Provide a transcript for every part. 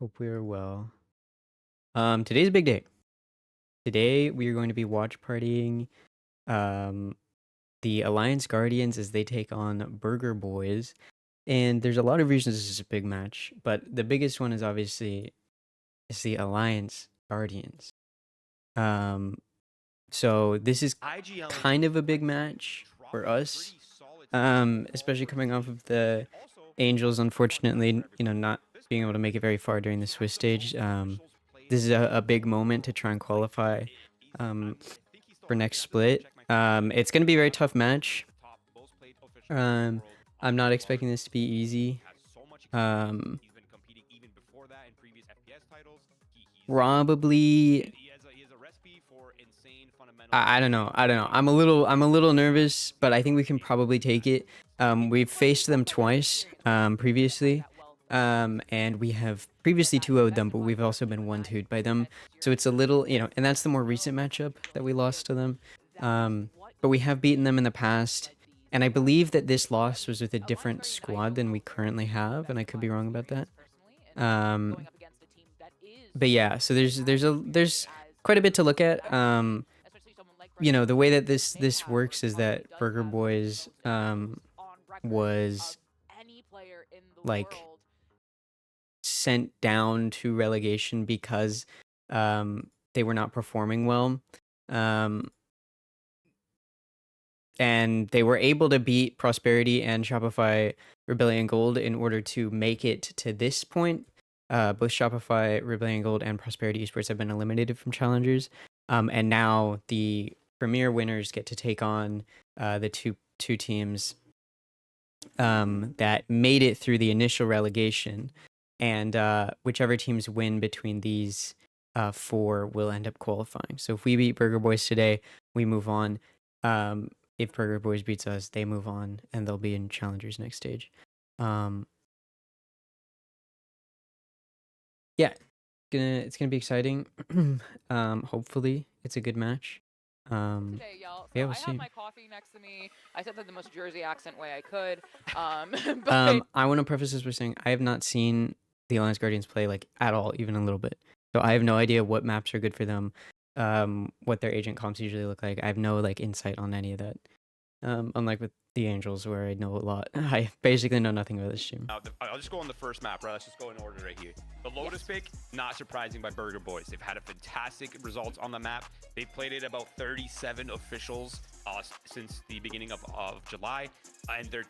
Hope we are well. Today's a big day. Today we are going to be watch partying um the Alliance Guardians as they take on Burger Boys. And there's a lot of reasons this is a big match, but the biggest one is obviously is the Alliance Guardians. Um so this is kind of a big match for us. Especially coming off of the Angels, unfortunately, not being able to make it very far during the Swiss stage. This is a big moment to try and qualify um, for next split. It's going to be a very tough match. Um, I'm not expecting this to be easy. Um, Probably. I don't know. I don't know. I'm a little nervous, but I think we can probably take it. We've faced them twice previously. And we have previously 2-0'd them, but we've also been 1-2'd by them. So it's a little, and that's the more recent matchup that we lost to them. But we have beaten them in the past, and I believe that this loss was with a different squad than we currently have, and I could be wrong about that. Um, but yeah, so there's quite a bit to look at. The way that this works is that Burger Boys was like sent down to relegation because they were not performing well. And they were able to beat Prosperity and Shopify Rebellion Gold in order to make it to this point. Both Shopify, Rebellion Gold, and Prosperity Esports have been eliminated from challengers. And now the premier winners get to take on the two teams that made it through the initial relegation. And whichever teams win between these four will end up qualifying. So if we beat Burger Boys today, we move on. If Burger Boys beats us, they move on, and they'll be in challengers next stage. Yeah, it's gonna be exciting. Hopefully, it's a good match. Today, y'all. So Yeah, I we'll have see. my coffee next to me. I said that the most Jersey accent way I could. But I want to preface this by saying I have not seen the Alliance Guardians play like at all, even a little bit. So I have no idea what maps are good for them, what their agent comps usually look like. I have no like insight on any of that. Unlike with the Angels, where I know a lot. I basically know nothing about this team. I'll just go on the first map, bro. Let's just go in order right here. The Lotus pick, not surprising by Burger Boys. They've had a fantastic results on the map. They've played it about 37 officials since the beginning of July, and they're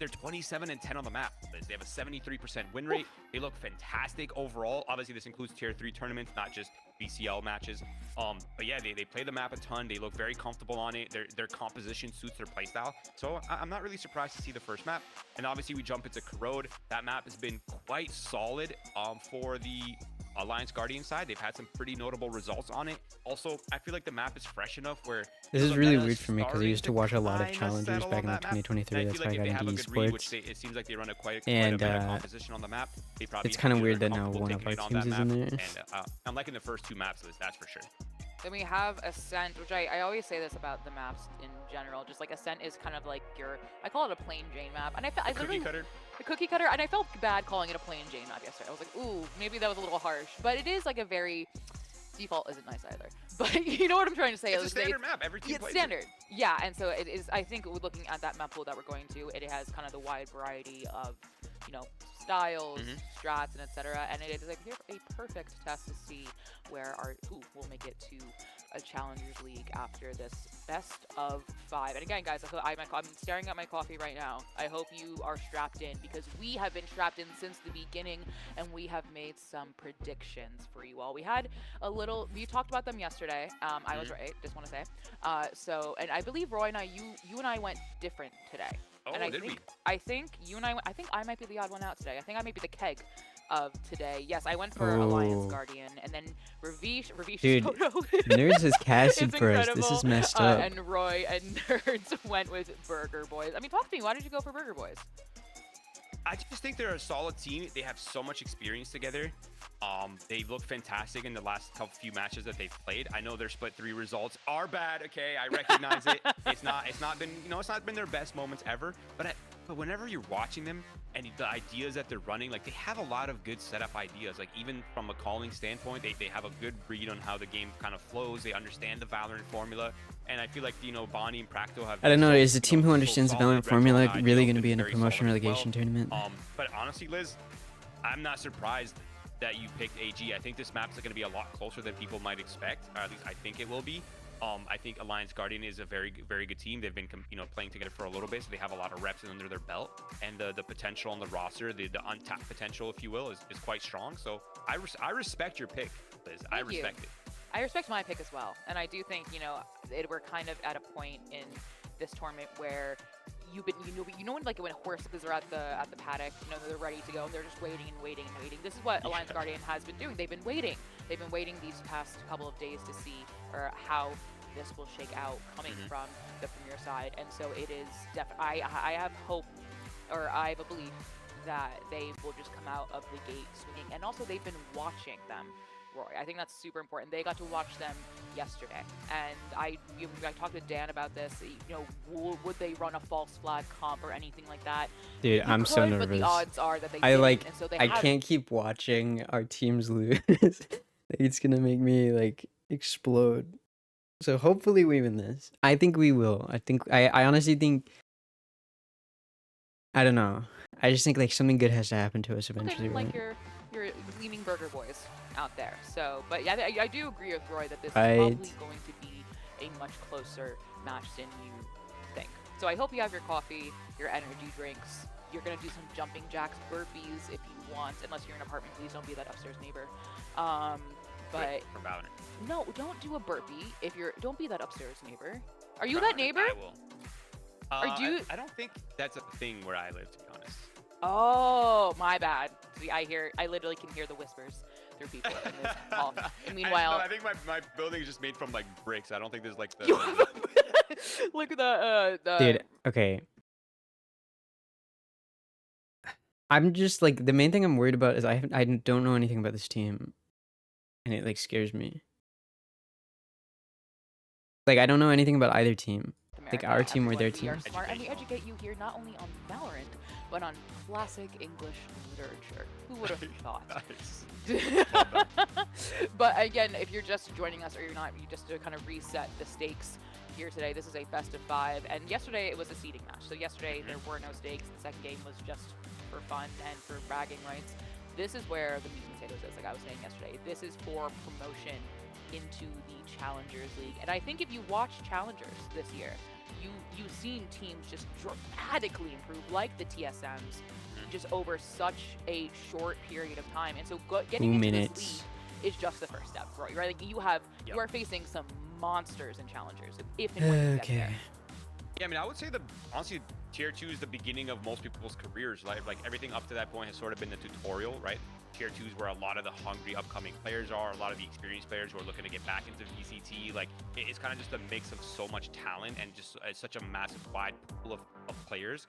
27-10 on the map. They have a 73% win rate. They look fantastic overall. Obviously, this includes tier 3 tournaments, not just BCL matches. But yeah, they play the map a ton. They look very comfortable on it. Their composition suits their playstyle. So I'm not really surprised to see the first map. And obviously we jump into Corrode. That map has been quite solid for the Alliance Guardian side. They've had some pretty notable results on it. Also, I feel like the map is fresh enough where this is really weird for me because I used to watch a lot of challengers back in 2023. That's why I got into esports. It seems like they run quite and a bit of composition on the map. It's kind of weird that now one of our teams is in there. And I'm liking the first two maps, that's for sure. then we have Ascent, which I always say this about the maps in general. Just like Ascent is kind of like I call it a plain Jane map, and I Cookie cutter. The cookie cutter, and I felt bad calling it a plain Jane map yesterday. I was like, ooh, maybe that was a little harsh, but it is like a very default isn't nice either. But you know what I'm trying to say? It's a standard map. Every team plays standard. Yeah, and so it is. I think looking at that map pool that we're going to, it has kind of the wide variety of, styles, strats, and etc. And it is a perfect test to see who will make it to a Challengers League after this best of 5. And again, guys, I'm staring at my coffee right now. I hope you are strapped in because we have been strapped in since the beginning, and we have made some predictions for you all. We talked about them yesterday. I was right, just want to say. And I believe Roy and you and I went different today. Oh, and I think you and I think I might be the odd one out today. I think I might be the keg of today. Yes, I went for Alliance Guardian, and then Ravish Dude, photo. Nerds is casted for us. This is messed up. And Roy and Nerds went with Burger Boys. I mean, talk to me. Why did you go for Burger Boys? I just think they're a solid team. They have so much experience together. They look fantastic in the last few matches that they've played. I know their split 3 results are bad. Okay, I recognize it. It's not been their best moments ever. But but whenever you're watching them and the ideas that they're running, like they have a lot of good setup ideas. Like even from a calling standpoint, they have a good read on how the game kind of flows. They understand the Valorant formula, and I feel like Bonnie and Practo have. I don't know. So, Is the team who so understands the solid. Valorant Red formula Zone, really IDL going to be been in a very promotion solid as relegation tournament? But honestly, Liz, I'm not surprised that you picked AG. I think this map's going to be a lot closer than people might expect, or at least I think it will be. I think Alliance Guardian is a very good team. They've been playing together for a little bit, so they have a lot of reps under their belt, and the potential on the roster, the untapped potential, if you will, is quite strong. So I respect your pick, Liz. I respect it. I respect my pick as well, and I do think we're kind of at a point in this tournament where when when horses are at the paddock, they're ready to go and they're just waiting and waiting and waiting. This is what Alliance Guardian has been doing. They've been waiting. They've been waiting these past couple of days to see how this will shake out coming from the Premier side. And so it is I have hope, or I have a belief that they will just come out of the gate swinging. And also they've been watching them. I think that's super important. They got to watch them yesterday, and I talked to Dan about this. Would they run a false flag comp or anything like that? Dude, I'm so nervous. But the odds are that they didn't, and so I can't keep watching our teams lose. It's gonna make me explode. So hopefully we win this. I think we will. I honestly think. I don't know. I just think something good has to happen to us eventually. Okay, you're leaving Burger Boys out there. So, but yeah, I do agree with Roy that this is probably going to be a much closer match than you think. So I hope you have your coffee, your energy drinks. You're gonna do some jumping jacks, burpees if you want. Unless you're in an apartment, please don't be that upstairs neighbor. But from Valorant. No, don't do a burpee don't be that upstairs neighbor. Are you that neighbor? I will. I don't think that's a thing where I live, to be honest. Oh, my bad. See, I literally can hear the whispers through people in this hall. And meanwhile, I think my building is just made from bricks. I don't think there's the. Look at the. Dude, okay. I'm just the main thing I'm worried about is I don't know anything about this team, and it scares me. I don't know anything about either team. Our team or their team. We are smart, and we educate you here not only on Valorant, but on classic English literature. Who would have thought? But again, if you're just joining us or you're not, just to kind of reset the stakes here today, this is a best of 5, and yesterday it was a seeding match. So yesterday there were no stakes. The second game was just for fun and for bragging rights. This is where the meat and potatoes is, like I was saying yesterday. This is for promotion into the Challengers League. And I think if you watch Challengers this year, you've seen teams just dramatically improve, like the TSMs, just over such a short period of time. And so getting into this league is just the first step, right? You are facing some monsters and Challengers if and when you get there. Yeah, I mean, I would say honestly, Tier 2 is the beginning of most people's careers. Everything up to that point has sort of been the tutorial, right? Tier 2 is where a lot of the hungry upcoming players are, a lot of the experienced players who are looking to get back into VCT. It's kind of just a mix of so much talent and just such a massive wide pool of players.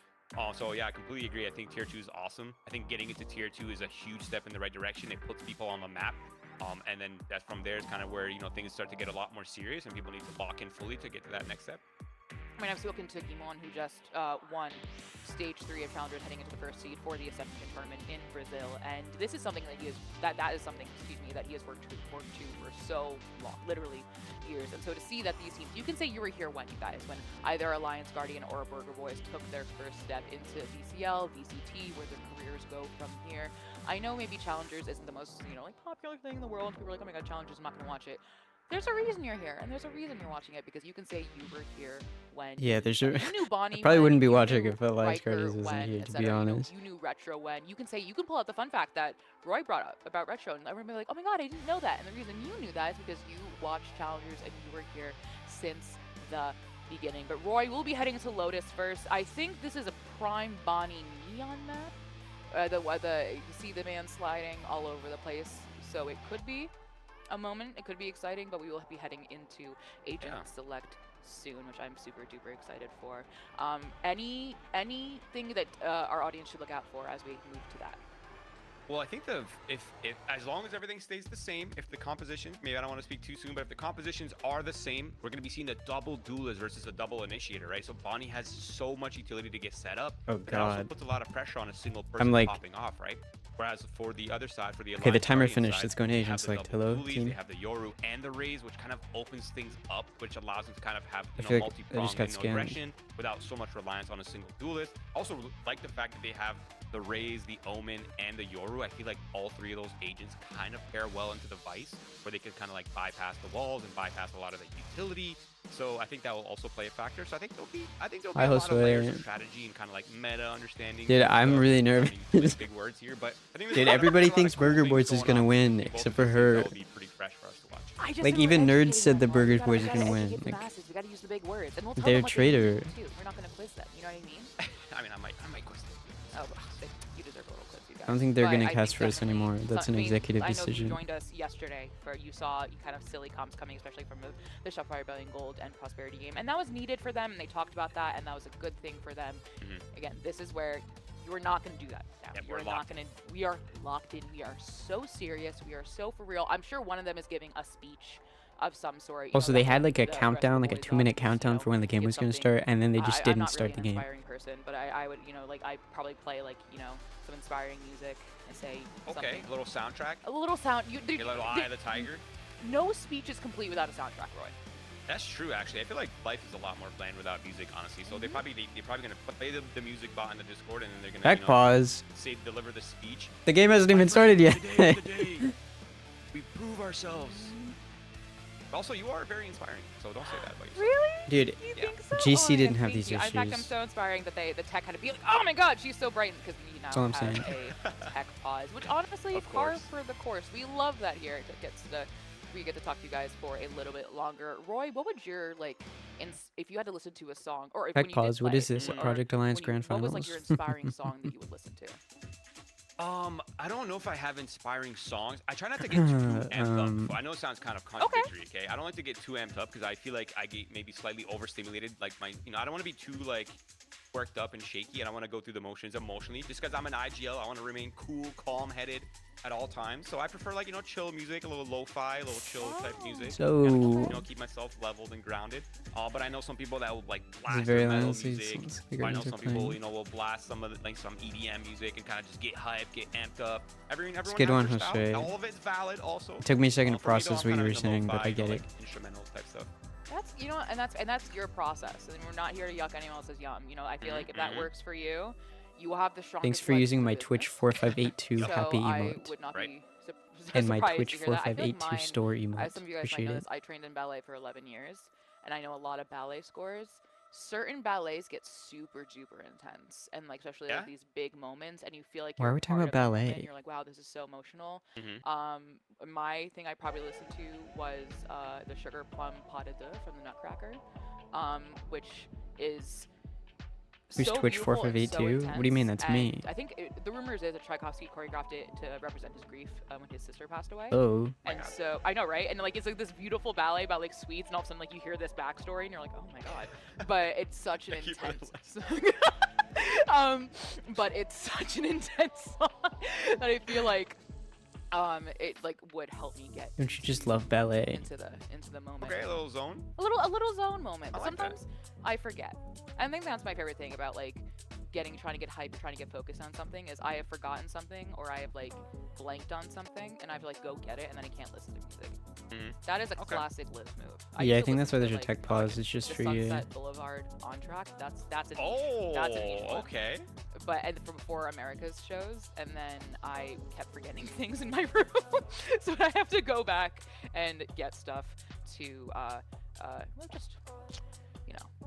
So yeah, I completely agree. I think Tier 2 is awesome. I think getting into Tier 2 is a huge step in the right direction. It puts people on the map. And then from there is kind of where, things start to get a lot more serious and people need to lock in fully to get to that next step. I mean, I've spoken to Gimon, who just won Stage 3 of Challengers heading into the first seed for the Ascension tournament in Brazil, and this is something that that is something that he has worked to for so long, literally years. And so to see that these teams, you can say you were here when, you guys, when either Alliance Guardian or Burger Boys took their first step into VCL, VCT, where their careers go from here. I know maybe Challengers isn't the most, popular thing in the world. People are like, oh my god, Challengers, I'm not going to watch it. There's a reason you're here, and there's a reason you're watching it, because you can say you were here when you knew Bonnie. I probably wouldn't be you watching knew if Alliance Riker Guardians wasn't when, here, et to cetera. be honest. You knew Retro when. You can pull out the fun fact that Roy brought up about Retro, and everyone will be like, oh my god, I didn't know that. And the reason you knew that is because you watched Challengers and you were here since the beginning. But Roy will be heading into Lotus first. I think this is a prime Bonnie neon map. You see the man sliding all over the place, so it could be a moment. It could be exciting, but we will be heading into Agent Select soon, which I'm super duper excited for. Anything that our audience should look out for as we move to that? Well, I think if as long as everything stays the same, if the composition, maybe I don't want to speak too soon, but if the compositions are the same, we're going to be seeing a double duelist versus a double initiator, right? So Bonnie has so much utility to get set up. Oh, but it also God. puts a lot of pressure on a single person like- popping off, right? Whereas for the other side, for the Okay, the Alliance timer Guardian finished. side, Let's go into they Agent have the Select. double Hello, dualies, team. They have the Yoru and the Raze, which kind of opens things up, which allows them to kind of have I you feel know like I just multi-pronged got scanned. aggression without so much reliance on a single duelist. Also, like the fact that they have the Raze, the Omen, and the Yoru. I feel like all three of those agents kind of pair well into the Vice, where they can kind of like bypass the walls and bypass a lot of the utility. So I think that will also play a factor. So I think there'll be Hi, a lot of layers Josue. of strategy and kind of like meta understanding. Dude, I'm really I nervous. mean, big words here, but I think there's Dude, a lot of- everybody there's a lot of thinks cool Burger things Boys is going gonna on win, in both except of for these her. things that will be pretty fresh for us to watch. I just Like, think we're even nerds educating said them the more. Burger We gotta- Boys we are gotta gonna win, educate the like, masses. We gotta use the big words, and we'll tell they're them what they need to traitor. do, too. We're not gonna quiz them. You know what I mean? I mean, I might question it. Oh, you deserve a little quiz, you guys. I don't think they're But gonna I cast think for us definitely anymore. That's an I mean, executive I know decision. you joined us yesterday for you saw kind of silly comps coming, especially from the Shopify Rebellion Gold and Prosperity game, and that was needed for them, and they talked about that, and that was a good thing for them. Again, this is where you're not going to do that now. Yep, You're we're not locked going to. We are locked in. We are so serious. We are so for real. I'm sure one of them is giving a speech of some sort. You Also, know, they let had the- like a the rest of countdown, the like a boys 2-minute up, countdown you know, for when the game give was gonna something. start, and then they just I'm didn't not start really the an game. inspiring person, but I would, you know, like I probably play like, you know, some inspiring music and say Okay, something. a little soundtrack. A little sound. Your little Eye of the Tiger. No speech is complete without a soundtrack, Roy. That's true, actually. I feel like life is a lot more bland without music, honestly. So they're probably gonna play the music bot in the Discord, and then they're gonna Back pause. deliver the speech. The game hasn't even started yet. Today is the day. We prove ourselves. Also, you are very inspiring, so don't say that about yourself. Really? Dude, You Yeah. think so? GC Oh, didn't yeah, have thank these you. In fact, I'm issues. so inspiring that the tech had to be like, oh my god, she's so bright, because we now That's all I'm have saying. a tech pause, which honestly, Of par course. for the course. We love that here. We get to talk to you guys for a little bit longer. Roy, what would your if you had to listen to a song, or if Tech when you pause. did What play, is this? or Project Alliance when Grand what was Finals? like your inspiring song that you would listen to? I don't know if I have inspiring songs. I try not to get too amped up. I know it sounds kind of contradictory, okay? I don't like to get too amped up because I feel like I get maybe slightly overstimulated. Like I don't want to be too like worked up and shaky, and I want to go through the motions emotionally. Just because I'm an IGL, I want to remain cool, calm-headed at all times. So I prefer like chill music, a little lo-fi, a little chill type music. So- Kinda, keep myself leveled and grounded. But I know some people that will like blast very their metal loud, so music. it's Or I know guardians are some people, playing. will blast some of some EDM music and kind of just get hyped, get amped up. Everyone good has one, their style. Jose. All of it's valid also. It took me a second to For me, though, process I'm what you kinda were into saying, but lo-fi, I get it. like instrumental type stuff. That's and that's your process, and we're not here to yuck anyone else's yum. I feel like if that works for you, you will have the strongest. Thanks for legs using in my business. Twitch 4582 So happy I emote would not Right. be and my surprised Twitch to hear that. I feel like 4582 mine- store emote. As some of you guys might Appreciate know it. this, I trained in ballet for 11 years, and I know a lot of ballet scores. Certain ballets get super duper intense, and especially Yeah? these big moments, and you feel like Why you're are we a talking part about of that moment, ballet? and you're like, wow, this is so emotional. Mhm. My thing I probably listened to was the Sugar Plum Pas de Deux from the Nutcracker, which is Who's so Twitch beautiful and so 4582? What do you mean? intense, That's me. and I think the rumors is that Tchaikovsky choreographed it to represent his grief when his sister passed away. Oh, And so I know, right? And it's like this beautiful ballet about sweets, and all of a sudden you hear this backstory, and you're like, oh my god. But it's such an Thank you for the intense. But it's such an intense song that I feel like it would help me get don't you just love ballet? into the moment. Okay, a little zone. A little zone moment. But I like that. sometimes I forget. I think that's my favorite thing about trying to get hyped, trying to get focused on something is I have forgotten something, or I have blanked on something, and I have to go get it, and then I can't listen to music. Mhm. That is a Okay. classic Liv move. Yeah, I used to think that's why listen there's to, a tech pause. It's just the for you. Sunset Boulevard on track. That's an Oh, that's an easy one. okay. But for America's shows, and then I kept forgetting things in my room, so I have to go back and get stuff to just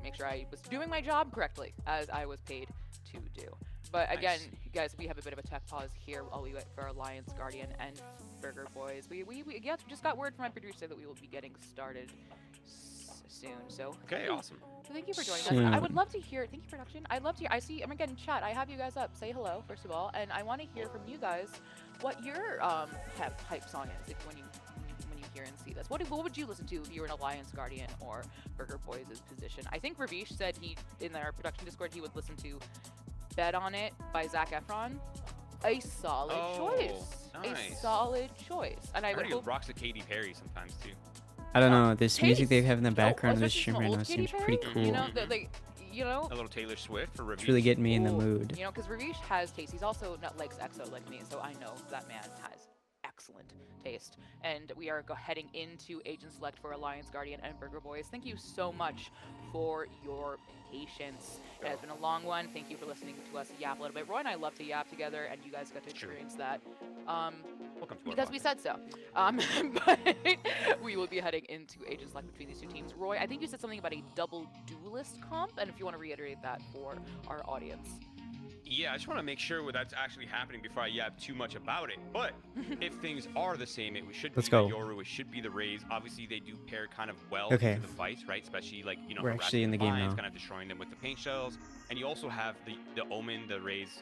make sure I was doing my job correctly as I was paid to do. But again, Nice. guys, we have a bit of a tech pause here while we wait for Alliance Guardian and Burger Boys. We just got word from my producer that we will be getting started soon. So Okay, awesome. so thank you for joining us. Soon. I would love to hear. Thank you, production. I'd love to hear. I see. I'm getting chat. I have you guys up. Say hello first of all, and I want to hear from you guys what your hype song is. If when you hear and see this, what would you listen to if you were an Alliance Guardian or Burger Boys' position? I think Ravish said in our production Discord he would listen to "Bet on It" by Zac Efron. a solid choice. Nice. A solid choice. And I would Already hope rocks a Katy Perry sometimes too. I don't know. This music they taste, have in the background of this especially stream some right old now Katy seems pretty Perry, cool. You know, like, you know, A little Taylor Swift for It's really reviews. getting me in the Ooh, mood. You know, because Ravish has taste. He's also not likes EXO like me, so I know that man has excellent taste. And we are heading into Agent Select for Alliance Guardian and Burger Boys. Thank you so much for your patience. It has been a long one. Thank you for listening to us yap a little bit. Roy and I love to yap together, and you guys got to experience that. Welcome to our Because we podcast. said so. But we will be heading into Agent Select between these two teams. Roy, I think you said something about a double duelist comp, and if you want to reiterate that for our audience. Yeah, I just want to make sure that's actually happening before I yap too much about it. But if things are the same, it should Let's be go. the Yoru, it should be the Raze. Obviously, they do pair kind of well Okay. into the Vice, right? Especially like, you know, We're harassing actually in the game Lions, now. kind of destroying them with the paint shells. And you also have the Omen, the Raze.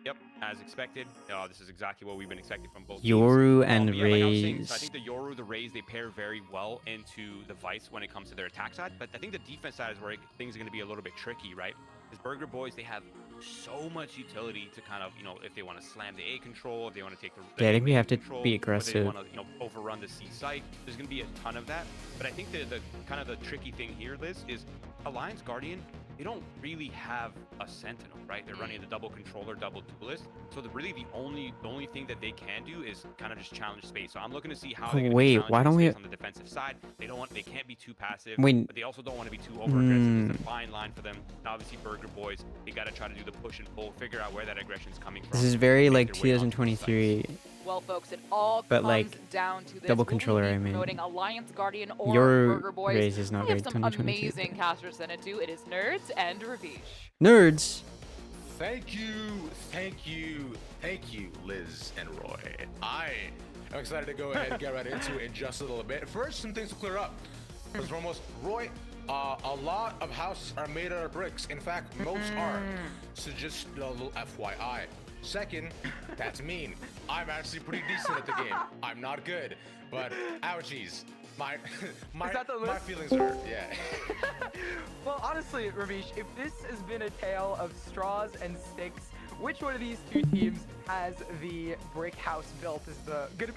Yep, as expected. This is exactly what we've been expecting from both Yoru teams. and But yeah, like I was saying, Raze. so I think the Yoru, the Raze, they pair very well into the Vice when it comes to their attack side. But I think the defense side is where things are going to be a little bit tricky, right? Because Burger Boys, they have so much utility to kind of, you know, if they want to slam the A control, if they want to take the Yeah, I think we main have to control, be or they aggressive. want to, you know, overrun the C site. There's going to be a ton of that. But I think the kind of the tricky thing here, Liz, is Alliance Guardian, they don't really have a Sentinel, right? They're running the double controller, double duelist. So really the only thing that they can do is kind of just challenge space. So I'm looking to see how they Wait, why don't we- on the defensive side. They can't be too passive, Wait. but they also don't want to be too over aggressive. It's a fine line for them. And obviously Burger Boys, they got to try to do the push and pull, figure out where that aggression is coming from. This is very make like their way onto the sites. 2023. Well, folks, it all But, comes like, down to this. double Will we controller, be I mean. promoting Alliance Guardian or Your Burger Boys? Raze is not we very have some 2023. amazing casters in it too. It is Nerds and Ravish. Nerds. Thank you, Liz and Roy. I am excited to go ahead and get right into it in just a little bit. First, some things to clear up. First and foremost, Roy, a lot of houses are made out of bricks. In fact, most are. So just a little FYI. Second, that's mean. I'm actually pretty decent at the game. I'm not good, but ouchies. My that the my list? feelings hurt. Yeah. Well, honestly, Ravish, if this has been a tale of straws and sticks, which one of these two teams has the brick house built is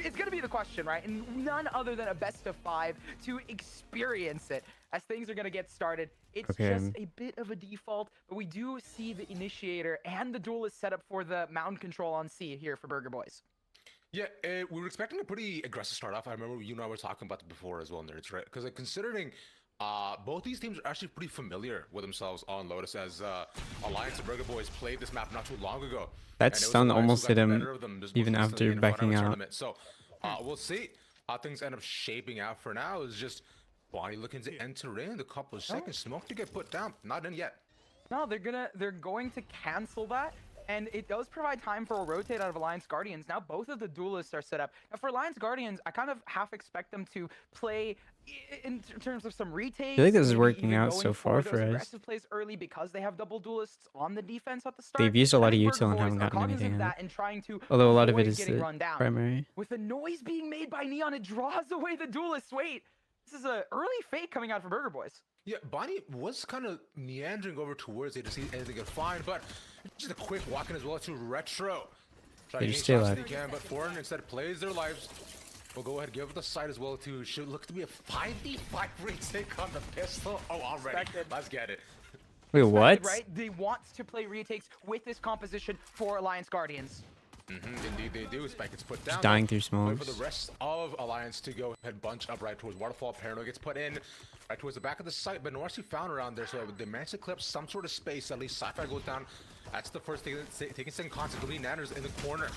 it's gonna be the question, right? And none other than a best of 5 to experience it. As things are gonna get started, it's Okay. just a bit of a default, but we do see the initiator and the duelist set up for the mound control on C here for Burger Boys. Yeah, we were expecting a pretty aggressive start off. I remember you and I were talking about it before as well, Nerds, right? Because considering both these teams are actually pretty familiar with themselves on Lotus, as Alliance and Burger Boys played this map not too long ago. That and it was stun Alliance who almost got hit the him better of them just even most after recently in front of backing a out. tournament. So we'll see how things end up shaping out. For now, it's just Bonnie looking to enter in. A couple of seconds, smoke to get put down. Not in yet. No, they're going to cancel that, and it does provide time for a rotate out of Alliance Guardians. Now both of the duelists are set up. Now for Alliance Guardians, I kind of half expect them to play in terms of some retakes. I feel like this is maybe working even out going so far those for us. aggressive plays early because they have double duelists on the defense at the start. They've used a I lot of think Burger util and Boys haven't are gotten cognizant anything of out. that and trying to Although a lot of it avoid is getting the run down. primary. With the noise being made by Neon, it draws away the duelists. Wait, this is an early fake coming out for Burger Boys. Yeah, Bonnie was kind of meandering over towards it to see anything could find, but just a quick walk in as well to Retro. Try They to just gain stay shots alive. they can, but Foreign instead plays their lives. We'll go ahead and give it the side as well to should look to be a 5v5 retake on the pistol. Oh, already. Expected. Let's get it. Wait, what? Right? They want to play retakes with this composition for Alliance Guardians. Indeed they do. Spike gets put down. dying through Wait smokes. for the rest of Alliance to go ahead and bunch up right towards Waterfall. Paranoid gets put in right towards the back of the site, but no actually found around there, so they managed to clear up some sort of space. At least Sci-Fi goes down. That's the first thing, taking second contact. Gonna be Nanners in the corner.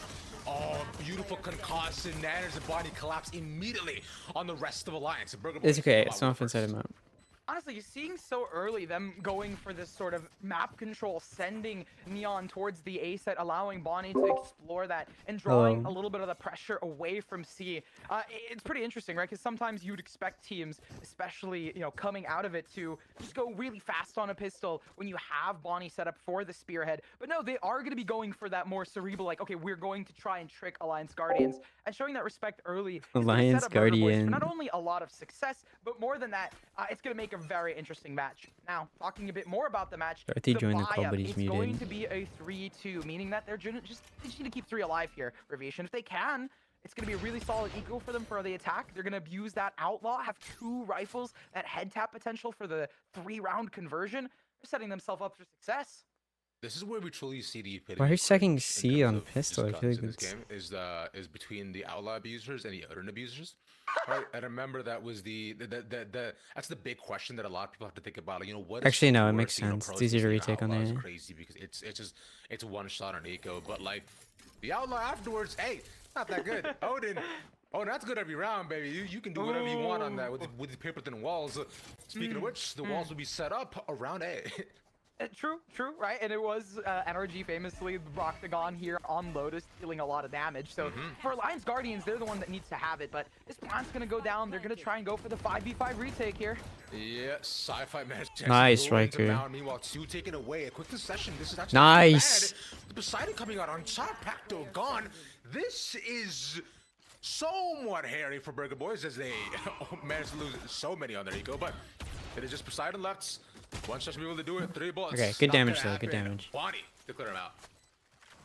Oh, beautiful concussion. Nanners and Bonnie collapse immediately on the rest of Alliance. Burger It's Boys okay. come It's out not first. inside a map. Honestly, seeing so early them going for this sort of map control, sending Neon towards the A set, allowing Bonnie to explore that and drawing Hello. a little bit of the pressure away from C. It's pretty interesting, right? Because sometimes you'd expect teams, especially coming out of it, to just go really fast on a pistol when you have Bonnie set up for the spearhead. But no, they are going to be going for that more cerebral, like, okay, we're going to try and trick Alliance Guardians, and showing that respect early. is gonna Alliance set up Burger Boys for Guardian. not only a lot of success, but more than that, it's going to make make a very interesting match. Now, talking a bit more about the match, Dorothy the joined the call, buy-up, but he's it's muted. going to be a 3-2, meaning that they're they just need to keep 3 alive here, Ravish. And if they can, it's going to be a really solid eco for them for the attack. They're going to abuse that outlaw, have 2 rifles, that head tap potential for the 3-round conversion. They're setting themselves up for success. This is where we truly see the epitome Why are you of second cringe in C terms on of just pistol? I feel guns like in this it's- game is between the outlaw abusers and the Odin abusers. Right? I remember that was the that's the big question that a lot of people have to think about. Like, you know, what is Actually, no, it worse, makes you know, sense. It's pros easy to versus the retake on outlaw is there. crazy because it's one shot on eco, but like the outlaw afterwards, hey, not that good. Odin. Oh, that's good every round, baby. You can do whatever you want on that with the paper thin walls. Speaking of which, the walls will be set up around A. True, right? And it was NRG famously Roctagon here on Lotus dealing a lot of damage. So for Alliance Guardians, they're the one that needs to have it. But this plant's going to go down. They're going to try and go for the 5v5 retake here. Yeah, sci-fi managed to Nice, go into Riker. Mount. Meanwhile, 2 taken away. A quick succession. This is actually Nice. bad. The Poseidon coming out on top. Pacto gone. This is somewhat hairy for Burger Boys as they managed to lose so many on their eco. But it is just Poseidon left. One shot should be able to do it. 3 bullets. Okay, good Not damage gonna though, good happen. damage. Bonnie to clear him out.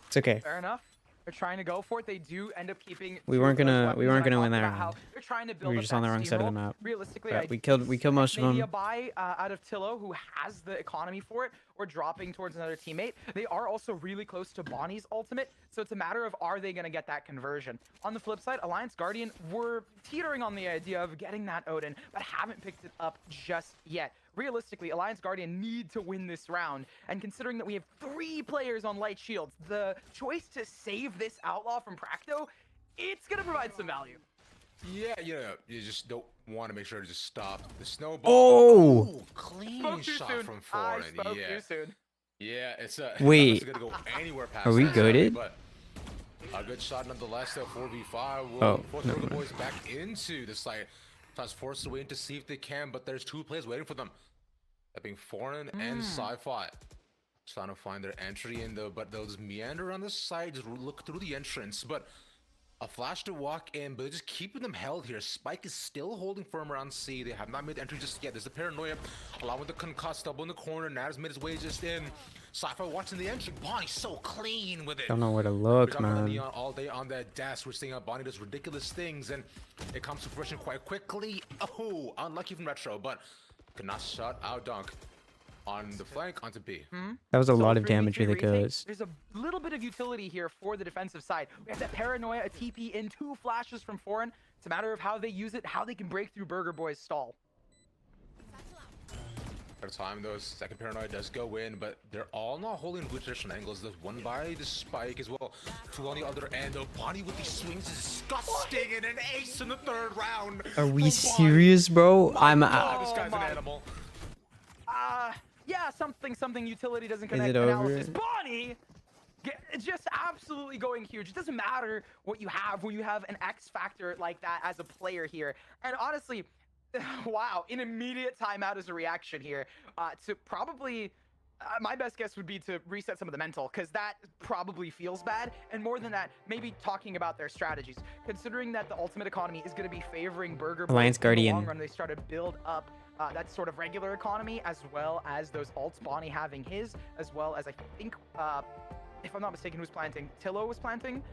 It's okay. Fair enough. They're trying to go for it. They do end up keeping. We 2 weren't of those gonna- weapons weren't that I gonna win talked that about how round. They're trying to build We were up just on the that wrong side of the steamroll. map. Realistically, But I we killed most of maybe a them. buy out of Tillo, who has the economy for it, or dropping towards another teammate. They are also really close to Bonnie's ultimate, so it's a matter of are they going to get that conversion. On the flip side, Alliance Guardian were teetering on the idea of getting that Odin, but haven't picked it up just yet. Realistically, Alliance Guardian need to win this round, and considering that we have 3 players on light shields, the choice to save this outlaw from Practo, it's going to provide some value. Yeah, you just don't want to make sure to just stop the snowball. Oh! Clean Spoke too shot soon. from I Foreign. spoke Yeah. too soon. Yeah, it's Wait. not gonna go anywhere past Are we that, goated? But a good shot nonetheless. Though 4v5 will Oh, force never the mind. boys back into the site. Tries to force the way in to see if they can, but there's 2 players waiting for them. That being Foreign and Sci-Fi. Trying to find their entry in though, but they'll just meander on the side, just look through the entrance. But a flash to walk in, but they're just keeping them held here. Spike is still holding firm around C. They have not made the entry just yet. There's the paranoia, along with the concussed double in the corner. Nat has made his way just in. Sci-Fi watching the entry. Bonnie's so clean with it. Don't know where to We're look, talking about man. Neon all day on that desk. We're seeing how Bonnie does ridiculous things, and it comes to fruition quite quickly. Oh, unlucky from Retro, but cannot shut out Dunk on the flank onto B. That was a So lot of 3v3 damage with the retake, goes. There's a little bit of utility here for the defensive side. We have that paranoia, a TP in 2 flashes from Foreign. It's a matter of how they use it, how they can break through Burger Boy's stall. At a time, though, second paranoia does go in, but they're all not holding good traditional angles. There's one by the Spike as well. 2 on the other end. Oh, Bonnie with these swings is disgusting, and an ace in the 3rd round. Are we from Bonnie. serious, bro? I'm Oh, this guy's my- an animal. Yeah, something utility doesn't Is connect. it over? Analysis. Bonnie! It's just absolutely going huge. It doesn't matter what you have when you have an X factor like that as a player here. And honestly, wow, an immediate timeout as a reaction here to probably... my best guess would be to reset some of the mental, because that probably feels bad. And more than that, maybe talking about their strategies. Considering that the ultimate economy is going to be favoring Burger Boys Alliance in the Guardian. long run, they start to build up that sort of regular economy, as well as those ults, Bonnie having his, as well as I think, if I'm not mistaken, who's planting? Tillo was planting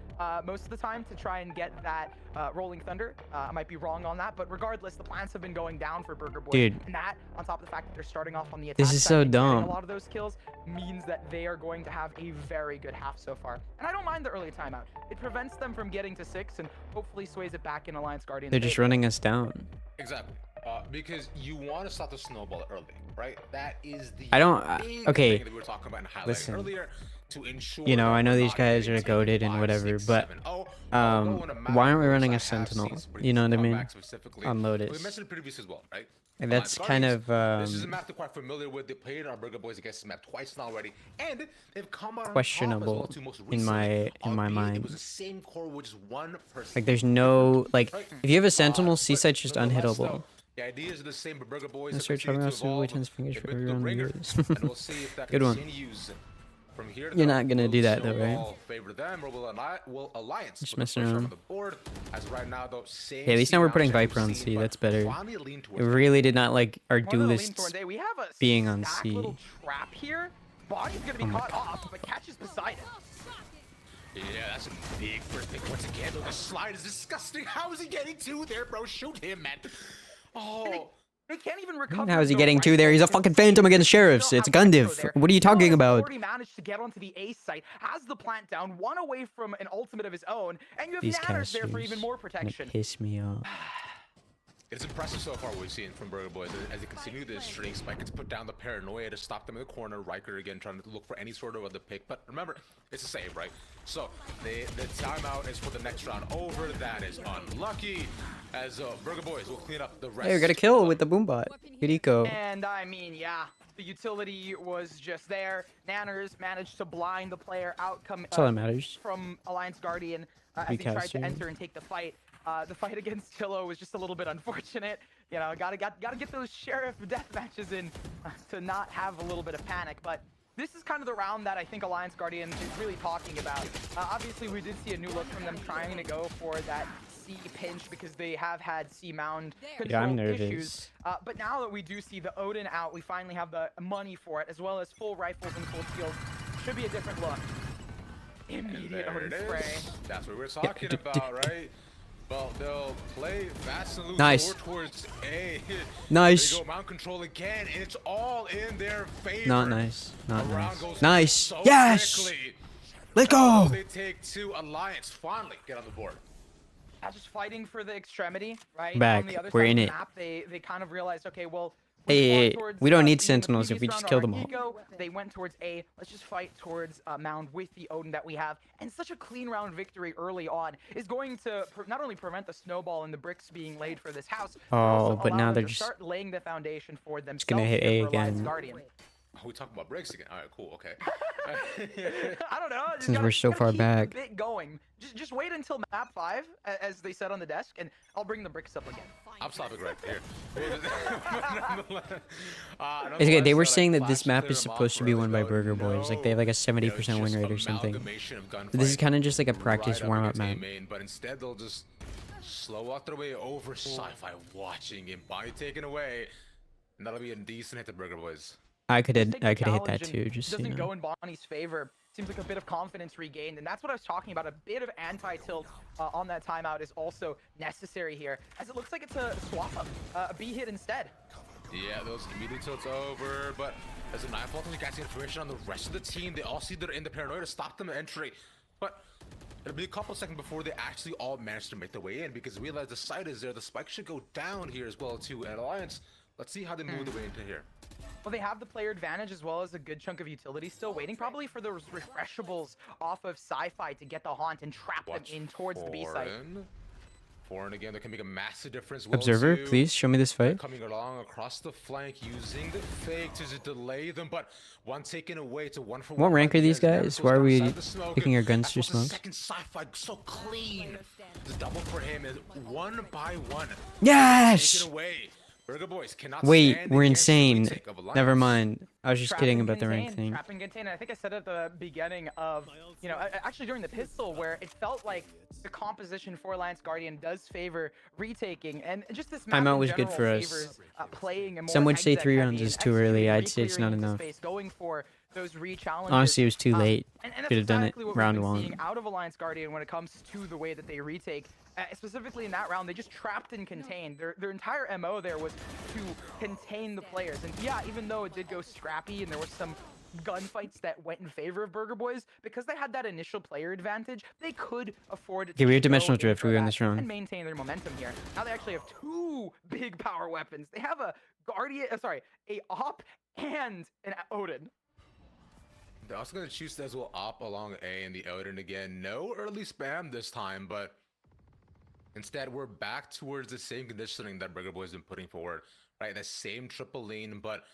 most of the time to try and get that Rolling Thunder. I might be wrong on that, but regardless, the plants have been going down for Burger Boys. Dude. And that, on top of the fact that they're starting off on the attack This is side so and getting dumb. a lot of those kills, means that they are going to have a very good half so far. And I don't mind the early timeout. It prevents them from getting to 6 and hopefully sways it back in Alliance Guardian. They're just running us down. Exactly. Because you want to stop the snowball early, right? That is the I don't- big okay, thing that we were talking about and highlighting listen. earlier to ensure You know, that I know we're these not guys getting are goated and 5, whatever, 6, but 7. Oh, why aren't we running a I have seen Sentinel? some pretty You know what I decent mean? comebacks specifically. On We Lotus. mentioned it previously as well, right? And that's Alliance kind of Guardians, this is a map they're quite familiar with. They played our Burger Boys against this map twice now already, and they've come out on top as questionable well too, most in my recently, albeit mind. It was the same core with just one person. Like, there's no, like, Right. if you have a Sentinel, But C-site's just nonetheless, unhittable. though, the ideas are the same, but Burger Boys Mr. have continued Charles to Wu evolve. turns fingers They've for been through the everyone ringer, who is. and we'll see if that Good one. continues. From here, You're not gonna do that, though, right? Snowball favor them, or will Alliance Just put the messing pressure around. on the board? As right now, though, same Yeah, at least now we're putting C-rounds Viper on we've C. seen, That's but better. finally lean It towards really did not like our More than a lean toward duelists day, we have a being on stacked C. little trap here. Body's gonna be Oh my caught off, but catches beside it. Yeah, that's a big first pick. Once again, though, the slide is disgusting. How is he getting to there, bro? Shoot him, man. Oh. They can't even recover. How is he the getting to there? He's a rifle fucking because phantom against they sheriffs. don't It's have retro Gundiv. there. What are you Zero talking has about? already managed to get onto the A site, has the plant down, one away from an ultimate of his own, and you have These Nanners there for even casters more gonna protection. piss me off. It's impressive so far what we've seen from Burger Boys as they continue this streak. Spike gets put down the paranoia to stop them in the corner. Riker again trying to look for any sort of other pick. But remember, it's a save, right? So the timeout is for the next round over. That is unlucky. As Burger Boys will clean up the rest. Hey, we got a kill with the boombot. Good eco. And I mean, yeah, the utility was just there. Nanners managed to blind the player outcome That's all that matters. from Alliance Guardian as he tried to enter and take the fight. The fight against Tillo was just a little bit unfortunate. You know, gotta get those sheriff death matches in to not have a little bit of panic. But this is kind of the round that I think Alliance Guardian is really talking about. Obviously, we did see a new look from them trying to go for that C pinch because they have had C mound control issues. But now that we do see the Odin out, we finally have the money for it, as well as full rifles and full shields. Should be a different look. Immediate Odin spray. That's what we're talking about, right? Well, they'll play fast and loose Nice. towards A. Nice. They go mount control again, and it's all in their favor. Not nice. Not The round nice. goes Nice. so Yes. quickly. Let's go. They take two. Alliance finally get on the board. Just fighting for the extremity, right? Back. On the other We're side in of it. the map, they kind of realized, okay, well, Hey, fought towards, we don't need in the sentinels if we previous just round kill on them our all. Eco, they went towards A. Let's just fight towards Mound with the Odin that we have. And such a clean round victory early on is going to not only prevent the snowball and the bricks being laid for this house, Oh, but allow now them they're to just start laying the foundation for themselves. gonna hit here A for Alliance again. Guardian. Oh, we talking about breaks again. All right, cool. Okay. I don't know. just Since we're so gotta far keep back. the bit going. Just wait until map 5, as they said on the desk, and I'll bring the bricks up again. I'm stopping right here. It's okay. They were saying that this map is supposed to be won by Burger Boys. Like they have like a 70% win rate or something. But this is kind of just like a practice warm-up map. But instead, they'll just slow walk their way over Sci-Fi, watching him, body taken away, and that'll be a decent hit to Burger Boys. I could have Take the hit that challenge and too. Just doesn't you go know. in Bonnie's favor. Seems like a bit of confidence regained, and that's what I was talking about. A bit of anti-tilt on that timeout is also necessary here, as it looks like it's a swap up, a B hit instead. Yeah, those immediate tilts over, but as a 9-fault, you guys get information on the rest of the team. They all see they're in the paranoia to stop them entering, but it'll be a couple seconds before they actually all manage to make their way in, because we realize the site is there. The spike should go down here as well too. And Alliance, let's see how they move their way into here. Well, they have the player advantage as well as a good chunk of utility still waiting, probably for those refreshables off of Sci-Fi to get the haunt and trap them in towards the B site. Foreign again, that can make a massive difference. Observer, too. please show me this fight. Coming along across the flank, using the fake to delay them, but one taken away to 1 for 1. What rank are these guys? Why are we picking our guns through smoke? smokes? Second Sci-Fi so clean. The double for him is 1 by 1. Yes! Taken away. Burger Boys cannot Wait, stand we're against the insane. retake of Alliance. Never mind. I was just Trap kidding and about the rank contain, thing. Trap and contain. I think I said at the beginning of, you know, actually during the pistol, where it felt like the composition for Alliance Guardian does favor retaking, and just this map Timeout in was good general for us. favors, playing a more Some would say exec 3 heavy rounds and is too early. executing, I'd say it's not re-clearing into enough. space, going for those re-challenges. Honestly, it was too late. And that's Could have done it exactly what round we've been 1. seeing out of Alliance Guardian when it comes to the way that they retake. Specifically in that round, they just trapped and contained. Their entire MO there was to contain the players. And yeah, even though it did go scrappy and there was some gunfights that went in favor of Burger Boys, because they had that initial player advantage, they could afford to Okay, we have go dimensional in drift. for We win that this round. and maintain their momentum here. Now they actually have 2 big power weapons. They have a Guardian, a Op and an Odin. They're also going to choose as well Op along A and the Odin again. No early spam this time, but instead we're back towards the same conditioning that Burger Boys been putting forward, right? The same triple lane, but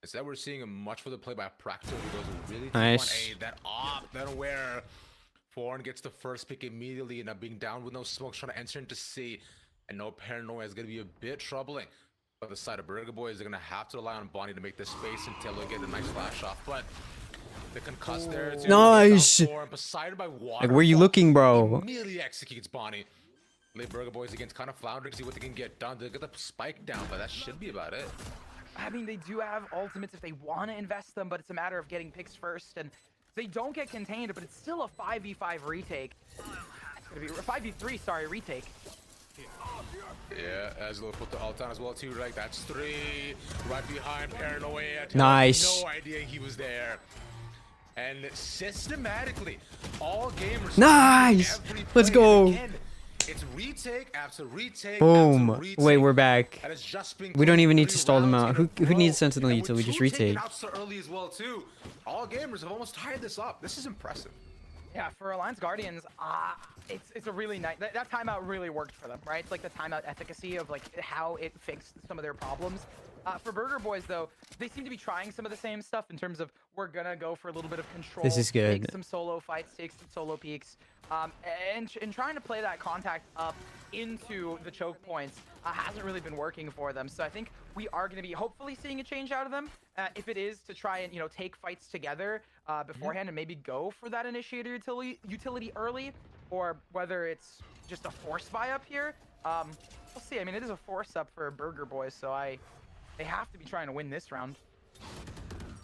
instead we're seeing a much further play by Practo, who goes really deep Nice. on A. That Op, then where Foreign gets the first pick immediately, and being down with no smoke, trying to enter into C, and no paranoia is going to be a bit troubling. But the side of Burger Boys, they're going to have to rely on Bonnie to make this space until they get a nice flash off, but The concuss there too. Nice. Poseidon by water. Like, where you looking, bro? Immediately executes Bonnie. Late Burger Boys against kind of floundering to see what they can get done. They get the spike down, but that should be about it. I mean, they do have ultimates if they want to invest them, but it's a matter of getting picks first. And they don't get contained, but it's still a 5v5 retake. It's gonna be a 5v3, sorry, retake. Yeah, as they'll put the ult on as well too. Right, that's 3 right behind Paranoia. Nice. No idea he was there. And systematically, all gamers. Nice. Let's go. Again, it's retake after retake. Boom. After retake, Wait, we're back. and it's just been We don't even need to 3 stall them rounds out. in Who a needs row. sentinel And until with we just 2 taken retake? out so early as well too. All gamers have almost tied this up. This is impressive. Yeah, for Alliance Guardians, it's a really nice. That timeout really worked for them, right? It's like the timeout efficacy of like how it fixed some of their problems. For Burger Boys, though, they seem to be trying some of the same stuff in terms of we're gonna go for a little bit of control. This is good. Take some solo fights, take some solo peeks, and trying to play that contact up into the choke points hasn't really been working for them. So I think we are going to be hopefully seeing a change out of them. If it is to try and take fights together beforehand and maybe go for that initiator utility early, or whether it's just a force buy up here. We'll see. I mean, it is a force up for Burger Boys, so they have to be trying to win this round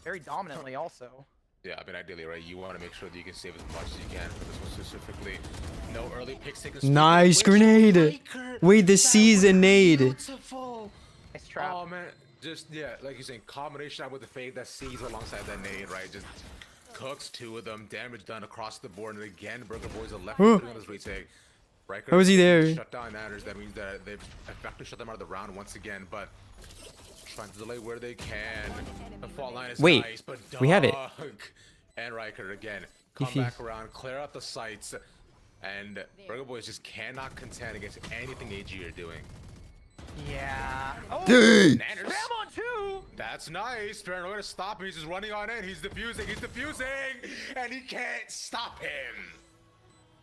very dominantly also. Yeah, I mean, ideally, right, you want to make sure that you can save as much as you can for this one specifically. No early picks taken. Nice grenade. Wait, the season nade. Beautiful. Nice trap. Oh, man. Just, yeah, like you're saying, combination with the fade that sees alongside that nade, right? Just cooks 2 of them. Damage done across the board. And again, Burger Boys are left on this retake. Riker, How was he there? Shut down Nanners. That means that they've effectively shut them out of the round once again. But trying to delay where they can. The fault line is Wait, nice, but we have it. Doug and Riker again come back around, clear out the sights, and Burger Boys just cannot contend against anything AG are doing. Yeah. Oh, Dude. Nanners. spam on 2. That's nice. Paranoia to stop him. He's just running on in. He's defusing, and he can't stop him.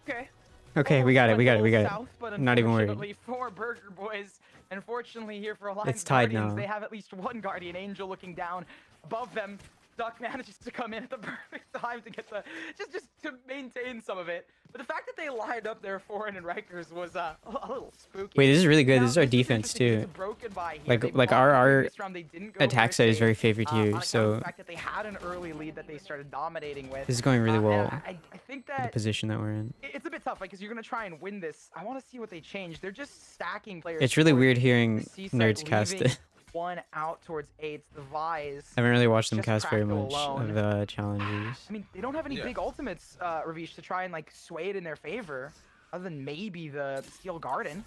Okay. Okay, we got it. We got it. We got it. South, but Not even worried. unfortunately for Burger Boys, unfortunately here for Alliance It's tied Guardians, now. they have at least one Guardian Angel looking down above them. Duck manages to come in at the perfect time to get the just to maintain some of it. But the fact that they lined up their Foreign and Rikers was a little spooky. Wait, this is really good. Now, This is our is defense interesting. too. It's a broken by here. They Like blocked our this round. They didn't go attack very side is safe, very favored on here, account of so the fact that they had an early lead that they started dominating with. this is going really And well. I think The that position that we're in. it's a bit tough, because you're gonna try and win this. I want to see what they change. They're just stacking players. It's really towards weird the hearing C site, nerds cast leaving it. one out towards 8. The Vise. I haven't really watched them Just cast very Crackle much alone. of challenges. I mean, they don't have any Yeah. big ultimates, Ravish, to try and like sway it in their favor, other than maybe the Steel Garden.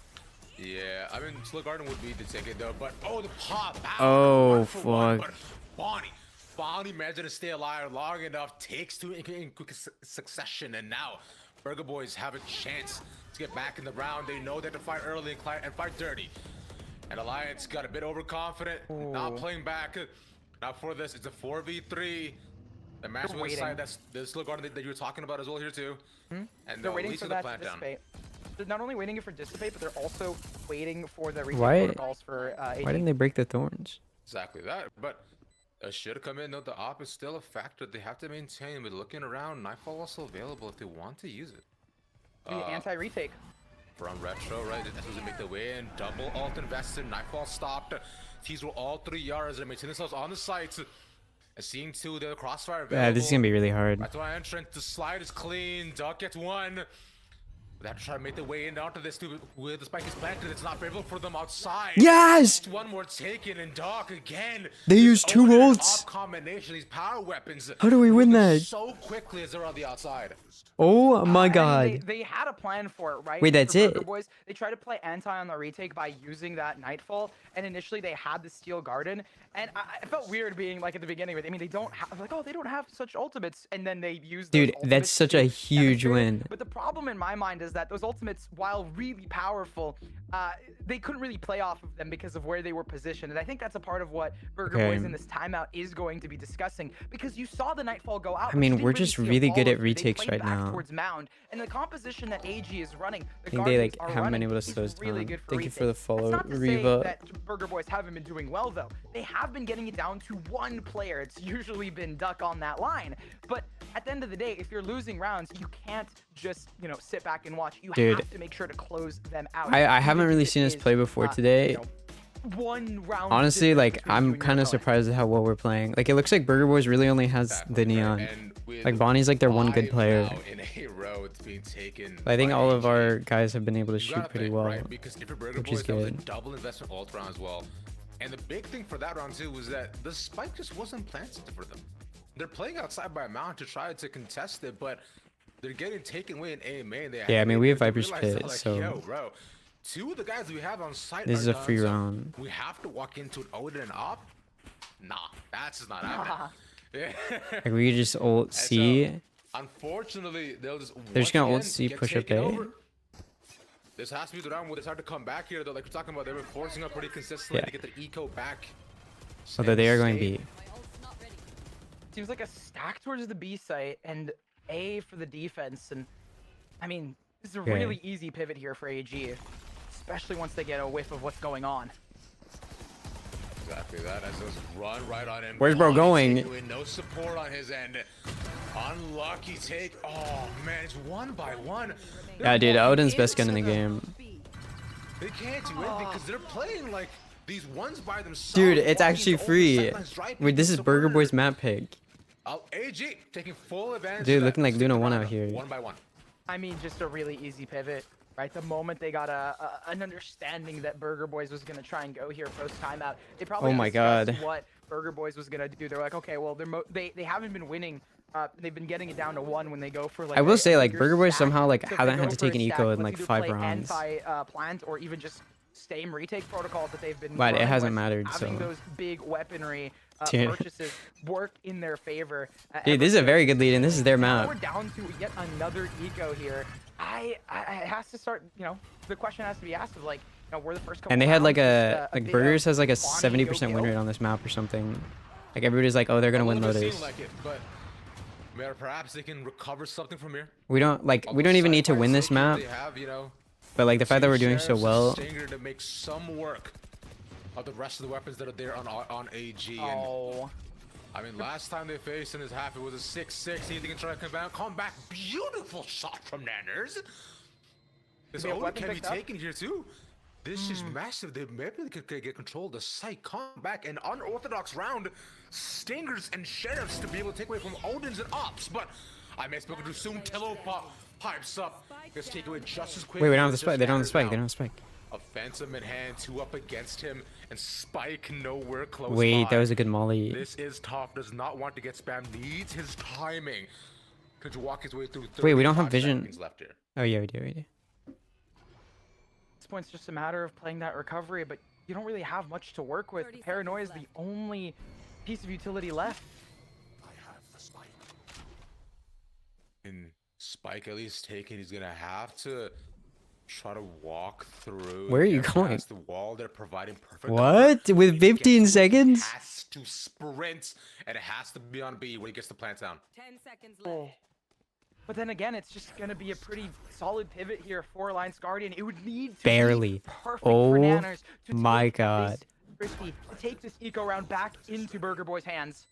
Yeah, I mean, Slow Garden would be the ticket though, but the pop out. Oh, 1-for-1, fuck. but Bonnie managed to stay alive long enough, takes 2 in quick succession, and now Burger Boys have a chance to get back in the round. They know they have to fight early and fight dirty. And Alliance got a bit overconfident, not playing back. Now for this, it's a 4v3. The match on the side, that's the Slow Garden that you were talking about as well here too. And They're waiting for the that to plant down. dissipate. They're not only waiting for dissipate, but they're also waiting for the retake Why- protocols for AD. Why didn't they break the thorns? Exactly that, but should have come in. No, the op is still a factor. They have to maintain. But looking around, Nightfall also available if they want to use it. The anti-retake. From Retro, right? That's supposed to make the way in. Double ult invested. Nightfall stopped. Tees were all 3 yards and maintain themselves on the sites. And seeing 2, the crossfire available. Yeah, this is gonna be really hard. That's why entrance. The slide is clean. Duck gets 1. They have to try to make their way in onto this too. Where the spike is planted, it's not favorable for them outside. Yes! 1 more taken, and Doc again. They This used 2 Odin and ults. Op combination, these power weapons. How do we win moving that? so quickly as they're on the outside? Oh my I mean, god. they had a plan for it, right? Wait, that's for Burger it? Boys. They tried to play anti on the retake by using that Nightfall, and initially they had the Steel Garden, and I felt weird being like at the beginning of it. I mean, they don't have like, oh, they don't have such ultimates, and then they use those Dude, ultimates that's such to a huge demonstrate it. win. But the problem in my mind is that those ultimates, while really powerful, they couldn't really play off of them because of where they were positioned, and I think that's a part of what Burger Okay. Boys in this timeout is going to be discussing, because you saw the Nightfall go out. I mean, but you we're didn't just see a really good at follow-through. They retakes played right back now. towards Mound, and the composition that AG is running, the think they, Guardians like, are haven't been running able to is slow us really down. good for Thank you for the retakes. follow, That's not to Reva. say that Burger Boys haven't been doing well though. They have been getting it down to 1 player. It's usually been Duck on that line, but at the end of the day, if you're losing rounds, you can't just, you know, sit back and watch. You Dude. have to make sure to close them out. I haven't even really if it seen us is, play before you today. know, one round. Honestly, difference like between you I'm and your kind of opponent. surprised at how well we're playing. Like it looks like Burger Boys really only has the neon. And with Like Bonnie's like their one good 5 player. now in a row, it's being taken I think by all of AG. our guys have been able to You shoot gotta pretty think, well. right? Because if you're Burger which Boys, is that was a good. double investment ult round as well. And the big thing for that round too was that the spike just wasn't planted for them. They're playing outside by a mountain to try to contest it, but they're getting taken away in A main. Yeah, I mean, we have they Viper's realize that, Pit, like, so- yo, bro, 2 of the guys we have on site This are is a done, free so round. we have to walk into an Odin and op. Nah, that's just not happening. Like we could just ult C. Unfortunately, they'll just They're just once gonna ult again C, get push up taken A. over. This has to be the round where they start to come back here. Though, like we're talking about, they've been forcing up pretty consistently Yeah. to get their eco back. Although they are going Stay- B. Seems like a stack towards the B site and A for the defense. And I mean, this is a Okay. really easy pivot here for AG, especially once they get a whiff of what's going on. Exactly that. As those run right on him. Where's bro Bonnie going? taking no support on his end. Unlucky take. Oh man, it's 1 by 1. Yeah, dude, Odin's best gun in the game. They can't do anything because they're playing like these ones by themselves. Dude, it's walking actually into open free. sightlines, right? Wait, this is So Burger we're- Boy's map pick. AG taking full advantage. Dude, of that. looking like Stick Luna around one out now, here. 1 by 1. I mean, just a really easy pivot, right? The moment they got an understanding that Burger Boys was gonna try and go here post timeout, they probably Oh my discussed God. what Burger Boys was gonna do. They're like, okay, well, they haven't been winning. They've been getting it down to 1 when they go for like. I will a say, like, bigger Burger Boys stack. somehow, like, So if they haven't go had to for a take an stack, eco in, let's like, either 5 play rounds. Anti-plant or even just same retake protocols that they've been. But it running hasn't with. mattered, Having so- those big weaponry Dude. purchases work in their favor. Dude, this is a very good lead, and this is their Now we're map. down to yet another eco here. It has to start, you know, the question has to be asked of like, you know, we're the first couple And they had like rounds, a bit Burgers of has like a Bonnie 70% win go rate on this map or something. Like everybody's like, oh, they're gonna win Doesn't Lotus. seem like it, but perhaps they can recover something from here. We don't we don't even need to win this map, They have, you know, but like the fact that two we're doing so sheriffs, a well. Stinger to make some work of the rest of the weapons that are there on AG. And Oh, I mean, last time they faced in this half, it was a 6-6. Anything can try to come back. Beautiful shot from Nanners. This They have Odin weapon can be picked up? taken here too. This is massive. They maybe could get control of the site. Come back, an unorthodox round. Stingers and sheriffs to be able to take away from Odins and Ops. But I may spoken to soon. Tello pipes up. Let's take away just as quick. Wait, we don't have the spike. They don't have the spike. They don't have the spike. A Phantom in hand, 2 up against him, and Spike nowhere close Wait, by. that was a good molly. This is tough. Does not want to get spammed. Needs his timing to walk his way through. Wait, we don't have 35 vision. seconds left here. Oh yeah, we do. We do. this point's just a matter of playing that recovery, but you don't really have much to work with. Paranoia is the only piece of utility left. And Spike at least taken. He's gonna have to try to walk through. Where are you get going? past the wall. They're providing perfect. What? cover. With If he gets 15 through, he seconds? Has to sprint, and it has to be on B when he gets the plant down. 10 seconds Oh. left. But then again, it's just gonna be a pretty solid pivot here for Alliance Guardian. It would need to Barely. be perfect Oh for Nanners to my take God. this risky, to take this eco round back into Burger Boy's hands.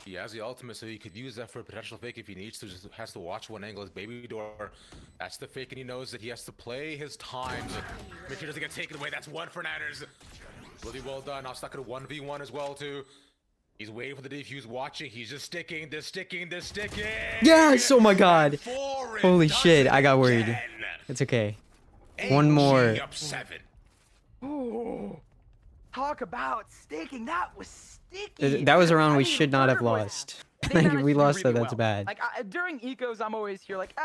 He has the ultimate, so he could use that for a potential fake if he needs to. Just has to watch one angle, his baby door. That's the fake, and he knows that he has to play his times. Make sure he doesn't get taken away. That's 1 for Nanners. Really well done. Now stuck at a 1v1 as well, too. He's waiting for the defuse, watching. He's just sticking. Yes! Oh my God! Four and Holy does shit! it I got worried. again. It's okay. One more. Up 7. Ooh, talk about staking. That was sticky. That was a round I we mean, should not have Burger Boys, lost. they Like managed we to do lost that. really That's well. bad. Like during ecos, I'm always here like,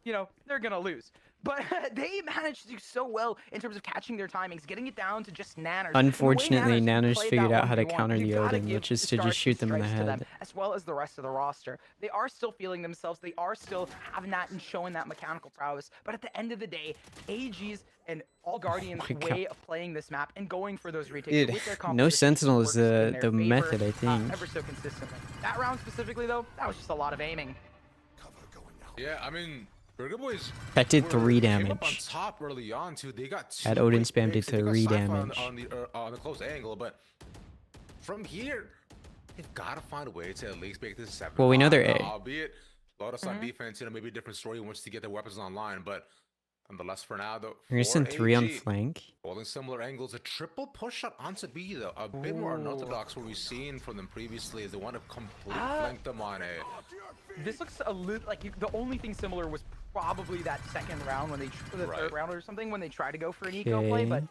you know, they're gonna lose. But they managed to do so well in terms of catching their timings, getting it down to just Nanners. And the way Unfortunately, Nanners played figured that out how to 1v1, counter you the gotta Odin, give which is the to just stars shoot and them in the stripes to them, head. as well as the rest of the roster. They are still feeling themselves. They are still having that and showing that mechanical prowess. But at the end of the day, AG's and all Guardians' my God. way of playing this map and going for those retakes Dude, with their no competition Sentinel is works in their the favor, method, I think. ever so consistently. That round specifically, though, that was just a lot of aiming. Yeah, I mean, Burger Boys. That did were- 3 came up on damage. top early on too. They got That two Odin quick spam did picks, and they got 3 Cypher damage. on the close angle, but from here, they've got to find a way to at least make this 7. Well, we know they're A. Albeit Lotus on defense, maybe a different story once to get their weapons online, but nonetheless, for now, though, We're gonna send 3 on AG, flank. holding similar angles, a triple push shot onto B, though. A bit more unorthodox what we've seen from them previously is they want to complete flank them on A. This looks a little like the only thing similar was probably that second round when they, the third round or something, when they tried to go for an eco play, but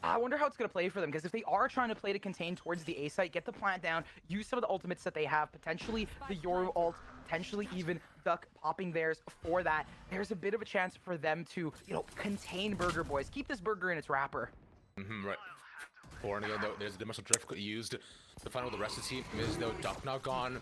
I wonder how it's going to play for them, because if they are trying to play to contain towards the A site, get the plant down, use some of the ultimates that they have, potentially the Yoru ult, potentially even Duck popping theirs for that, there's a bit of a chance for them to, you know, contain Burger Boys. Keep this burger in its wrapper. Right. Again, though, there's the missile drift used to find out the rest of the team is, though. Duck now gone.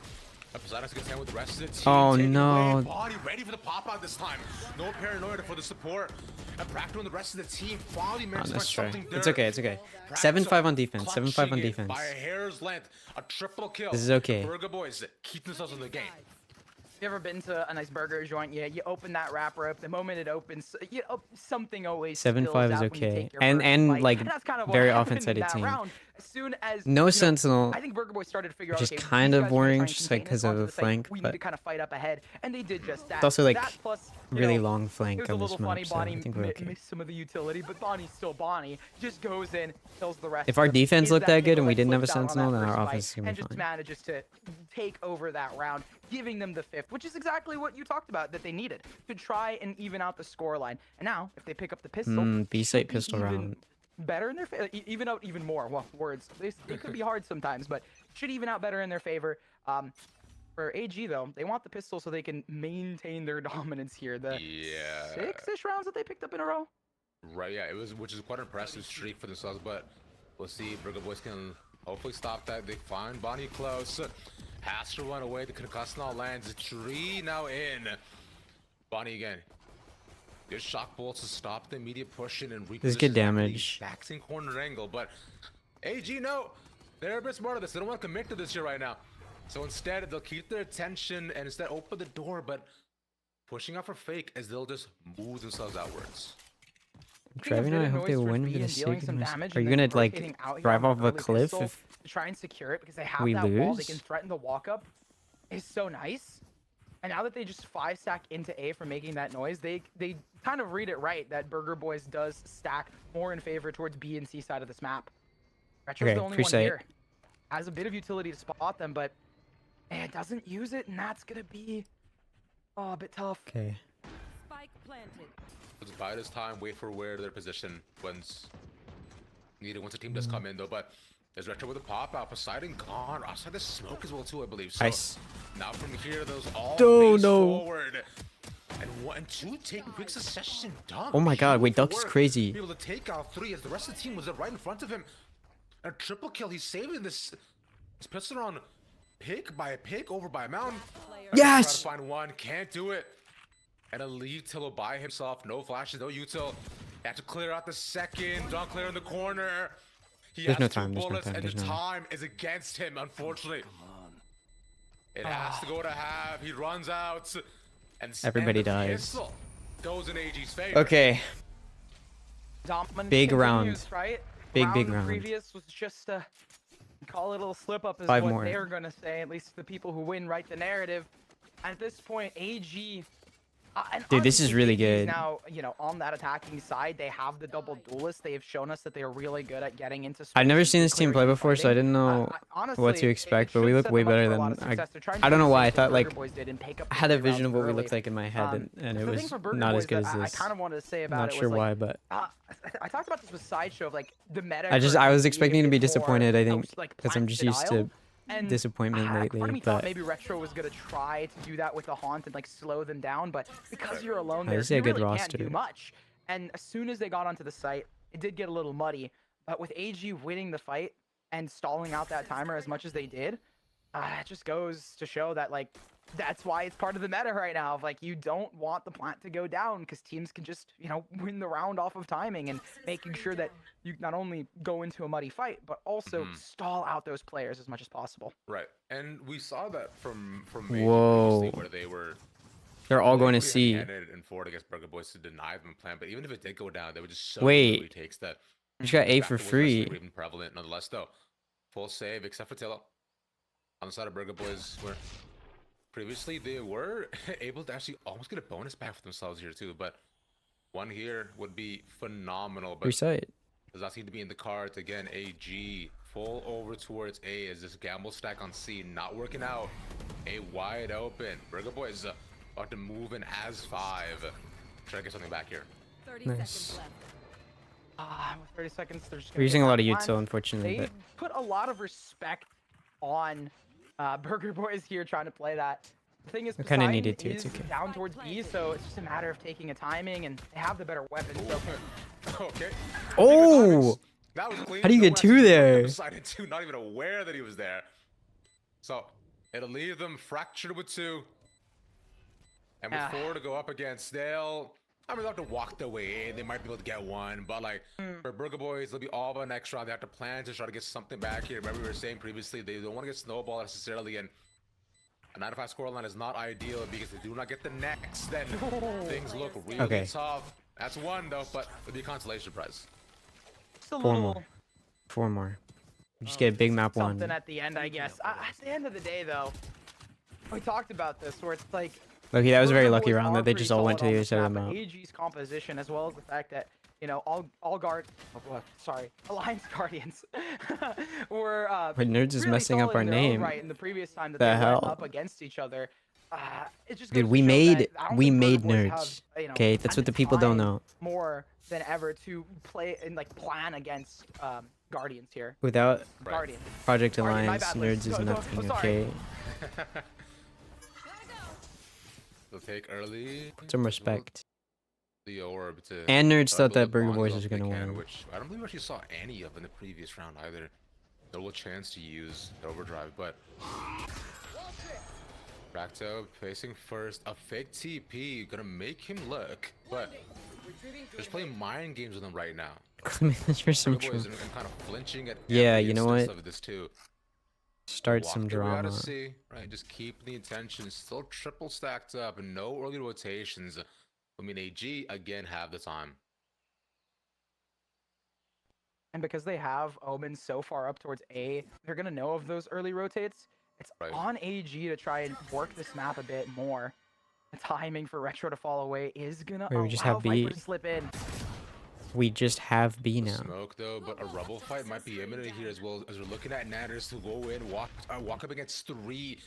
Poseidon's gonna stand with the rest of the team. Oh Taking no. away Body ready for the pop out this time. No paranoia for the support. And Practical and the rest of the team finally managed to find something there. It's okay, it's okay. 7-5 on defense. 7-5 on defense. By a hair's length, a triple kill. This is okay. Burger Boys keep themselves in the game. You ever been to a nice burger joint? Yeah, you open that wrapper up. The moment it opens, you know, something always 7-5 spills is out when you okay. take your And first bite. like that's kind of what very happened in offense-sided that team. round. As soon as No Sentinel, I think Burger Boy started to figure out, which is okay, kind these of guys are gonna boring, try and just like contain us because of onto the the site. flank, We need but to kind of fight up ahead, and they did just that. it's also like that plus, you really know, long it flank was a on little this funny. map, so Bonnie I think we're okay. missed some of the utility, but Bonnie's still Bonnie. Just goes in, kills the rest. If our of them, defense is looked that good killer and we that didn't have a flips out on Sentinel, that then our first offense fight is gonna be and just fine. manages to take over that round, giving them the 5th, which is exactly what you talked about that they needed to try and even out the scoreline. And now, if they pick up the pistol, B should site be pistol even round. better in their favor, even out even more. Well, words, they could be hard sometimes, but should even out better in their favor. For AG though, they want the pistol so they can maintain their dominance here. The 6-ish rounds that they picked up in a row. Right, yeah, it was, which is quite an impressive streak for themselves, but we'll see. Burger Boys can hopefully stop that. They find Bonnie close. Has to run away. The concuss now lands. Tree now in. Bonnie again. Good shock bolts to stop the immediate push in and reposition. This is good damage. Backing corner angle, but AG, no. They're a bit smart of this. They don't want to commit to this here right now. So instead, they'll keep their attention and instead open the door, but pushing out for fake as they'll just move themselves outwards. Driving, I hope they win for the sake of my... Are you gonna like drive off a cliff if to try and secure it, because they have we that wall, they lose? can threaten the walk up. Is so nice. And now that they just 5-stack into A for making that noise, they kind of read it right that Burger Boys does stack more in favor towards B and C side of this map. Retro's Okay, the only free one sight. here. Has a bit of utility to spot them, but it doesn't use it, and that's gonna be a bit tough. Okay. Spike planted. Let's bide his time, wait for where their position once needed, once the team does come in though, but there's Retro with a pop out, Poseidon gone, outside the smoke as well too, I believe. So Nice. now from here, those all Oh, face no. forward. And 1 and 2 take quick succession dunk. Oh my god, wait, Duck is Before crazy. be able to take out 3 as the rest of the team was right in front of him. A triple kill, he's saving this pistol on pick by a pick over by a mountain. Yes! Try to find one, can't do it. And a leave Tillo by himself, no flashes, no util. Have to clear out the second, don't clear in the corner. He There's has no 2 time, there's no bullets, time, and there's the no time is against him, unfortunately. It has to go to half, he runs out. And Everybody and the dies. pistol goes in AG's favor. Okay. Dominance Big continues, round. right? Big round. Previous was just call it a little slip up is 5 what more. they're gonna say. At least the people who win write the narrative. At this point, AG. And Dude, this is honestly, really AG 's good. now, you know, on that attacking side, they have the double duelist. They have shown us that they are really good at getting into. I've never spaces seen and this team play clearing and before, so I fighting. didn't know Honestly, what to it expect, but should we look set way them up better for a lot than of success. They're trying to I don't do know the why. I same thought thing like Burger Boys did and take up I had a the 3 vision of rounds what we early. looked like in my head, and it The thing was for Burger not Boys as good that as this. I kind of wanted to say about Not it sure was why, like, but I talked about this with Sideshow of like the meta. I was currently expecting being to a be bit more, disappointed, I you know, think, like, because I'm plant just used to denial. And disappointment part of lately, me thought but maybe Retro was gonna try to do that with the Haunt and like slow them down, but because you're alone Oh, there, this is a you good really can't do roster. much. And as soon as they got onto the site, it did get a little muddy. But with AG winning the fight and stalling out that timer as much as they did, it just goes to show that like that's why it's part of the meta right now. Of like you don't want the plant to go down because teams can just, you know, win the round off of timing and making sure that you not only go into a muddy fight but also stall out those players as much as possible. Right, and we saw that from Whoa. previously where they were they're all going to pretty see. heavy-handed and forward against Burger Boys to deny them a plan. But even if it did go down, they would just so Wait. easily takes that. You just got A Factor for was less free. even prevalent nonetheless though. Full save except for Tillo. on the side of Burger Boys, where previously they were able to actually almost get a bonus back for themselves here too. But one here would be phenomenal. But Reset. does not seem to be in the cards. Again, AG full over towards A as this gamble stack on C not working out. A wide open. Burger Boys about to move in as 5. Try to get something back here. 30 Nice. seconds left. With 30 seconds, they're just We're using a lot of Utah, Utsil, unfortunately, They but put a lot of respect on Burger Boys here trying to play that. The thing is, I kinda Poseidon needed to, is it's okay. down towards B, so it's just a matter of taking a timing, and they have the better weapon. So Okay. Oh! That was clean. How do you No get two actually there? Decided to, not even aware that he was there. So it'll leave them fractured with 2. And with 4 to go up against, I mean, they'll have to walk their way in. They might be able to get 1, but like for Burger Boys, they'll be all about next round. They have to plan to try to get something back here. Remember, we were saying previously they don't want to get snowballed necessarily, and a 9-5 scoreline is not ideal because they do not get the next. Then things look really tough. That's 1 though, but it'll be a consolation prize. just a 4 little more. 4 more. We just get a big map 1. something at the end, I guess. At the end of the day, though, we talked about this, where it's like. Okay, that was a very Burger lucky Boys round are that they pretty just all went to solid the on other side of the map, map. but AG's composition, as well as the fact that Alliance Guardians were Wait, Nerds is really messing up solid our in their own name. right in the previous time that The they hell? went up against each other. It just Dude, goes we to show made that I don't we think made Burger Boys Nerds. have, you know, Okay, that's had what the the people don't time know. more than ever to play and like plan against Guardians here. Without Guardians. Project Guardian, my Alliance, bad, Liz. Nerds is Go, nothing, sorry. okay? They'll take early Put some respect. the orb to. And Nerds try to thought build that Burger bonds Boys up was they gonna can, win. Which I don't believe we actually saw any of in the previous round either. No real chance to use the overdrive, but Rakto facing first. A fake TP gonna make him look, but just playing mind games with him right now. For some Burger Boys drama. are kind of flinching at Yeah, every you know instance what? of this too. Start Walk some their way out drama. of C, right? Just keep the intention still triple stacked up and no early rotations. I mean, AG again have the time. And because they have Omen so far up towards A, they're going to know of those early rotates. It's Right. on AG to try and work this map a bit more. The timing for Retro to fall away is going to Wait, allow we just have B. Viper to slip in. We just have B now. Smoke though, but a rubble fight might be imminent here as well as we're looking at Nanners to go in, walk up against 3.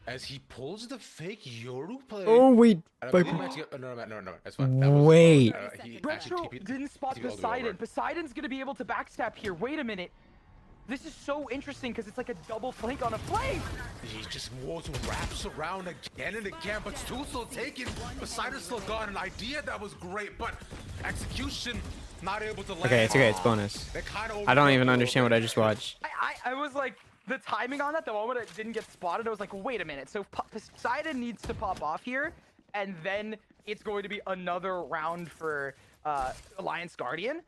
As he pulls the fake Yoru play. Oh wait, I believe he Viper. might get- no, that's fine. That was, Wait. he actually Retro TP'd didn't spot TP'd all the way Poseidon. over. Poseidon's going to be able to backstab here. Wait a minute. This is so interesting because it's like a double flank on a flank. He just wraps around again and again, but two still taken. Poseidon still got an idea that was great, but execution not able to land. Okay, it's okay. It's bonus. They kinda I don't overcooked even a understand little what I bit. just watched. I was like, the timing on that, the moment it didn't get spotted, I was like, wait a minute. So Poseidon needs to pop off here, and then it's going to be another round for Alliance Guardian.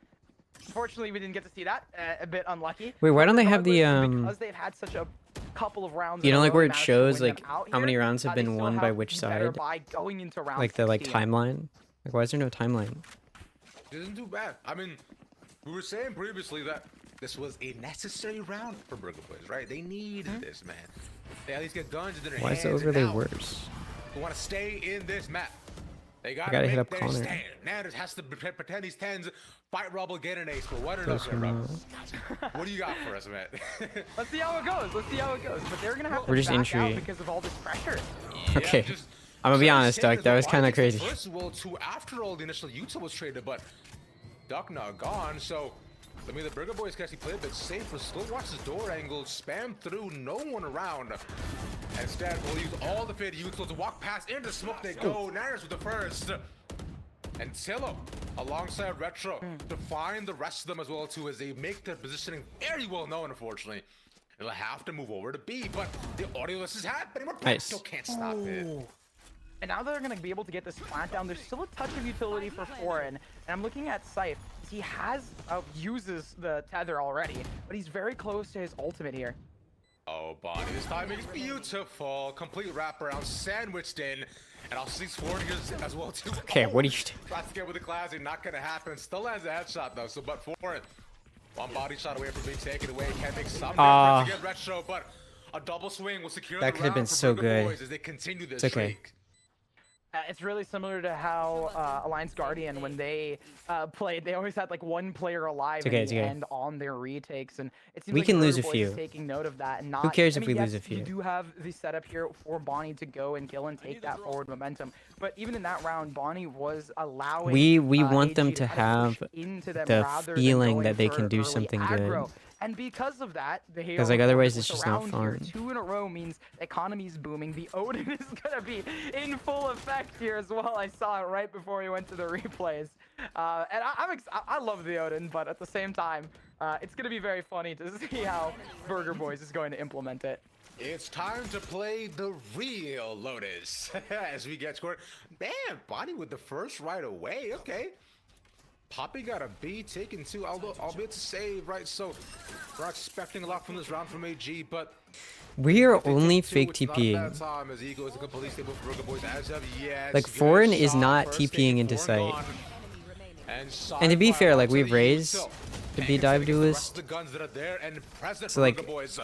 Unfortunately, we didn't get to see that. A bit unlucky. Wait, why don't they have the Because they've had such a couple of rounds. You in a know, like row, where they it managed to shows win like them out how many here. rounds have They been still won by have which better side? by going into round Like the 16. timeline. Like why is there no timeline? It isn't too bad. I mean, we were saying previously that this was a necessary round for Burger Boys, right? They needed this, man. They at least get guns in their Why hands. is the and overlay now worse? They want to stay in this map. They gotta, gotta make hit up their Connor. stand. Nanners has to pretend he's 10s, fight Rubble, get an ace, but what are Close those, Rubble? enough. What do you got for us, man? Let's see how it goes. Let's see how it goes. But they're gonna have to We're just back entry. out because of all this pressure. Okay. just- I'm gonna be so honest, Sanders Duck. That was won kind of against the crazy. First World 2 after all the initial Utah was traded, but Duck now gone, so I mean the Burger Boys can actually play a bit safer, still watch his door angle, spam through, no one around. Instead, we'll use all the fade Utah to walk past into smoke they go. Nanners with the first. And Tillo alongside Retro to find the rest of them as well too as they make their positioning very well known, unfortunately. They'll have to move over to B, but the audio list is happening. Nice. Still can't stop it. And now they're going to be able to get this plant down. There's still a touch of utility for Foreign. And I'm looking at Scythe. He uses the tether already, but he's very close to his ultimate here. Oh, Bonnie, this timing is beautiful. Complete wraparound sandwiched in. And I'll see Foreign as well too. Okay, what do you do? Tries to get with the classic, not gonna happen. Still lands a headshot though, so but Foreign. One body shot away from being taken away. Can make some difference against Retro, but A double swing will secure That the could have been round for so Burger good. Boyz as they continue this It's okay. streak. It's really similar to how Alliance Guardian, when they played, they always had like one player alive okay, in it's the okay. end on their retakes, and it seems We like can lose Burger a Boyz is few. taking note of that and not. Who cares I if mean, we lose yes, a few? You do have the setup here for Bonnie to go and kill and take that forward momentum, but even in that round, Bonnie was allowing. We want AG them to kind of push have into them the rather than feeling going that they for can do early something aggro. good. And because of that, the Halo 'Cause, like, otherwise with it's the just not round here, fun. 2 in a row means the economy's booming. The Odin is gonna be in full effect here as well. I saw it right before we went to the replays, and I love the Odin, but at the same time, it's gonna be very funny to see how Burger Boyz is going to implement it. It's time to play the real Lotus as we get scored. Man, Bonnie with the first right away. Okay. Poppy got a B, taken 2, albeit to save, right? So we're not expecting a lot from this round from AG, but We are if they only take 2, fake it's not a bad TPing. time as Eagle is a complete stable for Burger Boyz as of yet. Like, Good Foreign is shot, not first TPing take, into Foreign sight. gone. And to be Sci-Fi fair, like, onto we've the raised Eagle. to be Taking dive against the rest duelist. of the guns that are there and present So, for like, Burger Boyz.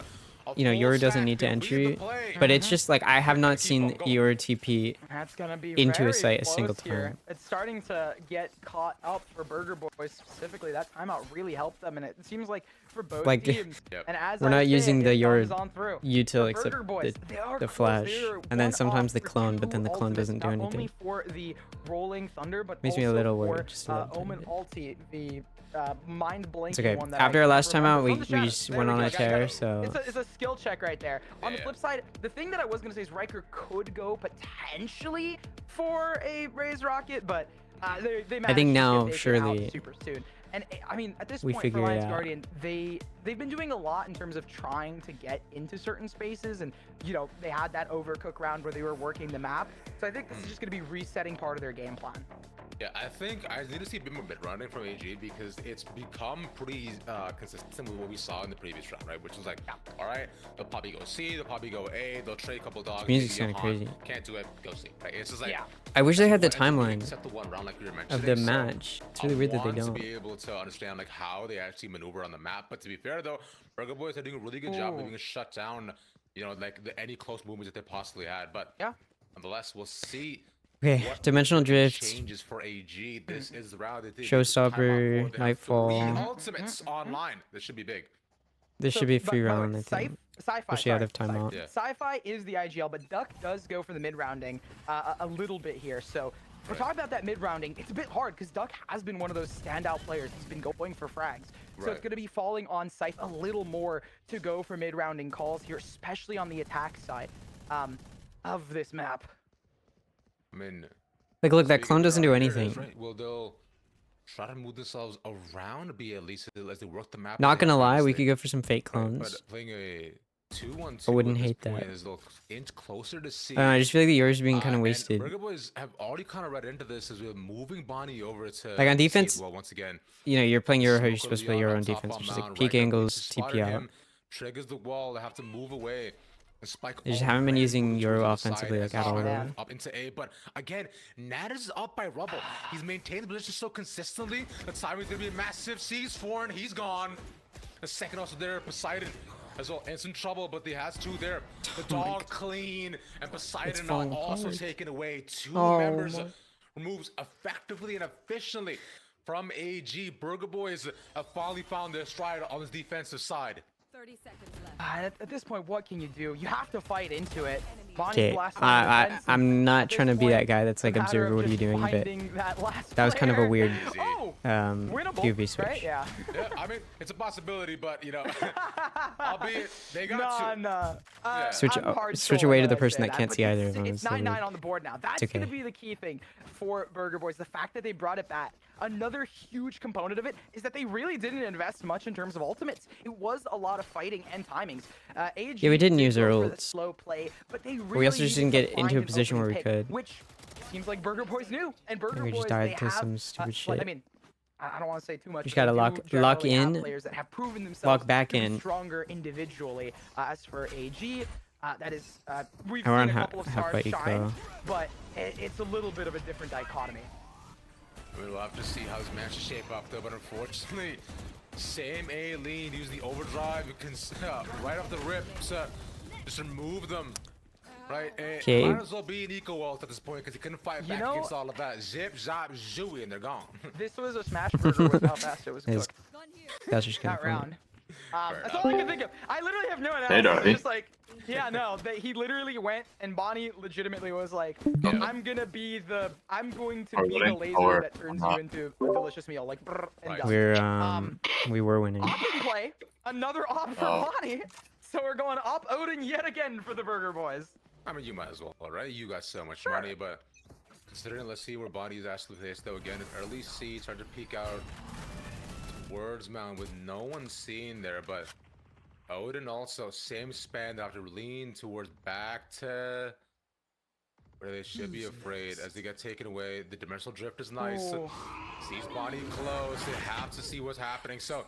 A You know, full Yoru doesn't stack, need to they read the entry, play. but it's just like I have not Keep seen on going. Yoru TP. That's gonna be Into a very site a single close here. time. It's starting to get caught up for Burger Boyz specifically. That timeout really helped them, and it seems like for both Like, teams. Yep. And as we're I not say, using it the comes Yoru on through. util For except Burger Boyz, they are the close. flash, They're and then one sometimes off the for clone, but 2 then the clone ultimates, doesn't do not anything. only for the Rolling Thunder, but Makes me a also little for worried, just a little Omen bit. ulti, the mind blanking It's okay. one that After I our can't last remember. timeout, we From the shadows. just There went we on go, a guys. tear, so It's a skill check right there. On the Yeah. flip side, the thing that I was gonna say is Riker could go potentially for a raise rocket, but they managed think to now, get taken surely, out super soon. And I mean, at this we point for figure it Alliance out. Guardian, they've been doing a lot in terms of trying to get into certain spaces, and you know they had that overcook round where they were working the map. So I think this is just gonna be resetting part of their game plan. Yeah, I think I need to see a bit more mid-rounding from AG because it's become pretty consistent with what we saw in the previous round, right? Which was like, all right, they'll probably go C, they'll probably go A, they'll trade a couple dogs. Music's maybe kinda Johan, crazy. Can't do it, go C. Right? It's just like, Yeah. I wish they had the why don't you timeline accept the one round like we were of the mentioning? So match. It's really I weird that they want don't. to be able to understand like how they actually maneuver on the map. But to be fair though, Burger Boyz are doing a really good job of being shut down, you know, like any close movements that they possibly had. But Yeah. nonetheless, we'll see. Okay, What dimensional drift, changes for AG. This is the round that they Showstopper, They have 3 Nightfall. ultimates online. This should be big. This So, should be a but free by the way, round, I think. Sci-fi, Especially out sorry, of timeout. Yeah. Sci-fi is the IGL, but Duck does go for the mid-rounding a little bit here. So we're Right. talking about that mid-rounding. It's a bit hard because Duck has been one of those standout players. He's been going for frags. So Right. it's going to be falling on Scythe a little more to go for mid-rounding calls here, especially on the attack side of this map. I mean, Like, look, that speaking clone of doesn't do round, here it anything. is, right? Well, they'll try to move themselves around, be at least as they work the map. Not as they gonna lie, we previously. could go for some fake Right, clones. But playing a 2-1-2 I wouldn't at this hate point that. is a little inch closer to C. I don't know, I just feel like the yours being kind of And wasted. Burger Boyz have already kind of read into this as we're moving Bonnie over to Like, on C as defense, well, once again. You know, you're playing Euro how you're Smoke supposed to will play be Euro on on top defense, on which is like mound, peak right? angles, Misses TP slide at out. him, triggers the wall. They have to move away. And Spike They just already haven't been using moving Euro towards the offensively, side like, as at all. Sharp Man. up into A, but again, Nat is up by rubble. He's maintained the position so consistently. The timing's gonna be massive. Sees Foreign, he's gone. The second also there, Poseidon as well. It's in trouble, but he has 2 there. The dog clean, and Poseidon now falling also apart. taken away. 2 Oh members my- removes effectively and efficiently from AG. Burger Boyz have finally found their stride on this defensive side. 30 seconds left. At this point, what can you do? You have to fight into it. Bonnie's Okay, blasting on defense, and I'm not at this trying to be that point, guy that's like, a matter observer, of what are you just doing? But finding that last that was kind of a player. weird Oh, winnable, POV switch. right? Yeah. Yeah, I mean, it's a possibility, but you know, albeit they got No, to. no. Yeah. Switch- I'm hard switch sold away to when the I person say that can't but see either it's- of them, It's so 9-9 on the board now. That's okay. gonna be the key thing for Burger Boyz. The fact that they brought it back. Another huge component of it is that they really didn't invest much in terms of ultimates. It was a lot of fighting and timings. AG Yeah, we didn't did use our go for the ults. slow play, but they really we also just needed didn't to get into find a an position where open we pick, could. which seems like Burger Boyz knew. And Burger we just Boyz, died they to have, some stupid I shit. mean, I don't want to say too much. just but they gotta do lock generally have in, players that have proven themselves lock back to be in. stronger individually. As for AG, that is, we've I run seen a couple of half stars by shine, eco. but it's a little bit of a different dichotomy. I mean, we'll have to see how this match shape up, though. But unfortunately, same A lean, use the overdrive, you can right off the rip. Just remove them. Right? And Okay. might as well be an eco ult at this point because he couldn't fight back against all of that. Zip, zap, zooey, and they're gone. This was a smash burger with how fast it was It's- cooked That's just kind that of funny. round. That's all I can think of. I literally have no Hey, analysis. Dorothy. It's just like, yeah, no, he literally went and Bonnie legitimately was like, I'm going to be the laser Or that turns not. you into a delicious meal, like brr, and done. We were winning. Op in play, another op for Bonnie. So we're going op Odin yet again for the Burger Boys. I mean, you might as well, right? You got so much money, but considering, let's see where Bonnie's actually placed though. Again, an early C, trying to peek out towards Mountain with no one seeing there, but Odin also same span. They have to lean towards back to where they should be afraid as they get taken away. The dimensional drift is nice. Oh. Sees Bonnie close. They have to see what's happening. So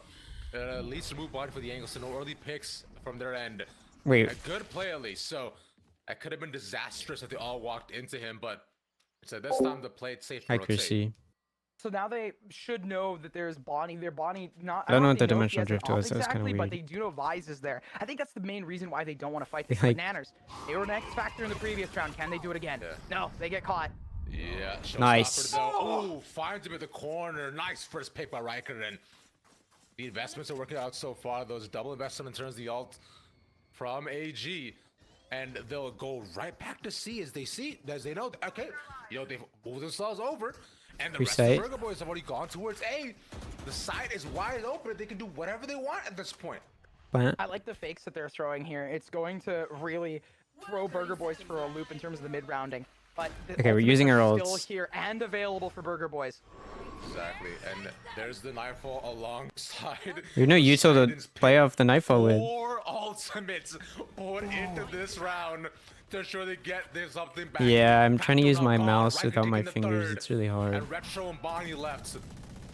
at least remove Bonnie for the angle. So no early picks from their end. Wait, A good play at least. So that could have been disastrous if they all walked into him, but so this time the play it safe to rotate. accuracy. So now they should know that there's Bonnie. Their Bonnie not. I don't know if what they the know if he dimensional has an drift op was, that was kinda exactly, but weird. they do know Vise is there. I think that's the main reason why they don't want to fight this. Like- But Nanners, they were an X factor in the previous round. Can they do it again? Yeah. No, they get caught. Yeah, showstopper Nice. though. Oh, finds him in the corner. Nice first pick by Riker, and the investments are working out so far. Those double investment in terms of the ult from AG, and they'll go right back to C as they know. Okay, they've moved themselves over, and the rest of the Site. Burger Boys have already gone towards A. The side is wide open. They can do whatever they want at this point. But I like the fakes that they're throwing here. It's going to really throw Burger Boys for a loop in terms of the mid rounding. But the Okay, we're ultimates using are our still ults. here and available for Burger Boys. Exactly, and there's the Nightfall alongside. there's no util to Titan's play off the Nightfall with. 4 ultimates put into this round to ensure they get their something back. Yeah, I'm trying to use Pacto my now gone, mouse Riker without my taking the fingers. third, It's really hard. And Retro and Bonnie left.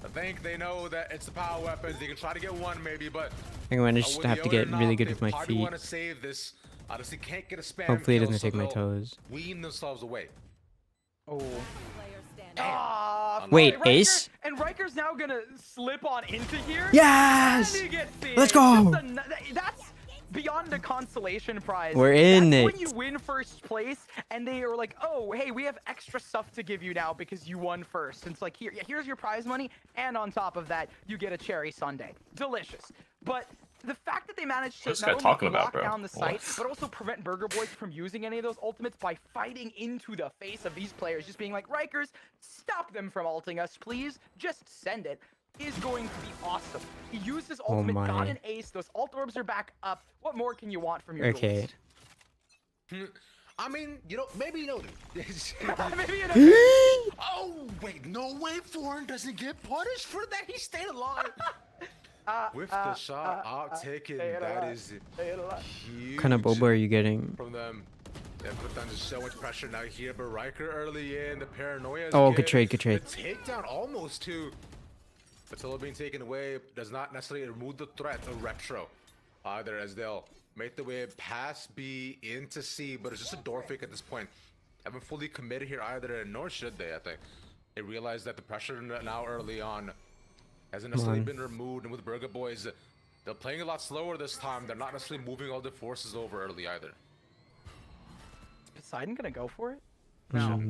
I think they know that it's the power weapons. They can try to get one maybe, but I think I'm gonna just with have the to get Odin really off, good they with my probably feet. want to save this. Honestly, can't get a spam. Hopefully it kill, doesn't so take my they'll toes. Wean themselves away. Oh. Wait, Riker, Ace? And Riker's now gonna slip on into here. Yes! And he gets the Let's ace. go! That's beyond a consolation prize. We're in That's it. when you win first place, and they are like, "Oh, hey, we have extra stuff to give you now because you won first." And it's like, here's your prize money, and on top of that, you get a cherry sundae. Delicious. But the fact that they managed to What's not this guy only talking about, lock bro? down the site, What? but also prevent Burger Boys from using any of those ultimates by fighting into the face of these players, just being like, Rikers, stop them from ulting us, please. Just send it. Is going to be awesome. He used his ultimate, my. got an ace. Those ult orbs are back up. What more can you want from your Okay. duelist? I mean, maybe Maybe in a Oh, wait, no way Foreign doesn't get punished for that. He stayed alive. With the shot outtaken, that is huge. What kind of boba are you getting? From them. They put down just so much pressure now here, but Riker early in, the paranoia is Oh, good trade, good trade. The takedown almost too. But still being taken away does not necessarily remove the threat of Retro either, as they'll make the way past B into C, but it's just a door fake at this point. Haven't fully committed here either, nor should they, I think. They realize that the pressure now early on hasn't necessarily been removed, and with Burger Boys, they're playing a lot slower this time. They're not necessarily moving all their forces over early either. Poseidon gonna go for it? No,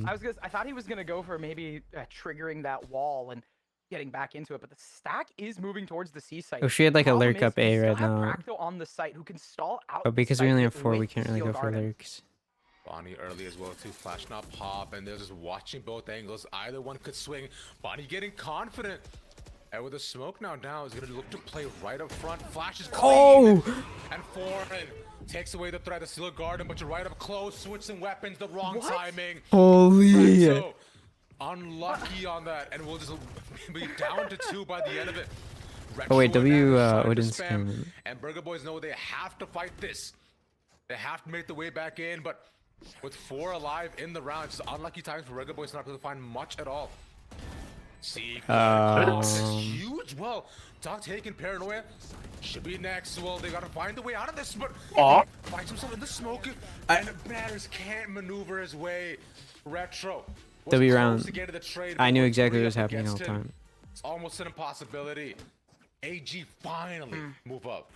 I thought he was gonna go for maybe triggering that wall and getting back into it, but the stack is moving towards the C site. Oh, she had like a Problem lurk is, up we A still right have now. Bracto on the site who can stall out. But the because we site only have 4, we with can't really Steel go for Garden. lurks. Bonnie early as well too, flash not pop, and they're just watching both angles. Either one could swing. Bonnie getting confident. And with the smoke now down, is gonna look to play right up front. Flashes clean. And Foreign takes away the threat of Steel Garden, but you're right up close, switching weapons, the wrong timing. Holy! So unlucky on that, and we'll just be down to 2 by the end of it. Oh, wait, Retro and W, Nanners trying to Odin's spam, coming. and Burger Boys know they have to fight this. They have to make the way back in, but with 4 alive in the round, it's unlucky times for Burger Boys not able to find much at all. See, it's huge. Well, Doc taking paranoia should be next. Well, they gotta find a way out of this, but finds himself in the smoke, and Matters can't maneuver his way. Retro was W close round. to get to the trade, I but knew with exactly 3 what was up happening all against the him, time. It's almost an impossibility. AG finally move up.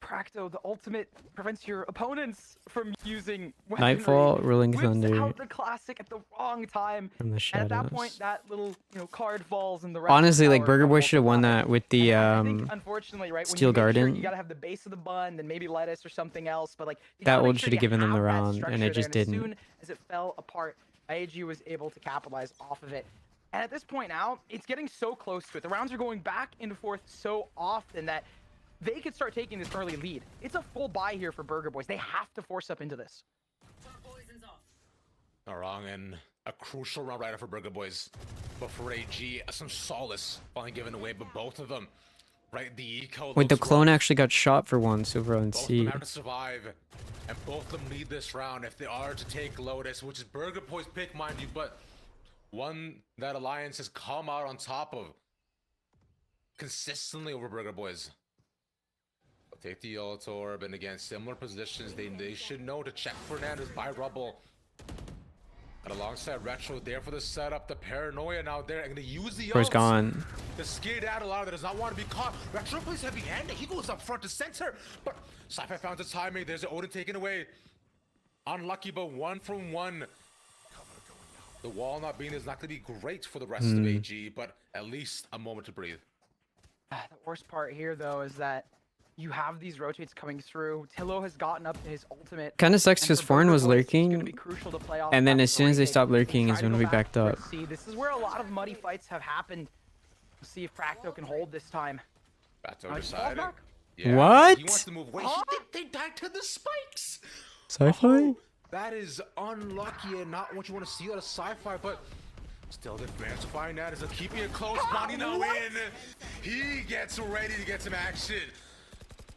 Practo, the ultimate prevents your opponents from using Nightfall, weaponry. Rolling Whips Thunder out the classic at the wrong time. from the And at that point, shadows. that little, card falls and the rest Honestly, of the like power Burger Boy crumbles should have won upon it. that with the And I think, unfortunately, right, when Steel you make sure Garden. you gotta have the base of the bun, then maybe lettuce or something else, but like you That gotta make ult sure should have you given them the have that round, and structure it just there. didn't. As soon as it fell apart, AG was able to capitalize off of it. And at this point now, it's getting so close to it. The rounds are going back and forth so often that they could start taking this early lead. It's a full buy here for Burger Boys. They have to force up into this. Not wrong, and a crucial round right for Burger Boys. But for AG, some solace finally given away, but both of them, right? The eco. Wait, the looks clone rough. actually got shot for once over on Both of C. them have to survive, and both of them need this round if they are to take Lotus, which is Burger Boy's pick, mind you, but one that Alliance has come out on top of consistently over Burger Boys. They'll take the ult orb, and again, similar positions. They should know to check Fernandez by Rubble. And alongside Retro there for the setup, the paranoia now there, and gonna use the Bro's ult. gone. The skedaddle out that does not want to be caught. Retro plays heavy-handed. He goes up front to center, but Sci-Fi found the timing. There's the Odin taken away. Unlucky, but 1 from 1. The wall not being is not going to be great for the rest of AG, but at least a moment to breathe. The worst part here, though, is that you have these rotates coming through. Tillo has gotten up to his ultimate. Kind of sucks and because for Foreign Burger was Boys, it's gonna be lurking, crucial to play off and then that as soon as they retake stopped and lurking try is to when go we back backed to up. C. This is where a lot of muddy fights have happened. We'll see if Practo can hold this time. Bato He falls decided. back? What? He wants to move away. They died to the spikes. Sci-fi? Oh, that is unlucky and not what you want to see out of Sci-Fi, but still the fans find that as a keeping it close. Bonnie now in. He gets ready to get some action.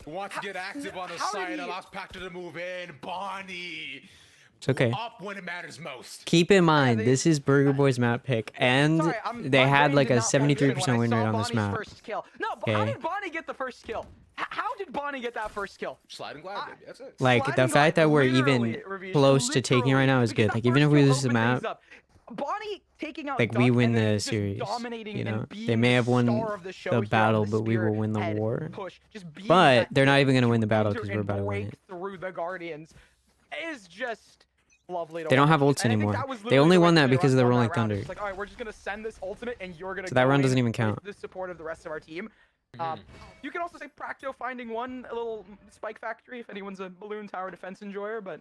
Wants to get active on the how did side. he- Allows Pactor to move in. Bonnie. It's okay. Up when it matters most. Keep in mind, they- this is Burger Boy's map pick, and Sorry, they my had brain like did a not function 73% when win I rate saw on this Bonnie's map. First kill. No, but how Okay. did Bonnie get the first kill? How did Bonnie get that first kill? Sliding glide, baby. That's it. Like, the Sliding fact glide, that we're literally, even Ravish, close to taking it right now is because good. that Like, even if first we kill lose the opened things map, up. Bonnie taking out like, Duck we and win then the just series, dominating you and know? being They may have won star of the show the here battle, on the but we will win the spearhead war. push. Just being But that they're not kid even gonna to win the battle enter 'cause we're and about to win break it. through the Guardians is just lovely to They don't have watch. ults And I think anymore. that was They literally only the way won that they because of the won Rolling that round. Thunder. It's like, all right, we're just gonna send this ultimate, and you're gonna. So that go round doesn't in even with count. The support of the rest of our team. You can also say Practo finding one little spike factory if anyone's a balloon tower defense enjoyer, but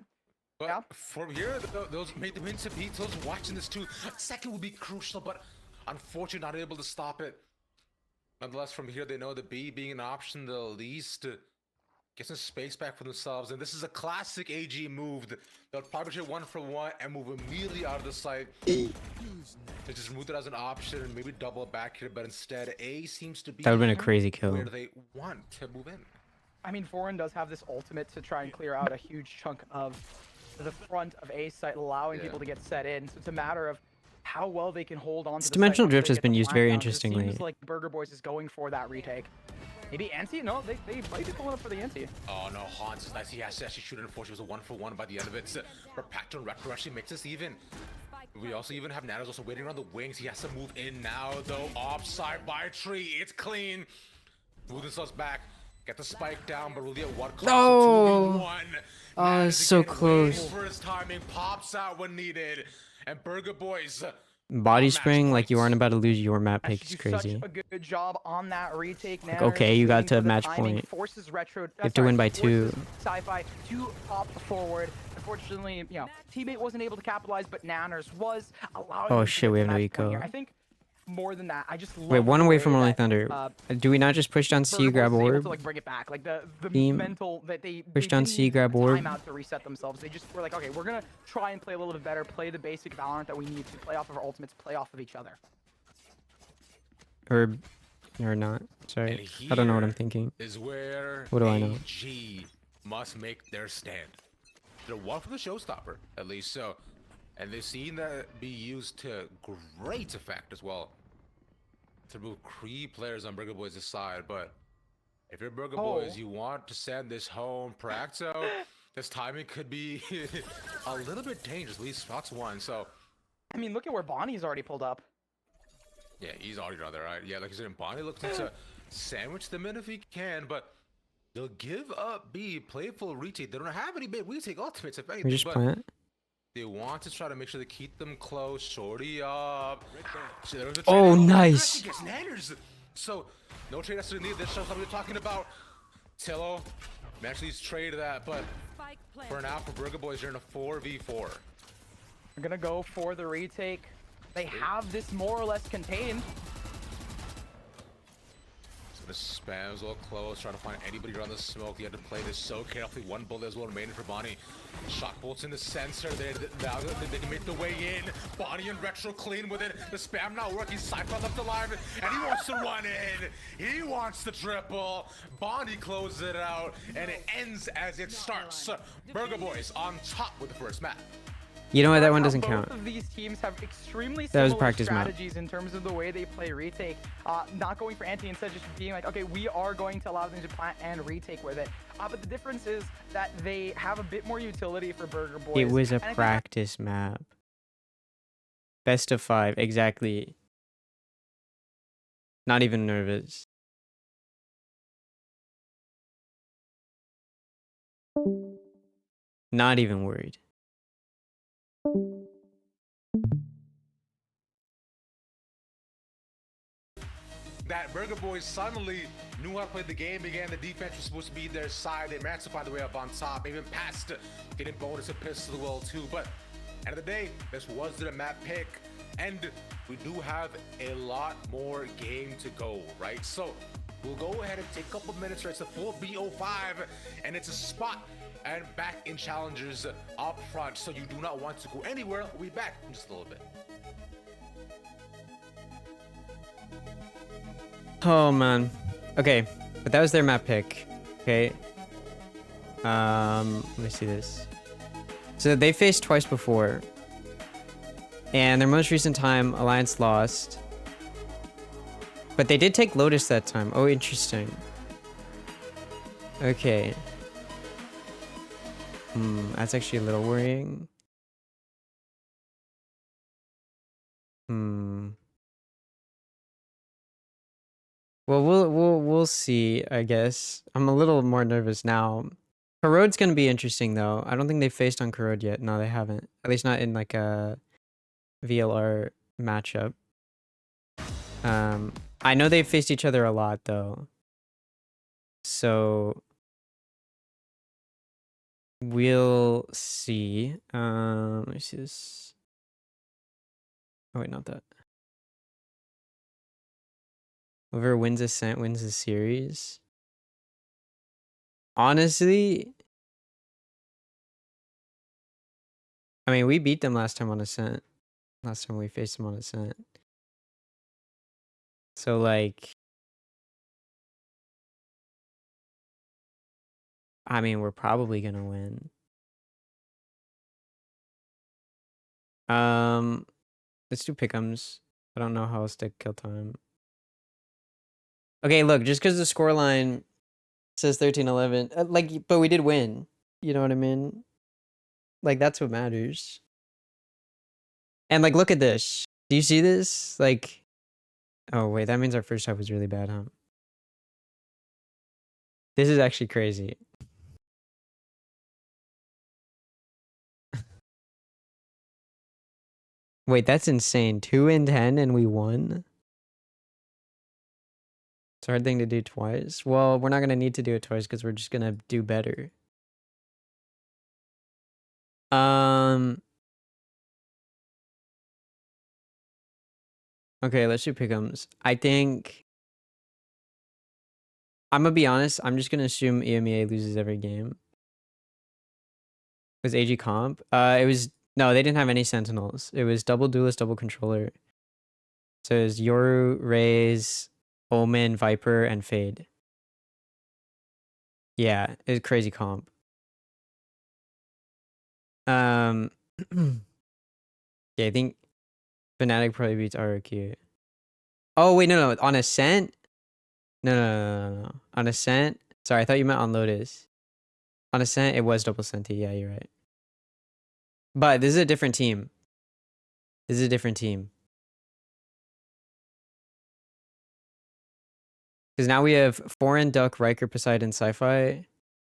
But yeah. from here, those made the win to beat. Those watching this too. Second will be crucial, but unfortunately not able to stop it. Nonetheless, from here they know the B being an option, the least get some space back for themselves. And this is a classic AG move. They'll probably take 1 for 1 and move immediately out of the site. They just moved it as an option and maybe double back here, but instead A seems to be That would've been a crazy kill. where they want to move in. I mean, Foreign does have this ultimate to try and clear out a huge chunk of the front of A site, allowing Yeah. people to get set in. So it's a matter of how well they can hold on to This the site dimensional once drift they has get been the used flank very down, 'cause interestingly. It seems like Burger Boys is going for that retake. Maybe Anti? No, they might be going up for the Anti. Oh no, Hans is nice. He has to actually shoot it. Unfortunately, it was a 1 for 1 by the end of it. But Pacto and Retro actually makes this even. We also even have Nanos also waiting around the wings. He has to move in now, though. Offside by Tree. It's clean. Move themselves back. Get the spike down, but really at what cost? No! 2v1. Oh, Manages it's to so get away close. For his timing, pops out when needed. And Burger Boys. Body match spring, like you points. aren't about to lose your map pick, Actually is do such crazy. a good job on that retake. Like, Nanners okay, you got waiting to for the match timing, point. Forces Retro. You have to win by 2. Sci-Fi to pop forward. Unfortunately, teammate wasn't able to capitalize, but Nanners was allowing. Oh, them to shit, get we the have no match point eco. here. I think more than that, I just love Wait, one the away way from Rolling that, Thunder. Do we not just push down C, Burger grab Boys is able orb? to like bring it back, like the Team. mental that they Push down didn't C, need grab a orb. timeout to reset themselves. They just were like, okay, we're gonna try and play a little bit better, play the basic Valorant that we need to play off of our ultimates, play off of each other. Or not. Sorry. And I don't know what I'm here thinking. Is where What do I know? AG must make their stand. They're one for the showstopper, at least so. And they've seen that be used to great effect as well. To move creep players on Burger Boys' side, but if you're Burger Boys, you want to send this home Practo, this timing could be a little bit dangerous, at least spots 1, so. I mean, look at where Bonnie's already pulled up. Yeah, he's already on there, right? Yeah, like I said, Bonnie looks to sandwich them in if he can, but They'll give up B, playful retake. They don't have any big retake ultimates, if We anything, just but plant. they want to try to make sure they keep them close. Shorty up. So there was a Oh, trade. nice. Gets nanners. So no trade necessarily needed. This shows what we're talking about. Tillo actually trade that, but for now, for Burger Boys, you're in a 4v4. They're gonna go for the retake. They have this more or less contained. The spam's a little close, trying to find anybody around the smoke. You had to play this so carefully. One bullet as well remaining for Bonnie. Shock bolts in the sensor. Now they can make the way in. Bonnie and Retro clean with it. The spam not working. Cypher left alive, and he wants to run in. He wants the triple. Bonnie closes it out, and it ends as it starts. Burger Boys on top with the first map. You know what? That one Now doesn't both count. of these teams have extremely That was similar practice map. strategies in terms of the way they play retake. Not going for anti, instead just being like, okay, we are going to allow them to plant and retake with it. But the difference is that they have a bit more utility for Burger Boys. It was a and I think practice map. Best of 5, exactly. Not even nervous. Not even worried. That Burger Boys suddenly knew how to play the game again. The defense was supposed to be their side. They managed to find their way up on top, even past getting bonus and pistol as well too. But end of the day, this wasn't a map pick, and we do have a lot more game to go, right? So we'll go ahead and take a couple minutes, right? It's a full BO5, and it's a spot and back in challengers up front. So you do not want to go anywhere. We'll be back in just a little bit. Oh man. Okay, but that was their map pick. Okay. Let me see this. So they faced twice before. And their most recent time, Alliance lost. But they did take Lotus that time. Oh, interesting. Okay. That's actually a little worrying. Well, we'll see, I guess. I'm a little more nervous now. Corrode's gonna be interesting though. I don't think they've faced on Corrode yet. No, they haven't. At least not in like a VLR matchup. I know they've faced each other a lot though. So we'll see. Let me see this. Oh wait, not that. Whoever wins Ascent wins the series. Honestly, I mean, we beat them last time on Ascent. Last time we faced them on Ascent. So, like, I mean, we're probably gonna win. Let's do pick'ems. I don't know how else to kill time. Okay, look, just because the scoreline says 13-11, like, but we did win. You know what I mean? Like, that's what matters. And, like, look at this. Do you see this? Like, oh, wait, that means our first half was really bad, huh? This is actually crazy. Wait, that's insane. 2-10 and we won? It's a hard thing to do twice. Well, we're not going to need to do it twice because we're just going to do better. Okay, let's do pick'ems. I think I'm gonna be honest, I'm just gonna assume EMEA loses every game. Was AG comp? It was no, they didn't have any sentinels. It was double duelist, double controller. So it was Yoru, Raze, Omen, Viper, and Fade. Yeah, it was crazy comp. Yeah, I think Fnatic probably beats ROQ. Oh wait, no, on Ascent? No. On Ascent? Sorry, I thought you meant on Lotus. On Ascent, it was double Senti. Yeah, you're right. But this is a different team. This is a different team. Because now we have Foreign, Duck, Riker, Poseidon, Sci-Fi.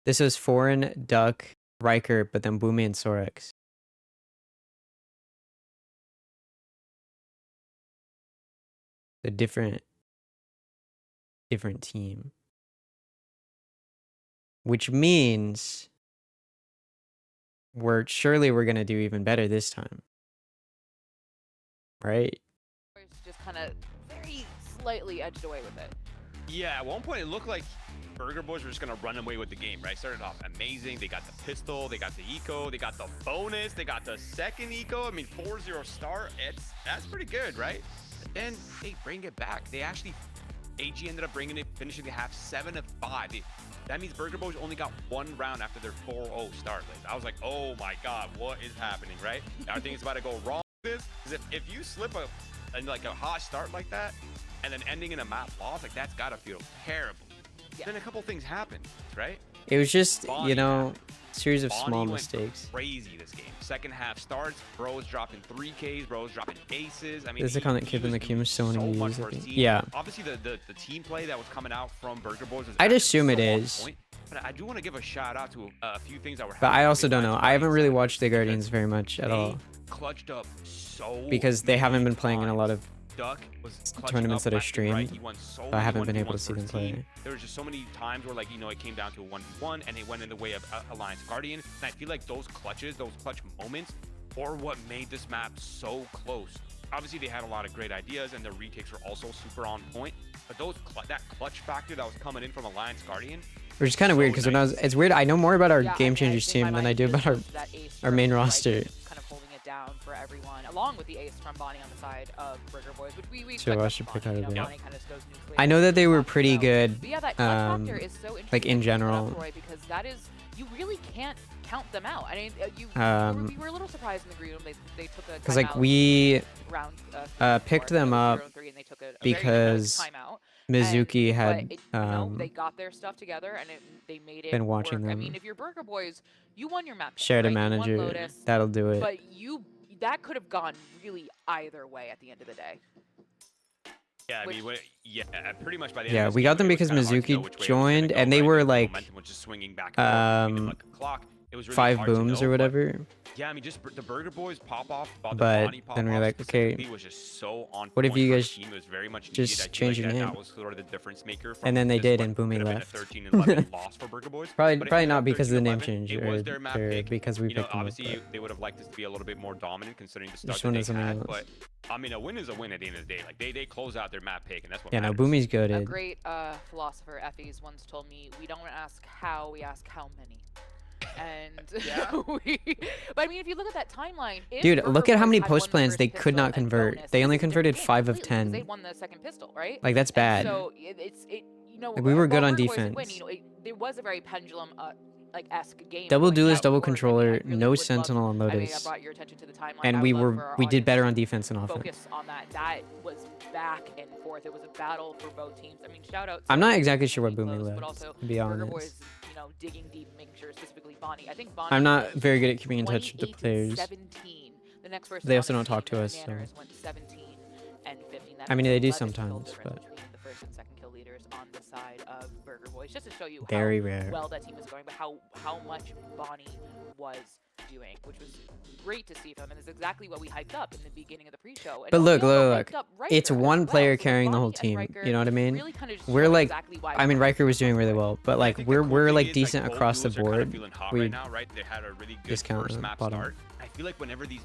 This was Foreign, Duck, Riker, but then Boomy and Sorex. A different team. Which means surely we're gonna do even better this time. Right? Just kind of very slightly edged away with it. Yeah, at one point it looked like Burger Boys were just gonna run away with the game, right? Started off amazing. They got the pistol, they got the eco, they got the bonus, they got the second eco. I mean, 4-0 start. That's pretty good, right? But then they bring it back. They actually, AG ended up bringing it, finishing the half 7-5. That means Burger Boys only got one round after their 4-0 start. Like, I was like, oh my god, what is happening, right? I think it's about to go wrong. This is if you slip a hot start like that, and then ending in a map loss, like that's gotta feel terrible. Yeah. Then a couple things happened, right? It was just, Bonnie you know, happened. series of Bonnie small went mistakes. Crazy this game. Second half starts, bros dropping 3Ks, bros dropping aces. I mean, There's a comment given the Kim is so many much views, I for his think. team. Yeah. Obviously, the team play that was coming out from Burger Boys was I'd actually assume it so on is. point. But I do want to give a shout out to a few things that were But happening I on also the don't know. Alliance I haven't really side watched the because Guardians very much at they all. clutched up so Because they haven't been playing in a many lot of Duck was clutching tournaments up that I left and right. streamed, He won so but I haven't many been able to 1v1s see them for his team. play. There was just so many times where, like, you know, it came down to a 1v1 and it went in the way of Alliance Guardian. And I feel like those clutches, those clutch moments, are what made this map so close. Obviously, they had a lot of great ideas, and their retakes were also super on point. But that clutch factor that was coming in from Alliance Guardian, Which is kind of weird because when it's weird. I know more about our Game Changers think my team than mind I do just about our goes to that ace our from main Riker, roster. kind of holding it down for everyone, along with the ace from Bonnie on the side of Burger Boys, which we So expect I from should Bonnie. pick out You a know, bit. Bonnie kind of goes nuclear I know that they were and pretty so- good, But yeah, that clutch factor is so interesting. like in to bring that general. up, Roy, because that is, you really can't count them out. I mean, we were a little surprised in the green room. They took a Because like timeout we round picked 3 them up 0 and 3, and they took a because timeout. Mizuki But had you know, they got their stuff together and they made it been watching work. I them. mean, if you're Burger Boys, you won your map. shared a right? You won manager. Lotus, That'll do it. but that could have gone really either way at the end of the day. yeah, I Which- mean, pretty much by the end Yeah, of this we game, got them it was because kinda hard to know Mizuki which way it was gonna joined, go, and they right? were The like, momentum was just swinging back and forth, like a clock. It was really 5 hard to booms know, or but whatever. yeah, I mean, just the Burger Boys pop off, the But Bonnie pop then we're off like, okay, specifically was just so on what if point you for the guys team. It was very much just needed. I feel change like your name? that was sort of the difference maker. And then they this did, what and Boomy could have been a left. 13-11 loss for Burger Boys. But it Probably ended not up because of the name 13-11. change, It or, was their map pick. because we You know, picked them up. obviously But they would have liked us to be a little bit more dominant considering the start just that wanted they something had. else. But I mean, a win is a win at the end of the day. Like they close out their map pick, and that's what yeah, no, matters. Boomy's A goated. great philosopher, Effie's, once told me, we don't ask how, we ask how many. And but I mean, if you look at that timeline, if Dude, Burger look at how Boys many had won post the plans first they could pistol not and convert. bonus, They this only is a different converted game 5 of completely, 'cause 10. They won the second pistol, right? Like that's And bad. so it's you know, Like, we were while good on Burger Boys did win, defense. you know, there was a very pendulum like esque game. Double going duelist, out double towards, I mean, I controller, really no would love- sentinel on I mean, I Lotus, brought your attention to the timeline. and I we would love for were our we did audience better to on defense and offense. focus on that. That was back and forth. It was a battle for both teams. I mean, shout out. I'm to not exactly sure being what Boomy close, left, but also to be Burger honest. Boys, you know, digging deep, making sure specifically Bonnie. I think Bonnie. I'm not was very good at keeping in touch with the 28 and players. 17. The next person They on also the don't talk team, to us, Manners, so. went 17 and 15. I mean, they do 11 kill sometimes, difference but between the first and second kill leaders on the side of Burger Boys, just to show you very how rare. well that team is going, but how much Bonnie was doing, which was great to see from them, and it's exactly what we hyped up in the beginning of the pre-show. And But we look, also look, hyped up it's Riker as one well. player So carrying the whole Bonnie and team. Riker You know what I mean? really kind of just We're showed like, exactly why I mean, Riker was doing really well, but I like think the cool we're thing like is, decent both across the duels are kinda board. feeling hot We right now, right? They had a really good discount first the map bottom. start. I feel like whenever that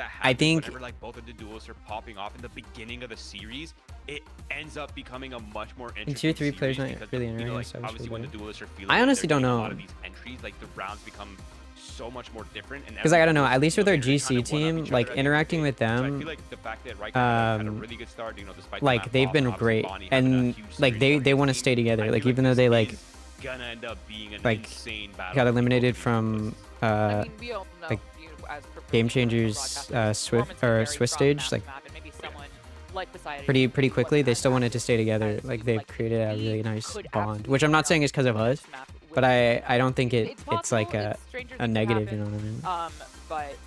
happens, I think- whenever like both of the duels are popping off in the beginning of the series, it ends up becoming a much more interesting tier 3 players series not because, really you know, entering, like, so it's obviously really when the good. duelists are feeling I it, honestly they're don't getting a know. lot of these entries, like the rounds become so much more different. And Because I don't know, everyone at least feels, with our you know, they're GC kind of one-up team, each like other at the end of the interacting day. with So I them, feel like the fact that Riker had a um, really good start, you know, despite the like map they've off, been and obviously great, Bonnie having a and huge like series they starting want to team, stay together. I Like feel even though this they like is gonna end up being an like, insane battle got for eliminated both from I mean, we all know, like, you know, as professional Game Changers broadcasters, Swift performance is very Swiss strong stage map like to map, and maybe someone like Poseidon pretty who quickly. wasn't They as still wanted to active stay together. as Like we they've like created a we really nice could bond, absolutely which I'm not run saying is because of on us, this map with but I don't think it's it's like possible, a it's stranger a things can negative. You happen, know what I mean? but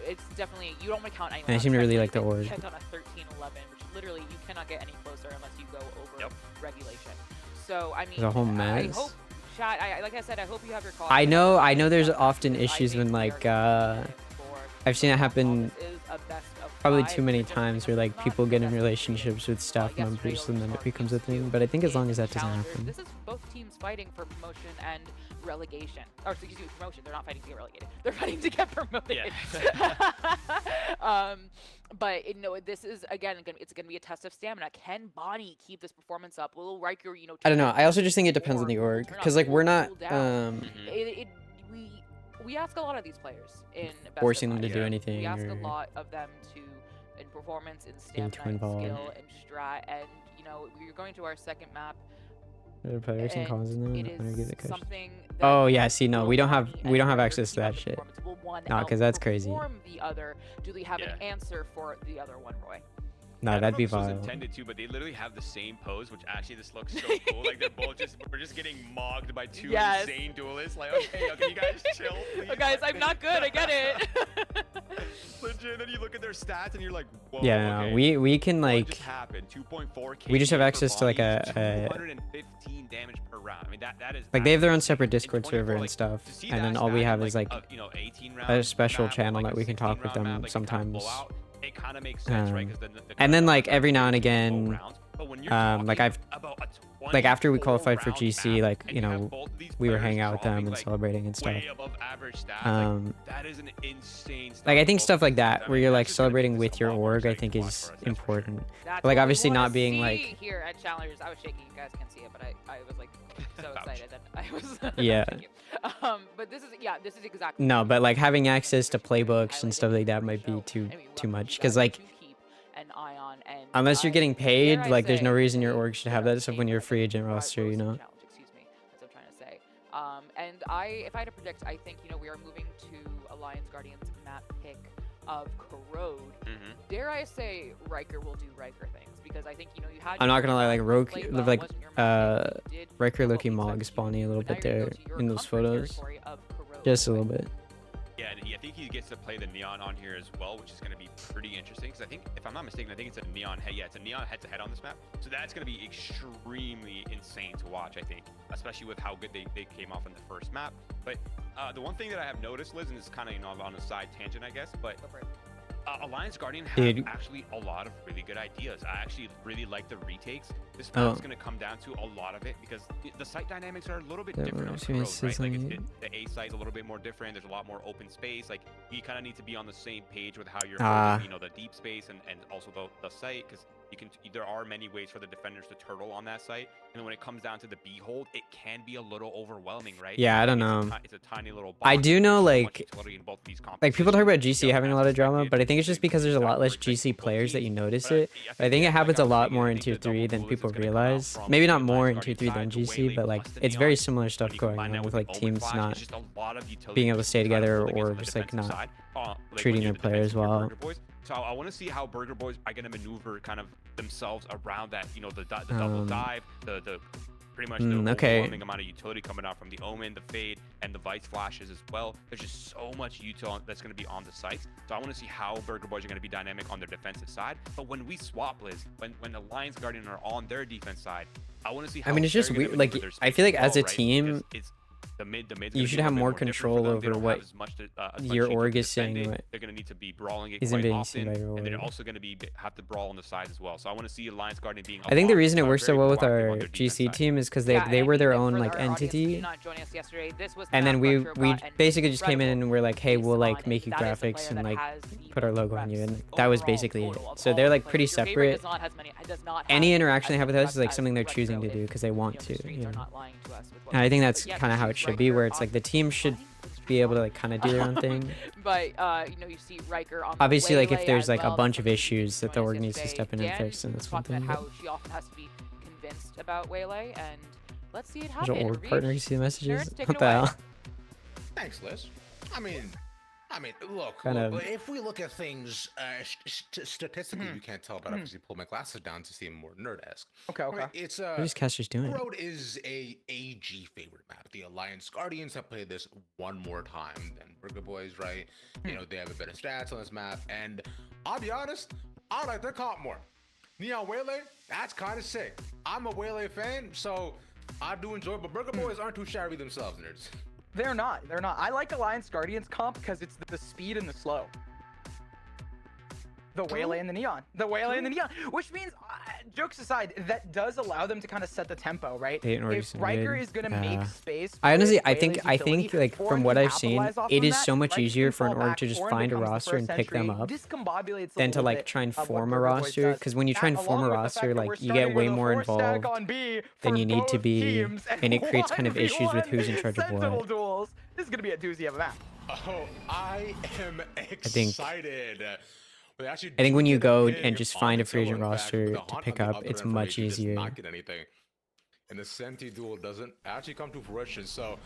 it's definitely, you don't want to count anyone And I out, seem to really especially like the if they org. checked on a 13-11, which literally you cannot get any closer unless you go over Yep. regulation. So I mean, a whole I mess. hope, chat. Like I said, I hope you have your call. I know there's often issues when like I've seen it happen probably too many times where like people get in relationships with staff members and then it becomes a thing, but I think as long as that doesn't happen. This is both teams fighting for promotion and relegation. Or excuse me, promotion. They're not fighting to get relegated. They're fighting to get promoted. But you know, this is again it's gonna be a test of stamina. Can Bonnie keep this performance up? Will Riker, you know, I don't know. I also just think it depends on the org because like we're not we ask a lot of these players in best forcing of them to five. do anything We ask a or lot of them to in performance, in being stamina, too in involved. skill, and strat. And you know, we're going to our second map. players and causes now. It is something that Oh yeah, see no, we don't Bonnie have and access to Riker that keep up the shit. performance. Will one Nah, 'cause that's crazy. outperform the other? Do they have an answer for the other one, Roy? No, that'd be vile. Intended to, but they literally have the same pose, which actually this looks so cool. Like they're both we're just getting mogged by two insane duelists. Like, okay, you guys chill, please. Oh, guys, I'm not good. I get it. Legit, then you look at their stats and you're like, whoa. Yeah, okay, no, we can what like just happened? 2.4 we just have KD access for to like Bonnie, a 215 damage per round. I mean that is like they have their own actually separate insane. Discord In server 24, and like, stuff, to see and then that all we stat have in, is like you know, 18 a round special map, channel like that a we can talk 16 with round them map, like, sometimes. it kind of makes sense, right? 'Cause And then like rounds every now and are really low again, rounds, but when you're like talking I've about a like after we 24 qualified for round GC, map, like and you you have know both of these we were players hanging out with them dropping, and like, celebrating and stuff. way above average stats, that is an insane Like I stat think for stuff both like teams. that I where mean, you're that's like just gonna make celebrating this with a your lot more org, I exciting think to watch is for us, that's for important. sure. That's But, like what we obviously wanna not being see like here at Challengers. I was shaking. You guys can't see it, but I was like so excited that I was. Yeah. shaking. But this is exactly. No, what but like we having want. access to Especially playbooks and highlighted stuff like that in the might be show. too And we too welcome much you because guys like to keep an eye on, and unless you're getting dare paid, I like there's no say, reason your they org should put have up that stuff a when you're a like free agent right roster, you roast know. challenge, excuse me. That's what I'm trying to say. And if I had to predict, I think you know we are moving to Alliance Guardians map pick of Corrode. Dare I say Riker will do Riker things because I think you know you had. I'm not gonna lie, like Roke, played well, like wasn't your map pick, you did Riker what looking we mog expected you to spawny a do, little but now bit you're gonna there go to your in those comfort photos, territory of Corrode, just a right? little bit. Yeah, and I think he gets to play the neon on here as well, which is going to be pretty interesting. Because I think, if I'm not mistaken, I think it's a neon head. Yeah, it's a neon head-to-head on this map. So that's going to be extremely insane to watch, I think, especially with how good they came off in the first map. But the one thing that I have noticed, Liz, and it's kind of you know on a side tangent, I guess, but Alliance Guardian have actually a lot of really good ideas. I actually really like the retakes. This map's going to come down to a lot of it because the site dynamics are a little bit different on Corrode, right? Like the A site's a little bit more different. There's a lot more open space. Like you kind of need to be on the same page with how you're holding, you know, the deep space and also the site because there are many ways for the defenders to turtle on that site. And when it comes down to the B hold, it can be a little overwhelming, right? Yeah, I don't know. It's a tiny little box. I do know like people talk about You GC don't having a have lot to of drama, spectate but I think it's the just because there's a lot less for, like, GC both players that teams. you notice But it. But I think it like happens I a was lot saying, more I in think tier the double 3 than duelist people is gonna come out realize. from Maybe the not more in Alliance tier 3 than Guardian side, the GC, but Waylay like plus the it's very Neon. similar When stuff you going combine that on with the like Omen teams Flash, not it's just a lot of utility being able to pieces stay to try to together hold against or the just like defensive not side. Like treating when you're their players defensive, you're well. Burger Boys. So I want to see how Burger Boys are going to maneuver kind of themselves around that, you know, the double dive, the pretty much the overwhelming amount of utility coming out from the Omen, the Fade, and the Vice Flashes as well. There's just so much util that's going to be on the sites. So I want to see how Burger Boys are going to be dynamic on their defensive side. But when we swap, Liz, when Alliance Guardian are on their defense side, I want to see how I mean, it's just weird. Like I feel like as a team, you should have more control over what your org is saying. They're going to need to be brawling it isn't quite being often, seen by your and they're org. also going to have to brawl on the sides as well. So I want to see Alliance Guardian being. I think the reason it works so very well with proactive our on their defense GC side. team is because Yeah, they and were their for own our like audience who did entity, not join us yesterday, this was the and then map we Retro got, and basically just came in incredible and we're like, hey, based we'll on, like make you that is the graphics player and that like has the put our most logo on you, reps and that was overall basically it. total of So all they're the like players. pretty Your favorite separate. does not Any have interaction they as have with many us is like reps something they're as choosing to Retro do if because they want the to, streets you are know. not lying to us with what And I we think do. that's But yes, kind of how you it see should be, Riker where it's on like the team should lying to the streets be able to on. like kind of do their own thing. But you know, you see Riker on the Obviously, like if Waylay there's as like a well. bunch That's of something issues that the joined us org needs to yesterday. step in and Dan fix, and that's one talked about thing. how But she often has to be convinced about Waylay, and let's see it there's happen. an org Ravish, partner. You see the messages? Terrence, take What it the away. hell? Thanks, Liz. I mean, look, Kind of. if we look at things statistically, you can't tell, but I obviously pull my glasses down to seem more nerd-esque. Okay, okay. It's What is Casters doing? Road is a AG favorite map. The Alliance Guardians have played this one more time than Burger Boys, right? You know, they have a better stats on this map, and I'll be honest, I like their comp more. Neon Waylay, that's kind of sick. I'm a Waylay fan, so I do enjoy it, but Burger Boys aren't too shabby themselves, nerds. They're not. They're not. I like Alliance Guardians comp because it's the speed and the slow. The Waylay and the Neon. The Waylay and the Neon. Which means, jokes aside, that does allow them to kind of set the tempo, right? If Riker is going to make space. I honestly, I Waylay's think utility, like or from he what I've seen, capitalize off it on is that, so much Riker easier can for an fall org back, to just or it find a becomes the roster first and pick them entry, up discombobulates a than to little like bit try and of what form a Burger Boys roster. does. Because when you try and That, form a along with the roster, fact that like we're you get starting way with a more 4-stack involved on B than you need to for be, both teams, and it creates kind of issues with 1v1 who's in charge of Sentinel what. duels. This is going to be a doozy of a map. Oh, I am think- excited. I think when you go and just find a free agent roster to pick up, it's much easier. Not get anything, and the Senti duel doesn't actually come to fruition. So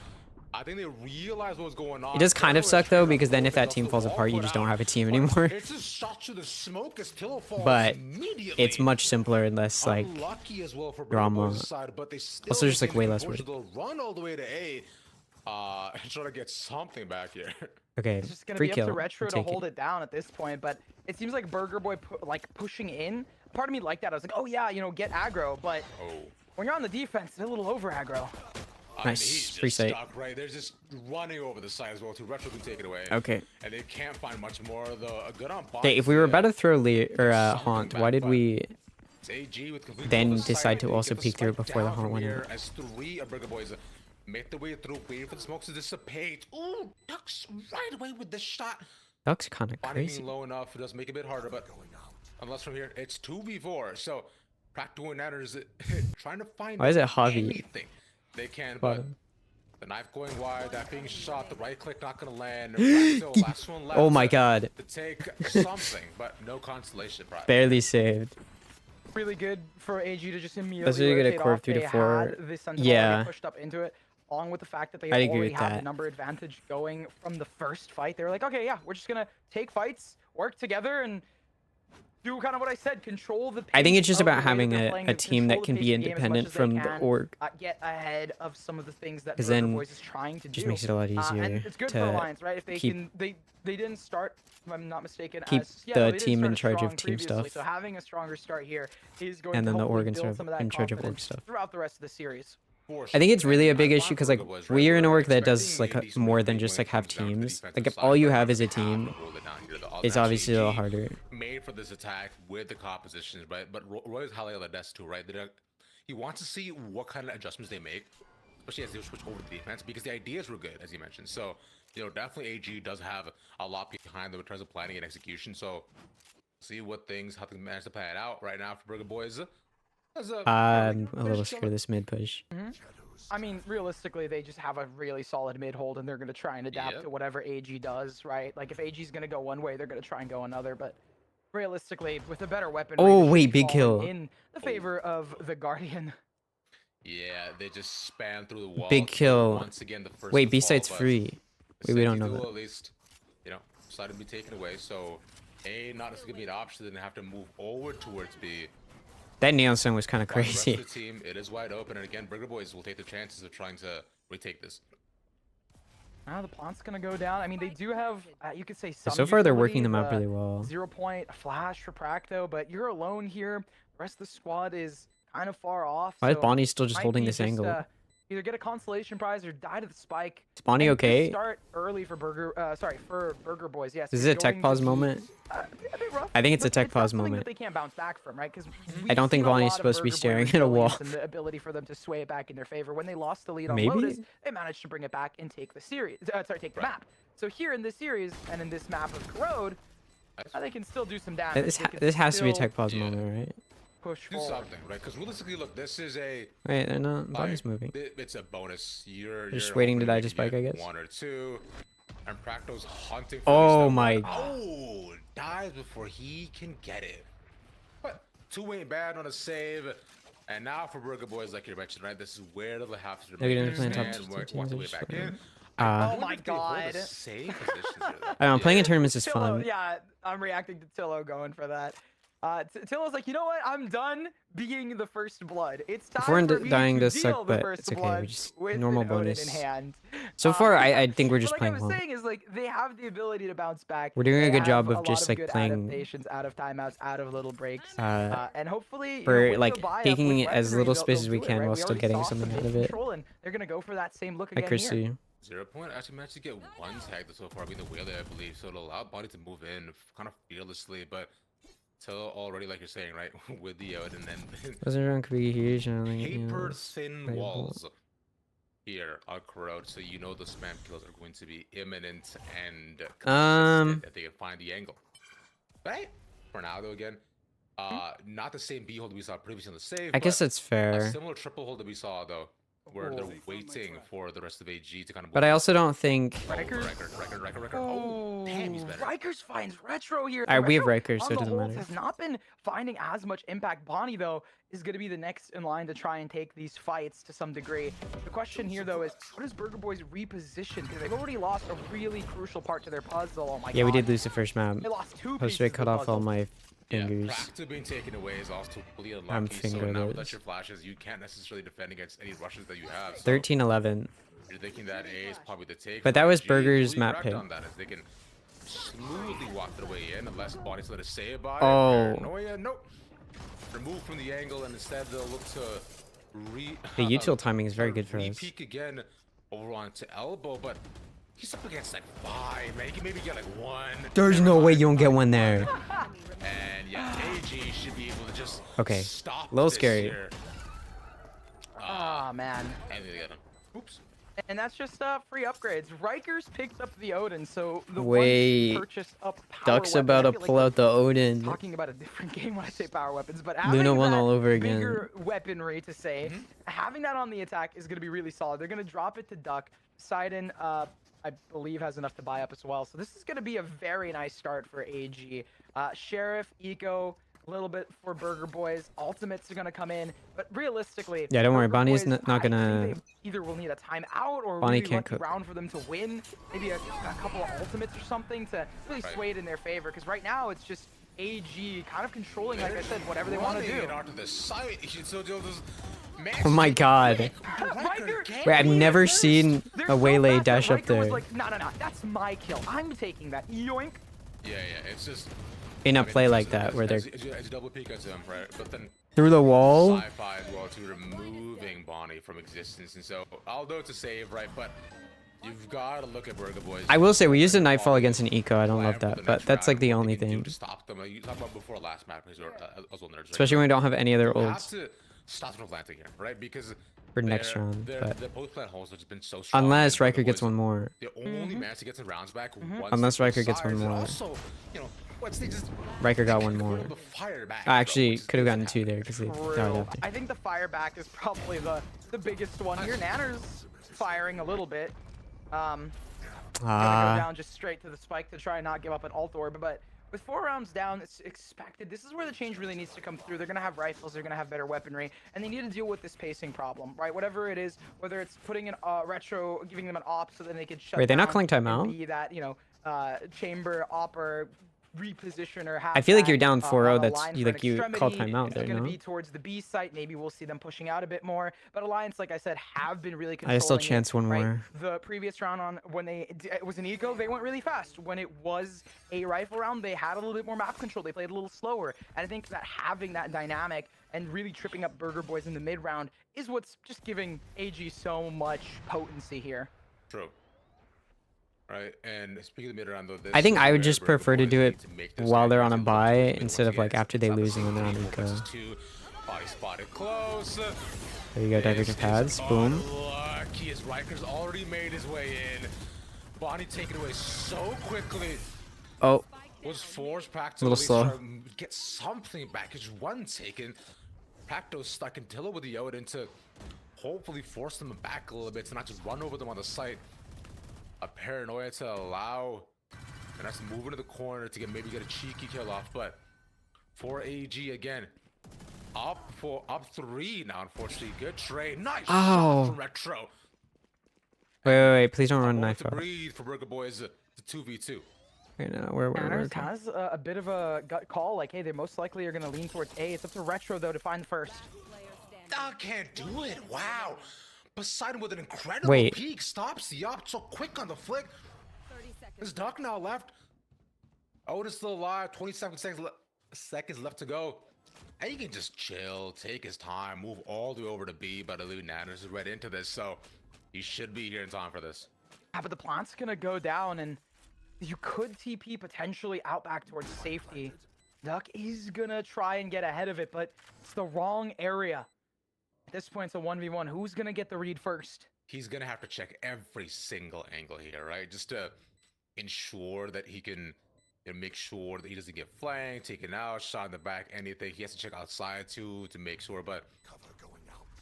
I think they realize what's going on. It does kind of suck though, because then if that team falls apart, you just don't have a team anymore. It's a shot to the smoke as Tillo falls But immediately. it's much simpler and less like Unlucky as well for drama. Boyz' side, but they still Also just, like, continue way to less push. work. They'll run all the way to A, and try to get something back here. okay, It's just gonna free be up kill. to Retro I'll to take hold it. it down at this point, but it seems like Burger Boy pushing in. Part of me liked that. I was like, oh yeah, you know, get aggro, but Oh. when you're on the defense, they're a little over aggro. Nice, He's free just sight. stuck, right? They're just running over the side as well. To Retro can take it away. Okay. And they can't find much more. Though a good on bot. Okay, if we were about to throw Haunt, why did we It's AG with complete then control of the decide site. to They also get the peek through it spike before the down Haunt from went in? here As 3 of Burger Boys make their way through, waiting for the smokes to dissipate. Ooh, Ducks right away with the shot. That's kind of Finding crazy. being low enough, it does make it a bit harder, but unless from here, it's 2v4. So, Practical Nanners trying to find Why is it Javi? anything they can, but Bottom. the knife going wide, that being shot, the right click not gonna land. Practical, last one left Oh my god, to take something, but no consolation prize. barely saved. Really good for AG to just immediately That's really good at rotate Corp off. 3 to They 4. had the Sentinel Yeah. already pushed up into it, along with the fact that they I'd agree already with had the that. number advantage going from the first fight. They were like, okay, yeah, we're just gonna take fights, work together, and do kind of what I said, control the pace. I think it's just of the about way that having they're a playing, team control that the can pace be of the game as much independent as they from the can, org. get ahead of some of the things that 'Cause Burger then Boyz is trying to do. just makes it a lot And easier it's good for to Alliance, right? If they keep- can, they didn't start, if I'm not mistaken, keep as, yeah, the no, they didn't team in start charge of strong team previously, stuff. So having a stronger start here is going And to then the hopefully org in build some of that in charge of org confidence stuff. throughout the rest of the series. I think it's really a big issue because like we're an org that does like more than just like have teams. Like if all you have is a team, it's obviously a little harder. Made for this attack with the compositions, right? But Roy's highlighted the desk too, right? He wants to see what kind of adjustments they make, especially as they switch over to defense, because the ideas were good, as you mentioned. So, you know, definitely AG does have a lot behind them in terms of planning and execution. So, see how things manage to plan it out right now for Burger Boyz. I'm a little scared of this mid push. I mean, realistically, they just have a really solid mid hold, and they're going to try and adapt Yep. to whatever AG does, right? Like, if AG's going to go one way, they're going to try and go another, but realistically, with a better weapon, Oh, wait, big kill. in the favor of the Guardian. Yeah, they just spam through the wall. Big kill. Once again, the first Wait, to B fall, site's but free. the Wait, we don't safety know duel that. At least, you know, decided to be taken away. So, A, not necessarily be an option, then they have to move over towards B. That neon sign was kind of While the rest crazy. of the team, it is wide open, and again, Burger Boyz will take the chances of trying to retake this. Now the plant's going to go down. I mean, they do have, you could say, some So far, they're utility, working them out the really well. 0-point flash for Practo, but you're alone here. The rest of the squad is kind of far off. Why is so Bonnie still just might holding be this angle? Either get a consolation prize or die to the spike. Is Bonnie And this okay? Start early for Burger Boyz. Yes. Is you're it a tech going pause to be, moment? a bit rough, I think it's a but tech not pause something moment. That they can't bounce back from, right? Because I don't think Bonnie's supposed to be staring at a wall. And the ability for them to sway it back in their favor. When they lost the lead on Maybe? Lotus, they managed to bring it back and take the series. Take the map. So here in this series and in this map of Corrode, they can still do some damage. This, They can this has to be a still tech pause Yeah. moment, right? push Do forward. something, right? Because realistically, look, this is a Wait, they're not. Bonnie's moving. It's a bonus. You're just waiting to hoping die you to can spike, get I guess. 1 or 2, and Practo's hunting. For Oh this my- stuff. Oh, dies before he can get it. But 2 ain't bad on a save. And now for Burger Boyz, like you mentioned, right? This is where they'll have to They're gonna remain play in top stand, two work teams, their I way just back wonder. in. Uh, I Oh wonder my if they hold the God. same positions here, though. I don't know, playing in tournaments is Tillo, fun. yeah, I'm reacting to Tillo going for that. Tilla's like, you know what? I'm done being the first blood. It's time If we're for me dying to to deal suck, the but first it's okay. blood We just with normal an Odin in bonus. hand. So far, I think we're but just like playing I was well. saying, is like they have the ability to bounce back. We're doing They a good have job a of lot just of like good playing adaptations out of timeouts, out of little breaks. uh, And hopefully, you know, for with like the buy-up, taking with as weaponry, little they'll space as we do it, can right? while We still already getting saw something some out hit of it. control, and they're gonna go for that same look Hi, again here. Chrissy. 0 point actually managed to get one tag so far, being the Wheeler, I believe. So it'll allow Body to move in kind of fearlessly, but Till already, like you're saying, right, with the out and then Wasn't around could be huge. I don't think paper it's thin playable. walls here are crowd, so you know the spam kills are going to be imminent and consistent that they can find the angle. Right? For now, though, again, not the same B hold that we saw previously on the save. I guess that's a fair. similar triple hold that we saw though, where they're waiting for the rest of AG to kind of. But I also don't think. Rikers. Record. Oh, damn, he's better. Rikers finds Retro here. Alright, we have Retro, Rikers, so on it the doesn't whole, matter. has not been finding as much impact. Bonnie, though, is going to be the next in line to try and take these fights to some degree. The question here, though, is how does Burger Boys reposition? Because they've already lost a really crucial part to their puzzle. Oh my god. Yeah, we did lose the first map. They lost two Post pieces I of cut the off all puzzle. my Yeah, fingers. practice being taken away is also completely unlucky. I'm So fingerless. now without your flashes, you can't necessarily defend against any rushes that you have. So 13-11. you're thinking that A is probably the take. But for that was AG. Burger's Really map correct pick. on that, as they can smoothly walk their way in unless Body's let us say about Oh. it. Paranoia, nope. Remove from the angle, and instead they'll look to The util timing is very good for us. Re-peek again over onto elbow, but he's up against like 5, man. He can maybe get like 1. There's no way you don't get one there. And yeah, AG should be able to just Okay, stop a little this scary. here. Ah, man. And they get him. Oops. And that's just free upgrades. Rikers picked up the Odin, so the Wait. ones purchased up power Duck's weapon, about I to feel pull like out the Odin. talking about a different game when I say power weapons, but Luna having won that all over again. bigger weaponry to say, having that on the attack is going to be really solid. They're going to drop it to Duck. Sidon, I believe, has enough to buy up as well. So this is going to be a very nice start for AG. Sheriff, Eco, a little bit for Burger Boys. Ultimates are going to come in, but realistically, Yeah, don't worry, Burger Bonnie's Boys, not I think gonna- they either will need a timeout or a Bonnie really can't lucky cook. round for them to win. Maybe a couple of ultimates or something to really sway it in their favor. Because right now it's just AG kind of controlling, like I said, whatever they want to do. Onto the side. Oh my god. Riker, Wait, I've never seen they're a so waylay fast that dash up Riker was there. like, no, that's my kill. I'm taking that. Yoink. Yeah, it's just In a I mean, play it's like just- that, as- where they're as you double peek at him, right? But then through the wall. sci-fi as well to removing Bonnie from existence, and so although it's a save, right? But you've got to look at Burger Boys. I will say we used a Nightfall against an eco. I don't love that, but that's like the only thing. To stop them, like you talked about before last map, because also nerds. Especially when we don't have any other You have ults to stop them planting here, right? Because for next their- round. their But post plant holes have just been so strong. unless and Burger Riker gets Boys- one more. They only managed to get some rounds back once Unless they Riker gets one sides, and more. Also, you know, once they just Riker got they one can more. hold the fire back, Actually, which is could have gotten basically 2 there because they died True. after. I think the fire back is probably the biggest one here. Nanner's firing a little bit. Gonna go down just straight to the spike to try and not give up an alt orb, but with 4 rounds down, it's expected. This is where the change really needs to come through. They're gonna have rifles, they're gonna have better weaponry, and they need to deal with this pacing problem, right? Whatever it is, whether it's putting in retro, giving them an op so then they can shut Wait, they're not down calling and timeout? be that, you know, chamber op or reposition or have I feel like that, you're down 4-0, on a that's- line you- for an like, you called extremity. timeout It's there, gonna no? be towards the B site. Maybe we'll see them pushing out a bit more. But Alliance, like I said, have been really controlling I still it, chance one right? more. The previous round on when it was an eco, they went really fast. When it was a rifle round, they had a little bit more map control. They played a little slower. And I think that having that dynamic and really tripping up Burger Boys in the mid round is what's just giving AG so much potency here. True. Right, and speaking of mid round though, I think I would where just Burger prefer to Boys do need it to make their while they're stand on a and look bye towards mid instead once of, like, again. after they It's not the lose and same then they're on team eco. versus 2. Body spotted close. There you go, divergent paths. Boom. Lucky as Riker's already made his way in. Bonnie taken away so quickly. Oh, Was forced practically Little slow. to get something back. Just one taken. Practo's stuck in Tilla with the Odin to hopefully force them back a little bit to not just run over them on the site. A paranoia to allow and that's move into the corner to maybe get a cheeky kill off, but for AG again. Up 3 now, unfortunately. Good trade. Nice shot from Retro. wait, please don't run Moment knife to out. breathe for Burger Boys to 2v2. right now. Where Manners has a bit of a gut call, like, hey, they most likely are going to lean towards A. It's up to Retro, though, to find the first. Dog can't do it. Wow. Poseidon with an incredible Wait. peek stops the up so quick on the flick. There's Duck now left. Otis still alive. 27 seconds left to go. And he can just chill, take his time, move all the way over to B, but I believe Nanners is right into this, so he should be here in time for this. Yeah, but the plant's going to go down, and you could TP potentially out back towards safety. Duck is going to try and get ahead of it, but it's the wrong area. At this point, it's a 1v1. Who's going to get the read first? He's going to have to check every single angle here, right? Just to ensure that he can make sure that he doesn't get flanked, taken out, shot in the back, anything. He has to check outside too to make sure, but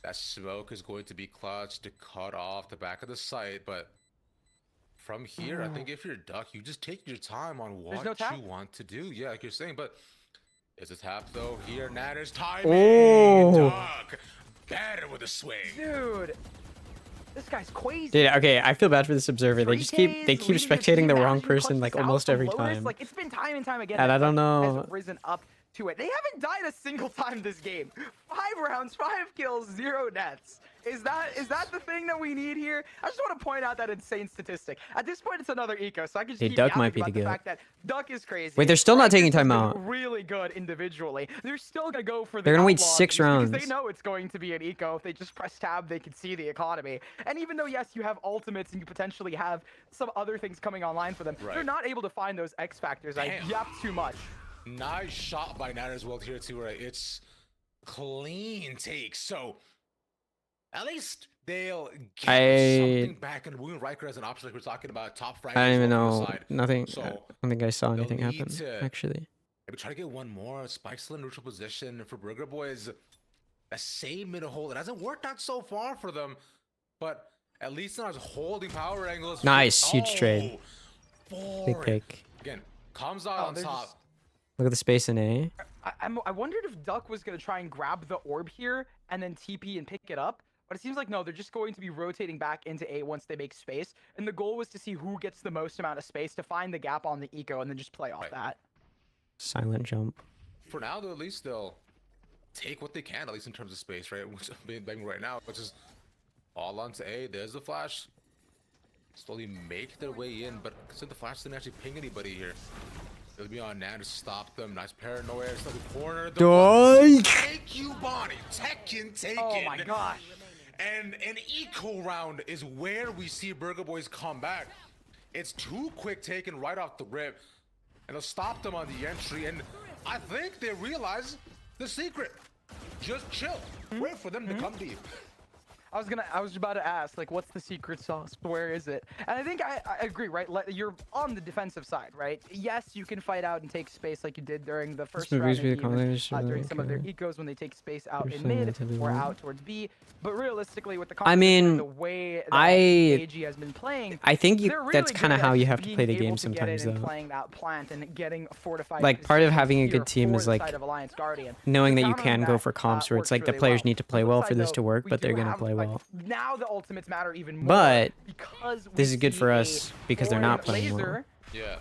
that smoke is going to be clutch to cut off the back of the site, but from here, I think if you're Duck, you just take your time on what you want to do. Yeah, like you're saying, but is a tap though here? Nanners timing. Oh. Duck better with a swing. Dude, this guy's crazy. Dude, okay, I feel bad for this observer. They just keep spectating the wrong person like almost every time. Like, it's been time and time again. And I don't know. Has risen up to it. They haven't died a single time this game. 5 rounds, 5 kills, 0 deaths. Is that the thing that we need here? I just want to point out that insane statistic. At this point, it's another eco, so I can just keep Duck might be about the the goat. fact that Duck is crazy. Wait, they're still not taking This has time been out. Really good individually. They're still gonna go for the. They're gonna wait outlaws 6 because rounds. They know it's going to be an eco. If they just press tab, they can see the economy. And even though yes, you have ultimates and you potentially have some other things coming online for them, they're not able to find those X factors. I yapped too much. Nice shot by Nanners well here too, right? It's clean take. So at least they'll get something back and Wound Riker as an option like we're talking about. Top frag. I don't even know. Nothing. So I don't think I saw anything happen, actually. Maybe try to get one more. Spike's still in neutral position for Burger Boys. That same middle hole. It hasn't worked out so far for them, but at least now it's holding power angles. Nice. Huge trade. Big pick. Again, comes out on top. Look at the space in A. I wondered if Duck was going to try and grab the orb here and then TP and pick it up. But it seems like, no, they're just going to be rotating back into A once they make space. And the goal was to see who gets the most amount of space to find the gap on the eco and then just play off that. Silent jump. For now, though, at least they'll take what they can, at least in terms of space, right? Which I'm being right now, which is all onto A. There's the flash. Slowly make their way in, but since the flash didn't actually ping anybody here, it'll be on Nan to stop them. Nice paranoia. Stuck in corner. Take you, Bonnie. Tekken, take it. Oh my gosh. And an eco round is where we see Burger Boys come back. It's too quick taken right off the rip. And they'll stop them on the entry. And I think they realize the secret. Just chill. Wait for them to come deep. I was about to ask, like, what's the secret sauce? Where is it? And I think I agree, right? You're on the defensive side, right? Yes, you can fight out and take space like you did during the first round, during some of their ecos when they take space out in mid or out towards B. But realistically, with the the way that AG has been playing, I think really that's kind of how you have to play the game sometimes, though. Playing that plant and getting fortified. Like, part of having a good team is like knowing that you can go for comps where it's like the players need to play well for this to work, but they're gonna play well. Now the ultimates matter even more. But because this is good for us because they're not playing well. Yeah.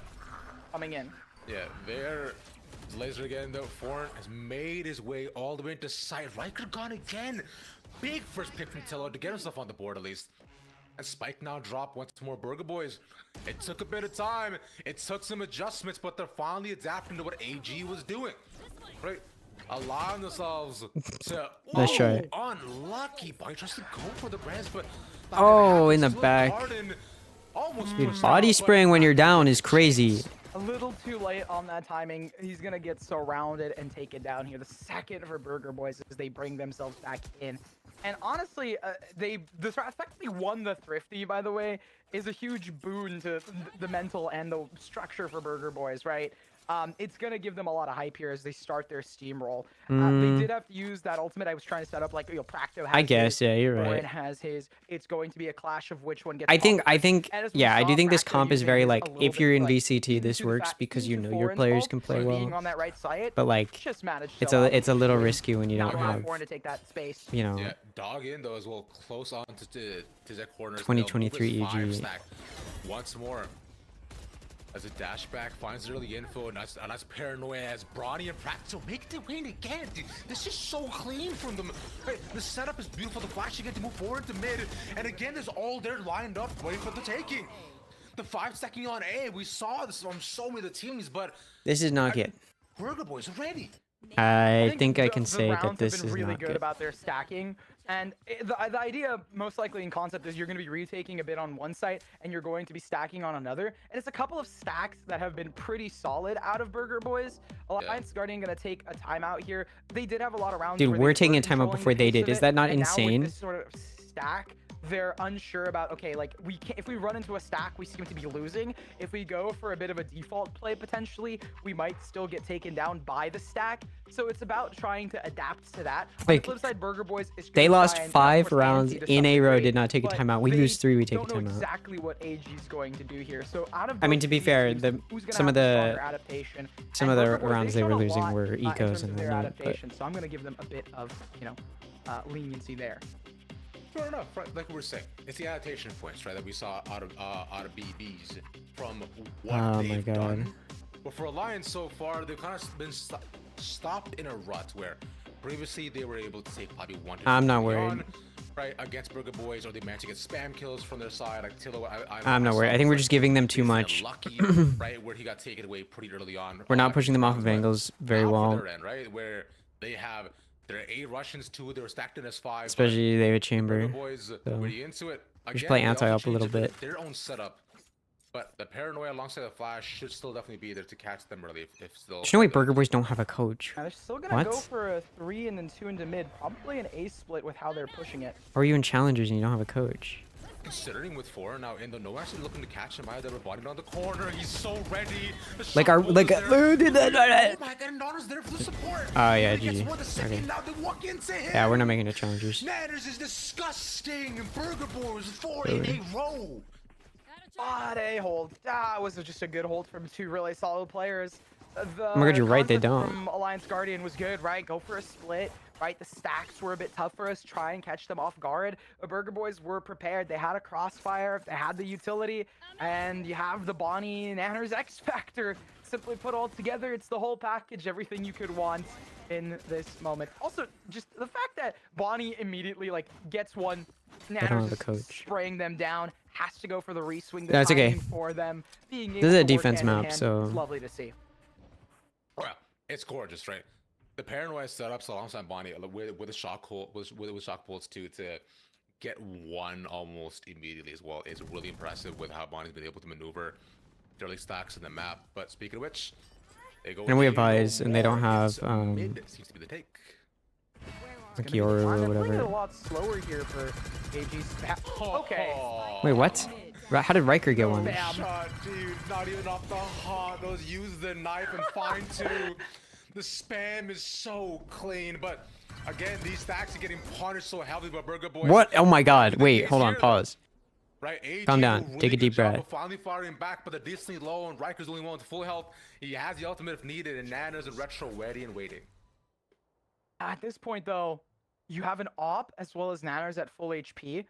Coming in. Yeah, their laser again though. Foreign has made his way all the way into sight. Riker gone again. Big first pick from Tillo to get himself on the board at least. And Spike now dropped once more. Burger Boys. It took a bit of time. It took some adjustments, but they're finally adapting to what AG was doing. Right? Allowing themselves to Nice try. Unlucky by trying to go for the brands, but in the back. Dude, body spraying when you're down is crazy. A little too late on that timing. He's gonna get surrounded and taken down here. The second for Burger Boys as they bring themselves back in. And honestly, the fact they won the Thrifty, by the way, is a huge boon to the mental and the structure for Burger Boys, right? It's going to give them a lot of hype here as they start their steamroll. They did have to use that ultimate I was trying to set up, like, Practo has I guess, yeah, you're right. Orin has his. It's going to be a clash of which one gets I think, yeah, I do think this comp is very, like, if you're in like, VCT, this works because you know your players can play well. On that right side, but, like, just it's a little risky when you don't have, to take that space. you know, yeah, dog in though as well, close on to that corner. 2023 EG. Once more. As a dashback finds early info, and that's paranoia as Bronny and Practical make the win again. Dude, this is so clean from them. Right, the setup is beautiful. The flash again to move forward to mid, and again, there's all there lined up, waiting for the taking. The 5 stacking on A. We saw this on so many of the teams, but This is not good. Burger Boys are ready. I think I can the say that rounds this have been is really not good good. about their stacking, and the idea most likely in concept is you're going to be retaking a bit on one site and you're going to be stacking on another, and it's a couple of stacks that have been pretty solid out of Burger Boys. Alliance Guardian going to take a timeout here. They did have a lot of rounds. Dude, where we're they taking were a timeout controlling before the they pace did. of Is it, that not and now insane? with this sort of stack, they're unsure about, okay, like we can't, if we run into a stack, we seem to be losing. If we go for a bit of a default play, potentially, we might still get taken down by the stack. So it's about trying to adapt to that. On the Like, flip side, Burger Boys is They gonna lost try and, 5 of course, rounds ante to in some a row, degree, did not take a but timeout. We they lose 3, we take a don't know timeout. exactly what AG is going to do here. So out of I mean, both to be these fair, teams, who's gonna some have of the the stronger adaptation? some And of the Burger Boys, rounds they they've were shown a losing lot, were in ecos terms and of their whatnot, but adaptation. So I'm going to give them a bit of, leniency there. Fair enough, right? Like we were saying, it's the adaptation points, right, that we saw out of BBs from what Oh my they've God. done. But for Alliance so far, they've kind of been stopped in a rut where previously they were able to take probably 1 to 2 I'm not early worried. on, right, against Burger Boys, or they managed to get spam kills from their side. Like Tillo, I'm not worried. I think we're just giving them too much. Lucky, right, where he got taken away pretty early on. We're not pushing them off of But angles very now for well. their end, right, where they have their 8 Russians, 2 they were stacked in S5. but Especially they have a Burger chamber. Boys so really into it. we should Again, play they also anti-up a little changed bit. Their own setup, but the paranoia alongside the flash should still definitely be there to catch them early if still. There's no way Burger Boys don't have a coach. Now they're still gonna go What? for a 3 and then 2 into mid, probably an A split with how they're pushing it. Or are you in challengers and you don't have a coach? Considering with 4 now in the no one actually looking to catch him either. We're bodied on the corner. He's so ready. The Like shot our goes like there. oh Oh my god, and Donna's there for the support. Oh, yeah, And guess GG. what? The second Okay. now they walk into him. Yeah, we're not making it challengers. Nanners is disgusting. Burger Boys 4 in Really? a row. But a hold. That was just a good hold from 2 really solid players. The Oh my God, you're right, they concept don't. From Alliance Guardian was good, right? Go for a split, right? The stacks were a bit tough for us. Try and catch them off guard. The Burger Boys were prepared. They had a crossfire. They had the utility. And you have the Bonnie Nanners X Factor. Simply put all together, it's the whole package. Everything you could want in this moment. Also, just the fact that Bonnie immediately, like, gets one. don't Nanners have a is coach. spraying them down. Has to go for the reswing. The That's okay. timing for them. Being This is a able to work defense hand in map, hand so- is lovely to see. Well, it's gorgeous, right? The paranoia setups alongside Bonnie with the shock hole, with shock bolts too, to get one almost immediately as well. It's really impressive with how Bonnie's been able to maneuver early stacks in the map. But speaking of which, they go. And we have into Boyz, and they don't more. have, It's mid seems to be the take. Like Gonna be Yoru fine. or They're playing it a whatever. lot slower here for AG's. Okay. Wait, what? How did Riker get one? Bam. Shot, dude, not even off the hot. Those use the knife and find two. The spam is so clean, but again, these stacks are getting punished so heavily by Burger Boys. What? Oh my God! The Wait, case hold on. here, Pause. Right, AG Calm did down. really Take a good deep job breath. of finally firing back, but the decently low, and Riker's the only one with full health. He has the ultimate if needed, and Nana's and Retro ready and waiting. At this point, though, you have an op as well as Nanners at full HP.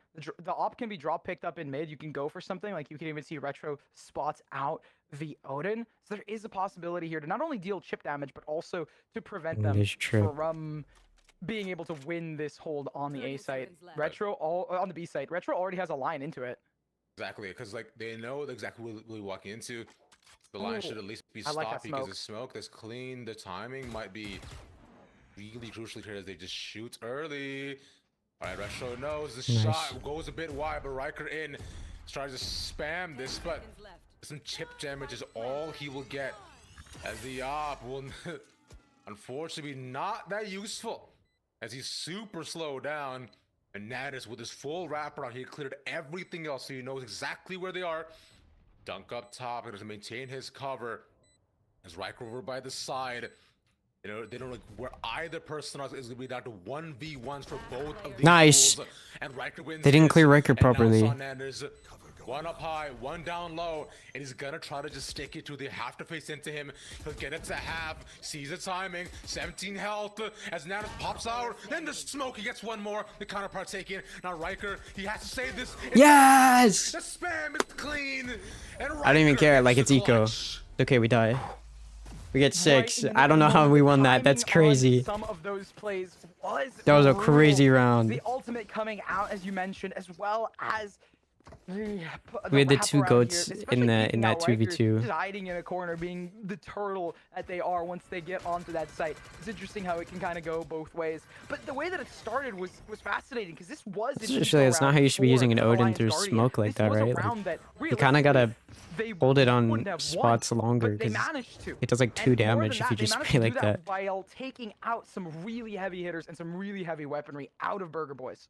The op can be drop picked up in mid. You can go for something like you can even see Retro spots out the Odin. So there is a possibility here to not only deal chip damage, but also to prevent them This trip. from being able to win this hold on the A site. Retro on the B site. Retro already has a line into it. Exactly, because like they know exactly what we're walking into. The line Oh, should at least be I like that stopped because smoke. the smoke that's clean. The timing might be really crucial here as they just shoot early. All right, Retro knows the Nice. shot goes a bit wide, but Riker in tries to spam this, but some chip damage is all he will get, as the op will unfortunately be not that useful, as he's super slowed down. And Natus with his full wraparound, he cleared everything else, so he knows exactly where they are. Dunk up top, and to maintain his cover. As Riker over by the side. You know, they don't like where either person is gonna be down to 1v1s for both of these Nice. pools, and Riker wins. They didn't this, clear Riker and now properly. it's on Nanners. One up high, one down low, and he's gonna try to just stick it to. They have to face into him. He'll get it to half, sees the timing, 17 health, as Nanas pops out, then the smoke, he gets one more, the counterpart taken. Now Riker, he has to save this. Yes! The spam is clean, and I don't even Riker care. Like, gets it's the eco. clutch. Okay, we die. We get 6. Right in I don't know how moment, we the won that. That's timing on crazy. Some of those plays was That was a brutal. crazy round. The ultimate coming out, as you mentioned, as well as We had the two wraparound goats here, in especially that peeking out Riker 2v2. just hiding in a corner, being the turtle that they are once they get onto that site. It's interesting how it can kind of go both ways. But the way that it started was fascinating because this was an Actually, that's not how you should be eco using an round for Odin Alliance through Guardian. smoke like This that, was a right? Like, round that you kind of gotta they hold it on wouldn't have won, spots longer but they because managed to. it does like 2 And more damage than if you that, they just managed play to like do that. while taking out some really heavy hitters and some really heavy weaponry out of Burger Boys.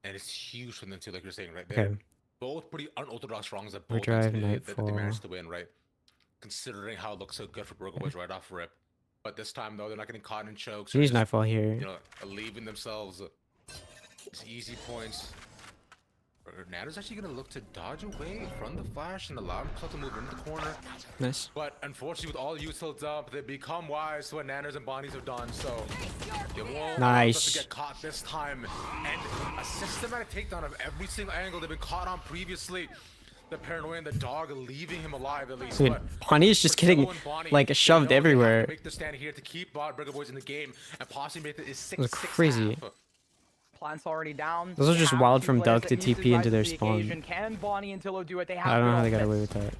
And it's huge for them too, like you're saying, right? Okay. They're both pretty unorthodox wrongs that both Overdrive, that they Nightfall. managed to win, right? Considering how it looks so good for Burger Boys right off rip. But this time though, they're not getting caught in chokes. or Use just, Nightfall here. You know, leaving themselves these easy points. Natter's actually gonna look to dodge away from the flash and allow himself to move into the corner. Nice. But unfortunately, with all the use held up, they become wise to what Nanners and Bonnies have done. So they won't allow Nice. themselves to get caught this time. And a systematic takedown of every single angle they've been caught on previously. The paranoia and the dog leaving him alive at least. Dude, But Bonnie's just for getting Jello and Bonnie, like they shoved know they have to everywhere. Make the stand here to keep Burger Boys in the game and possibly make it 6-6 was crazy. half. Plant's already down. Those are They just have wild two from players Doug that to need TP rise into to their the spawn. occasion. Can Bonnie and Tillo do it? They have I don't know how they got ultimates. away with that.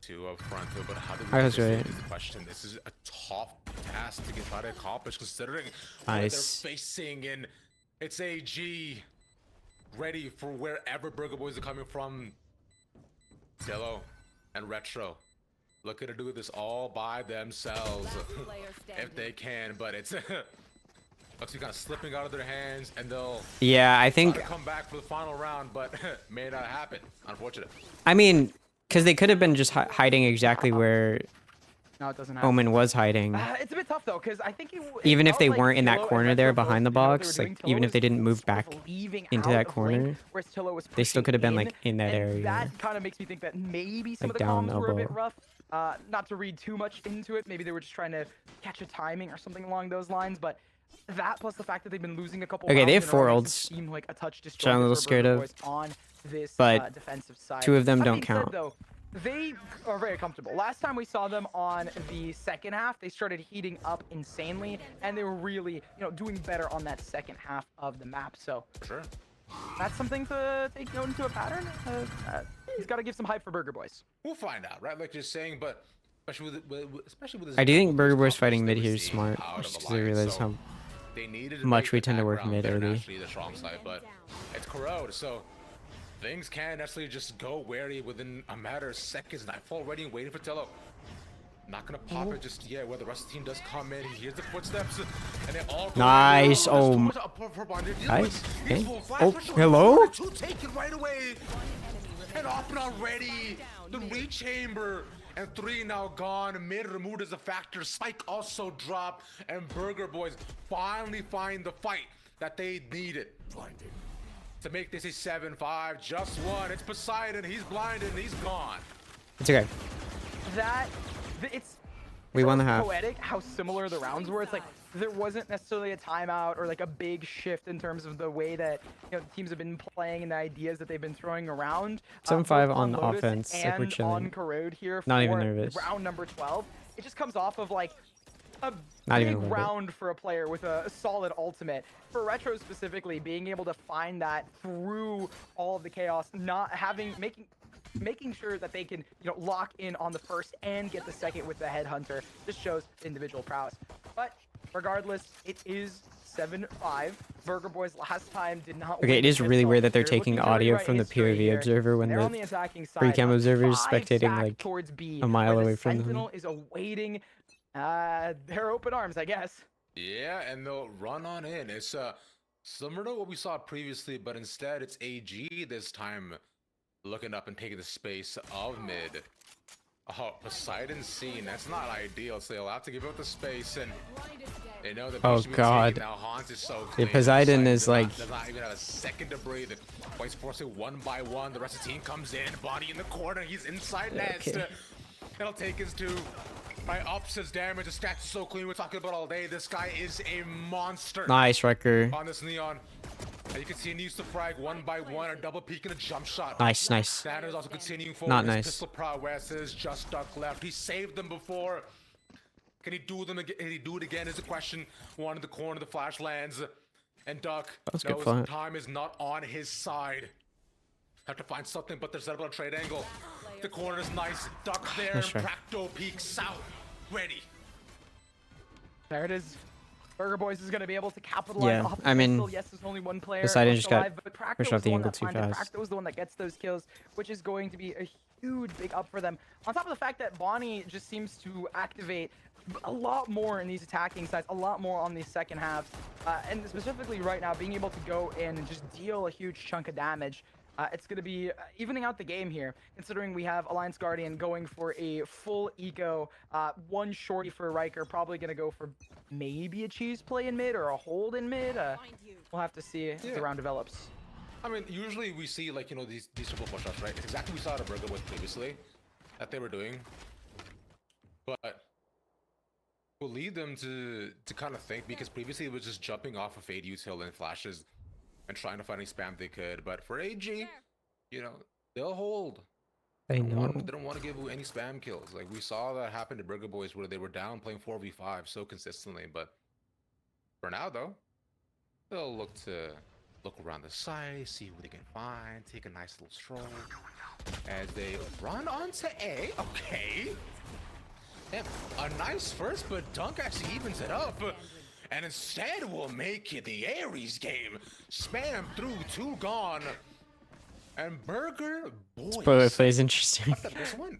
Two up front, though, but how do I we was do this right. is the question. This is a tough task to try to accomplish, considering what Nice. they're facing, and it's AG ready for wherever Burger Boys are coming from. Zillow and Retro looking to do this all by themselves if they can, but it's looks like kind of slipping out of their hands, and they'll Yeah, I think. try to come back for the final round, but may not happen. Unfortunate. I mean, because they could have been just hiding exactly where No, it doesn't happen. Omen was hiding. It's a bit tough though, because I think Even if felt they like weren't in that Tillo and corner there Retro behind the both knew what they box, were like, doing. even Tillo if they was didn't move sort back of leaving into out that of corner, lane, whereas Tillo was they still pushing could have been in, like in that and area. That kind of makes me think that maybe some Like of the down comms were a bit elbow. rough. Not to read too much into it. Maybe they were just trying to catch a timing or something along those lines. But that plus the fact that they've been losing a couple. Okay, they rounds have in a row 4 makes it ults, seem like a touch which I'm a little disjointed for scared Burger of, Boys on this but defensive side. 2 of them That don't being said, count. though, they are very comfortable. Last time we saw them on the second half, they started heating up insanely, and they were really, doing better on that second half of the map. So For sure. that's something to take note into a pattern. He's got to give some hype for Burger Boys. We'll find out, right? Like you're saying, but especially with this I do think Burger Boys competition fighting they mid here were is seeing smart, out of just because they Alliance, realize so how they needed to much make we the tend to work background mid better early. naturally the strong side, but it's corrode, so things can't necessarily just go wary within a matter of seconds. Nightfall already waiting for Tello. Not gonna pop it just yet. Where the rest of the team does come in, he hears the footsteps, and they all go Nice. down. There's too Oh, much up for Bonder. nice. He's Okay. full flash, Oh, for sure. hello? Two taken right away, and off and already. The rechamber. And 3 now gone. Mid removed as a factor. Spike also dropped. And Burger Boys finally find the fight that they needed to make this a 7-5. Just one. It's Poseidon. He's blinded and he's gone. It's okay. It's We won the almost half. poetic how similar the rounds were. It's like there wasn't necessarily a timeout or like a big shift in terms of the way that teams have been playing and the ideas that they've been throwing around. 7-5 both on Lotus offense, like, we're and chilling. on Corrode here Not even for nervous. round number 12. It just comes off of like a Not even big a little bit. round for a player with a solid ultimate. For Retro specifically, being able to find that through all of the chaos, making sure that they can, lock in on the first and get the second with the headhunter. This shows individual prowess. But regardless, it is 7-5. Burger Boys last time did not. Okay, win it is this really one. weird that they're They're taking looking to audio rewrite from the history POV here. observer when They're on the the attacking side. pre-cam A observer is 5 spectating, stack like, towards B, a mile where the away from them. Sentinel is awaiting their open arms, I guess. Yeah, and they'll run on in. It's similar to what we saw previously, but instead it's AG this time looking up and taking the space of mid. Oh, Poseidon's scene. That's not ideal. So they'll have to give up the space, and they know that. Oh, God. Now Hans is so Yeah, clean. Poseidon is like. Does not even have a second to breathe. Boyz forcing one by one. The rest of the team comes in. Body in the corner. He's inside nest. Okay. It'll take his two. By ups his damage. The stats are so clean. We're talking about all day. This guy is a monster. Nice, Wrecker. On this Neon. And you can see he needs to frag one by one, a double peek and a jump shot. Nice. That is also continuing forward. Not His nice. pistol prowess is just duck left. He saved them before. Can he do them again? Can he do it again is the question. One in the corner, the flash lands. And Duck was good knows fun. time is not on his side. Have to find something, but there's a trade angle. The corner is nice. Duck there. Nice try. Practo peeks out. Ready. There it is. Burger Boyz is going to be able to capitalize Yeah, off the I mean, pistol. Yes, there's only one player Poseidon left just got alive, but Practo pushed was off the one angle that too finds it. fast. Practo was the one that gets those kills, which is going to be a huge big up for them. On top of the fact that Bonnie just seems to activate a lot more in these attacking sides, a lot more on these second halves, and specifically right now, being able to go in and just deal a huge chunk of damage. It's going to be evening out the game here, considering we have Alliance Guardian going for a full eco, one shorty for Riker, probably going to go for maybe a cheese play in mid or a hold in mid. We'll have to see as the round develops. I mean, usually we see, like, you know, these triple push-ups, right? It's exactly what we saw at Burger with previously that they were doing. But will lead them to kind of think, because previously it was just jumping off of fade util and flashes and trying to find any spam they could. But for AG, you know, they'll hold. I know. They don't want to give any spam kills. Like we saw that happen to Burger Boyz where they were down playing 4v5 so consistently. But for now, though, they'll look around the site, see who they can find, take a nice little stroll as they run onto A. Okay. Damn, a nice first, but Dunk actually evens it up. And instead, we'll make it the Ares game. Spam through, two gone. And Burger Boyz. Spoiler play is interesting. That's this one.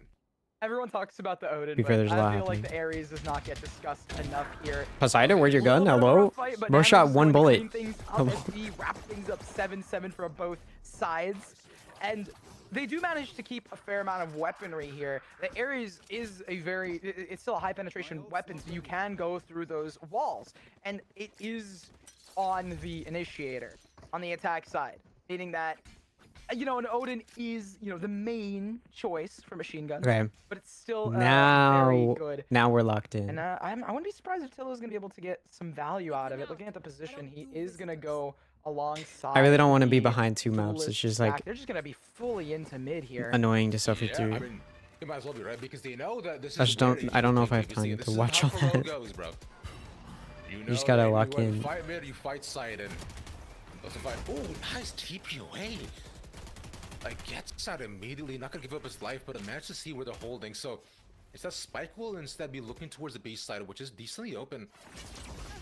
Everyone talks about the Odin, Be but fair, there's a lot I feel like happening. the Ares does not get discussed enough here. Poseidon, where'd your gun? A little bit of a Hello? rough fight, but Bro Nanos shot is one going to bullet. clean things up Hello? as we wrap things up 7-7 for both sides. And they do manage to keep a fair amount of weaponry here. The Ares is it's still a high penetration weapon, so you can go through those walls. And it is on the initiator, on the attack side, meaning that, you know, an Odin is, you know, the main choice for machine guns. Okay. But it's still very Now, good. now we're locked in. And I wouldn't be surprised if Tillo's going to be able to get some value out of it. Looking at the position, he is going to go alongside. I really don't want to be the behind two maps. It's duelist just stack. like They're just going to be fully into mid here. annoying to suffer Yeah, through. I mean, you might as well be right because they know that this I is. just don't- where I don't know you if I have previously- time this to is watch how all Flow that. Goes, bro. You just know gotta that lock you in. Fight mid, you fight side, and also fight. Oh, nice TPOA. Like gets out immediately, not gonna give up his life, but managed to see where they're holding. So instead, Spike will instead be looking towards the B side, which is decently open.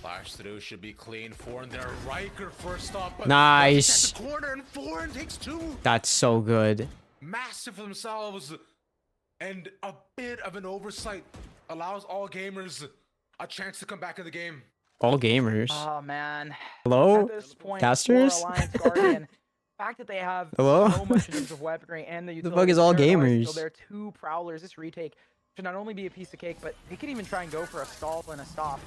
Flash through should be clean. Foreign there, Riker first up. But Nice. at the corner, and Foreign takes two. That's so good. Massive for themselves, and a bit of an oversight allows all gamers a chance to come back in the game. All gamers. Oh man. Hello? At this point, Casters? for Alliance Guardian, the fact that they have Hello? so much in terms of weaponry and the The fuck is all utility, gamers? So there are two prowlers. This retake should not only be a piece of cake, but they could even try and go for a stall and a stop.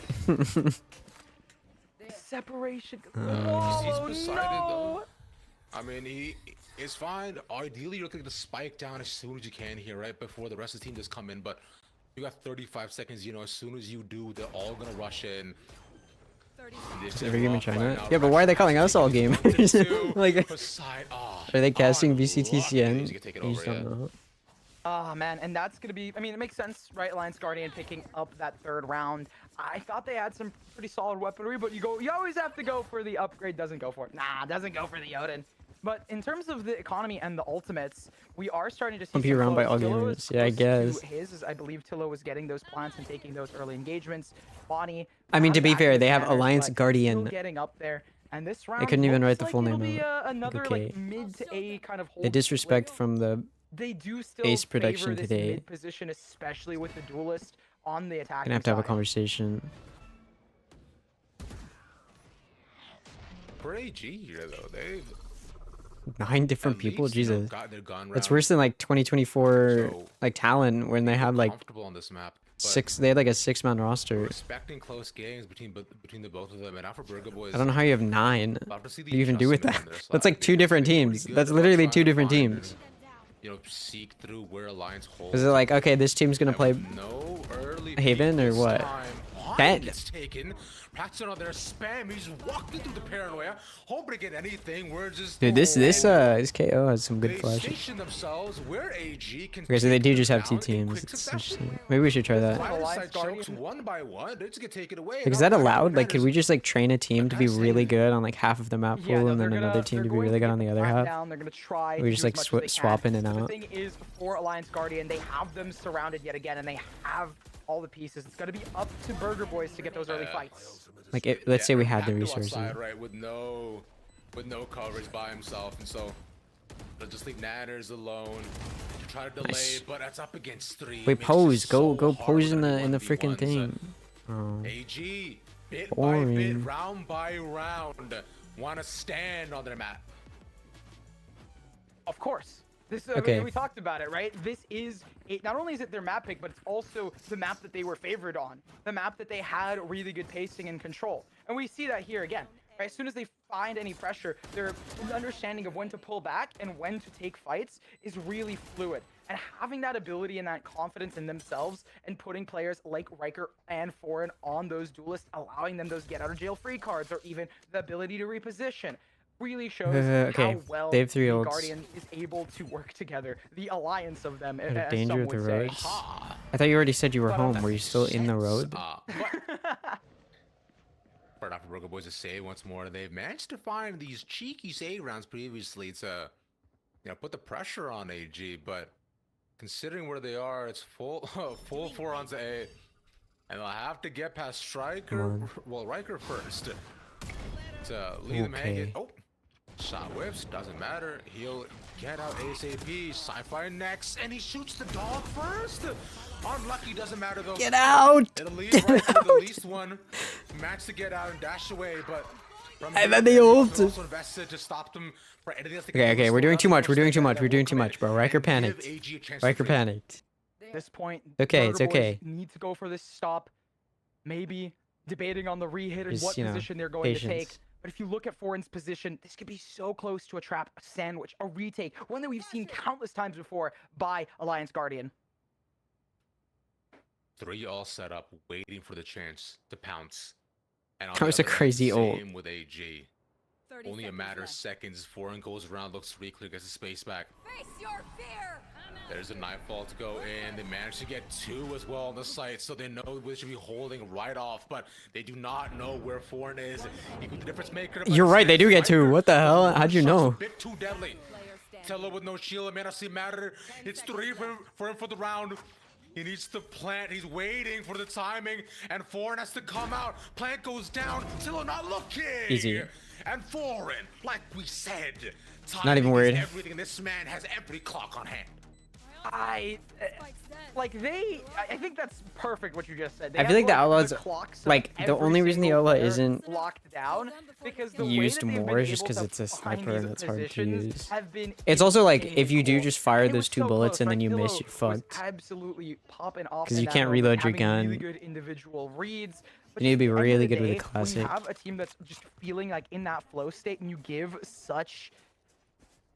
Separation. He's Whoa, beside it, no! though. I mean, he is fine. Ideally, you're looking to spike down as soon as you can here, right before the rest of the team just come in. But you got 35 seconds. You know, as soon as you do, they're all gonna rush in. Is every game in China? Yeah, but why are they calling us all gamers? Like, are they casting VCTCN? You just don't know. Oh man, and that's gonna be, I mean, it makes sense, right? Alliance Guardian picking up that third round. I thought they had some pretty solid weaponry, but you always have to go for the upgrade. Doesn't go for it. Nah, doesn't go for the Odin. But in terms of the economy and the ultimates, we are starting to see Be some around by flows. all Tillo gamers. is Yeah, I close to guess. his, as I believe Tillo was getting those plants and taking those early engagements. Bonnie. I mean, to not be back fair, in they have banners, Alliance but still Guardian. getting up there. And this round couldn't even looks write the like full it'll name be, out. another Okay. like mid to A kind of hold The disrespect split. from the They do still Ace favor production this today. mid position, especially with the duelist on the attack. gonna have to have a conversation. For AG here, though, they've 9 different At people. least, you know, Jesus, got their gun that's round. worse than like 2024 So, like Talon when they had like comfortable on this map. But 6. They had like a 6-man roster. we're expecting close games between the both of them, and now for Burger Boys, I don't know how you have 9. about to see the What do you even do with that? adjustment on their That's side. like 2 They've different been pretty teams. good That's about literally trying 2 to different find and, teams. you know, seek through where Alliance holds. Is it like, okay, this team's gonna And play with no early Haven peek or this what? time, That- Juan gets taken. Practicing on their spam. He's walking through the paranoia, hoping to get anything. We're just Dude, this KO has some good they flash. station themselves where AG can. Okay, so they take do them just have 2 down in teams. quick It's succession. interesting. Maybe we should try that. Fireside chokes one by one. They just get taken away. Like, is that allowed? Like, could we just like train a team to be really good on like half of the map Yeah, pool no, and then they're another team they're to be going really good get on the other crack half? down. They're gonna try. We to just, do like, as much as they swap can. in and But out. the thing is, for Alliance Guardian, they have them surrounded yet again, and they have all the pieces. It's gonna be up to Burger Boys to get those early fights. Like, let's say we had the Active resources. outside, right, with no coverage by himself, and so they'll just leave Nanners alone to try to delay, Nice. but that's up against 3. Wait, Makes it pose. Go so pose in hard the to freaking 1v1s. thing. Oh. AG, bit by Boring. bit, round by round, want to stand on their map. Of course. This Okay. we talked about it, right? This is not only is it their map pick, but it's also the map that they were favored on. The map that they had really good pacing and control. And we see that here again. Right? As soon as they find any pressure, their understanding of when to pull back and when to take fights is really fluid. And having that ability and that confidence in themselves and putting players like Riker and Foreign on those duelists, allowing them those get out of jail free cards or even the ability to reposition, really shows Okay, how well they have 3 the ults. Guardian is able to work together. The alliance of them, Out of as danger some of the would say. roads. I thought you already said you were But, home. Were you still in the road? But after Burger Boys to say once more, they've managed to find these cheeky save rounds previously to, you know, put the pressure on AG. But considering where they are, it's full 4 on A, and they'll have to get past Striker. Well, Riker first to leave them hanging. Okay. Oh, shot whiffs, doesn't matter. He'll get out ASAP. Sci-Fi next, and he shoots the dog first. Unlucky, doesn't matter though. Get out! It'll leave right to the least one. Managed to get out and dash away, but from And here, then they they're ult. also invested to stop them for anything else. Okay, we're doing too much. We're doing too much. We're doing too much, bro. Riker panicked. Riker panicked. At this point, Okay, Burger it's Boys okay. need to go for this stop. Maybe debating on the re-hit and Just, what you know, position they're going to take. patience. But if you look at Foreign's position, this could be so close to a trap, a sandwich, a retake, one that we've seen countless times before by Alliance Guardian. 3 all set up, waiting for the chance to pounce. And on That the was a other end, crazy ult. Same with AG. Only a matter of seconds. Foreign goes around, looks free, clear, gets his space back. Face your fear. There's a nightfall to go in. They managed to get 2 as well on the site, so they know they should be holding right off, but they do not know where Foreign is. He could be the difference maker. but You're right, they do get 2. Striker, What the hell? one How'd you shot's know? A bit too deadly. Tello with no shield, it may not seem matter. It's 3 for him for the round. He needs to plant. He's waiting for the timing, and Foreign has to come out. Plant goes down. Tello not looking. Easy. And Foreign, like we said, Not even timing is worried. everything. This man has every clock on hand. I think that's perfect what you just said. They I feel have, like the Outlaws- clocks of like, the every only reason the single Outlaw player isn't locked down because the way used that they've more been is just able 'cause to it's a find sniper and these it's hard to positions use. have been It's also like, if you do insanely just cool. fire And it those was 2 so bullets close, and then right? you miss, Pillow you're was fucked. absolutely popping off 'Cause in you that can't moment, reload your having really gun. good individual reads. But You need to be at the end of really the good with the day, classic. When you have a team that's just feeling like in that flow state and you give such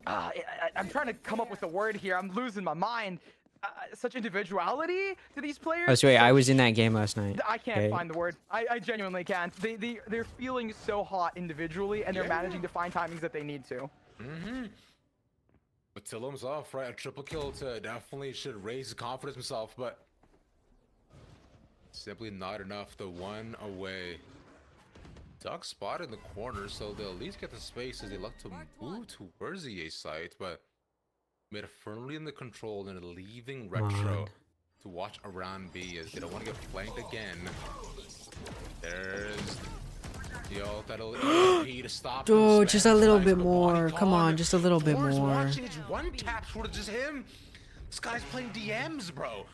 I'm trying to come up with a word here. I'm losing my mind. Such individuality to these players. Oh, so wait, I such- was in that game last night. I can't Okay. find the word. I genuinely can't. They're feeling so hot individually, and they're managing to find timings that they need to. But Tillo himself, right? A triple kill to definitely should raise his confidence himself, but simply not enough. The 1 away. Duck spot in the corner, so they'll at least get the space as they look to move towards the A site, but made it firmly in the control and leaving Retro on. to watch around B as they don't want to get flanked again. There's the ult that'll EP to stop. them. Dude, just a Spam little slice, bit but more. body Come gone. on, just a little bit Foreign's more. watching, it's 1 tap short of just him. This guy's playing DMs, bro.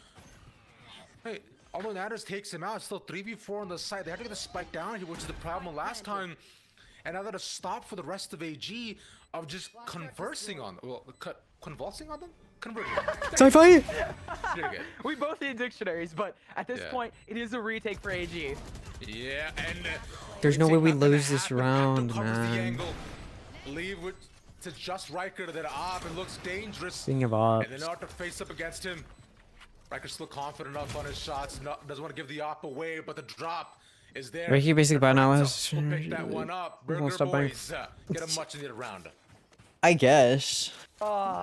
Hey, although Natters takes him out, it's still 3v4 on the side. They have to get the spike down here, which is the problem last time. and now that a stop for the rest of AG of just conversing on, well, convulsing on them? Converging. Sci-fi! We both need dictionaries, but at this Yeah. point, it is a retake for AG. Yeah, and There's no way we not gonna lose this happen. round, Acto covers the man. angle. Leave with to just Riker that op. It looks dangerous. Speaking of ops. And then out to face up against him. Riker's still confident enough on his shots. Doesn't want to give the op away, but the drop is there. Right here, basically, by now has. We'll pick that one up. Won't Burger stop buying- Boys get a much needed round. I guess.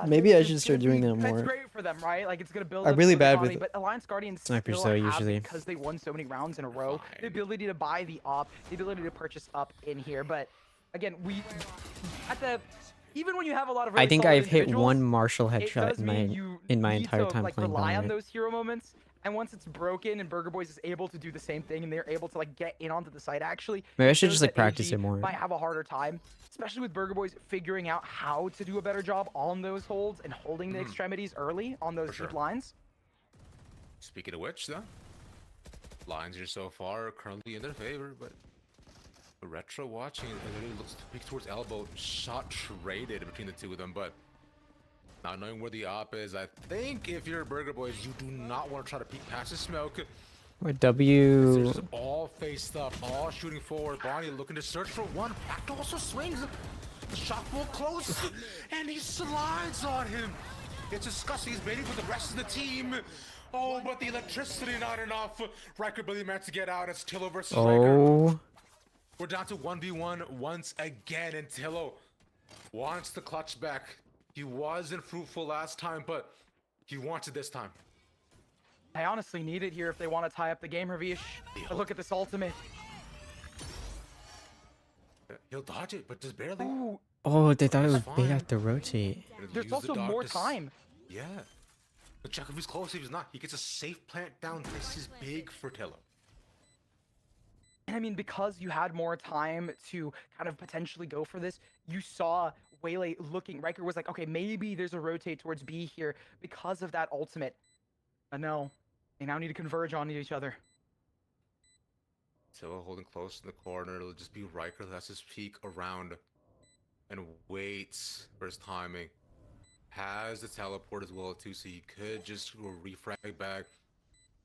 Maybe I should start doing that It's more. great for them, right? Like it's gonna build. I'm up really the bad economy, with but Alliance Guardians snipers, still though, have, usually. because they won so many rounds in a row, the ability to buy the op, the ability to purchase up in here. But again, even when you have a lot of really I think solid I've hit individuals, one Marshall it headshot does in mean my you need entire to, time like, playing rely on Valorant. those hero moments. And once it's broken and Burger Boys is able to do the same thing and they're able to like get in onto the site, actually, Maybe I it should shows just, like, that practice AG it more. might have a harder time, especially with Burger Boys figuring out how to do a better job on those holds and holding the extremities early on those For deep sure. lines. Speaking of which, though, lines here so far are currently in their favor, but the Retro watching it really looks to peek towards elbow. Shot traded between the two of them, but not knowing where the op is, I think if you're Burger Boys, you do not want to try to peek past the smoke. What They're W? just all faced up, all shooting forward. Bonnie looking to search for one. Back also swings. The shot will close, and he slides on him. It's disgusting. He's waiting for the rest of the team. Oh, but the electricity not enough. Riker Billy managed to get out. It's Tillo versus Riker. Oh. We're down to 1v1 once again, and Tillo wants the clutch back. He wasn't fruitful last time, but he wants it this time. I honestly need it here if they want to tie up the game, Ravish. But look at this ultimate. He'll dodge it, but just barely. Ooh, Oh, they thought it was It's big fine. at the rotate. there's Use the also dog more to s- time. Yeah. But check if he's close, if he's not. He gets a safe plant down. This is big for Tillo. And I mean, because you had more time to kind of potentially go for this, you saw Waylay looking. Riker was like, okay, maybe there's a rotate towards B here because of that ultimate. But no, they now need to converge onto each other. Tillo holding close in the corner. It'll just be Riker who has his peek around and waits for his timing. Has the teleport as well too, so he could just refrag back.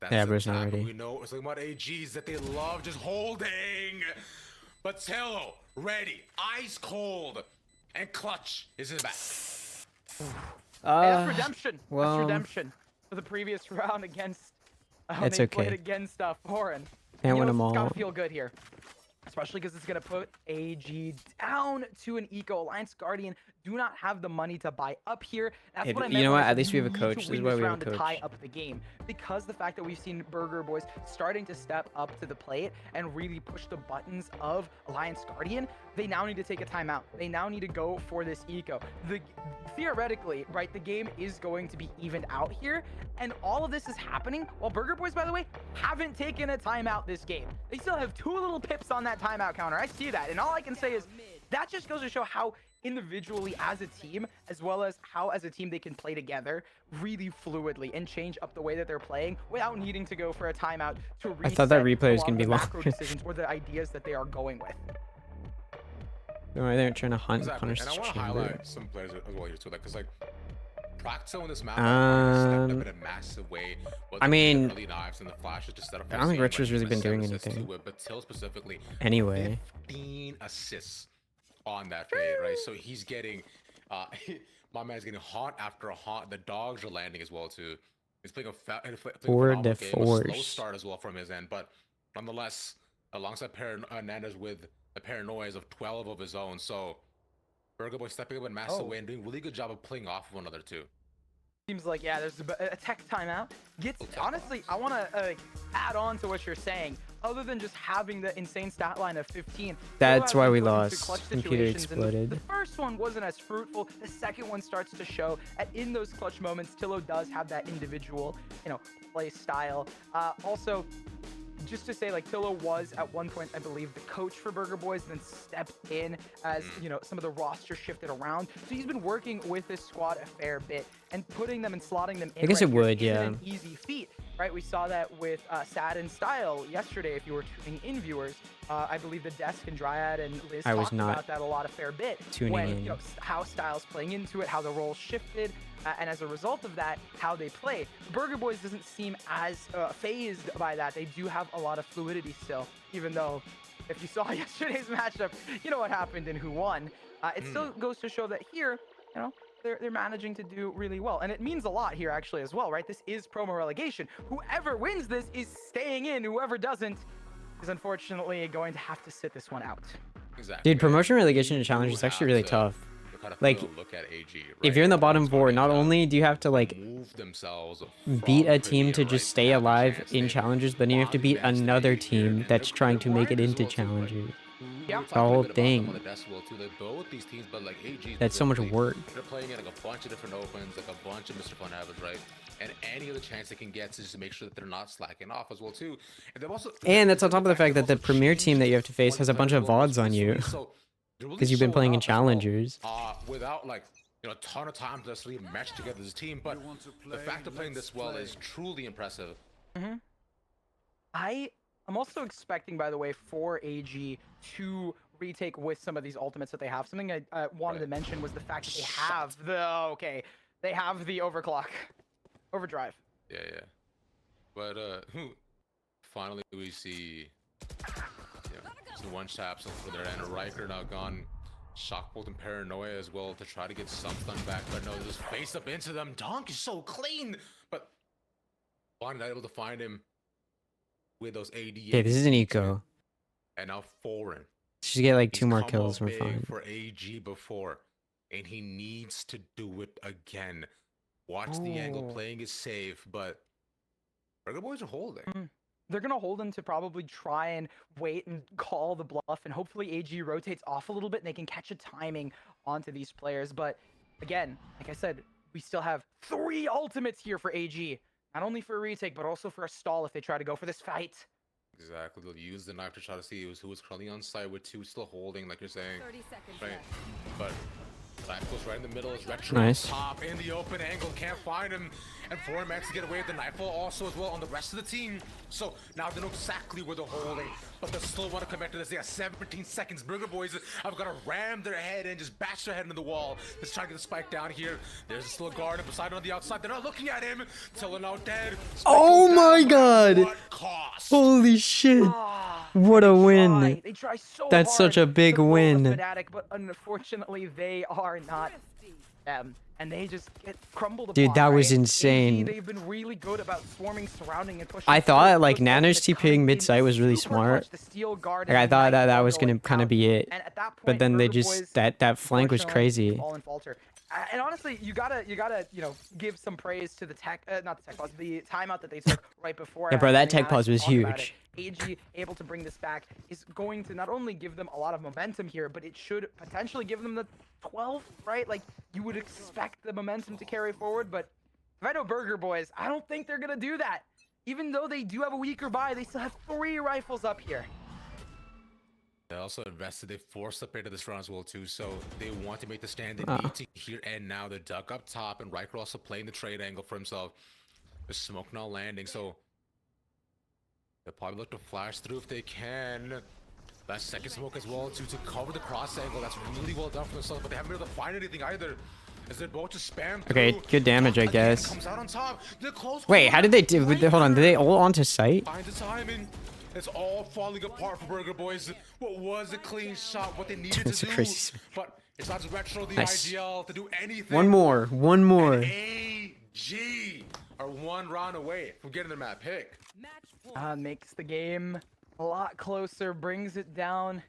That's Yeah, a but it's not tap. ready. We know it's like about AGs that they love just holding. But Tillo, ready, ice cold, and clutch is in the back. Hey, that's redemption. well, That's redemption for the previous round against. It's they played okay. against Foreign. Can't win It's them all. gotta feel good here, especially because it's gonna put AG down to an eco. Alliance Guardian do not have the money to buy up here. That's Hey, what I you meant know when I what? At said least we you have a need coach. to This is win why we have a round to tie coach. up the game, because the fact that we've seen Burger Boys starting to step up to the plate and really push the buttons of Alliance Guardian, they now need to take a timeout. They now need to go for this eco. Theoretically, right, the game is going to be evened out here, and all of this is happening while Burger Boys, by the way, haven't taken a timeout this game. They still have 2 little pips on that timeout counter. I see that, and all I can say is that just goes to show how individually as a team, as well as how as a team they can play together really fluidly and change up the way that they're playing without needing to go for a timeout to reset I thought that replay was a lot gonna of be the long. macro decisions or the ideas that they are going with. They're trying to hunt and Exactly. punish And I this want to chamber. highlight some players as well here too, because like Praxo in this map stepped up in a massive way. I mean, early knives and the flashes to set up. I don't think Rich Richard's really been doing anything. But Till specifically, Anyway. 15 assists on that fade, right? So he's getting, my man's getting haunt after a haunt. The dogs are landing as well too. He's playing a Tour phenomenal de game, a slow force. start as well from his end, but nonetheless, alongside Hernandez with a paranoia of 12 of his own. So Burger Boy stepping up in massive way and doing a really good job of playing off of one another too. Seems like, yeah, there's a tech timeout. Honestly, I want to add on to what you're saying. Other than just having the insane stat line of 15. That's Tillo why has we been put into lost. clutch Computer situations, and exploded. The first one wasn't as fruitful. The second one starts to show. And in those clutch moments, Tillo does have that individual, play style. Also, just to say, like, Tillo was at one point, I believe, the coach for Burger Boys, then stepped in as, some of the roster shifted around. So he's been working with this squad a fair bit and putting them and slotting them in. I guess right it here would, isn't yeah. an easy feat. right? We saw that with Sad and Style yesterday. If you were tuning in, viewers, I believe the Desk and Dryad and Liz I was talked not about that a fair bit. tuning when, in. You know, how Style's playing into it, how the roles shifted, and as a result of that, how they play. Burger Boyz doesn't seem as phased by that. They do have a lot of fluidity still, even though if you saw yesterday's matchup, you know what happened and who won. It still goes to show that here, you know, they're managing to do really well. And it means a lot here actually as well, right? This is promo relegation. Whoever wins this is staying in. Whoever doesn't is unfortunately going to have to sit this one out. Exactly. Dude, promotion relegation and challenge is actually really tough. Like, look at AG, right? if you're in the bottom four, not only do you have to like move themselves beat a from team to Premier, just right, stay have a alive chance. in They challengers, but then you have to beat body another backstage here, team and that's they're trying to make it wired as into well, too, like, challengers. Yeah. we The whole talked a bit about them thing. on the desk wheel, too. Like, both these teams, but like AG, That's so much work. They're playing in like a bunch of different opens, like a bunch of Mr. Fun habits, right? And any other chance they can get to just to make sure that they're not slacking off as well too. And they've also, And that's on top of the fact that the premier team that you have to face has a bunch of VODs on you. Because you've been playing in challengers. Without like, you know, a ton of time to actually mesh together as a team, but the fact of playing this well is truly impressive. I'm also expecting, by the way, for AG to retake with some of these ultimates that they have. Something I wanted to mention was the fact that they have they have the overclock, overdrive. Yeah. But finally we see, some one taps for their end. Riker now gone. Shockbolt and Paranoia as well to try to get something back, but no, just face up into them. Donk is so clean, but Bond not able to find him with those AD. Okay, this is an eco. And now Foreign. Just get like He's 2 more come kills, up we're big fine. for AG before, and he needs to do it again. Watch the angle, Ooh. playing is safe, but Burger Boys are holding. They're going to hold him to probably try and wait and call the bluff, and hopefully AG rotates off a little bit and they can catch a timing onto these players. But again, like I said, we still have 3 ultimates here for AG. Not only for a retake, but also for a stall if they try to go for this fight. Exactly, they'll use the knife to try to see who is currently on site with 2 still holding, like you're saying. 30 seconds Right, left. but knife goes right in the middle. Is Retro Nice. top in the open angle, can't find him, and Foreign managed to get away with the knife also as well on the rest of the team. So now they know exactly where they're holding, but they still want to come back to this. They have 17 seconds. Burger Boys have got to ram their head and just bash their head into the wall. Let's try to get the spike down here. There's still a guard up beside on the outside. They're not looking at him. Till now dead. Spike Oh goes my down, but God. at what cost? Holy shit. What a win. They try so That's hard such a big to pull the win. Fnatic, but unfortunately they are not them, and they just get crumbled Dude, upon, that was right? insane. AG, they've been really good about swarming, surrounding, and pushing. I thought forward. like Those Nano's ultimates TPing coming in mid-site was really super smart. clutch. The steel guard Like I and thought knife that all was gonna going kind of out. be it. And at that But point, then they Burger just Boys, that flank was unfortunately, crazy. fall and falter. And honestly, you gotta give some praise to the tech, not the tech pause, the timeout that they took right before. Yeah, bro, that tech Fnatic pause was talked about huge. it. AG able to bring this back is going to not only give them a lot of momentum here, but it should potentially give them the 12, right? Like you would expect the momentum to carry forward, but if I know Burger Boys, I don't think they're gonna do that. Even though they do have a weaker buy, they still have 3 rifles up here. They also invested, they forced up into this round as well too, so they want to make the stand. They need to here and now. They're dug up top, and Riker also playing the trade angle for himself. There's smoke not landing, so they'll probably look to flash through if they can. That second smoke as well to cover the cross angle. That's really well done for themselves, but they haven't been able to find anything either. As they're both just spam Okay, through. good damage, I Again, guess. comes out on top. They're close. Wait, how did they do? Hold on, did they all onto site? Find the timing. It's all falling apart for Burger Boys. What was a clean shot, what they needed That's to a do. crazy spin. But it's not just Retro, the Nice. IGL, to do anything. One more. AG are 1 round away from getting their map pick. Makes the game a lot closer, brings it down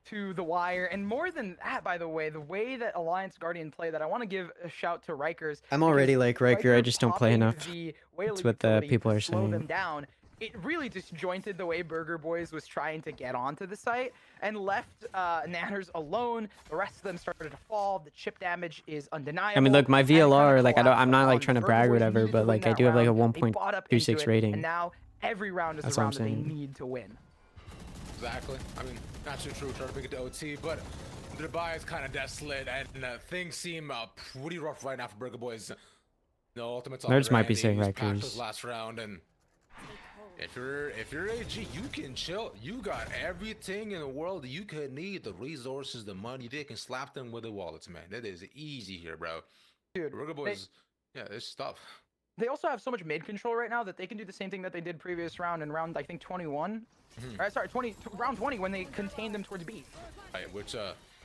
to the wire. And more than that, by the way that Alliance Guardian play, that I want to give a shout to Rikers. I'm already because like Riker, I just don't play popping enough. the whale That's what the utility people to are slow saying. them down. It really disjointed the way Burger Boys was trying to get onto the site and left Nanners alone. The rest of them started to fall. The chip damage is undeniable. I mean, look, my and it kinda VLR, like I'm not collapsed like trying to upon brag or Burger Boys whatever, needed but to win like I that do have like a round. They bought up into 1.26 it, rating. and now every round is That's a what round I'm that they saying. need to win. Exactly. I mean, not too true. Trying to make it to OT, but their buy is kind of desolate, and things seem pretty rough right now for Burger Boys. No ultimates on Nerds their might end. be They saying used Rikers. Packers last round, and If you're AG, you can chill. You got everything in the world that you could need. The resources, the money. They can slap them with the wallets, man. That is easy here, bro. Dude, Burger Boys, yeah, this stuff. they also have so much mid control right now that they can do the same thing that they did previous round in round, I think, 21. Sorry, round 20 when they contained them towards B. Right, which,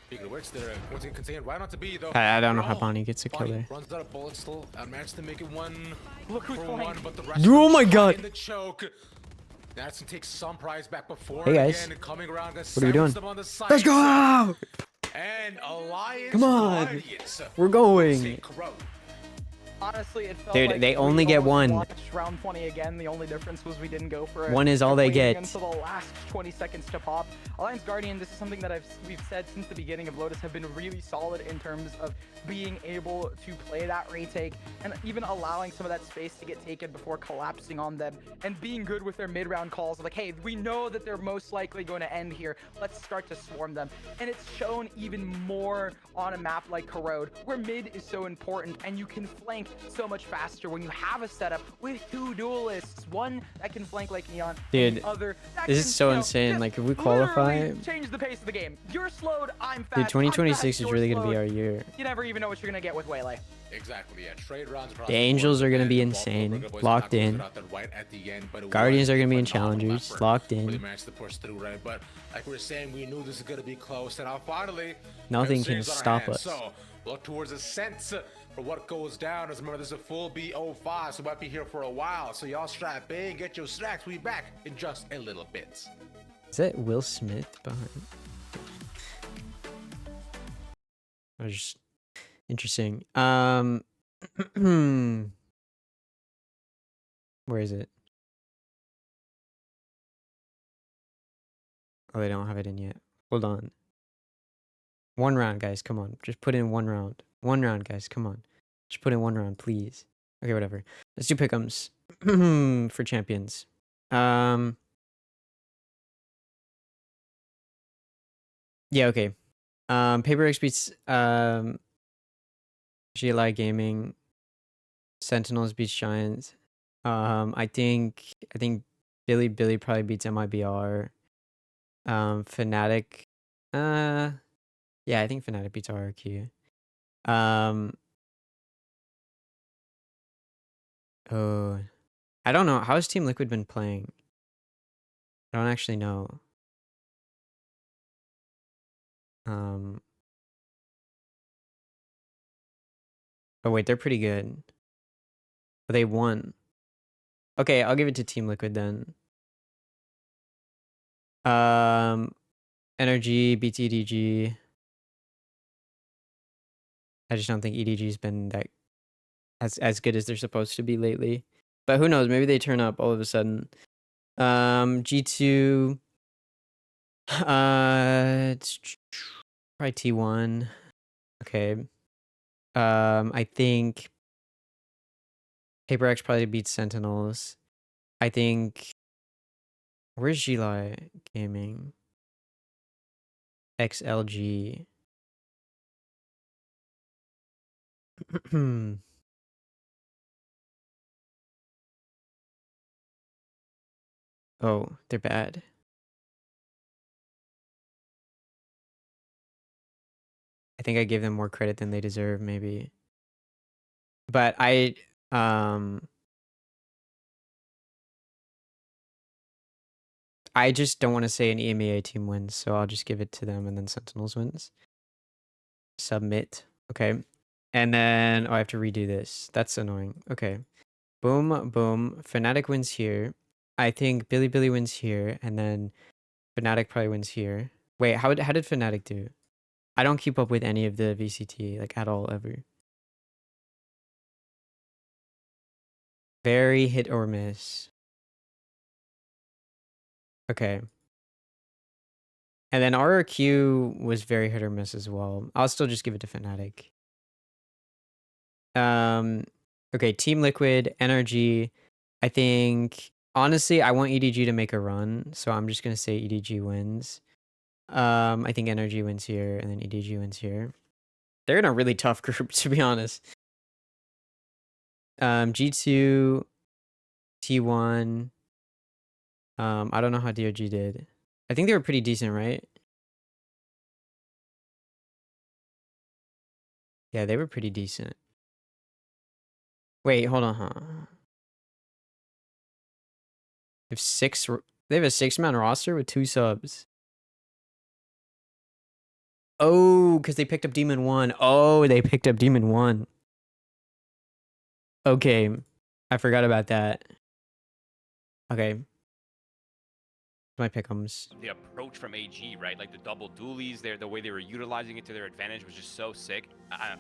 speaking of which, they're once again contained right onto B, though. I don't know how Bonnie gets a kill Bonnie there. runs out of bullets still. Managed to make it one Look who's for playing. one, but the rest Oh of them my try God. in the choke. That's gonna take some prize back before Hey, guys. again coming around. What are we doing? Them on the side. Let's go! And Alliance Come on. Guardians We're going. take Crow. Honestly, it felt Dude, like they we only get almost one. watched round 20 again. The only difference was we didn't go for it. One is all they Waiting get. until the last 20 seconds to pop. Alliance Guardian, this is something that we've said since the beginning of Lotus, have been really solid in terms of being able to play that retake and even allowing some of that space to get taken before collapsing on them and being good with their mid-round calls. Like, hey, we know that they're most likely going to end here. Let's start to swarm them. And it's shown even more on a map like Corrode, where mid is so important and you can flank so much faster when you have a setup with two duelists, one that can flank like Neon, and Dude, the other that this can, is so you know, insane. just Like, if we qualify, literally change the pace of the game. You're slowed, I'm fast. dude, I'm 2026 fast, is you're really gonna be slowed. our year. You never even know what you're gonna get with Waylay. Exactly, yeah. Trade rounds across The Angels board, are gonna and be the insane. Burger Boys Locked closed in. it out there right at the end, but it Guardians was are gonna be in phenomenal challengers. effort. Locked Really in. managed to push through, right? But like we were saying, we knew this is gonna be close, and now finally, Nothing we have can series on our stop hands. us. So look towards a sense for what goes down. As remember, this is a full B05, so we might be here for a while. So y'all strap in, get your snacks. We'll be back in just a little bit. Is that Will Smith behind? That was just interesting. Where is it? Oh, they don't have it in yet. Hold on. One round, guys. Come on. Just put in one round. One round, guys. Come on. Just put in one round, please. Okay, whatever. Let's do pick'ems for champions. Yeah, okay. Paper X beats GLI Gaming. Sentinels beats Giants. I think Billy probably beats MIBR. Fnatic. Yeah, I think Fnatic beats RRQ. Oh, I don't know. How has Team Liquid been playing? I don't actually know. Oh wait, they're pretty good. But they won. Okay, I'll give it to Team Liquid then. Energy beats EDG. I just don't think EDG's been that as good as they're supposed to be lately. But who knows? Maybe they turn up all of a sudden. G2. It's probably T1. Okay. I think Paper X probably beats Sentinels. I think where's GLI Gaming? XLG. Oh, they're bad. I think I gave them more credit than they deserve, maybe. But I just don't want to say an EMEA team wins, so I'll just give it to them and then Sentinels wins. Submit. Okay. And then I have to redo this. That's annoying. Okay. Boom, boom. Fnatic wins here. I think Billy wins here, and then Fnatic probably wins here. Wait, how did Fnatic do? I don't keep up with any of the VCT like at all ever. Very hit or miss. Okay. And then RRQ was very hit or miss as well. I'll still just give it to Fnatic. Okay, Team Liquid, Energy. I think honestly, I want EDG to make a run, so I'm just gonna say EDG wins. I think Energy wins here, and then EDG wins here. They're in a really tough group, to be honest. G2, T1, I don't know how DOG did. I think they were pretty decent, right? Yeah, they were pretty decent. Wait, hold on, huh? They have they have a 6-man roster with 2 subs. Oh, because they picked up Demon 1. Oh, they picked up Demon 1. Okay. I forgot about that. Okay. My pick'ems. The approach from AG, right? Like the double dualies, the way they were utilizing it to their advantage was just so sick.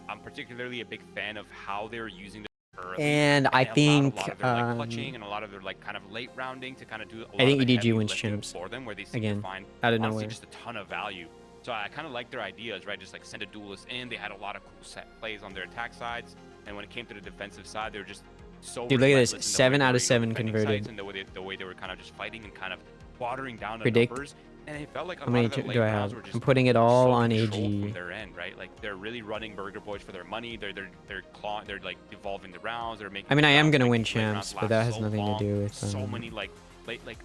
I'm particularly a big fan of how they were using the early. And I think a lot of their like clutching and a lot of their like kind of late rounding to kind of do a lot I think of the EDG heavy wins lifting champs for them, where they seem again to find out of honestly nowhere. just a ton of value. So I kind of like their ideas, right? Just like send a duelist in. They had a lot of cool set plays on their attack sides, and when it came to the defensive side, they were just so. Dude, look at this, relentless in the way 7 they out were, of 7 defending converted. sites and the way they were kind of just fighting and kind of watering down the Predict. numbers. And it felt like a How lot many of the do late I rounds have? were just I'm putting it all so on controlled AG. from their end, right? Like they're really running Burger Boys for their money. They're like evolving the rounds. They're making. I mean, I am rounds, gonna making win late champs, rounds but last that has so nothing to long. do with So many like late like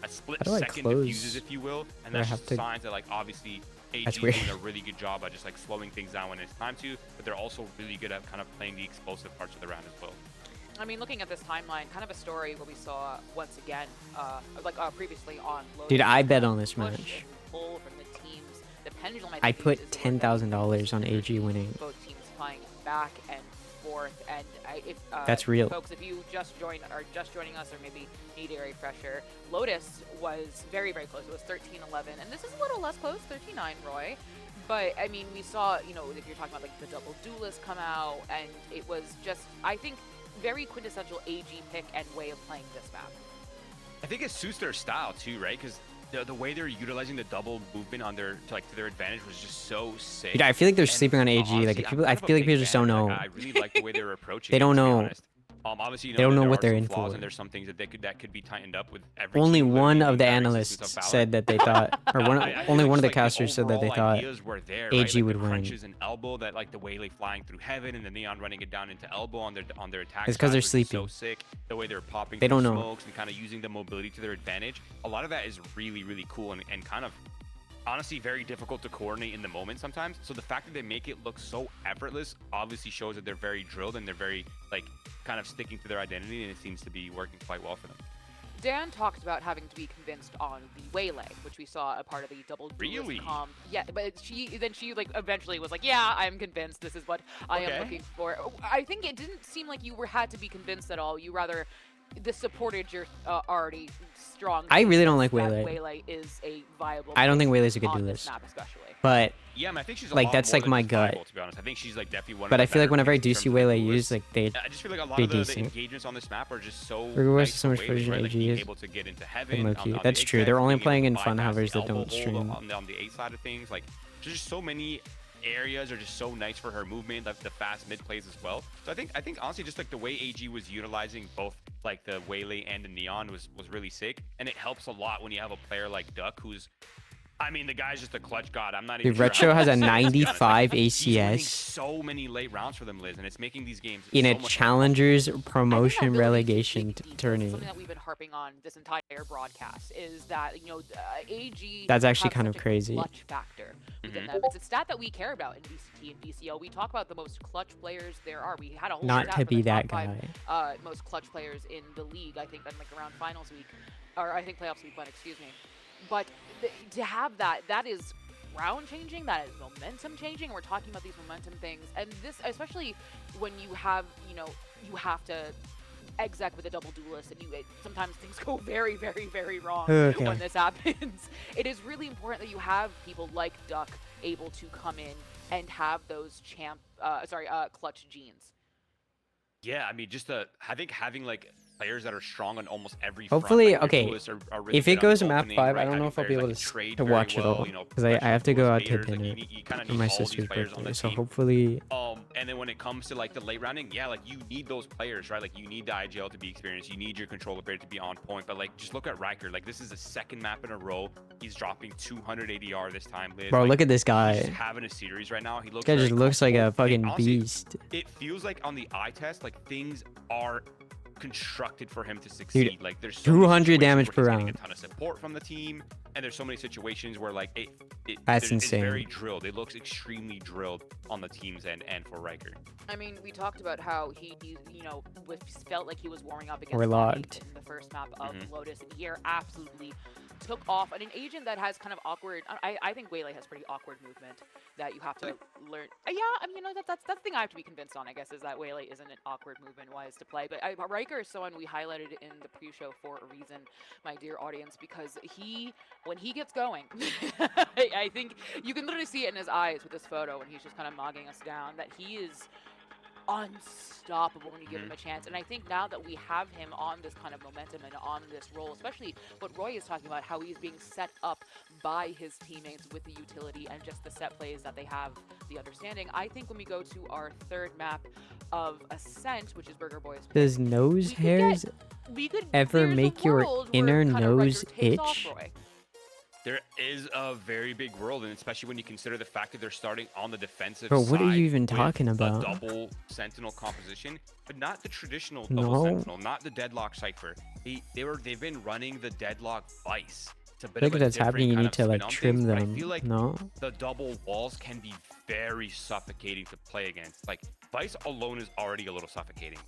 a split How do I second close? diffuses, if you will, and Do I that's have just to- signs that like obviously AG That's is weird. doing a really good job at just like slowing things down when it's time to, but they're also really good at kind of playing the explosive parts of the round as well. I mean, looking at this timeline, kind of a story where we saw once again, previously on. Dude, I bet on this push match. and pull from the teams. The pendulum. I think, put is $10,000 on AG winning. both teams flying back and forth, and That's real. folks, if you just joined or just joining us, or maybe need a refresher, Lotus was very, very close. It was 13-11, and this is a little less close, 13-9, Roy. But I mean, we saw, you know, if you're talking about like the double duelist come out, and it was just, I think, very quintessential AG pick and way of playing this map. I think it suits their style too, right? Because the way they're utilizing the double movement on their to their advantage was just so sick. Dude, I feel like they're And sleeping on AG. honestly, Like, I'm people, I kind of a feel like big people just fan don't of it. know. Like, I really like the way they're approaching. They it, don't to be know. honest. Obviously, you know They don't that know there what are they're some in flaws for. and there's some things that could be tightened up with every Only team, one literally of the the entire existence analysts of VALORANT. said that they thought, or one, I only feel one of the like casters said that they overall thought ideas were there, AG right? Like would the win. crunches and elbow, that like the Waylay flying through heaven and the Neon running it down into elbow on their attack. It's 'cause they're side was just sleeping. So sick. The way they're popping They through don't know. smokes and kind of using the mobility to their advantage. A lot of that is really, really cool and kind of honestly very difficult to coordinate in the moment sometimes. So the fact that they make it look so effortless obviously shows that they're very drilled and they're very like kind of sticking to their identity, and it seems to be working quite well for them. Dan talked about having to be convinced on the Waylay, which we saw a part of the double duelist Really? comp. Yeah, but she like eventually was like, yeah, I'm convinced this is what I am Okay. looking for. I think it didn't seem like you had to be convinced at all. You rather this supported your already strong. I really don't thesis like that Waylay. Waylay is a viable. I don't think pick Waylay's a good on duelist. this map especially. But Yeah, I mean, I think she's a Like, lot that's, more like, than my just gut. viable, to be honest. I think she's like definitely one. but of I the feel like better whenever I picks do in see terms of Waylay duelists. used, like, they I just feel like a lot be of the decent. engagements on this map are just so Burger Boys nice is so much for footage Waylay, than right? Like AG being is. able to get into Like, heaven. low-key. On That's the true. A They're side, only being able playing to in fun bypass hovers the that don't elbow hold stream. on the A side of things. Like, there's just so many areas are just so nice for her movement, like the fast mid plays as well. So I think honestly just like the way AG was utilizing both like the Waylay and the Neon was really sick, and it helps a lot when you have a player like Duck who's, I mean, the guy's just a clutch god. I'm not even Dude, sure Retro how has a to say it, to be honest. Like, 95 he's winning ACS so many late rounds for them, Liz, and it's making these games in so a much more Challengers I think that promotion ability to relegation dig deep is tourney. something that we've been harping on this entire broadcast is that, you know, AG. That's actually have kind of such a crazy. Clutch factor within Mhm. them. It's a stat that we care about in VCT and VCO. We talk about the most clutch players there are. We had a whole Not stat to for be the that top guy. 5 most clutch players in the league. I think then like around finals week, or I think playoffs week 1. Excuse me. But to have that is round changing, that is momentum changing. We're talking about these momentum things, and this especially when you have, you know, you have to exec with a double duelist, and sometimes things go very, very, very wrong Okay. when this happens. It is really important that you have people like Duck able to come in and have those clutch genes. Yeah, I mean, just I think having like players that are strong on almost every front, Hopefully, like, your okay, duelists are really if it good on goes map opening, 5, I right? don't know Having if I'll be players able that to, can trade to very watch it well, all. you know, Because I have to go professional out to duelist players, dinner like, you kinda for need my all these sister's players on birthday. the So team. hopefully, And then when it comes to like the late rounding, yeah, like you need those players, right? Like you need the IGL to be experienced, you need your controller player to be on point. But like, just look at Riker. Like this is the second map in a row. He's dropping 200 ADR this time, Liz. bro, Like, look at this he's guy. just having a series right now. He looks. This guy just very looks like a comfortable. fucking Honestly, beast. it feels like on the eye test, like things are constructed for him to succeed. Like there's so 200 many damage situations per where he's getting round. a ton of support from the team, and there's so many situations where like That's it's insane. very drilled. It looks extremely drilled on the team's end and for Riker. I mean, we talked about how he you know, felt like he was warming up against We're Bonnie logged. in the first map of Lotus, and here absolutely took off. And an agent that has kind of awkward, I think Waylay has pretty awkward movement that you have to learn. Yeah, I mean, you know, that's the thing I have to be convinced on, I guess, is that Waylay isn't an awkward movement-wise to play. But Riker is someone we highlighted in the pre-show for a reason, my dear audience, because when he gets going, I think you can literally see it in his eyes with this photo when he's just kind of mogging us down, that he is unstoppable when you give him a chance. And I think now that we have him on this kind of momentum and on this role, especially what Roy is talking about, how he's being set up by his teammates with the utility and just the set plays that they have, the understanding. I think when we go to our third map of Ascent, which is Burger Boy's pick, Does nose hairs ever there's a make your world where inner kind of nose Riker takes off itch? Roy. There is a very big world, and especially when you consider the fact that they're starting on the defensive Bro, what are you side even with talking a about? double sentinel composition, but not the traditional No. double sentinel, not the deadlock cipher. They've been running the deadlock vice. It's a bit Like of a if that's happening, you different need to kind of like spin on trim things, but them. I feel like No. the double walls can be very suffocating to play against. Like Vice alone is already a little suffocating.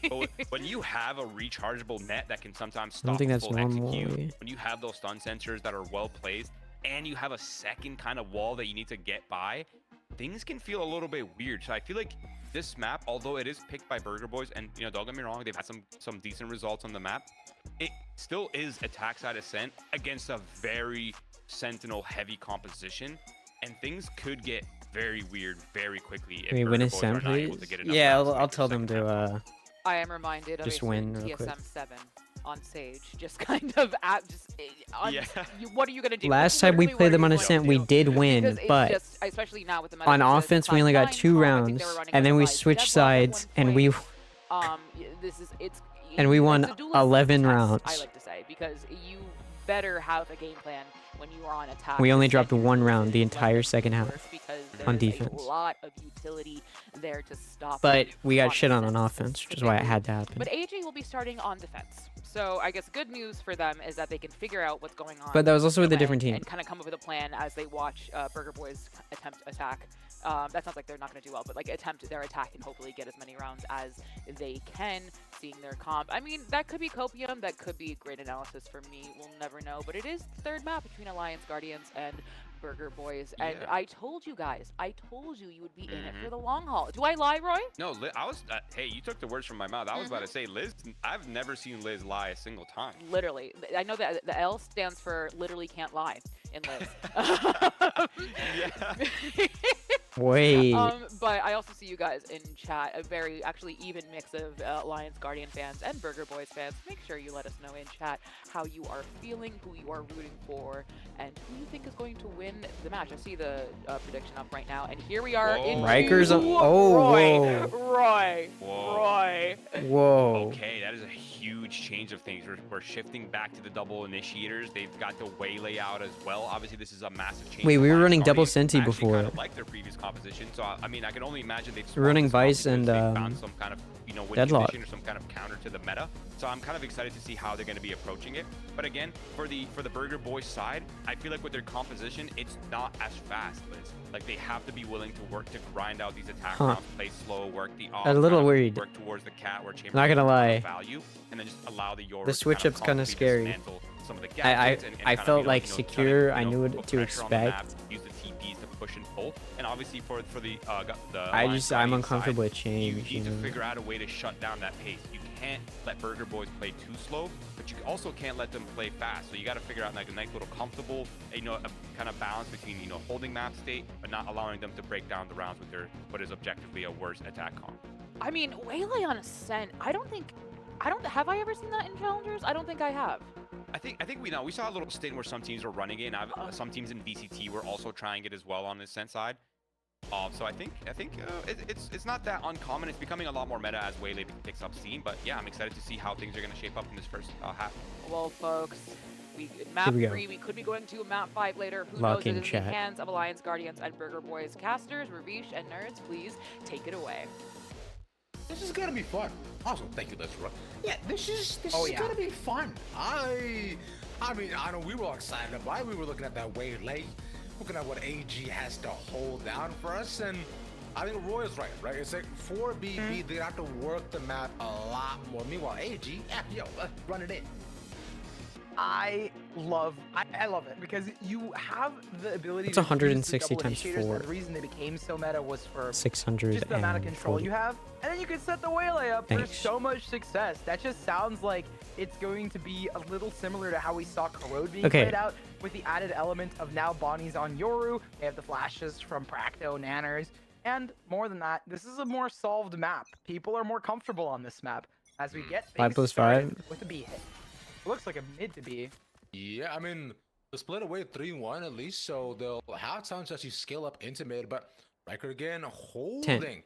But when you have a rechargeable net that can sometimes I don't stop think a that's full normal. execute, when you have those stun sensors that are well placed, and you have a second kind of wall that you need to get by, things can feel a little bit weird. So I feel like this map, although it is picked by Burger Boys, and you know, don't get me wrong, they've had some decent results on the map, it still is attack side Ascent against a very sentinel heavy composition, and things could get very weird very quickly if Wait, Burger win Boys Ascent, are not able please? to get enough Yeah, rounds to I'll make tell their them second half. to I am reminded of just a win certain real quick. TSM 7 on Sage, just kind of Yeah. what are you gonna do? Last That's time we literally played what them on you're going Ascent, to we do. did win, Because it's but just, especially now with the meta on with the offense we only got Class 2 9 comp, I think they were rounds, running and then we like switched Deadlock at sides, one and we point. It's and we it's won a duelist 11 test, rounds. I like to say, because you better have a game plan when you are on attack. We only to dropped set your 1 round the positions entire like second half worse, because on there's defense. a lot of utility there to stop. But we got on shit on Ascent offense, which is why it specifically. had to happen. But AJ will be starting on defense. So I guess good news for them is that they can figure out what's going on. But that was also with a different and team. kind of come up with a plan as they watch Burger Boys attempt attack. That sounds like they're not going to do well, but like attempt their attack and hopefully get as many rounds as they can, seeing their comp. I mean, that could be copium, that could be great analysis for me. We'll never know. But it is the third map between Alliance Guardians and Burger Boys. And Yeah. I told you guys, I told you would be in it for the long haul. Do I lie, Roy? No, I was. Hey, you took the words from my mouth. I was about to say, Liz. I've never seen Liz lie a single time. Literally. I know that the L stands for literally can't lie in Liz. Yeah. Wait. But I also see you guys in chat, a very actually even mix of Alliance Guardian fans and Burger Boys fans. Make sure you let us know in chat how you are feeling, who you are rooting for, and who you think is going to win the match. I see the prediction up right now, and here we are in Riker's on- Roy. whoa. Roy. Whoa. Roy. Whoa. Okay, that is a huge change of things. We're shifting back to the double initiators. They've got the Waylay out as well. Obviously, this is a massive change. Wait, we were Alliance running double Guardians Senti actually before. Kind of like their previous composition. So I mean, I can only imagine they've We're running swapped this Vice comp and, because they found some kind of winning Deadlock. condition or some kind of counter to the meta. So I'm kind of excited to see how they're going to be approaching it. But again, for the Burger Boys side, I feel like with their composition, it's not as fast, Liz. Like they have to be willing to work to grind out these attack rounds, play slow, work the off, A little kind of worried. work towards the cat where Chamber Not gonna lie. value, and then just allow the Yoru The to switch kind up's of kinda constantly scary. dismantle some of the I gadgets and I kind of, felt you know, like try to, secure. I knew what put to pressure on the map, expect. use the TPs to push and pull, and obviously for the I'm Alliance uncomfortable Guardian with side, you change. need You to know? figure out a way to shut down that pace. You can't let Burger Boys play too slow, but you also can't let them play fast. So you got to figure out like a nice little comfortable, a kind of balance between holding map state, but not allowing them to break down the rounds with their what is objectively a worse attack comp. I mean, Waylay on Ascent, have I ever seen that in Challengers? I don't think I have. I think we saw a little stint where some teams were running it, and some teams in VCT were also trying it as well on the Ascent side. So I think it's not that uncommon. It's becoming a lot more meta as Waylay picks up steam. But yeah, I'm excited to see how things are going to shape up in this first half. Well, folks, map we go. 3, we could be going to map 5 later. Who Lock knows? in It is in chat. the hands of Alliance Guardians and Burger Boys. Casters, Ravish, and Nerds, please take it away. This is gonna be fun. Awesome, thank you, Let's Run. Yeah, this is gonna be fun. I mean, I know we were all excited about it. We were looking at that way late, looking at what AG has to hold down for us, and I think Roy is right? It's like for BB, they have to work the map a lot more. Meanwhile, AG, run it in. I love it because you have the ability It's to 160 use the double times initiators, 4. and the reason they became so meta was for 600 just the amount of control you and have, and then you can set the waylay up for Thanks. so much success. That just sounds like it's going to be a little similar to how we saw Corrode being Okay. played out, with the added element of now Bonnie's on Yoru. They have the flashes from Practo, Nanners, and more than that, this is a more solved map. People are more comfortable on this map as we get 5 things plus started 5. with a B hit. It looks like a mid to B. Yeah, I mean, they split away 3-1 at least, so they'll have time to actually scale up into mid, but Riker again holding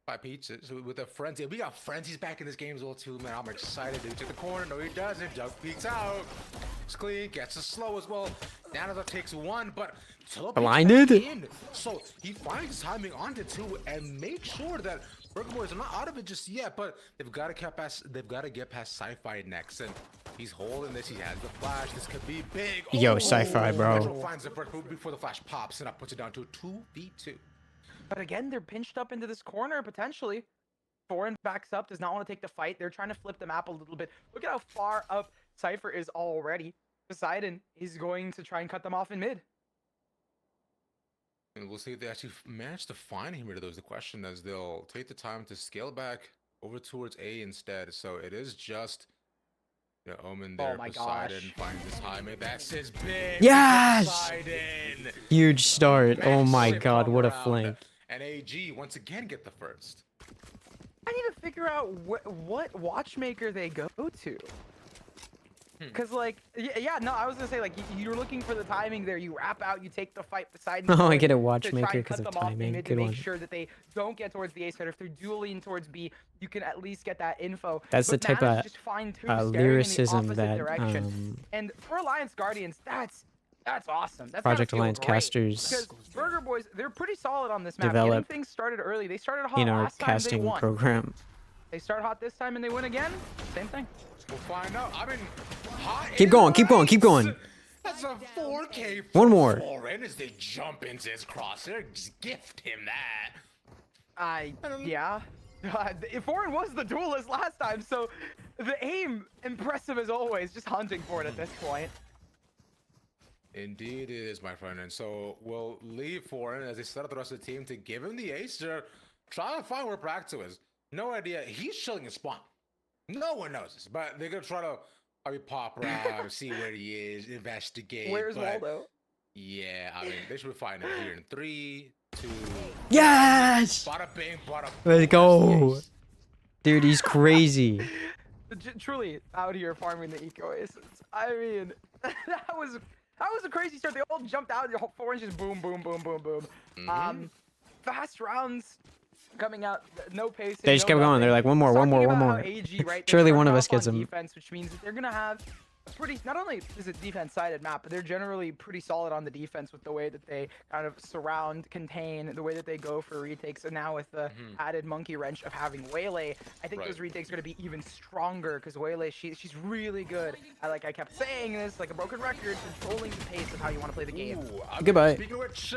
5 pizzas with a frenzy. We got frenzies back in this game as well too, man. I'm excited. Dude, to the corner. No, he doesn't. Jug peeks out. It's clean. Gets a slow as well. Nanoza takes 1, but Blinded. in. So he finds timing onto 2 and make sure that Burger Boys are not out of it just yet, but they've got to get past. They've got to get past Sci-Fi next, and he's holding this. He has the flash. This could be big. Yo, Sci-Fi, bro. Metro finds the first before the flash pops, and that puts it down to 2v2. But again, they're pinched up into this corner potentially. Foreign backs up, does not want to take the fight. They're trying to flip the map a little bit. Look at how far up Cypher is already. Poseidon is going to try and cut them off in mid. And we'll see if they actually manage to find him here. That was the question, as they'll take the time to scale back over towards A instead. So it is just the Omen there. Oh my Poseidon gosh. finds his timing. That's his big. Yes! Poseidon. Huge start. Oh my Massive god, what a turnaround. flank. And AG once again get the first. I need to figure out what watchmaker they go to. Because, like, yeah, no, I was going to say, like, you're looking for the timing there. You wrap out, you take the fight beside Oh, I get a to try watchmaker and because cut of them off in timing. mid to Good make one. sure that they don't get towards the A side. If they're dueling towards B, you can at least get that info. That's the But type Nana's of just fine-tuned, staring in the lyricism opposite that direction. And for Alliance Guardians, that's awesome. That's Project gotta feel Alliance great. casters Because Burger Boys, they're pretty solid on this map. develop Getting things started early. They started hot in our last time, they casting won. program. They start hot this time and they win again. Same thing. We'll find out. I mean, hot Keep going, keep going, keep going. That's a 4K. One more. Foreign as they jump into his crosshair. Just gift him that. Yeah. Foreign was the duelist last time, so the aim, impressive as always, just hunting for it at this point. Indeed it is, my friend. And so we'll leave Foreign as they set up the rest of the team to give him the ace to try to find where Practo is. No idea. He's chilling his spawn. No one knows this, but they're going to try to probably pop around, see where he is, investigate. Where's but Waldo? yeah, I mean, they should find him here in 3, 2. Yes! Bada bing, bada Let's boom. go. Yes. Dude, he's crazy. Truly out here farming the eco aces. I mean, that was a crazy start. They all jumped out. The whole Foreign just boom, boom, boom, boom, boom. Fast rounds coming out, no pacing. They just no kept going. They're like, one more, one more, one more. AG, right, Surely they're one of starting us off gets on him. defense, which means that they're gonna have a pretty. Not only is it defense-sided map, but they're generally pretty solid on the defense with the way that they kind of surround, contain, the way that they go for retakes, and now with the added monkey wrench of having Waylay, I think Right. those retakes are gonna be even stronger because Waylay, she's really good. I kept saying this like a broken record, controlling the pace of how you want to play the game. Ooh, I mean, Goodbye. Speaking of which,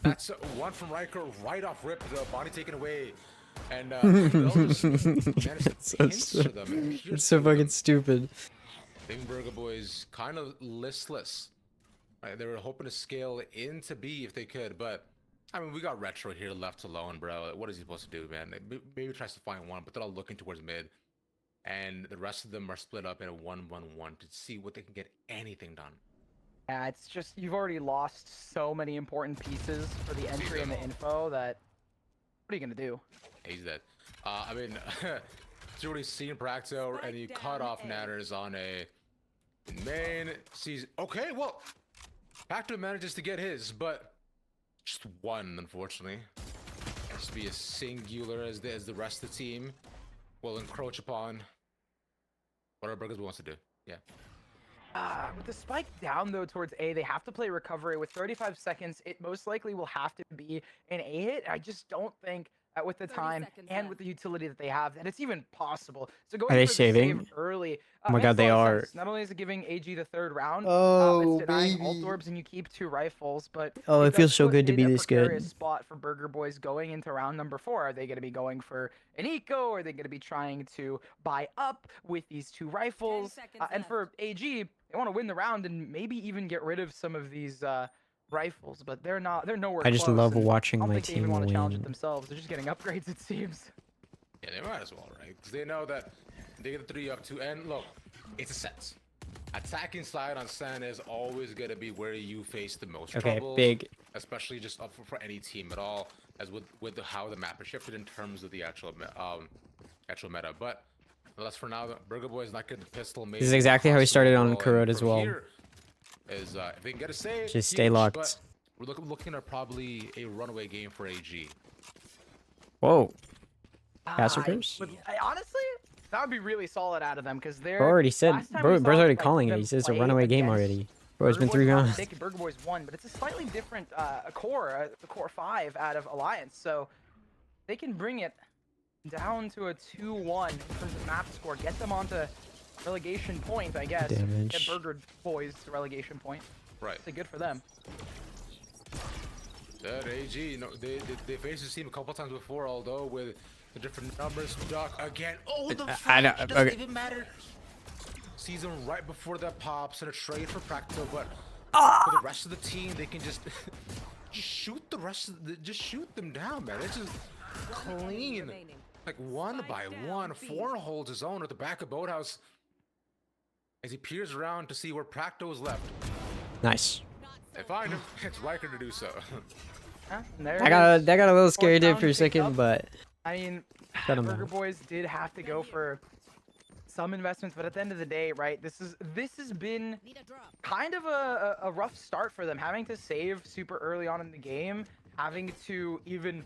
that's one from Riker right off rip, the body taken away. And they'll just manage to pincer them and pierce It's so through them. fucking stupid. Leaving Burger Boys kind of listless. Right? They were hoping to scale into B if they could, but I mean, we got Retro here left alone, bro. What is he supposed to do, man? Maybe tries to find one, but they're all looking towards mid. And the rest of them are split up in a 1-1-1 to see what they can get anything done. Yeah, it's just you've already lost so many important pieces for the entry and the info that what are you gonna do? He's dead. I mean, he's already seen Practo, and he cut off Nanners on a main. Sees okay, well, Practo manages to get his, but just one, unfortunately. Has to be as singular as the rest of the team will encroach upon what our Burgers wants to do. Yeah. With the spike down though towards A, they have to play recovery with 35 seconds. It most likely will have to be an A hit. I just don't think with the 30 time seconds and with the utility that they have, that it's even possible. So going Are they for the save saving? early. Oh my makes god, a they lot of are. sense. Not only is it giving AG the third round, Oh, it's denying ult baby. orbs and you keep 2 rifles, but Oh, it does feels so put good to in be a this precarious good. spot for Burger Boys going into round number 4. Are they going to be going for an eco? Are they going to be trying to buy up with these 2 rifles? 10 seconds And for AG, they want to win the round and maybe even get rid of some of these rifles, but they're nowhere I just close. love And watching I don't my think they team even want to challenge it win. themselves. They're just getting upgrades, it seems. Yeah, they might as well, right? Because they know that they get the 3 up to, and look, it's a sense. Attacking side on Sen is always gonna be where you face the most Okay, troubles, big. especially just up for any team at all, as with how the map is shifted in terms of the actual meta. But unless for now, Burger Boy is not getting the pistol. This is exactly how we started on Kurot as well. Here is if they can get a save, Just stay huge, locked. But we're looking at probably a runaway game for AG. Whoa. I Massacres? honestly, that would be really solid out of them because they're. Bro already said. last time we Bro's saw, already like, calling it. them He says it's a play runaway game against already. Bro, it's been Burger 3 Boys, if I'm not rounds. mistaken, Burger Boys won, but it's a slightly different core, the core 5 out of Alliance. So they can bring it down to a 2-1 in terms of map score, get them onto relegation point, I guess. Get Damage. Burger Boys to relegation point. Right. So good for them. That AG, you know, they faced this team a couple times before, although with the different numbers. Duck again. Oh, the I know, flash doesn't okay. even matter. Sees him right before that pops and a trade for Practo, but for the rest of the team, they can just shoot the rest of just shoot them down, man. It's just clean, remaining. like one by one. Four holds his own at the back of Boathouse as he peers around to see where Practo is left. Nice. They find him. It's Riker to do so. And there I it got is. that got a little Fourth scary there round for a picked second, up. but I mean, Shut 'em Burger out. Boys did have to go for some investments, but at the end of the day, right, this has been Need a drop. kind of a rough start for them, having to save super early on in the game, having to even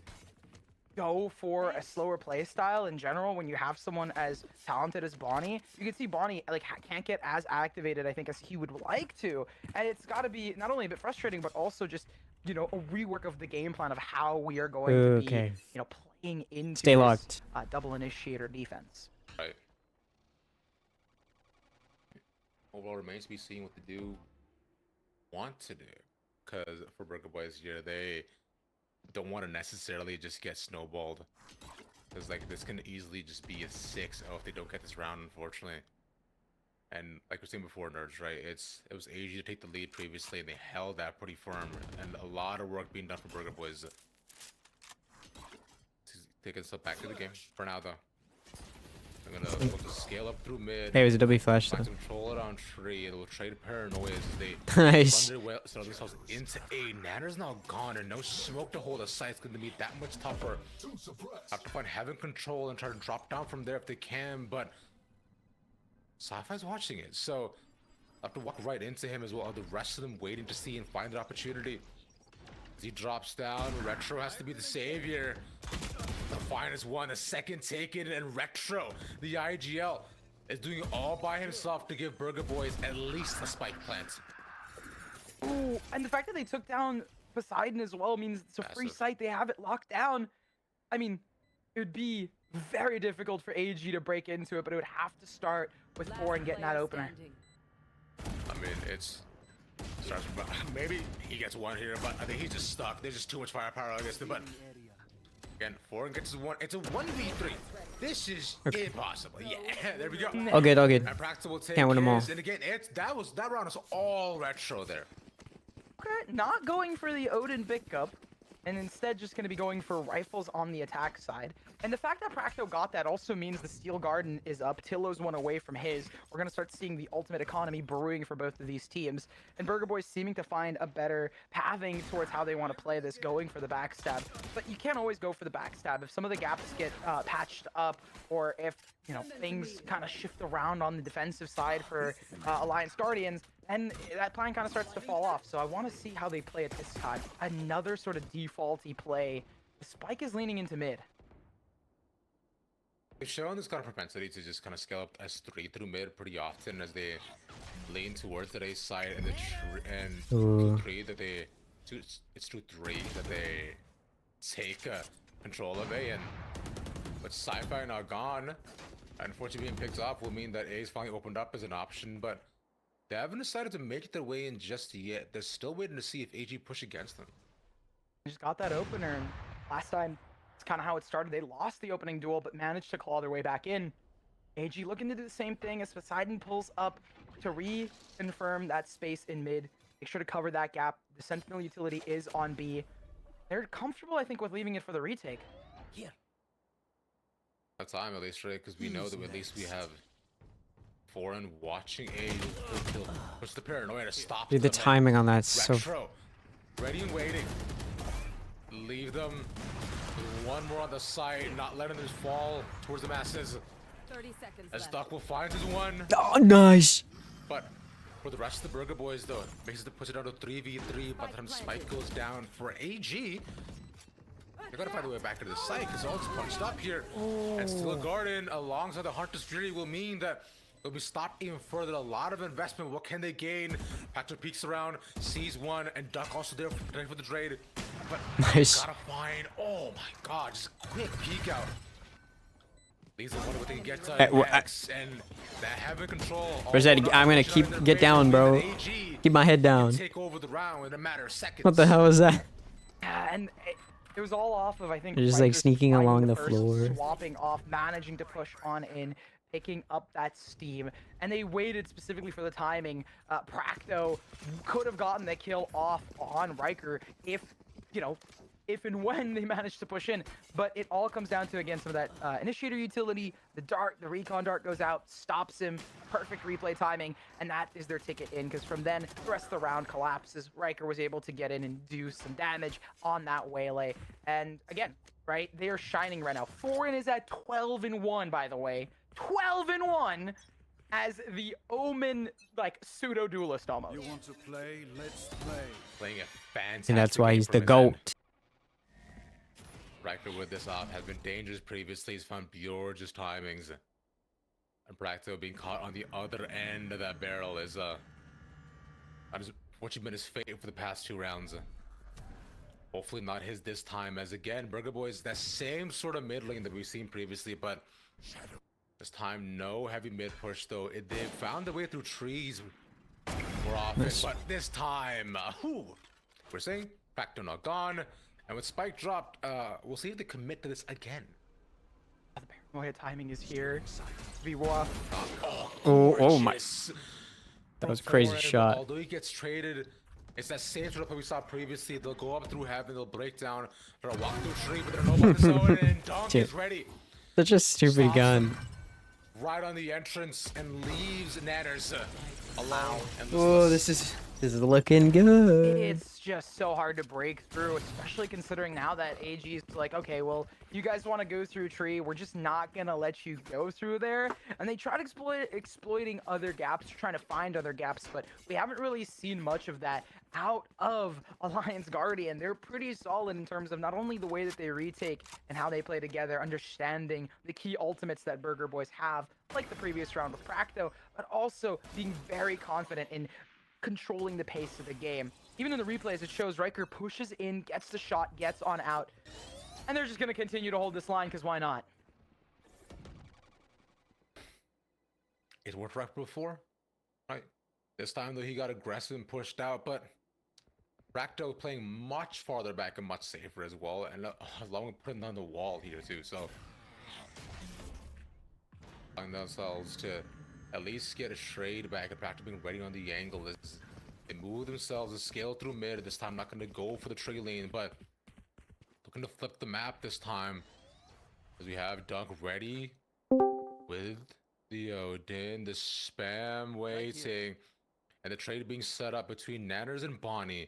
go for a slower play style in general when you have someone as talented as Bonnie. You can see Bonnie like can't get as activated, I think, as he would like to, and it's got to be not only a bit frustrating, but also just, you know, a rework of the game plan of how we are going to be, Okay. you know, playing into Stay this, locked. double initiator defense. Right. Overall, remains to be seen what they do want to do, because for Burger Boys here, they don't want to necessarily just get snowballed, because like this can easily just be a 6-0 if they don't get this round, unfortunately. And like we were saying before, nerds, right? It was easy to take the lead previously, and they held that pretty firm, and a lot of work being done for Burger Boys. Taking a step back to the game for now, though. I'm gonna look to scale up through mid. hey, it was a W flash Find though. some control it on tree. It'll trade paranoia as they Nice. run their way, settle themselves into A. Nanner's now gone, and no smoke to hold a sight. It's going to be that much tougher. Have to find having control and try to drop down from there if they can, but Sci-Fi's watching it, so have to walk right into him as well. The rest of them waiting to see and find an opportunity. As he drops down, Retro has to be the savior. The finest one, a second taken, and Retro, the IGL, is doing it all by himself to give Burger Boys at least a spike plant. Ooh, and the fact that they took down Poseidon as well means it's a free Massive. site. They have it locked down. I mean, it would be very difficult for AG to break into it, but it would have to start with Last 4 and getting that player opener. standing. I mean, it's starts with, maybe he gets one here, but I think he's just stuck. There's just too much firepower against him. But again, 4 and gets his one. It's a 1v3. This is impossible. Yeah, there we go. All good, all good. And Practice will take Can't win 'em all. his, and again, that round is all Retro there. Okay, not going for the Odin pickup, and instead just going to be going for rifles on the attack side. And the fact that Practo got that also means the Steel Garden is up. Tillo's one away from his. We're going to start seeing the ultimate economy brewing for both of these teams. And Burger Boys seeming to find a better pathing towards how they want to play this, going for the backstab. But you can't always go for the backstab. If some of the gaps get patched up, or if, you know, things kind of shift around on the defensive side for Alliance Guardians, and that plan kind of starts to fall off. So I want to see how they play it this time. Another sort of defaulty play. The Spike is leaning into mid. They've shown this kind of propensity to just kind of scale up S3 through mid pretty often as they lean towards the A side, and Ooh. 2-3 that they it's 2-3 that they take control of A, and with Sci-Fi now gone, unfortunately being picked off will mean that A's finally opened up as an option, but they haven't decided to make their way in just yet. They're still waiting to see if AG push against them. They just got that opener, and last time, it's kind of how it started. They lost the opening duel, but managed to claw their way back in. AG looking to do the same thing as Poseidon pulls up to reconfirm that space in mid. Make sure to cover that gap. The Sentinel utility is on B. They're comfortable, I think, with leaving it for the retake. Here. That time, at least, right? Because we know that at least we have Foreign watching A kill. Push the paranoia to stop Dude, the them, and timing on that's so. Retro, ready and waiting. Leave them. One more on the side, not letting this fall towards the masses. 30 seconds As left. Duck will find his one. Oh, nice. But for the rest of the Burger Boys, though, makes it to push it out to 3v3. By the time Spike goes down for AG, they're gonna find a way back into the site because all it's punched up here. And still a Garden alongside the Hunter's Fury will mean that they'll be stopped even further. A lot of investment. What can they gain? Patrick peeks around, sees one, and Duck also there for the trade. But Nice. gotta find. Oh my God! Just a quick peek out. These are what they can get Hey, next, and they're having control. Where's that? I'm gonna get down, bro. Keep my head down. Take over the round in a matter of seconds. What the hell is that? Yeah, and it was all off of, I think, They're just, like, Rikers sneaking finding along the first, floor. swapping off, managing to push on in, picking up that steam, and they waited specifically for the timing. Practo could have gotten the kill off on Riker if, you know, if and when they managed to push in, but it all comes down to, again, some of that initiator utility. The dart, the recon dart goes out, stops him, perfect replay timing, and that is their ticket in, because from then the rest of the round collapses. Riker was able to get in and do some damage on that waylay, and again, right, they are shining right now. Foreign is at 12-1, by the way, 12-1 as the Omen, like, pseudo duelist almost. You want to play? Let's play. Playing a fantastic And that's why game he's from the his GOAT. end. Riker with this off has been dangerous previously. He's found gorgeous timings. And Practo being caught on the other end of that barrel is what you've been his fate for the past 2 rounds. Hopefully not his this time, as again, Burger Boys, that same sort of mid lane that we've seen previously, but this time no heavy mid push though. They found their way through trees more often, Nice. but this time, we're saying Practo not gone. And with Spike dropped, we'll see if they commit to this again. The paranoia timing is here. V-War. Oh my. Gorgeous. That was a From crazy Foreign, shot. Although he gets traded, it's that same sort of play we saw previously. They'll go up through heaven, they'll break down, they'll walk through a tree, but they're nobody zone, and Dunk Dude. is ready. Such a stupid Stops gun. him right on the entrance and leaves Nanners alone. And Oh, this is looking good. It's just so hard to break through, especially considering now that AG is like, okay, well, you guys want to go through tree, we're just not gonna let you go through there. And they tried exploiting other gaps, trying to find other gaps, but we haven't really seen much of that out of Alliance Guardian. They're pretty solid in terms of not only the way that they retake and how they play together, understanding the key ultimates that Burger Boys have, like the previous round with Practo, but also being very confident in controlling the pace of the game. Even in the replays, it shows Riker pushes in, gets the shot, gets on out, and they're just going to continue to hold this line, because why not? it worked right before, right? This time though he got aggressive and pushed out, but Practo playing much farther back and much safer as well, and along with putting on the wall here too. So allowing themselves to at least get a trade back, and Practo being ready on the angle as they move themselves to scale through mid. This time not going to go for the tree lane, but looking to flip the map this time, as we have Dunk ready with the Odin, the spam waiting, and the trade being set up between Nanners and Bonnie.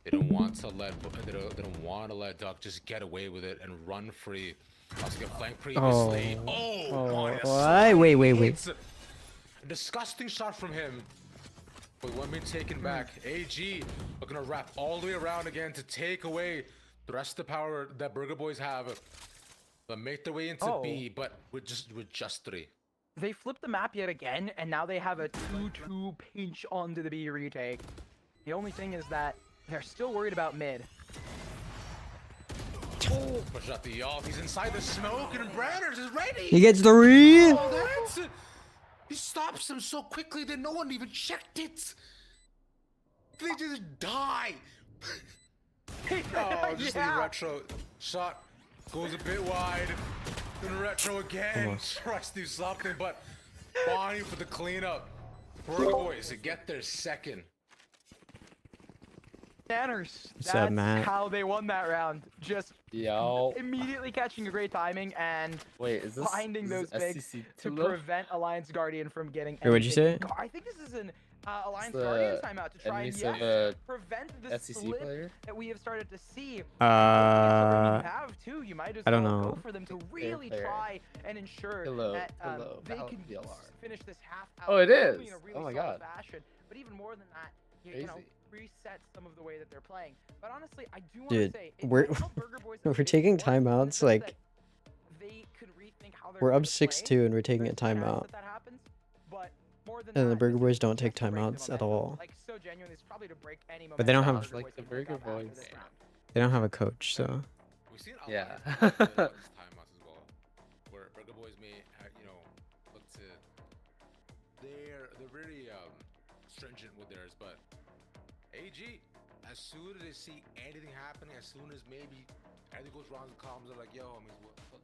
They don't want to let Duck just get away with it and run free. Also get flanked previously. Bonnie, a Why? Wait. it's a disgusting shot from him. With 1 minute taken back, AG looking to wrap all the way around again to take away the rest of the power that Burger Boys have. They'll make their way into B, but with just 3. They flipped the map yet again, and now they have a 2-2 pinch onto the B retake. The only thing is that they're still worried about mid. Oh, push out the ult. He's inside the smoke, and Branners is ready. He gets the read. Oh, that's it. He stops him so quickly that no one even checked it. They just die. Oh, just the retro shot goes a bit wide. Then retro again tries to do something, but fine for the cleanup. Burger Boys to get their second. Tanners. What's up, That's Matt? how they won that round. Just Yo. immediately catching a great timing and Wait, is this finding those this bigs SCC to Tula? prevent Alliance Guardian from getting. Wait, what'd you say? anything. I think this is an Alliance Guardian timeout to try and prevent the SCC split player? that we have started to see. You Uh, have too. You might as I don't well know. go for them to really fair. try and ensure Hello, that hello, they Val- can VLR. finish this half out. Oh, it hopefully is? in a really Oh my solid God. fashion. But even more than that, you know, Crazy. reset some of the way that they're playing. But honestly, I do want Dude, to say it we're- might help Burger Boys we're a bit taking more in the timeouts, sense like, that they could rethink how they're We're going up to play. 6-2 and we're taking a There's a chance timeout. that happens, but more than And the that, Burger this Boys is don't take just to break the timeouts at momentum. all. Like, so genuinely, it's probably to break any But they don't momentum have- that Like the Boys can Burger pick up after Boys. this round. they don't have a coach, so. We've seen a Yeah. lot of timeouts as well, where Burger Boys may, look to. They're really stringent with theirs, but AG, as soon as they see anything happening, as soon as maybe anything goes wrong, the comms are like, yo, I mean,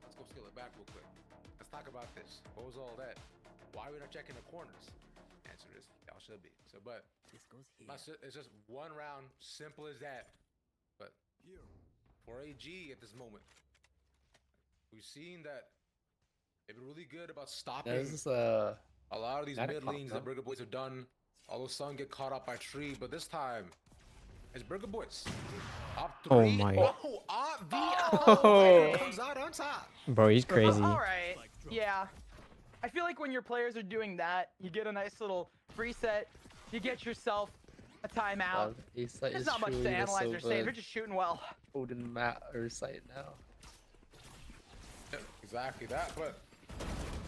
let's go scale it back real quick. Let's talk about this. What was all that? Why are we not checking the corners? Answer is, y'all should be. So, but it's just one round, simple as that. But for AG at this moment, we've seen that they've been really good about stopping This is a lot of these Not a mid cop, lanes no? that Burger Boys have done. Although some get caught up by tree, but this time it's Burger Boys. Up Oh three. my. Oh, up the Oh. comes out on top. Bro, he's crazy. All right. Yeah. I feel like when your players are doing that, you get a nice little reset. You get yourself a timeout. There's not much to analyze or say. They're just shooting well. Odin Matt or site now. Yeah, exactly that, but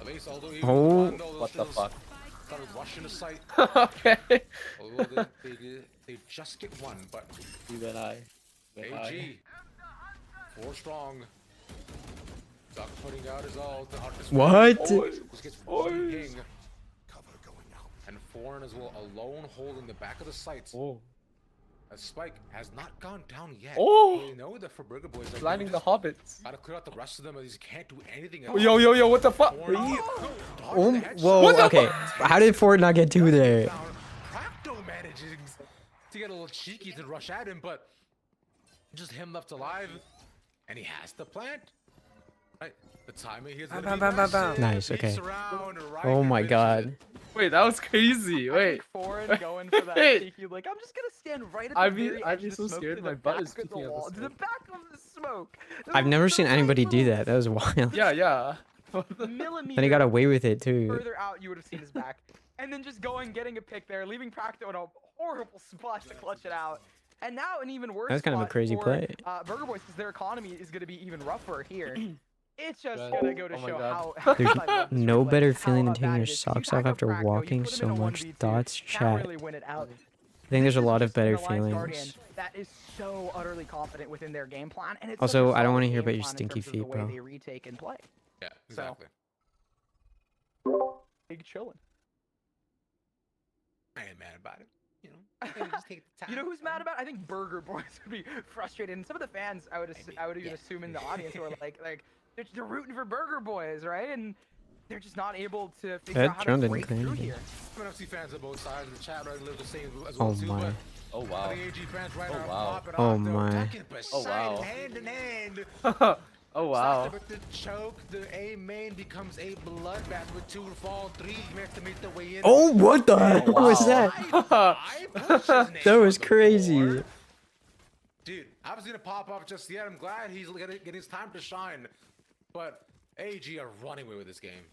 at least although he Oh. won, all those What the shields fuck? started rushing the site. Okay. Although they just get one, but Even I. AG 4 strong. Duck putting out his ult. What? Just gets one ping. And Foreign as well, alone holding the back of the sights. Oh. As Spike has not gone down yet. Oh. They know that for Burger Boys, like, Blinding they the just hobbits. gotta clear out the rest of them, and these can't do anything. Yo, what the fuck? Whoa, okay. How did Ford not get two there? Practo manages to get a little cheeky to rush at him, but just him left alive, and he has the plant. Right, the timing here's gonna be massive. Nice, Beats okay. around, Oh Riker my finishes god. it. Wait, that was crazy. I Wait. think Foreign going for that Wait. cheeky, like, I'm just gonna stand right at the I'd be- very I'd edge be of the so smoke scared to my the butt is back of the peeking out the wall, to the smoke. back of the smoke. I've never There's seen a nice anybody do little that. That was wild. Yeah. millimeter Then he got away with it too. further out, you would have seen his back. And then just going, getting a pick there, leaving Practo in a horrible spot to clutch it out. And now an even worse That's kind of a spot crazy for, play. Burger Boys, because their economy is going to be even rougher here. It's just gonna go to Oh my show God. how There's much I love this no replay, better how feeling than bad taking it your is. You socks back off up after Practo, you walking put him so in a much. 1v2, Thoughts, can't chat. really win it out. I think there's a This is lot of just an better Alliance feelings. Guardian that is so utterly confident within their game plan, and it's Also, such a I don't wanna solid hear game about your plan in stinky terms of the feet, way bro. They retake and play. Yeah, exactly. Big chillin'. I ain't mad about it. You know, just take the time. You know who's mad about it? I think Burger Boys would be frustrated, and some of the fans I would even assume in the audience who are like they're rooting for Burger Boys, right? And they're just not able to figure That out how drone to didn't break clean through anything. here. NFC fans on both sides of the chat right live the same as Oh well too, my. but Oh wow. the AG fans right Oh, are wow. popping Oh off, though, my. attacking Oh, wow. beside hand in hand. Oh wow. With the choke, the A main becomes a bloodbath with 2 fall, 3 makes to make the way in. Oh, what the heck was wow. that? Five pushes That Nate was on the crazy. board. Dude, I was gonna pop up just yet. I'm glad he's getting his time to shine. But AG are running away with this game.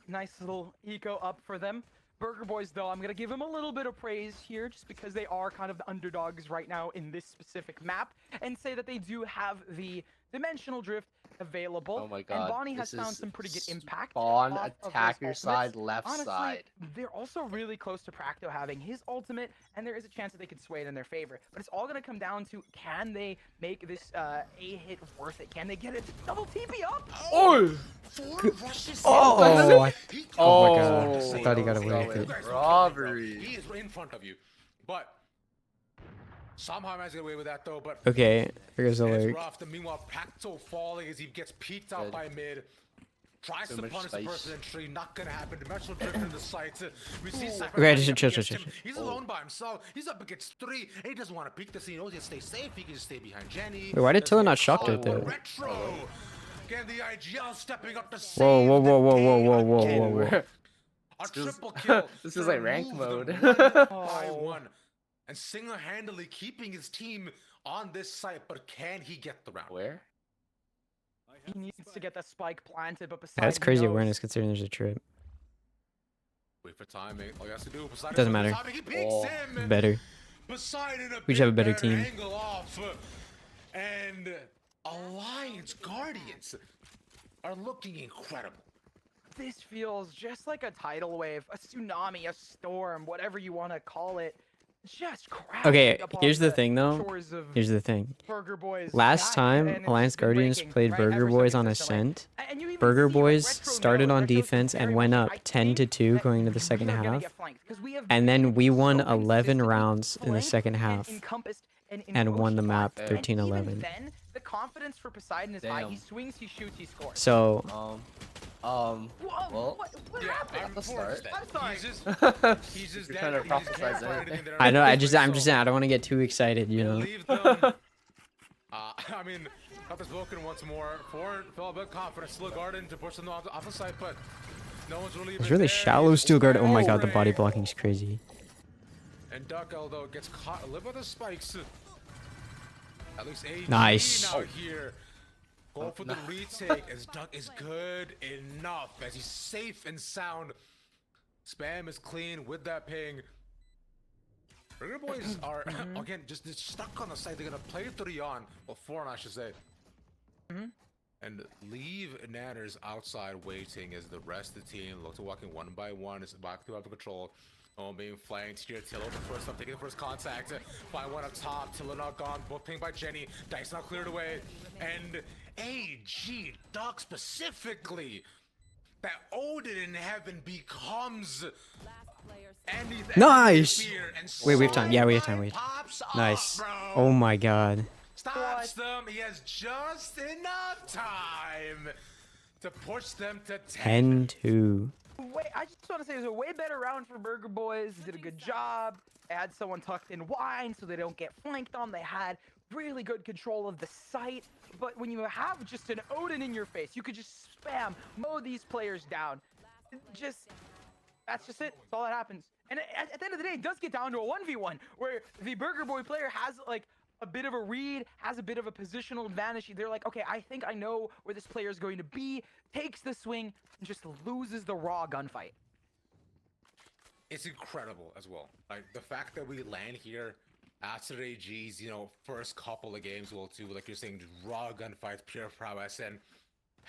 Nice little eco up for them. Burger Boys, though, I'm going to give them a little bit of praise here just because they are kind of the underdogs right now in this specific map and say that they do have the dimensional drift available. Oh my And god. Bonnie has This found is some pretty good impact. Spawn, off of attacker those side, ultimates. left Honestly, side. they're also really close to Practo having his ultimate, and there is a chance that they could sway it in their favor. But it's all going to come down to, can they make this A hit worth it? Can they get it? Double TP up? Oh! Oh, Oh my Oh, god. I thought he got let's away go with it. with robbery. He is in front of you, but somehow he managed to get away with that though. But Okay, here goes the it's lurk. rough. Meanwhile, Pacto falling as he gets peeked out Good. by mid. Tries So to much punish the spice. person entry, not gonna happen. Dimensional drift in the sights. We see Okay, just chill, chill, against chill, him. chill. He's alone by himself. He's up against 3. And he doesn't want to peek this. He knows he can stay safe. He can just stay behind Jenny. Wait, why did Doesn't Tiller get not shock her caught. though? Retro. Again, the IGL stepping up to Whoa, save whoa, the whoa, whoa, day whoa, whoa, whoa, again. whoa, whoa. A This is- triple kill. this to is like rank remove them mode. one by Oh. one, and single-handedly keeping his team on this site. But can he get the round? Where? He needs to get the spike planted, but besides, That's crazy awareness considering there's a trip. Wait for timing. All he has to do. Poseidon Doesn't for the matter. timing, He peeks Oh, him. Better. Poseidon We just have a better better team. Angle off, and Alliance Guardians are looking incredible. This feels just like a tidal wave, a tsunami, a storm, whatever you want to call it. Just crashing Okay, upon here's the thing though. shores of Here's the thing. Burger Boys. Last back, time and it's Alliance been Guardians breaking, played right, Burger ever so Boys on consistently. Ascent. And you even Burger see, like, Boys Retro started knows, on Retro's defense and very went much, up I 10 to think 2 that going into the we second are gonna half. get flanked, 'cause we have And then been we won so 11 consistently rounds in the flanked second and half encompassed and won the encroached map upon. 13-11. And even then, the confidence for Poseidon is high. Damn. He swings, he shoots, he scores. So, Whoa, well, what Yeah, happened? I'm Let's forced start. that. I'm sorry. He's just You're dead. trying to He just prophesize can't find anything. anything that I know, I'm so- just saying, I don't want to get too excited, you know. Leave them. I mean, got this broken once more. Ford felt a bit confident. Still Garden to push them off the side, but no one's really. It's even really there. shallow He's steel guard. Oh my god, the spraying. body blocking is crazy. And Duck, although gets caught a little bit of spikes. At least AG Nice. now here. Go for the retake as Duck is good enough as he's safe and sound. Spam is clean with that ping. Burger Boys are again just stuck on the side. They're gonna play 3 on, well 4 on I should say. And leave Nanners outside waiting as the rest of the team look to walking one by one. Is back to under control. Oh, being flanked here. Tiller the first up, taking the first contact. Find one up top. Tiller not gone. Both pinged by Jenny. Dice not cleared away. And AG Duck specifically. That Odin in heaven becomes anything. Nice! And Wait, we have time. Yeah, we have time. pops up, Nice. bro. Oh my god. Stops them. He has just enough time to push them to 10. 10-2. Wait, I just want to say it was a way better round for Burger Boys. They did a good job. They had someone tucked in wine so they don't get flanked on. They had really good control of the site. But when you have just an Odin in your face, you could just spam, mow these players down. That's just it. That's all that happens. And at the end of the day, it does get down to a 1v1 where the Burger Boy player has like a bit of a read, has a bit of a positional advantage. They're like, okay, I think I know where this player is going to be, takes the swing, and just loses the raw gunfight. It's incredible as well. Like the fact that we land here after AG's, first couple of games, well, too, like you're saying, just raw gunfights, pure prowess, and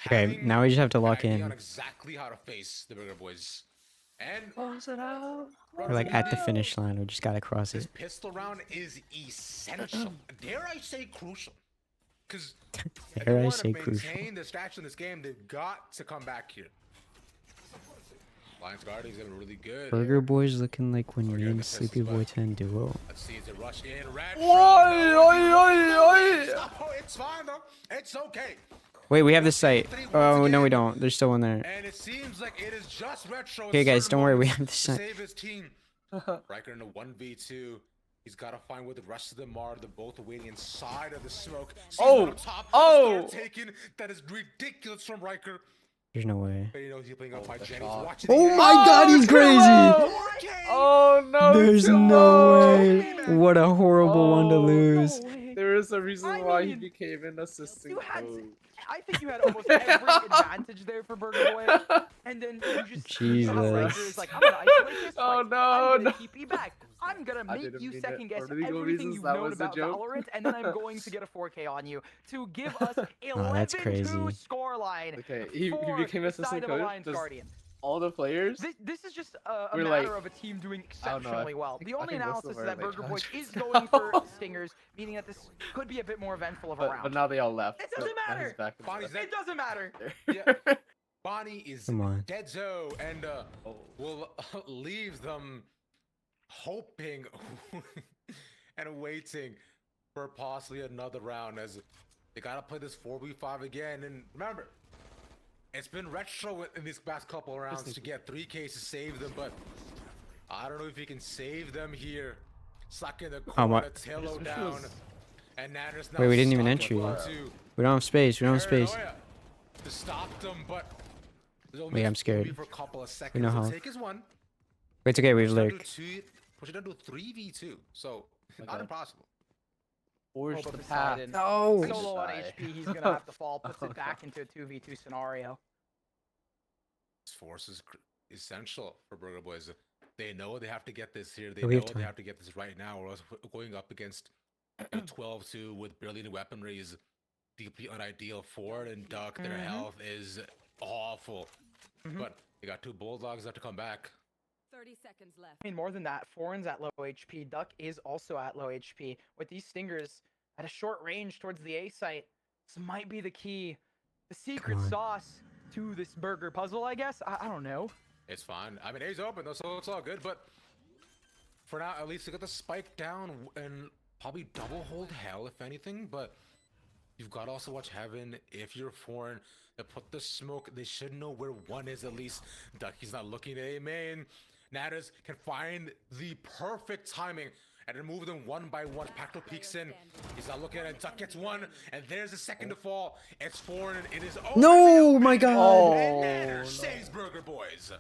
Okay, having now we just have to an lock idea in. on exactly how to face the Burger Boys. And We're like at the finish line. We just gotta cross this it. pistol round is essential. Dare I say crucial? Because Dare I say crucial? maintain the stats in this game, they've got to come back here. Lions Guardians have been really good. Burger Boys looking like when me Forget and the Sleepy pistols, Boy but- 10 duo. Let's see, is it rush in? Red Oi, oi, oi, oi. Oh, it's fine though. It's okay. Wait, we have the site. Oh, no, we don't. There's still one there. And it seems like it is just Retro. Okay, guys, don't worry. We have the to site. save his team. Riker in a 1v2. He's got to find where the rest of them are. They're both waiting inside of the smoke. Sees Oh, one up top. oh. Start taken. That is ridiculous from Riker. There's no way. But he knows he's playing up by the Jenny. He's shot. watching Oh the my god, he's crazy! Okay. Oh no! There's Timo. no way. What a horrible one to Oh, lose. No way. There is a reason I why he mean, became an assistant you had. coach. I think you had almost every advantage there for Burger Boy, and then you just Jesus. Riker is like, I'm gonna isolate this Oh, fight. no, I'm gonna no. TP back. I'm gonna I make didn't you mean it second guess for legal everything reasons, you've that known was a about joke. Valorant, and then I'm going to get a 4K on you to give us Oh, that's 11-2 crazy. scoreline. Okay, he for became the assistant side of coach. Alliance Does Guardians. all the players? This is just a We're matter like- of a team doing I don't know, exceptionally well. think- The I only think most analysis of is them that are, like, Burger Boy judges. is going for stingers, meaning that this could be a bit more eventful of a But round. now they all left. It so doesn't now he's matter. back in the Bonnie's left. It doesn't matter. Yeah. Bonnie is Come on. dead zo and will leave them hoping and waiting for possibly another round as they gotta play this 4v5 again. And remember, it's been retro in these past couple of rounds to get 3Ks to save them, but I don't know if you can save them here. Stuck in the Oh, corner, my- Tillo down, and Nanner's now Wait, we didn't even stuck enter with yet. 1-2. We don't have space. We don't have space. Paranoia to stop them, but Wait, I'm scared. for a couple of seconds. know He'll how. take his one. Wait, it's okay. We've Push it down to lurked. push it down to 3v2. So not Okay. impossible. Forge Oh, the but path. Poseidon- No. Solo on Sigh. HP, he's gonna have to fall. Puts it back into a 2v2 scenario. This force is essential for Burger Boys. They know they have to get this here. They We know have they time. have to get this right now, or else going up against a 12-2 with barely any weaponry is deeply unideal. Ford and Duck, their health is awful. But they got two Bulldogs that have to come back. 30 seconds left. I mean, more than that, Foreign's at low HP. Duck is also at low HP. With these stingers at a short range towards the A site, this might be the key, the secret on. sauce to this burger puzzle, I guess. I don't know. It's fine. I mean, A's open though, so it's all good. But for now, at least they got the spike down and probably double hold hell, if anything. But you've got to also watch heaven. If you're foreign, they put the smoke. They should know where one is at least. Ducky's not looking at A main. Natters can find the perfect timing and remove them one by one. Pacto peeks in. He's not looking at it. Duck gets one, and there's a second to fall. It's foreign. It is over. No, my God. Oh, And saves Burger Boys.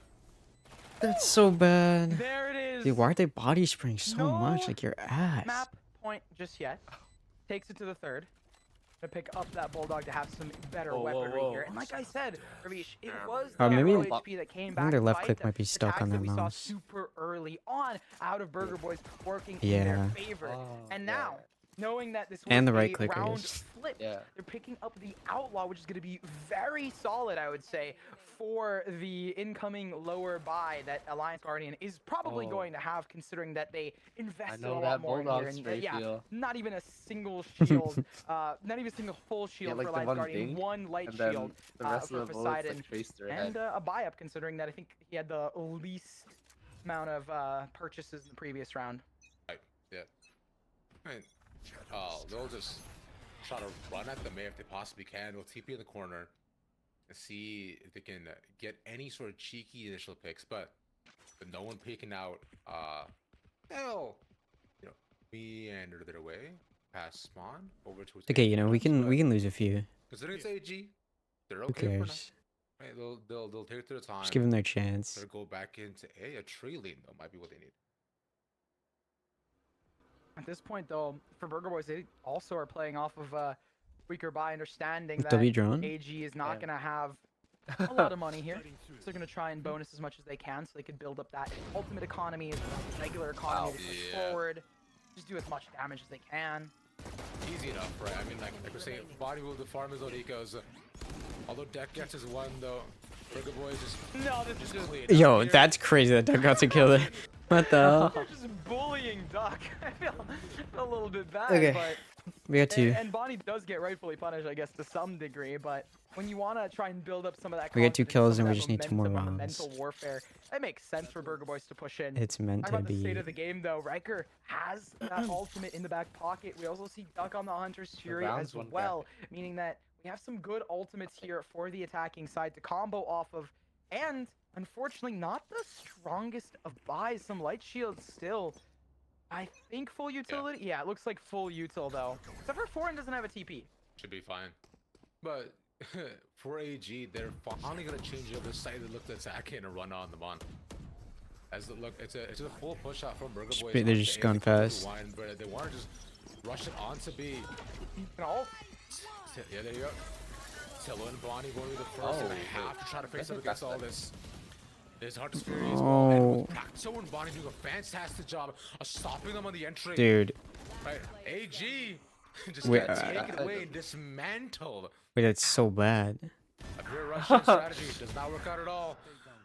That's so bad. There it is. Dude, why are they body spraying so No much? Like your ass. Map point just yet. Takes it to the third. Gonna pick up that Bulldog to have some better Whoa, whoa, weaponry whoa. here. And like I said, Ravish, it was maybe- the HP that came back. think their left to click fight might be the stuck on attacks that their we saw mouse. super early on out of Burger Boys working in Yeah. their favor. Oh, And now, knowing that this was And the right a round clickers. flip, Yeah. they're picking up the Outlaw, which is going to be very solid, I would say, for the incoming lower buy that Alliance Guardian is probably Oh. going to have, considering that they invested a know lot that more in Bulldog here. And spray yeah, feel. not even a single shield, not even a single full shield like for the Alliance one Guardian, ding, one light and then shield the rest for of the bullets Poseidon, like traced their and head. a buy up, considering that I think he had the least amount of purchases in the previous round. Yeah. And, they'll just try to run at the May if they possibly can. They'll TP in the corner and see if they can get any sort of cheeky initial picks. But with no one peeking out, they'll, meander their way past spawn over to. Okay, we can lose a few. Considering it's AG, they're Who okay for now. cares? Right, they'll take their time. Just give them their chance. They'll go back into a tree lean though might be what they need. At this point, though, for Burger Boys, they also are playing off of a weaker buy, understanding that W drone. AG is not Yeah. going to have a lot of money here. So they're going to try and bonus as much as they can so they can build up that ultimate economy as well as regular economy to push Yeah. forward. Just do as much damage as they can. Easy enough, right? I mean, like we're saying, body move the farm is on ecos. Although Deck gets his one though, Burger Boy is just No, this is just... clean. Yo, that's crazy that Duck got to kill it. What the hell? They're just bullying Duck. I feel a little bit bad, Okay. but... We got two. And Bonnie does get rightfully punished, I guess, to some degree, but when you want to try and build up some of that We got 2 confidence, kills some and of we that just need 2 more momentum on rounds. mental warfare, it makes sense for Burger Boys to push in. It's meant Talk to about the state be. of the game, though. Riker has that ultimate in the back pocket. We also see Duck on the Hunter's Fury round's as one back. well, meaning that we have some good ultimates here for the attacking side to combo off of, and unfortunately not the strongest of buys. Some light shields still. I think full utility? Yeah, it looks like full util, though. Except for Foreign doesn't have a TP. Should be fine. But for AG, they're finally gonna change up the side they look to attack it and run on them on. As it look, it's a full push out from Burger Boys. They're just going fast. But they want to just rush it onto B. No. Yeah, there you go. Tillo and Bonnie going to be the first, and they have to try to face up against all this. There's Hunter's Fury as well, and with Practo and Bonnie doing a fantastic job of stopping them on the entry. Dude. Right, AG just Wait, got taken away and dismantled. Wait, that's so bad. A pure Russian strategy does not work out at all,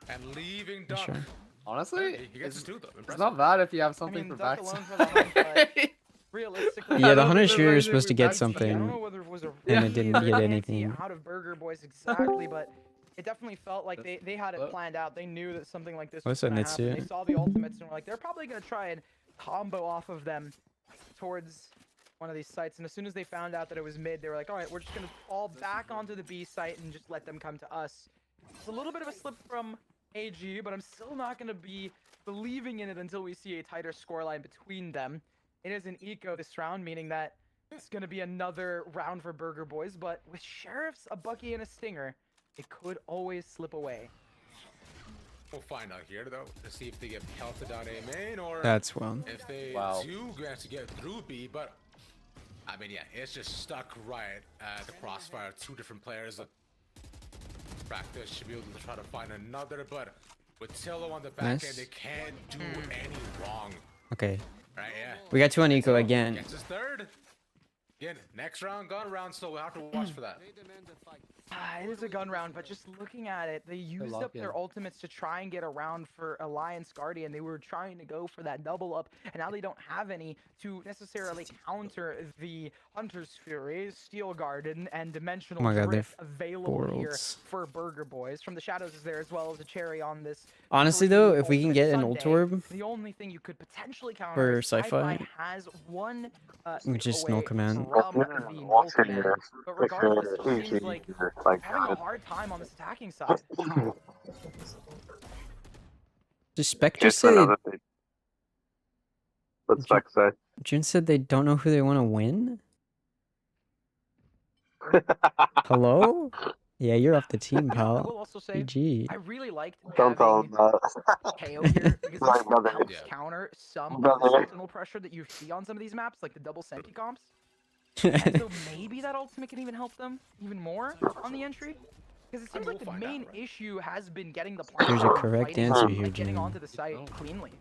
and leaving Duck. Sure. Honestly, He gets his tooth though. it's Impressive. not bad if you have I something mean, for Duck backside. alone for the hunt, but realistically, Yeah, I the don't Hunter think Shooter there's is supposed to anything get with I don't know something, whether it was a and it didn't get fancy anything. out of Burger Boys exactly, but it definitely felt like they had it planned out. They knew that something like this was What's that, going to happen. Nitsu? They saw the ultimates and were like, they're probably going to try and combo off of them towards one of these sites. And as soon as they found out that it was mid, they were like, all right, we're just going to fall back onto the B site and just let them come to us. It's a little bit of a slip from AG, but I'm still not going to be believing in it until we see a tighter scoreline between them. It is an eco this round, meaning that it's going to be another round for Burger Boys, but with Sheriffs, a Bucky, and a Stinger, it could always slip away. We'll find out here though to see if they get pelted down A main or That's well. if they do get to get through B. But I mean, yeah, it's just stuck right at the crossfire. Two different players. Practice should be able to try to find another, but with Tillo on the back Nice. end, they can't do any wrong. Okay. Right? Yeah. We got 2 on eco Tillo again. gets his third. Again, next round, gun round, so we'll have to watch for that. It is a gun round, but just looking at it, they used lock up their in. ultimates to try and get around for Alliance Guardian. They were trying to go for that double up, and now they don't have any to necessarily counter the Hunter's Fury, Steel Garden, and Dimensional Oh my God, Drift they're available here worlds. for Burger Boys. From the Shadows is there as well as a cherry on this. Honestly, free though, if we can Ultimate get an Sunday. ult orb The only thing you could potentially counter for is Sci-Fi Sci-Fi, has one which is stick null away command. from the null command. But regardless, it seems like having a hard time on this attacking side. Does Spectre say What's Spec say? June said they don't know who they want to win? Hello? Yeah, you're off the team, I pal. will also say, GG. I really liked Don't tell him having that. KO here because Sorry, this brother. helps Yeah. counter some of Brother. the sentinel pressure that you see on some of these maps, like the double senti comps. And so maybe that ultimate can even help them even more on the entry. Because it seems like the we'll find out, main right? issue has been getting the plant There's a and correct fighting answer and here, getting June. onto the site cleanly.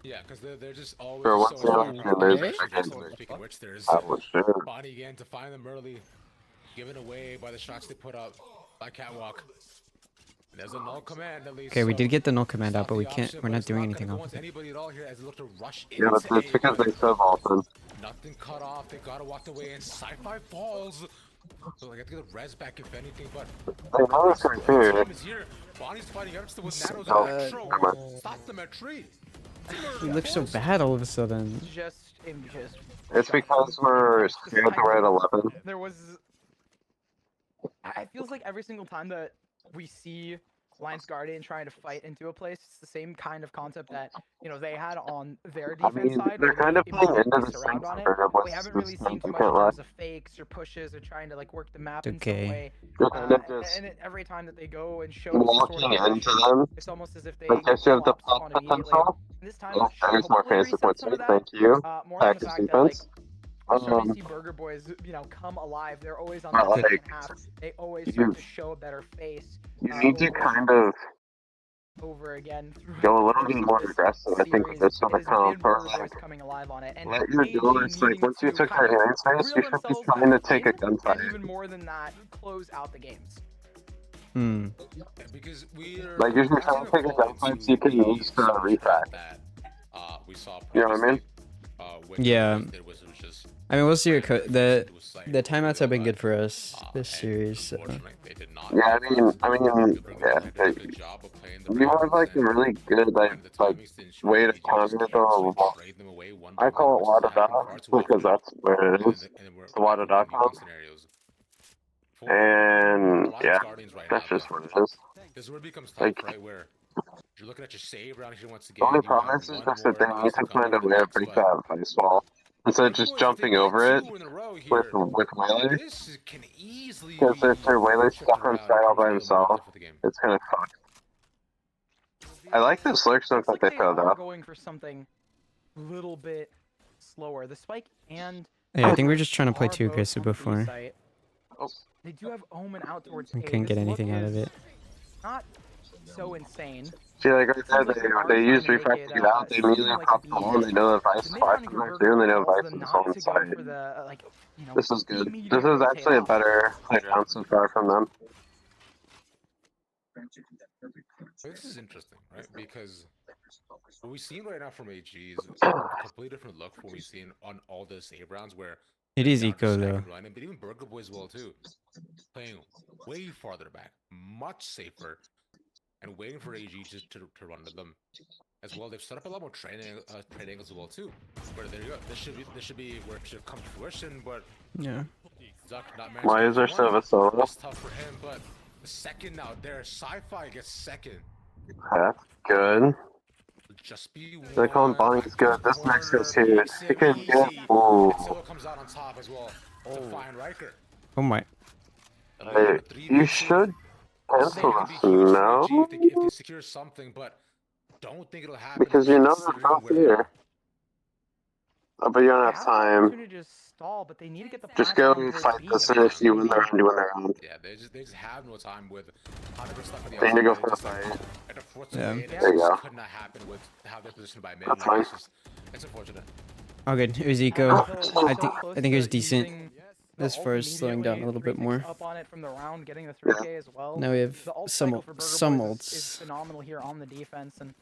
Yeah, because they're just always Sure, what's so the far option? There's behind. a second. Speaking of which, there's I was sure. Bonnie again to find them early, given away by the shots they put up by Catwalk. And there's a null command at least. Okay, we so did get the null command out, stop but we the can't. option, We're but not it's doing gonna anything go off into of it. anybody at all here as they look to rush Yeah, into that's A, because but they so often. nothing cut off. They gotta walk away, and Sci-Fi falls. So I have to get the res back if anything, but They know this right here. team is here. Bonnie's fighting up with Nanos Oh, and Electro. come on. Stop them at tree. We look so bad all of a sudden. Just It's because we're scared that we're at 11. there was it feels like every single time that we see Alliance Guardian trying to fight into a place, it's the same kind of concept that, you know, they had on their I defense mean, side. they're where they kind of immediately playing into the surround same on it. Burger Boys We haven't this really time, seen too I much in can't lie. terms of fakes or pushes or trying to like work the map in Okay. some way. You're kind of just Every time that they go and show some sort walking of into aggression, them. it's almost as if they Like, yes, you have the collapse upon pop immediately. potential. And this time, Oh, it should there's more hopefully fancy reset points. some of that. Thank you. More on the Practice fact that, like, defense. we're starting to see Burger Boys, you know, come alive. They're always on I that second like- half. They always you- start to show a better face. You need to over kind of over again. throughout go a the little course bit of more this aggressive. I think series. with this one It has account been for Burger Boys like, coming alive on it, and let your AG duelist, like, needing once you to took kind their of hand space, reel you should be themselves trying to back take a in, gunfight. and even more than that, close out the games. Hmm. Because we're Like, usually trying to take a gunfight so you can use the refact. We saw You know what I mean? Yeah. I mean, we'll see. The timeouts have been good for us this series. So. Yeah, I mean, yeah. We have like a really good like way to counter the. I call it Wada because that's where it is. It's Wada.com. And yeah, that's just what it is. This is where it becomes tough, Like, right? Where you're looking at your save round here once the again. only you problem have is one just more that they base need to to come find a over way to next, break but that ice wall instead of just Boys, if they jumping get over it two in a row with here, Waylay. this can easily Because be if their Waylay tripped stuck on around side all and by be a little more himself, tough for the game. it's kind of fucked. I like the slurk stuff Looks that like they they showed are off. going for something a little bit slower. The spike and Yeah, I think we're just trying to play are too both aggressive on the B before. site. They do have Omen out towards We A. couldn't This get look anything out of is it. Not so insane. See, like I Seems said, like they are they trying use to make refract it to get out. They immediately seem like a pop B the wall, and they hit. know that Vice The is mid five rounding from for there Burger too, and they Boys know tells Vice them is not on to go site. for the This is good. immediate This is rotate actually a off. better playground so far from them. This is interesting, right? Because what we've seen right now from AG is a completely different look from what we've seen on all the save rounds where It they're is down to eco second though. running, but even Burger Boys as well too, playing way farther back, much safer, and waiting for AG to run to them as well. They've set up a lot more trade angles as well too. But there you go. This should be where it should come to fruition. But Yeah. Zuck not managed Why to is there get still one. a solo? It's tough for him, but the second now there, Sci-Fi gets second. That's good. Just be They're calling one Bonnie's good. This next is corner, huge. makes He him could get. easy. Ooh. And Solo comes out on top as well to find Riker. Oh my. Hey, you should cancel Could be this huge for AG now. if they secure something, but don't think it'll happen. Because you know they're considering both where they here. are. Oh, but you don't They have have an time. opportunity to stall, but they need to get the Just pass go down towards fight B. this, and if you win the round, you win the round. Yeah, they just have no time with how they were stuck on the They need to go outside. for a Just like fight. at the fourth Yeah. way, and it There you just go. could not happen with how they're positioned by mid. That's Like, fine. it's unfortunate. All good. It was eco. I think it was decent. This first slowing down a little bit more. Up on it from the round, getting the 3K as well. Now we have The ult some cycle for Burger some Boys is ults. phenomenal here on the defense, and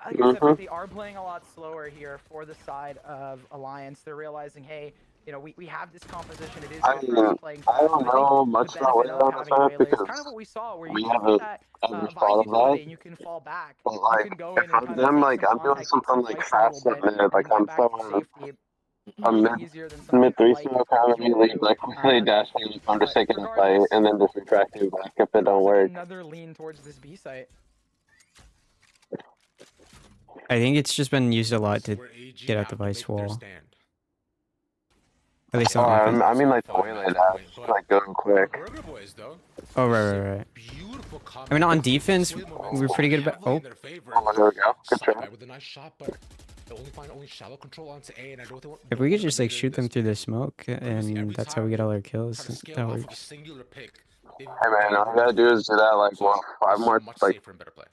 like I said, they are playing a lot slower here for the side of Alliance. They're realizing, hey, you know, we have this composition. It is I good for us mean, playing I fast. don't And I think know the much about benefit Wayland of on this having map Waylay is kind because of what we saw, where you we can put haven't that ever Vice thought of utility that. and you can fall back. But You like, can go in if and I'm kind of them, take like some I'm doing contact, something some like fights a little fast at bit, mid, and like get I'm back to throwing safety a easier than something mid 3 like smoke kind of lead, like really dashing. I'm just taking a fight and then just retracting back if it don't looks like work. another lean towards this B site. I think it's just been used a lot to Where AG get out have the to Vice make their wall. stand. At least Oh, on offense. I mean like the Wayland dash, like go quick. Burger Boys, though. Oh right. Beautiful I mean, on defense, we were pretty good about. Oh, Oh, there we go. Good try. With a nice shot, but they only shallow control onto A, and I don't think if we could just like shoot them through the smoke, and that's how we get all our kills, that works. singular pick. Hey man, all you gotta do is do that like what, 5 more, like safer and better play.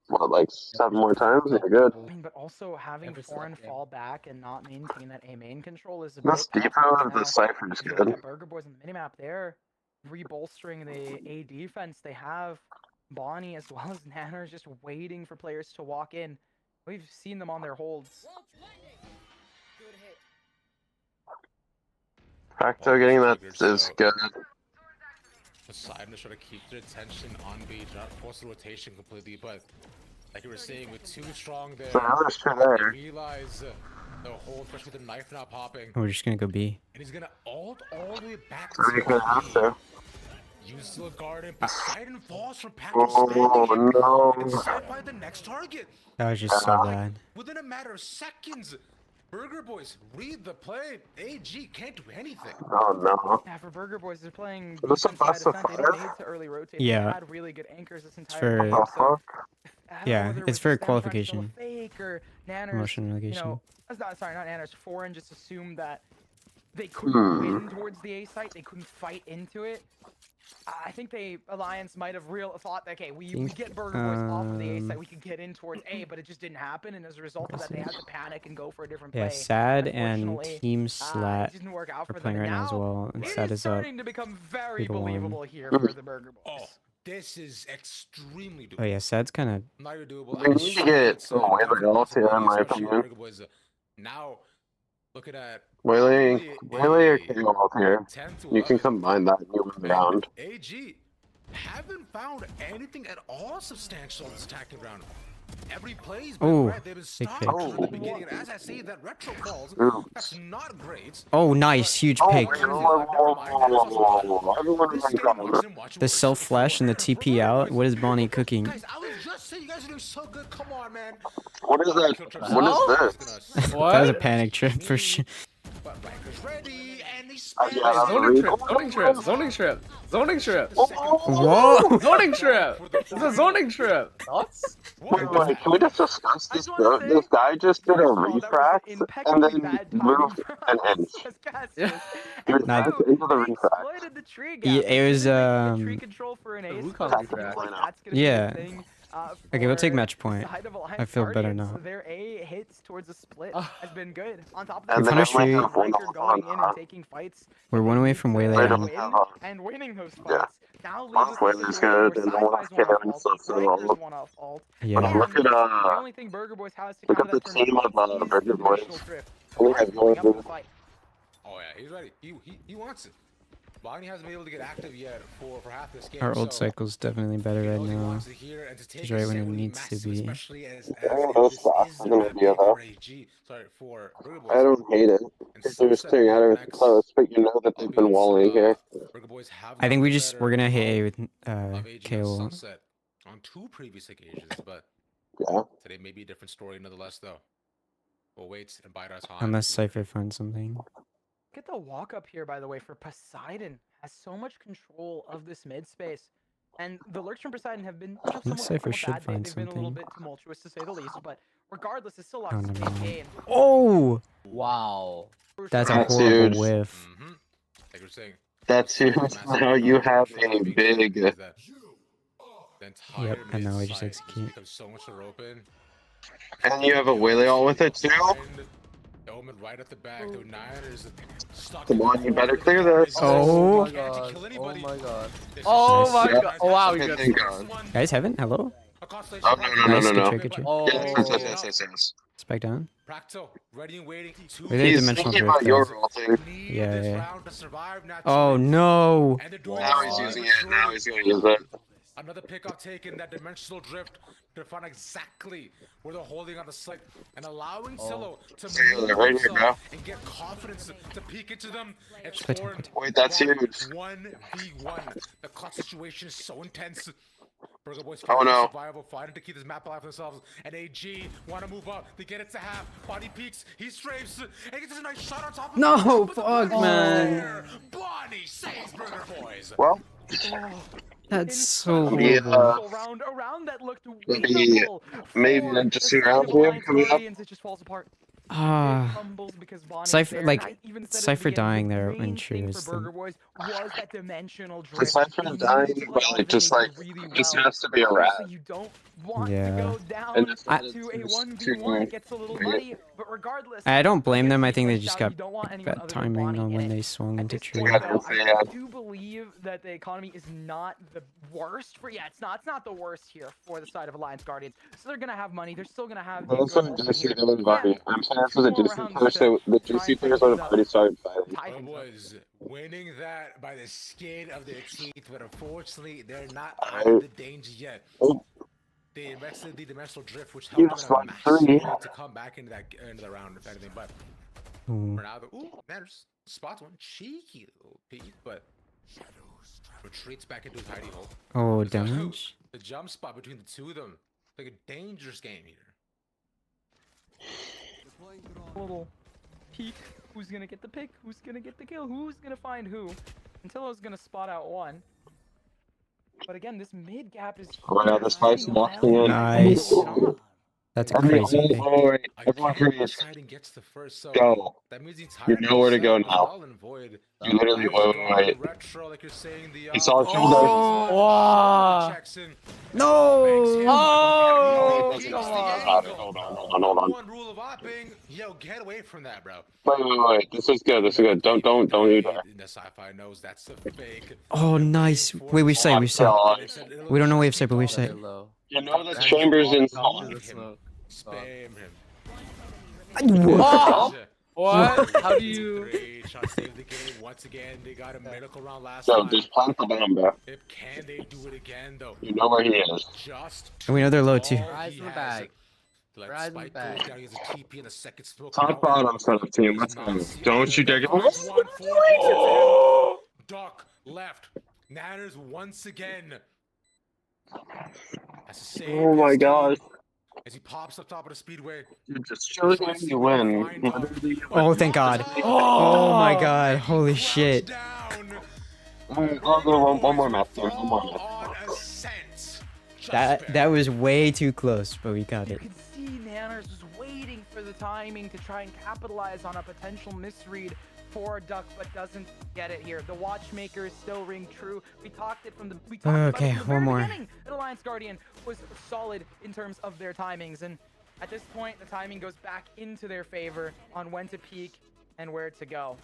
what, like 7 more times, and you're good. I mean, but also having foreign fall back and not maintain that A main control is a This bit defense tough of now. the Cypher is If you look good. at Burger Boys on the minimap, they're rebolstering the A defense. They have Bonnie as well as Nanners just waiting for players to walk in. We've seen them on their holds. Facto getting that is good. Aside to try to keep their attention on B, not force the rotation completely, but like you were saying, with too strong there, So now there's 2 they there. realize the hold, especially with the knife not popping, We're just gonna go B. and he's gonna ult all the way back So you're gonna have to. use the garden. Poseidon falls from Pack Oh and no. Sci-Fi the next target. That was just so bad. Within a matter of seconds, Burger Boys read the play. AG can't do anything. Oh no. Yeah, for Burger Boys, they're playing Was this a defense by bust of defense. They don't 5? need to early rotate. Yeah. They had really good anchors this entire for- game. Oh So fuck. I don't Yeah, know whether it's was for just them trying to qualification. pull a fake or Nanners, Promotion you relegation. know, sorry, not Nanners. Foreign just assumed that they couldn't win towards the A site. They couldn't fight into it. I think Alliance might have thought that, okay, we get Burger Boys off of the A site, we could get in towards A, but it just didn't happen, and as a result of that, they had to panic and go for a different play. Yeah, Sad and Unfortunately, Team it Slat didn't work out are for them. playing right And now as well, and it Sad is is up. starting to become very 3-1. believable here for the Burger Boys. Oh, this is extremely doable. Oh yeah, Sad's kind of. Not even doable. We need to get Wayland ult here, in my opinion. Now, looking at Waylay or KO ult here. 10 to You can 11. combine that and you win the round. AG haven't found anything at all substantial in this attacking round. Every play's been Oh, red. They've been big stopped pick. from the beginning. And as I say, that retro falls. Ooh. That's not great. Oh, nice, huge Oh, pick. wait, whoa. Everyone This is game, calm. watch them watch The work. self flash and the TP out. What is Bonnie cooking? Guys, I was just saying you guys are doing so good. Come on, man. What is that? What is this? That was a panic trip for sure. But Riker's ready, and he's Yeah, Zoning trip, zoning trip, zoning trip, zoning trip. Whoa! Zoning trip! It's a zoning trip! Thoughts? Wait, can we just discuss I this? just want to say, This guy just did a first of all, that was refract and impeccably then bad timing moved from an us inch. as Yeah. casters. He And was back two, into the they refract. exploited the tree gap. Yeah, it was, Tree control for an ace, Who but called it me seems back? like that's gonna Yeah. be a thing. Okay, we'll take For match point. side of Alliance I feel better Guardians. now. Their A hits towards a split Ah. has been good. On top of And that, then Riker we have one going on in and taking fights. We're that one they away need from to Waylay don't win have, and winning those yeah. fights. Now leaves One us of in a Wayley's situation where good, and then one of Sci-Fi's one off Karen's alt, so Riker's one off alt. Yeah. But look at The only thing Burger Boys has to look counter at that the team of tournament is Burger Boys. dimensional drift. We Bonnie's have pulling up Gordon. to the fight. Oh yeah, he's ready. He wants it. Bonnie hasn't been able to get active yet for half this game. Our old so cycle's definitely better he right knows he now. wants it here, and to take It's a right set when it would be needs to massive, be. especially as Oh, if those this fast is is the gonna map be a pick though. for AG. Sorry, for Burger Boys. I don't hate it. And Because they're Sunset staying out of it Max, close, but you know that they've been albeit, walling here. Burger Boys have I think gotten we the just better we're gonna hit A with of AG and KO. Sunset on 2 previous occasions, but Yeah. today may be a different story nonetheless, though. We'll wait and bide our time. Unless Cypher finds something. Get the walk up here, by the way, for Poseidon. Has so much control of this mid space. And the lurks from Poseidon have been somewhat, Cypher somewhat should bad. find They've been a little something. bit tumultuous, to say the least. But regardless, it's still a Oh, never big mind. game. Oh! Wow. That's a That's horrible huge. whiff. Mm-hmm. Like we're saying, That's huge. Now you have a big. the entire Yep, and now we just mid-side execute. becomes so much more open. And you have a Waylay all with it too? Omen right at the back. The Niners stuck Come in on, the you better corner. clear this. Oh. my god. Kill Oh anybody. my god. This Oh is- my Yep. god. Oh wow, we Okay, got thank God. Guys, Heaven, hello? A constellation Oh, right no, Nice, no, good no. trick, good trick. Oh. Yes. Spike down. Practo, ready and waiting. Wait, they have He's dimensional thinking drift, about your guys. ulting. Need Yeah, this yeah. round to survive Oh naturally. no! And the door Now is he's slowly using but it. Now surely. he's gonna use it. Another pickup taken, that dimensional drift to find exactly where they're holding on the site and allowing Silo to Yeah, move they're right here, himself and get confidence to peek into them and Quit, score quit. Wait, that's huge. 1v1. The clock situation is so intense. Burger Boys Oh, no. survival, fighting to keep this map alive for themselves. And AG want to move up. They get it to half. Body peeks. He strafes. And he gets a nice shot on top of No, him. But the fuck, Bonnie's man. there. Bonnie saves Burger Boys. Well, That's In so such a Yeah. horrible. round, a round that looked Maybe- winnable maybe for just the two side rounds of here Alliance coming up. Guardians. It just falls apart. It Ah. crumbles because Bonnie's Cypher- there. like, And I even said at the Cypher beginning, dying the there main thing ensures for them. Burger Boys was that dimensional the drift. Cypher They needed dying, to but play like just like really just well. has to be a rat. Obviously, you don't want Yeah. to go down And it's I- not to a it's 1v1. too It gets a little weird. muddy, but regardless, I don't blame you them. get I think they pushed just down, got you don't want anyone bad other than timing Bonnie on in when it. they swung At into this tree. point, Yeah, though, that's I sad. do believe that the economy is not the worst for. Yeah, it's not the worst here for the side of Alliance Guardians. So they're gonna have money. They're still gonna have. But the also good the ultimate GC here. they would have already. I'm saying for Two the more GC rounds players, to the try GC and players tighten would have things up. already started fighting. Tie Burger things up. Boys winning that by the skin of their teeth, but unfortunately, they're not out Alright. of the danger yet. Oh. They invested the dimensional drift, which You helped them spot massively three. to come back into the round, if anything. But Ooh. for now, Manners spots one cheeky little peek, but retreats back into his hidey hole. Oh, There's no- damage. The jump spot between the two of them, like a dangerous game here. Little peek. Who's gonna get the pick? Who's gonna get the kill? Who's gonna find who? Antilo's gonna spot out one. But again, this mid gap is. Oh, yeah, this fight's huge. locking in. Nice. That's a And the crazy only, pick. oh wait, everyone Again, freeze. Poseidon gets the first, so Go. that means the entire You know where to go setup is now. null and void. You literally wait. Retro, like you're saying, the It's all Oh, wow. checks in. No! Oh, Peeks come the on. angle. Hold on. One rule of opping, yo, get away from that, bro. Wait. This is good. This is good. Don't you dare. The sci-fi knows that's a fake. Oh, nice. Wait, we've sight, we've sight. We don't know wave sight, but we've sight. Low. You know the chamber's in Come to spawn. the smoke. Spam him. Oh! What? How do you? Great shot, save the game once again. They got a medical round last So time. just plant the bomb, bro. Can they do it again, though? You know where he is. Just And we know they're low, too. all Rise he in the has. bag. Let Rise in the Spike bag. goes down. He has a TP and a second smoke. Top bottom set of team. Let's go. Don't you dare get. Oh! Duck left. Nanners once again. Has to save Oh my his team. gosh. as he pops up top of the speedway. Dude, just show them you win. Literally, Oh, thank God. Oh my God. Holy shit. I'll go one more map. One more map. That was way too close, but we got You it. can see Nanners was waiting for the timing to try and capitalize on a potential misread for Duck, but doesn't get it here. The Watchmaker is still ring true. We talked about it Okay, from the one very more. beginning. The Alliance Guardian was solid in terms of their timings, and at this point, the timing goes back into their favor on when to peak and where to go.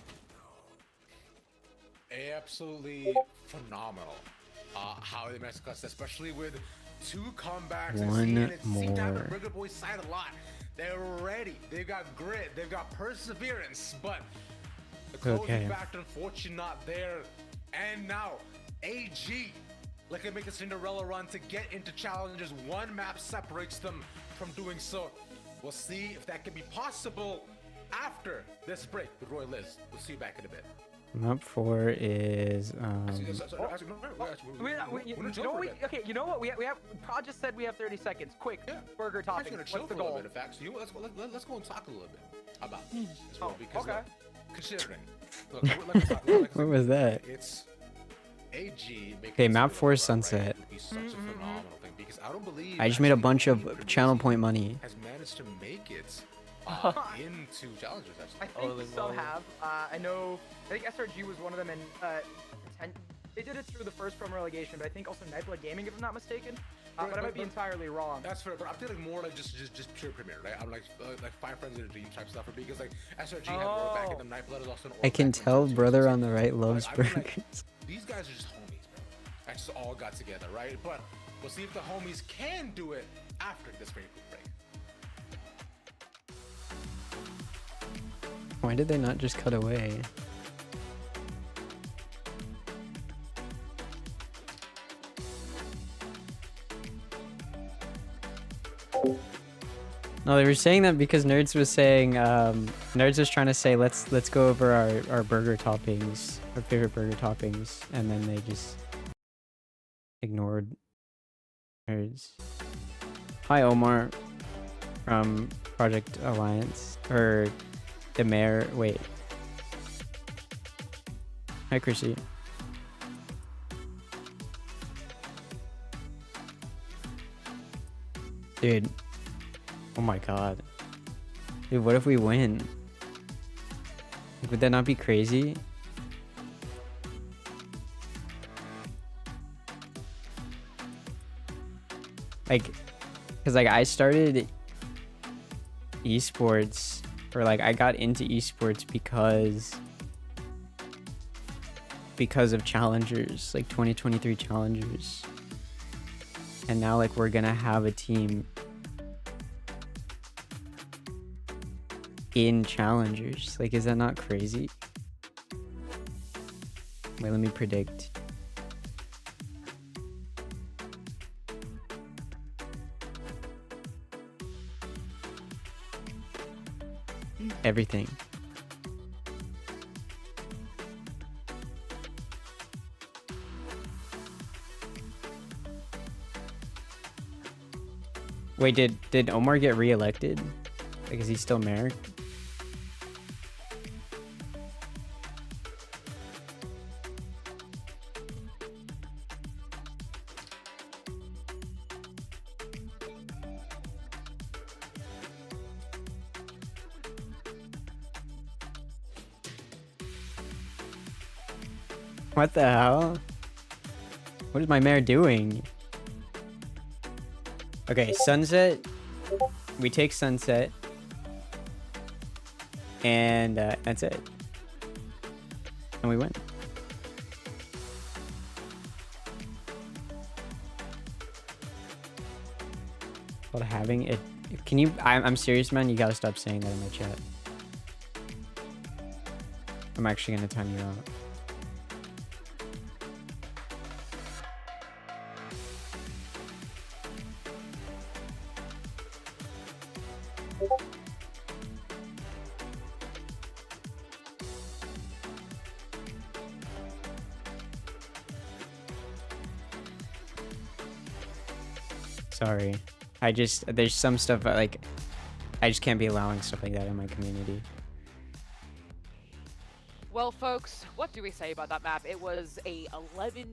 Absolutely phenomenal. How they messed us, especially with 2 comebacks. One and it seemed to have more. the Burger Boys side a lot. They're ready. They've got grit. They've got perseverance. But the closing Okay. factor, unfortunately, not there. And now, AG looking to make a Cinderella run to get into challenges. 1 map separates them from doing so. We'll see if that can be possible after this break with Roy Liz. We'll see you back in a bit. Map 4 is Okay, you know what? We have. Prod just said we have 30 seconds. Quick, burger I'm toppings. gonna chill What's the for a little goal? bit, in fact. So you know what, let's go and talk a little bit about this as well, because okay. look, considering, look, What was that? it's AG. Okay, map 4 is Sunset. Would be such a phenomenal thing because I don't believe I just made a actually bunch any of channel point money. has managed to make it into challenges. I Actually, think some have. I think SRG was one of them, and they did it through the first promo relegation, but I think also Nightblood Gaming, if I'm not mistaken. But I might be entirely wrong. that's fair, but I'm feeling more like just pure Premier, right? I'm like 5 friends in a dream type stuff, because like SRG have more back in them. Nightblood is also an I can Orc back tell in them, brother too. on the right loves I mean, like, burgers. these guys are just homies, bro. I just all got together, right? But we'll see if the homies can do it after this very quick break. Why did they not just cut away? No, they were saying that because Nerds was saying, Nerds was trying to say, let's go over our burger toppings, our favorite burger toppings, and then they just ignored Nerds. Hi, Omar from Project Alliance, or the mayor. Wait. Hi, Chrissy. Dude. Oh my god. Dude, what if we win? Like, would that not be crazy? Like, cause like I started esports, or like I got into esports because of challengers, like 2023 challengers. And now like we're gonna have a team in challengers. Like, is that not crazy? Wait, let me predict. Everything. Wait, did Omar get re-elected? Like, is he still mayor? What the hell? What is my mayor doing? Okay, Sunset. We take Sunset. And that's it. And we win. About having it. Can you? I'm serious, man. You gotta stop saying that in my chat. I'm actually gonna time you out. Sorry. there's some stuff like I just can't be allowing stuff like that in my community. Well, folks, what do we say about that map? It was a 11-2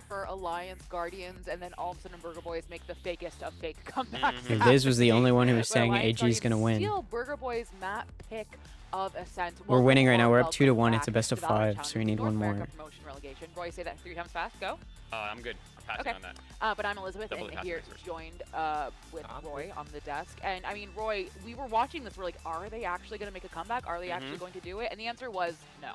for Alliance Guardians, and then all of a sudden Burger Boys make the fakest of fake comebacks. If Liz was the only one who was But saying Alliance AG is gonna Guardians win. steal Burger Boys map pick of Ascent. We're winning right now. We're up 2-1. Welcome It's a back best of to Valorant 5, so we Challenge need North one more. America Promotion relegation. Roy, say that 3 times fast. Go. I'm good. I'm passing Okay. on that. But I'm Elizabeth, Double and the here passing joined with Roy on the desk. And I mean, Roy, we were watching this. We're like, are they actually going to make a comeback? Are they actually going to do it? And the answer was no.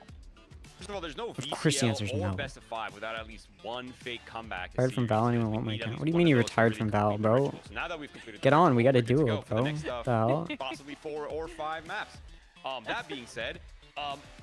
First of all, there's no Of course the answer's VCL or no. best of 5 without at least one fake comeback. Retired from Val, anyone want my account? What do you mean you retired from Val, bro? So now that we've completed Get on, we got to we're good do go it, for the bro. next, Val. possibly 4 or 5 maps. That being said,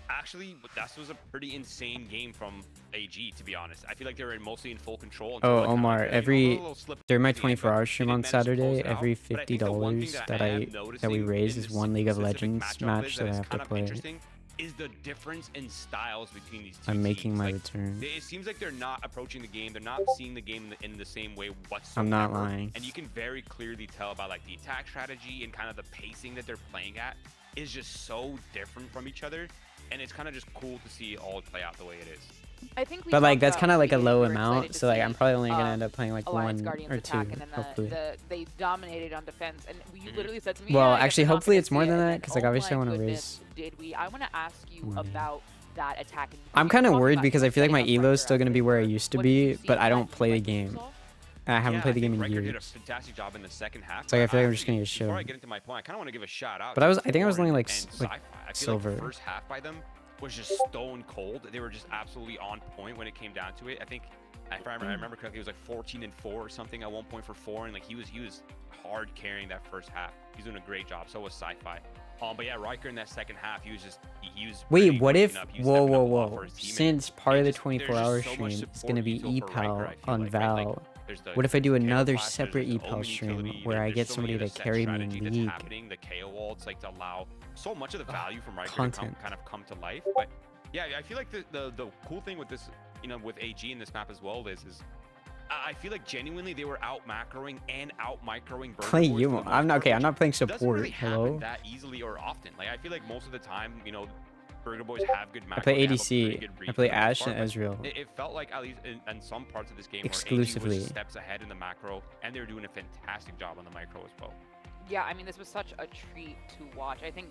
actually, that was a pretty insane game from AG, to be honest. I feel like they were mostly in full control. Until, Oh, like, Omar, kinda, every a little slip during my at the end, but 24-hour they stream did on manage to close Saturday, it out. every But I think the one thing $50 I am that we noticing raise in is this one League of specific Legends matchup match is that I is have to kind of play. interesting is the difference in styles between these two I'm making teams. my Like, return. it seems like they're not approaching the game. They're not seeing the game in the same way whatsoever. I'm not lying. And you can very clearly tell by like the attack strategy and kind of the pacing that they're playing at is just so different from each other. And it's kind of just cool to see it all play out the way it is. I think we But like talked that's about kind of like a we low were amount, excited to so like see, I'm probably only gonna end up playing like Alliance 1 Guardians or 2, attack, and then hopefully. they dominated on defense, and you literally said to me, Well, "Yeah, I guess actually, we're not hopefully gonna it's more see than it," and that, then, 'cause, like, oh obviously I my wanna goodness, raise did we? I want to ask you money. about that attack. And I'm we kind of talked worried about because I feel like my setting up elo is Riker still as gonna be where I Riker. used to What did you be, see but I that don't you play the liked what you game. saw? I haven't Yeah, played the I game think in Riker did a years. fantastic job in the second half. So like, I feel like I'm honestly, just gonna get shit before I on. get into my point, I kind of want to give a shout out. But I to think I was only Foreign like and like Sci-Fi. I feel silver. like the first half by them was just stone cold. They were just absolutely on point when it came down to it. I think if I remember correctly, it was like 14-4 or something at one point for Foreign. Like he was hard carrying that first half. He's doing a great job. So was Sci-Fi. But yeah, Riker in that second half, he was Wait, really what if? waking up. He was Whoa, stepping whoa, up a lot for whoa! his team, and Since part of the there's 24-hour just so much stream is support gonna be util for Riker, EPAL I feel on like, right? Like, Val, there's the what if I do KO another class, separate there's the EPAL Omen stream utility, where I there's get so somebody many to other set carry me strategy in that's League? happening, the KO wall, it's like to allow so much of the value from Riker to Content. kind of come to life. But yeah, I feel like the cool thing with this, with AG in this map as well is I feel like genuinely they were out macroing and out microing. Playing you, I'm not okay. I'm not playing It doesn't support. really happen Hello. that easily or often. Like I feel like most of the time, Burger Boys have good macro. I play they have a pretty ADC. good I read play for the most Ashe part, and but Ezreal. It felt like at least in some parts of this game Exclusively. where AG was steps ahead in the macro, and they were doing a fantastic job on the micro as well. Yeah, I mean, this was such a treat to watch. I think,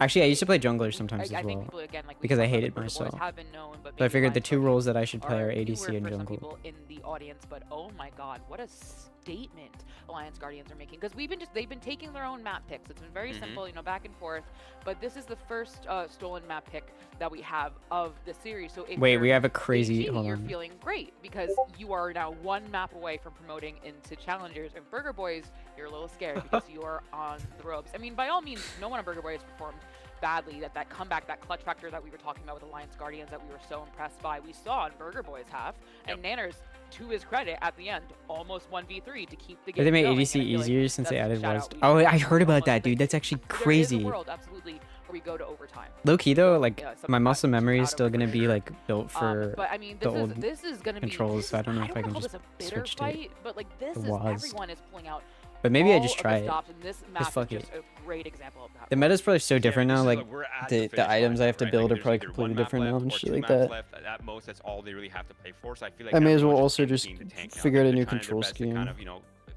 Actually, I used to play jungler sometimes I as think well. people, again, like we Because I talked about, hated the Burger Boys myself. have been known, but So I maybe figured the Alliance 2 roles Guardians that I should play are newer ADC and for some jungle. people in the audience, but oh my god, what a statement Alliance Guardians are making. Because they've been taking their own map picks. It's been very simple, back and forth. But this is the first stolen map pick that we have of the series. So if Wait, you're we have a crazy. AG, Hold you're on. feeling great because you are now 1 map away from promoting into challengers. And Burger Boys, you're a little scared because you are on the ropes. I mean, by all means, no one on Burger Boys performed badly. That comeback, that clutch factor that we were talking about with Alliance Guardians that we were so impressed by, we saw on Burger Boys half. And Nanners, to his credit, at the end, almost 1v3 to keep the game Did they make going. ADC And I feel like easier since they that's a added shout was? out. We Oh, I almost heard about that, think dude. That's actually There is crazy. a world, absolutely, where we go to overtime. Low key though, like Yeah, my something muscle that memory out is of still gonna be pressure. like built for But I mean, the old this is gonna controls, be. so I don't know if I wanna can call just this a bitter switch to it. fight, but like this The is was. everyone is pulling out. But maybe I all just of the try it. stops, and this map fuck is it. just a great example of that. The meta's probably so different Yeah, now. this is Like we're at the finish items line, I have to right? build Like, are probably there's either completely one map different now left and or shit 2 like maps that. left. At most, that's all they really have to play for. So I feel like I may as well everyone's also taking just team to tank now. figure out a They're new trying their control best to scheme. kind of,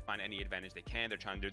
find any advantage they can. They're trying to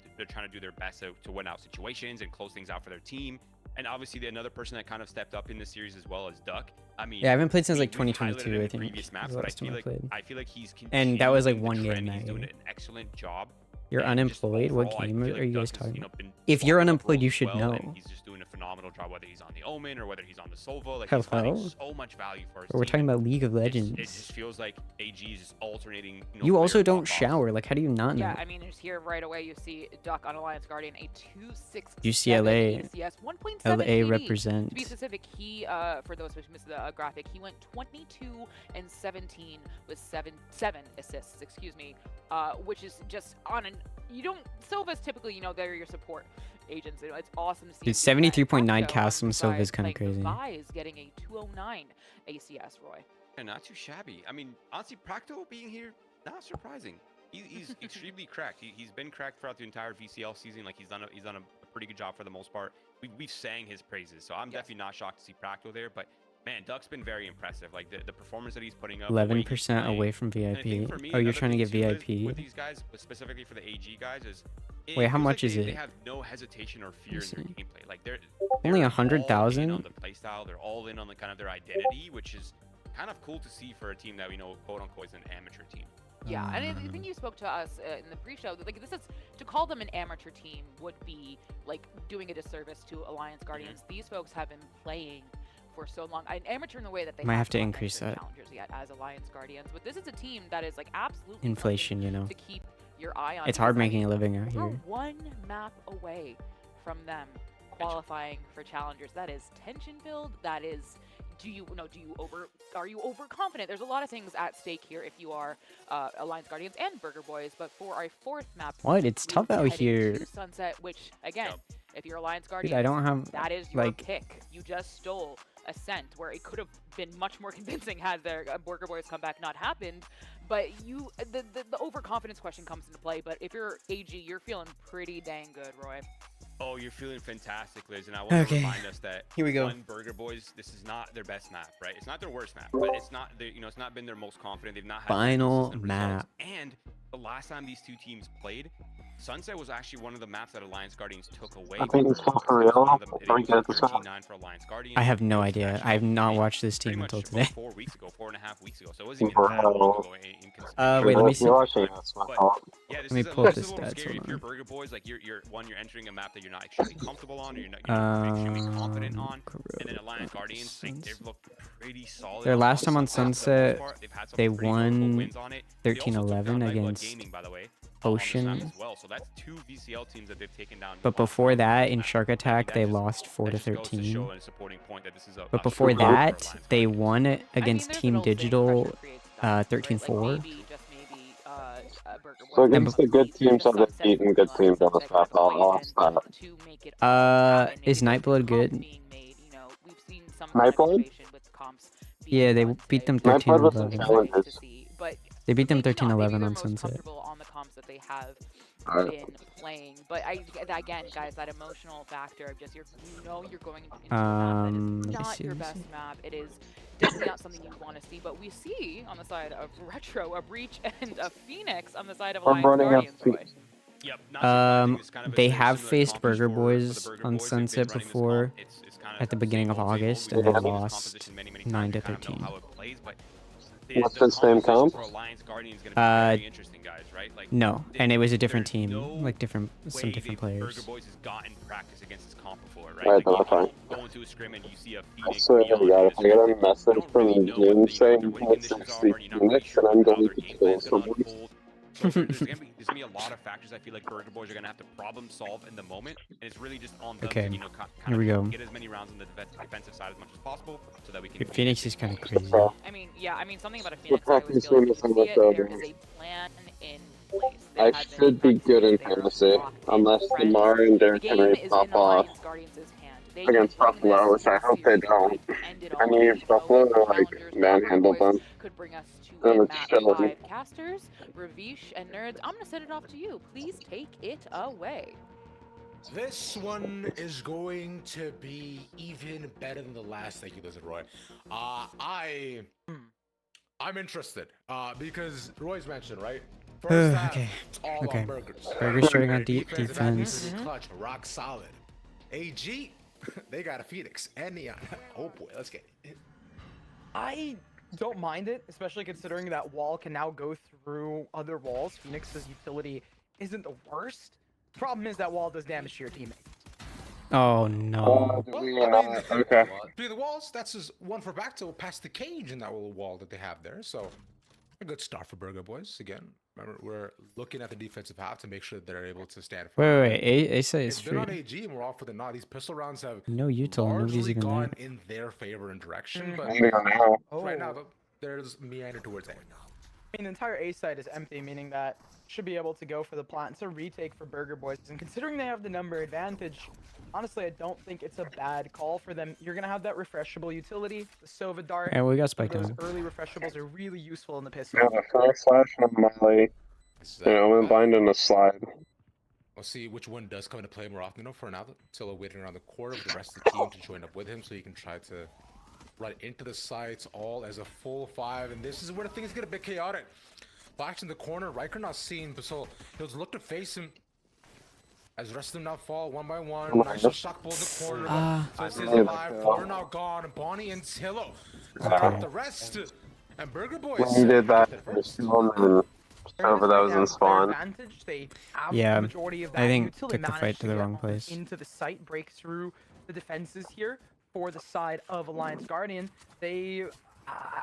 do their best to win out situations and close things out for their team. And obviously, another person that kind of stepped up in this series as well is Duck. I mean, Yeah, I haven't played since like we've highlighted 2022, him I in think. previous maps, was the but last time I played. I feel like he's And that was, like, continuing one the game trend. He's that doing year. an excellent job. You're And just unemployed? What overall, I game feel are you Duck guys has, talking about? been If you're blocking up unemployed, you roles should well, know. and he's just doing a phenomenal job, whether he's on the Omen or whether he's on the Sova. Like, he's finding Hello? so much value for his Or we're team. talking about League of It Legends. just feels like AG is just alternating. You also player don't pop-offs. shower. Like, how do you not know? Yeah, I mean, just here right away, you see Duck on Alliance Guardian, a 2.67 UCLA. ACS, 1.7 LA KD. represent. To be specific, he, for those who missed the graphic, he went 22 and 17 with seven assists, which is just on an. You don't. Silva's typically, they're your support agents. It's awesome to see. Dude, him do that. 73.9 Also, cast from Silva is alongside kinda playing crazy. VALORANT getting a 209 ACS, Roy. Yeah, not too shabby. I mean, honestly, Practo being here, not surprising. He's extremely cracked. He's been cracked throughout the entire VCL season. Like he's done a pretty good job for the most part. We've sang his praises, so I'm definitely not shocked to see Practo there. But man, Duck's been very impressive. Like the performance that he's putting up. 11% away from VIP. Oh, you're trying to get VIP? With these guys, but specifically for the AG guys, is Wait, how much is they, it? They have no hesitation or fear in their gameplay. Like they're only all 100,000 in on the playstyle. They're all in on the kind of their identity, which is kind of cool to see for a team that we know, quote unquote, is an amateur team. Yeah, and I think you spoke to us in the pre-show. Like this is to call them an amateur team would be like doing a disservice to Alliance Guardians. These folks have been playing for so long. An amateur in the way that they might have to not increase entered that challengers yet as Alliance Guardians, but this is a team that is like absolutely inflation. You know, to keep your eye on. It's hard making a living out We're here. one map away from them qualifying for challengers. That is tension filled. That is. Are you overconfident? There's a lot of things at stake here if you are Alliance Guardians and Burger Boys, but for our fourth map, what? It's tough out here. to Sunset, which again, if you're Alliance Guardians, Dude, I don't have that is your like pick. You just stole Ascent, where it could have been much more convincing had their Burger Boys comeback not happened. But the overconfidence question comes into play. But if you're AG, you're feeling pretty dang good, Roy. Oh, you're feeling fantastic, Liz, and I want to remind us that here we go. One Burger Boys, this is not their best map, right? It's not their worst map, but it's not it's not been their most confident. They've not had final consistent map. results. And the last time these two teams played, Sunset was actually one of the maps that Alliance Guardians took away. I think it's for real. I have no idea. I have not watched this team until today. 4 weeks ago, 4.5 weeks ago. So it wasn't even that long ago. Wait, let me see. Yeah, Let me pull up the is a little stats. scary if Hold you're on. Burger Boys. Like you're entering a map that you're not extremely comfortable on, or you're not extremely confident on. And then Alliance Guardians, like, they've looked pretty solid. Their last time on Sunset, they won won 13-11 against Ocean. as well. So that's two VCL teams that they've taken down. But before that, in Shark Attack, they lost 4-13. But before strong for that, Alliance they Guardians. won it I mean, against there's Team an old saying, Digital, pressure creates dust, right? 13-4. Like maybe, just maybe, Burger So Boys against the good teams that have beaten good teams on the map, I'll stop. to make it happen. Maybe Is there's Nightblood comps good? being made, we've seen some Nightblood? manipulation with comps being Yeah, they done beat today, them which Nightblood was in 13-11. challenges. to see, but They beat them maybe not. Maybe 13-11 they're on most Sunset. comfortable on the comps that they have Alright. been playing. But again, guys, that emotional factor of just you're going into a map Let me that is not see, your let me best see. map. It is definitely not something you want to see. But we see on the side of Retro a Breach and a Phoenix on the side of I'm Alliance running up Guardians. Roy. Yep, not surprising. It's kind of a They very have similar faced comp as Burger for Boys the Burger on Boys. They've been Sunset running this before comp. It's kind of at the beginning of same old, same August, old. and We've they seen this lost competition many times. 9 to We kind of know 13. how it plays, but What's the same competition comp? for Alliance Guardians is gonna be very interesting, guys, right? Like, No, and it was a different there's team, no like some way different Burger players. Boys has gotten practice against this comp before, right? Right, Like, that's you fine. go into a scrim and you see a I Phoenix. swear to Neon God, in if this I get scrim, a you message don't from really the know what game the, saying their win it's conditions are, 60 or you're not really Phoenix, sure then I'm how going their to game kill plan's gonna someone. unfold. So there's gonna be a lot of factors I feel like Burger Boys are gonna have to problem solve in the moment, and it's really just on them Okay, to kind here we go. get as many rounds on the defensive side as much as possible, so that we can. Phoenix is kind of crazy. I mean, something about a Phoenix. I always feel like you can see it. There is a plan in place. There I has been should be good in practices, they are fantasy, locked in. unless Friends. Lamar and The Derrick game Henry is in pop off Alliance Guardians' hand. They against can bring Buffalo, this which I to a hope they series where don't. it can end it I all. need You know, Buffalo with to like challengers, manhandle Burger Boys them. could bring us to Then a it's map chilling. 5. Casters, Ravish, and Nerds, I'm going to send it off to you. Please take it away. This one is going to be even better than the last. Thank you, Liz and Roy. I'm interested because Roy's mentioned, right? First half, Okay, it's all okay. on burgers. Burgers starting on Defense and defense. is clutch, rock solid. AG, they got a Phoenix and Neon. Oh boy, let's get it. I don't mind it, especially considering that wall can now go through other walls. Phoenix's utility isn't the worst. Problem is that wall does damage to your teammate. Oh no. Okay. Through the walls, that's just one for back to past the cage in that little wall that they have there. So a good start for Burger Boys. Again, remember, we're looking at the defensive half to make sure they're able to stand for Wait. Asa is It's been on free. AG and we're off with it now. These pistol rounds have No util, nobody's largely even gone there. in their favor and direction, but I'm gonna now. right now there's meander towards A. I mean, the entire A side is empty, meaning that should be able to go for the plant. It's a retake for Burger Boys, and considering they have the number advantage, honestly, I don't think it's a bad call for them. You're gonna have that refreshable utility, the Sova Dart. And we got spiked Those down. early refreshables are really useful in the pistol. Yeah, the forward slash and Molly. You know, I'm binding a slide. We'll see which one does come into play more often. For now, Silo waiting around the corner for the rest of the team to join up with him so he can try to run into the sites all as a full 5. And this is where things get a bit chaotic. Flash in the corner, Riker not seen, but so he'll look to face him. As the rest of them now fall one by one. Nice shock pull in the corner. So it's alive. Corner now gone. Bonnie and Tillo clear up the rest. And Burger Boys. When he did that, over that was in spawn. Yeah, majority of that I think utility took the managed fight to the get wrong place. into the site, break through the defenses here for the side of Alliance Guardian. They,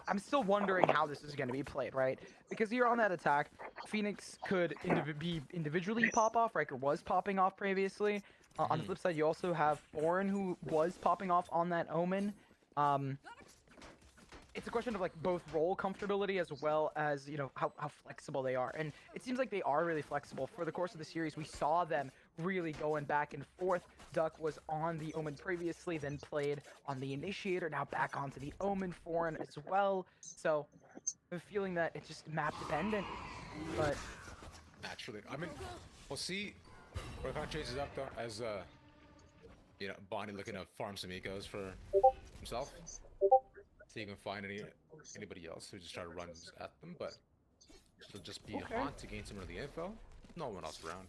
I'm still wondering how this is going to be played, right? Because you're on that attack, Phoenix could be individually pop off. Riker was popping off previously. On the flip side, you also have Foreign who was popping off on that Omen. It's a question of like both role comfortability as well as, you know, how flexible they are. And it seems like they are really flexible. For the course of the series, we saw them really going back and forth. Duck was on the Omen previously, then played on the Initiator, now back onto the Omen Foreign as well. So I'm feeling that it's just map dependent, but naturally, I mean, we'll see where it kind of changes up though, as you know, Bonnie looking to farm some ecos for himself. So you can find anybody else who just try to run at them, but it'll just be a haunt to gain some of the info. No one else around.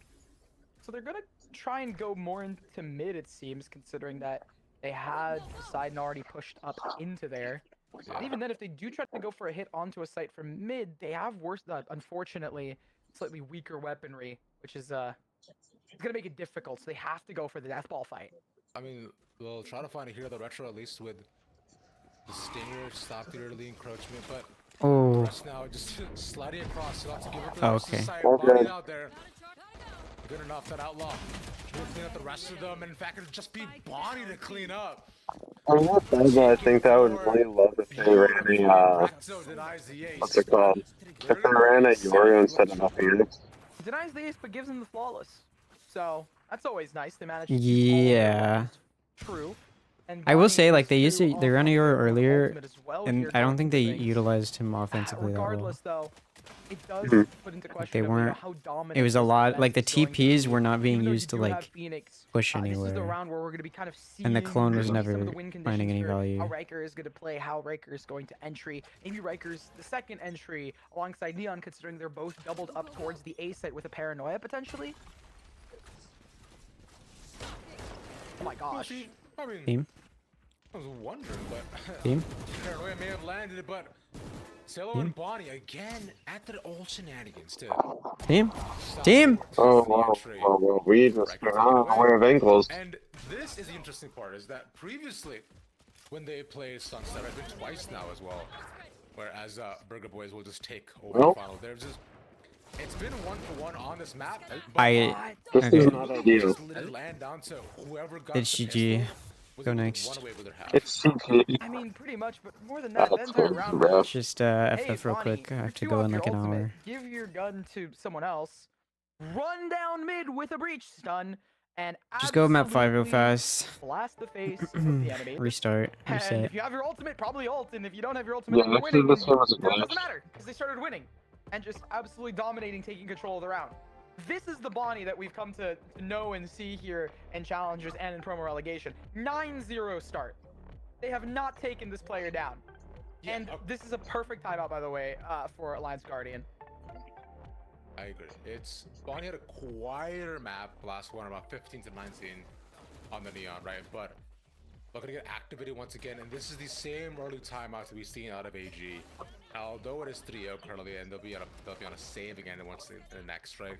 So they're gonna try and go more into mid, it seems, considering that they had Poseidon already pushed up into there. Yeah. And even then, if they do try to go for a hit onto a site from mid, they have worse, unfortunately, slightly weaker weaponry, which is it's gonna make it difficult. So they have to go for the death ball fight. I mean, we'll try to find a hero the retro at least with the Stinger, stop the early encroachment, but Oh, rest now just sliding across. So to give it to Oh, the rest of the okay. side. Okay. Bonnie out there. Good enough that outlaw. We'll clean up the rest of them, and in fact, it'll just be Bonnie to clean up. I'm not bad, but I think I would really love if they ran a, what's it called? If they ran a Yoru instead of a Phoenix. Denies the ace, but gives him the flawless. So that's always nice. They managed to keep all of their yeah. weapons true. And I will Bonnie say, like, is they used true to, they on ran a their Yoru own earlier, ultimate as well and here I don't going think into they things. utilized him offensively that well. Regardless, though, it does put into question they of, you know, weren't- how dominant It was a this lot, like, the defense is going to TPs be. were not being Even though used to, you do have like, Phoenix, push this is the anywhere. round where we're going to be kind of seeing And the clone was some of never the win finding conditions any for value. how Riker is going to play, how Riker is going to entry. Maybe Riker's the second entry alongside Neon, considering they're both doubled up towards the A site with a paranoia potentially. Oh my gosh. I mean, Team? I was wondering, but Team? Paranoia may have landed, but Silo and Bonnie again at their old shenanigans to Team? Team? Oh, wow. We just got unaware of ankles. And this is the interesting part, is that previously, when they played Sunset, I think twice now as well, whereas Burger Boys will just take over the final. There's just, it's been 1-for-1 on this map. I... This Okay. is not ideal. Just let it land down to whoever got It's the GG. pistol was Go able to next. run away with their half. It's CG. I mean, pretty much, but more than that, That's that entire so round rough. was, Just, hey, FF real Bonnie, quick. I you're have to two go off in your like an ultimate. hour. Give your gun to someone else. Run down mid with a breach stun, and Just go map 5 real absolutely fast. blast the face of the enemy. Restart. And Reset. if you have your ultimate, probably ult. And if you don't have your ultimate, Yeah, and you're actually, winning, this one was a it glitch. doesn't matter because they started winning and just absolutely dominating, taking control of the round. This is the Bonnie that we've come to know and see here in Challengers and in Promo Relegation. 9-0 start. They have not taken this player down. Yeah, And this is a perfect timeout, by the way, for Alliance Guardian. I agree. It's Bonnie had a quieter map last one, about 15 to 19 on the Neon, right? But we're gonna get activated once again, and this is the same early timeouts that we've seen out of AG. Although it is 3-0 currently, and they'll be on a save again once the next, right?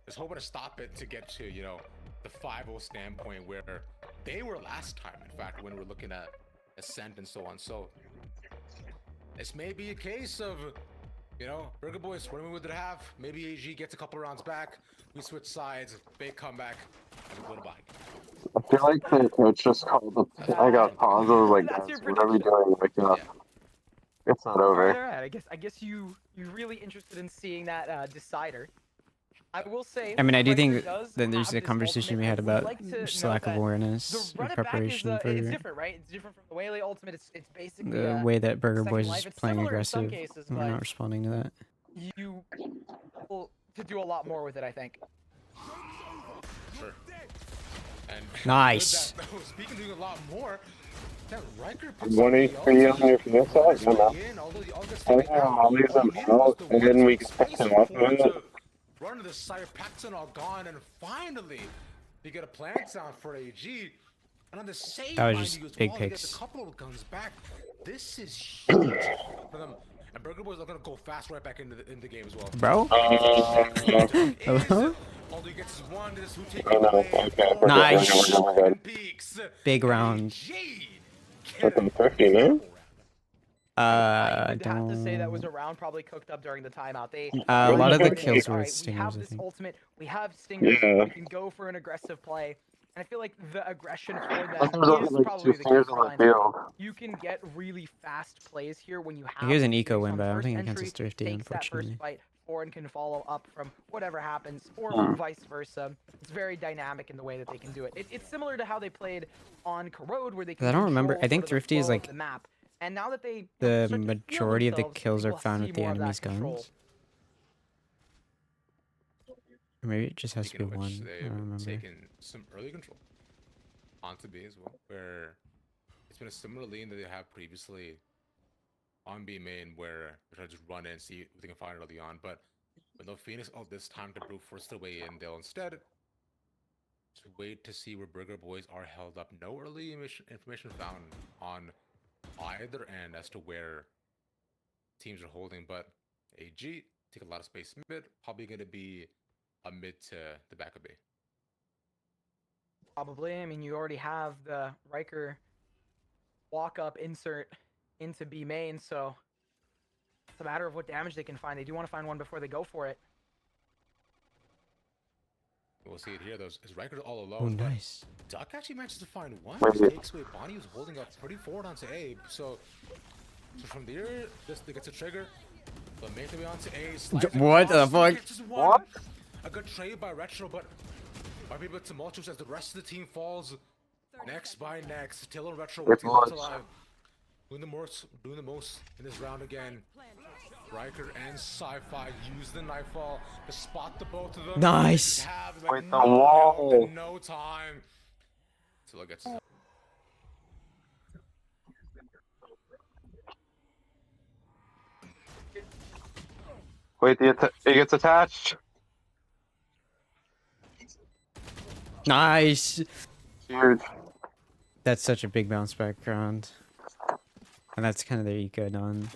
Just hoping to stop it to get to, you know, the 5-0 standpoint where they were last time. In fact, when we're looking at Ascent and so on. So this may be a case of, you know, Burger Boys running with their half. Maybe AG gets a couple rounds back. We switch sides, big comeback, and we go to bye. I feel like the coach just called the. I got paused. I was like, That's guys, your what are we doing? Wake up. Yeah. It's not All over. right. I guess you're really interested in seeing that decider. I will say. I mean, I do Riker think does that there's have a this conversation we ultimate. had I would about like to just note lack of that awareness the and run it back is preparation for it's different, right? It's different from the Waylay ultimate. It's basically the way that Burger Second Boys Life. is It's playing similar in some aggressive. cases, We're but not responding to that. you will to do a lot more with it, I think. Sure. And Nice. with that, though, speaking of doing a lot more, that Riker 1 HP on your PS side? No, no. I'll leave them out, and then we can pick them up with it. Run to the side, Paxton all gone, and finally, you get a plant sound for AG. And on the same That was line, just he goes, big well, he gets picks. a couple of guns back. This is huge for them. And Burger Boys are gonna go fast right back into the game as well. Bro? Hello? All he gets is one. This is who takes Oh no, away okay, four Nice. peaks. Big round. That's on 50, man. I would have to say that Don't. was a round probably cooked up during the timeout. They A lot of the Guardians, kills were alright, with we have stingers, I this think. ultimate, we have stingers, Yeah. we can go for an aggressive play. And I feel like the aggression for I them think there's only is like probably 2 the key fingers for on the Lions. field. You can get really fast plays here when you have Here's an the eco Phoenix win, on but the I don't first think it counts entry, as thrifty, takes that first unfortunately. fight, Foreign can follow up from whatever happens, or vice versa. It's very dynamic in the way that they can do it. It's similar to how they played on Corrode, where they can I don't remember. control I think sort of the thrifty is flow of like the map. And now that they the start to feel majority of the themselves, kills we are will found see with the more of that enemy's control. guns. Or maybe it just has to Speaking be of which, one. I they've don't remember. taken some early control onto B as well, where it's been a similar lane that they have previously on B main, where they try to just run in and see if they can find it early on. But with no Phoenix all this time to brute force their way in, they'll instead to wait to see where Burger Boys are held up. No early information found on either end as to where teams are holding, but AG take a lot of space mid, probably going to be a mid to the back of B. Probably. I mean, you already have the Riker walk-up insert into B main, so it's a matter of what damage they can find. They do want to find one before they go for it. We'll see it here, though. His Riker's all Oh, alone. but nice. Duck actually manages to find one. Wait, Just wait. takes away Bonnie, who's holding up pretty forward onto A. So from there, just they get a trigger. But make their way onto A. Slides What the across, fuck? gets one. What? A good trade by Retro, but might be a bit tumultuous as the rest of the team falls next by next. Taylor and Retro It's what's Lodge. alive. Doing the most in this round again. Riker and Sci-Fi use the Nightfall to spot the both of them. Nice. They have, like, Wait, the no wall. help and no time. Till it gets. Wait, it gets attached. Nice. Huge. That's such a big bounce back round. And that's kind of their eco done.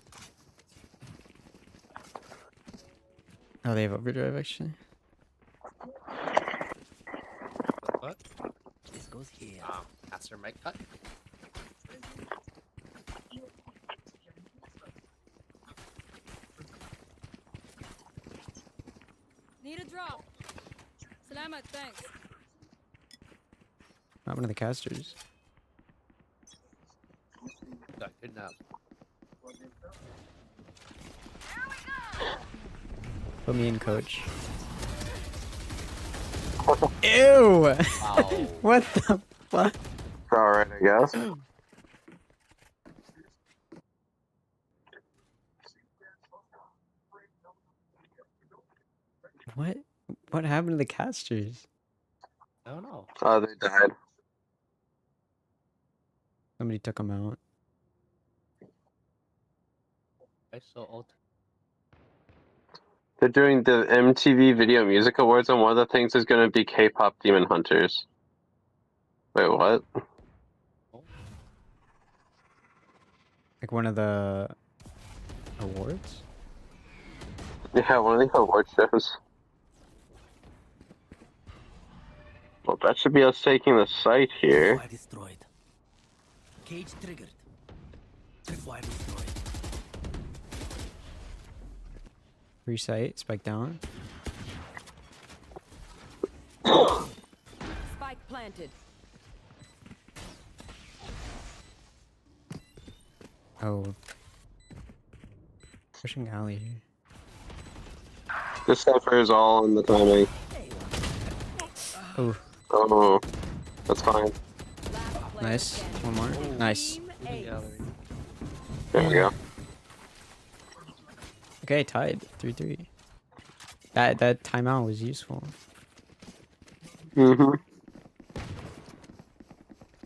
Oh, they have overdrive actually. What? This goes here. That's your mic cut. Need a drop. Salamat, thanks. Not one of the casters. Good enough. Put me in, coach. Ew! Wow. What the fuck? Alright, I guess. What? What happened to the casters? I don't know. They died. Somebody took them out. I so old. They're doing the MTV Video Music Awards, and one of the things is going to be K-pop Demon Hunters. Wait, what? Like one of the awards? Yeah, one of the award shows. Well, that should be us taking the site here. destroyed. Cage triggered. Tripwire destroyed. Free site, spike down. Spike planted. Oh. Pushing alley here. This cipher is all in the timing. Oh, Oh, that's fine. Last player nice. standing. One more. Nice. Team ace. There we go. Okay, tied. 3-3. That timeout was useful. Mm-hmm.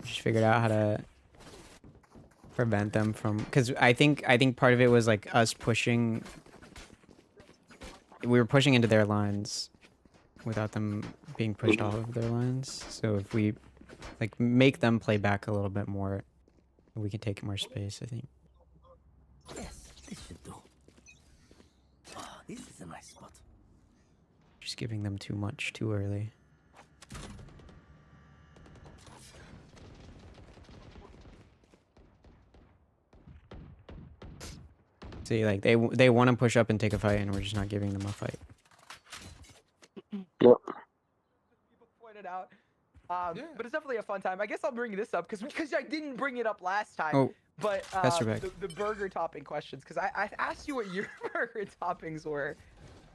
Just figured out how to prevent them from, because I think part of it was like us pushing. We were pushing into their lines without them being pushed off of their lines. So if we like make them play back a little bit more, we can take more space, I think. Yes, this should do. Ah, this is a nice spot. Just giving them too much too early. See, like they want to push up and take a fight, and we're just not giving them a fight. Yep. People pointed out. But it's definitely a fun time. I guess I'll bring this up because I didn't bring it up last time. Oh, but pass her back. the burger topping questions, because I asked you what your burger toppings were,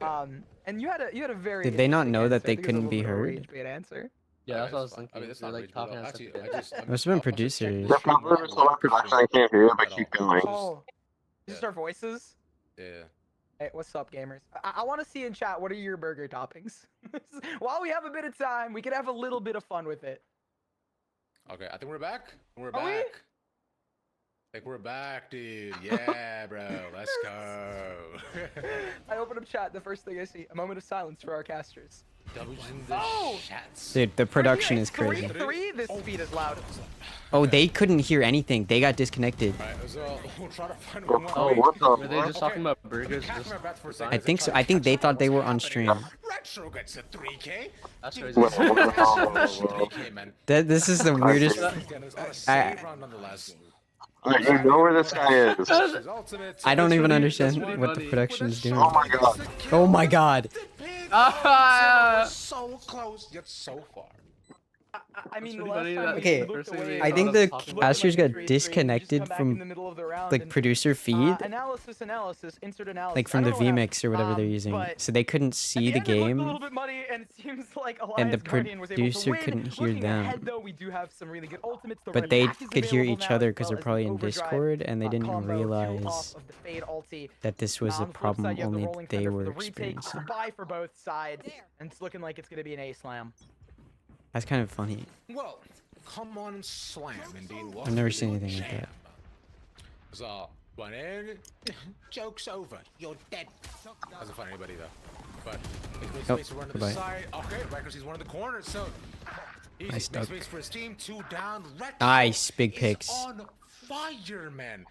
and you had a very. Did they not interesting know answer. that I they think it was a couldn't be little bit of a heard? rage bait answer. Yeah, that's what I was thinking. I mean, it's They're not like rage, bro. talking us Actually, like I Must have been producers. There's probably so much production I can't hear, but you can like. Oh, just our voices. Yeah. Hey, what's up, gamers? I want to see in chat, what are your burger toppings? While we have a bit of time, we can have a little bit of fun with it. Okay, I think we're back. We're Are we? back. Like we're back, dude. Yeah, bro. Let's go. I open up chat, the first thing I see, a moment of silence for our casters. W's in the Oh! chats. Dude, the production is Three, crazy. three, this speed is loud. Oh, they couldn't hear anything. They got disconnected. Alright, so we'll try to find Oh, one. oh, what the were they just talking about burgers? Just I think so. I think they thought they were on stream. Retro gets a 3K. that's Dude, crazy. Whoa, whoa, whoa, whoa, whoa. 3K, man. This is the weirdest. I- Nonetheless. Like, you know where this guy is. I don't even really- understand that's really what the funny. production is doing. Oh my god. Oh my god. So close, yet so far. I mean, the pretty last funny time that- we Okay, looked First thing away, they I think thought the of talking about casters like got 3-3, disconnected just come back from in the middle of the round like and, producer feed, analysis, insert analysis. like I from the don't know what vmix or whatever they're happened, using, but so they couldn't at see the end, it looked a game. little bit muddy, and it seems like And the Alliance Guardian was able to producer win. couldn't hear Looking them. ahead, though, we do have some really good ultimates. The But they Relax is could hear available each now, other as because well they're as probably the in Overdrive, Discord, and they didn't combo, two realize off of the Fade ulti. that this was a On the flip problem side, you have the only Rolling they Thunder for were the retake. It's experiencing. a buy for both sides, and it's looking like it's going to be an A-slam. That's kind of funny. Well, come on and slam, indeed. I've never seen anything like that. So, one in, joke's over. You're dead. Doesn't find anybody though. But he's made Nope, space to run to goodbye. the side. Okay, Rikers, he's one of the corners, so he's Nice made dunk. space for his team. 2 down. Retro Nice, big is picks. on fire, man.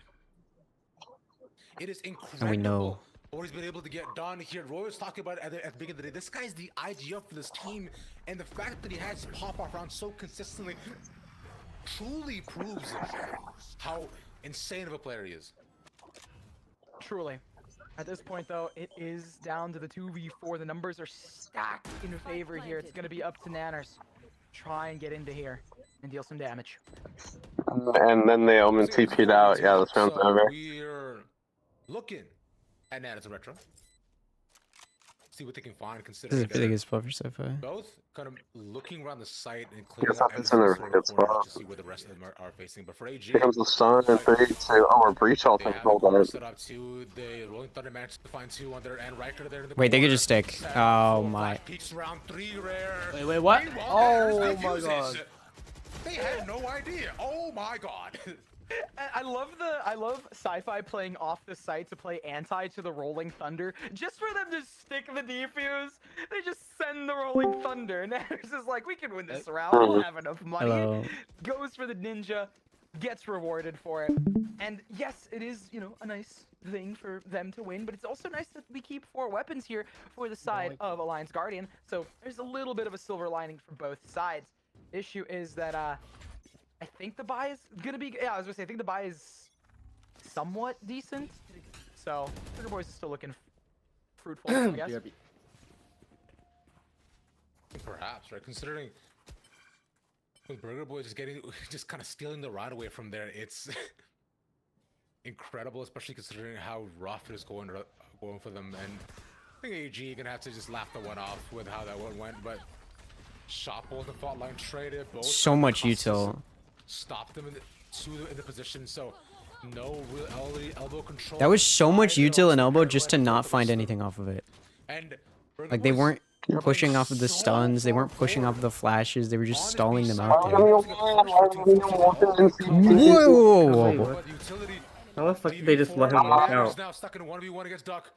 It is incredible. And we know. What he's been able to get done here. Roy was talking about it at the beginning of the day. This guy's the IGF for this team, and the fact that he has pop-off rounds so consistently truly proves how insane of a player he is. Truly. At this point, though, it is down to the 2v4. The numbers are stacked in favor here. It's going to be up to Nanners. Try and get into here and deal some damage. And then they omen TP'd out. Yeah, this round's So over. we're looking at Nanners and Retro. See what they can find, This is considering a pretty good spot for sci-fi. both kind of looking around the site and clearing Yes, up it's every in a sort of good corner spot. to see where the rest of them are facing. But for AG, Here comes the sun and 3, 2. Oh, we're breach they ulting. have Hold the corner on. set up too. The Rolling Thunder managed to find 2 on their end. Riker there in the Wait, they could corner. just stick. 7, Oh 4, my. 5 peaks round 3 rare. Wait, what? Meanwhile, Oh there's my defuses. god. They had no idea. Oh my god. I love sci-fi playing off the site to play anti to the Rolling Thunder, just for them to stick the defuse. They just send the Rolling Thunder, and Nanners is like, we can win this round. We'll have enough money. Hello. Goes for the ninja, gets rewarded for it. And yes, it is, you know, a nice thing for them to win, but it's also nice that we keep 4 weapons here for the side of Alliance Guardian. So there's a little bit of a silver lining for both sides. Issue is that I think the buy is gonna be, yeah, I was gonna say, I think the buy is somewhat decent. So Burger Boyz is still looking fruitful, I guess. BRB. Perhaps, right? Considering with Burger Boyz just kind of stealing the ride away from there, it's incredible, especially considering how rough it is going for them. And I think AG gonna have to just laugh the one off with how that one went. But Shoppo and the fault line traded both. So much Custis util. stopped them in the position, so no real elbow control. That was so much Either util and also elbow just to parallel not find control. anything off of it. And Like they weren't pushing off of the stuns, they weren't pushing off of the flashes, they were just stalling them out there. Whoa! Whoa! What? How the fuck did they just let him walk out? Now stuck in a 1v1 against Duck.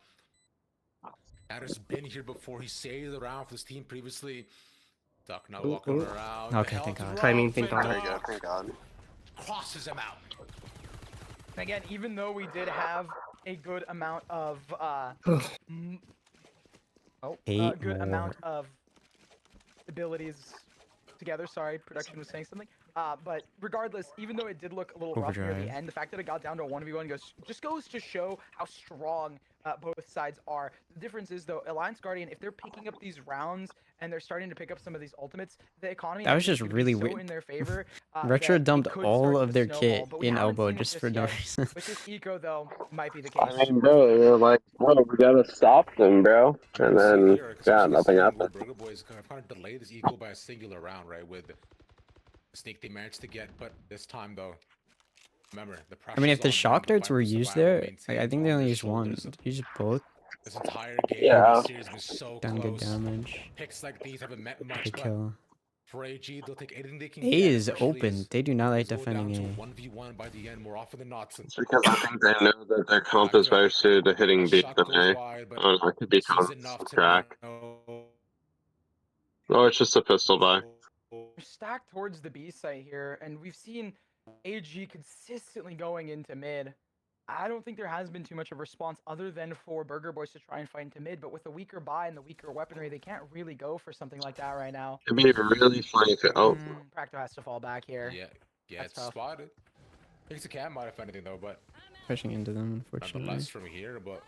Adder's been here before. He saved the round for this team previously. Duck now walking around. Okay, thank God. Timing, thank God. Thank God. Crosses him out. Again, even though we did have a good amount of Eight good more. amount of abilities together. Sorry, production was saying something. But regardless, even though it did look a little rough near Overdrive. the end, the fact that it got down to a 1v1 just goes to show how strong both sides are. The difference is, though, Alliance Guardian, if they're picking up these rounds and they're starting to pick up some of these ultimates, the economy That was is just gonna be really so weird. in their favor. Retro that it dumped could all start of to their snowball, kit but we in haven't elbow seen it just for just no yet. reason. With this eco, though, might be the case. I mean, bro, they're like, bro, we gotta stop them, bro. And then, yeah, nothing happened. Burger Boys kind of delayed this equal by a singular round, right? With the sneak they managed to get, but this time though, remember the pressure. I mean, if the shock darts were used there, like, I think they only used one. They used both. This entire game, Yeah. this series has been so Done good close. damage. Picks like these haven't meant much, Good but kill. for AG, they'll take anything they can A get. is especially open. as They do not like things go down defending to A. 1v1 by the end more often than not. It's because I think they know that their comp is better suited to hitting B Shot than goes A. wide, but Oh, no, it could be sees comp enough to crack. know. Oh, it's just a pistol buy. We're stacked towards the B site here, and we've seen AG consistently going into mid. I don't think there has been too much of a response other than for Burger Boys to try and fight into mid, but with the weaker buy and the weaker weaponry, they can't really go for something like that right now. It'd be really funny if it. Oh, Practo has to fall back here. Yeah, That's it's tough. spotted. Thinks a cam might if anything though, but Pushing into them, unfortunately. nonetheless from here. But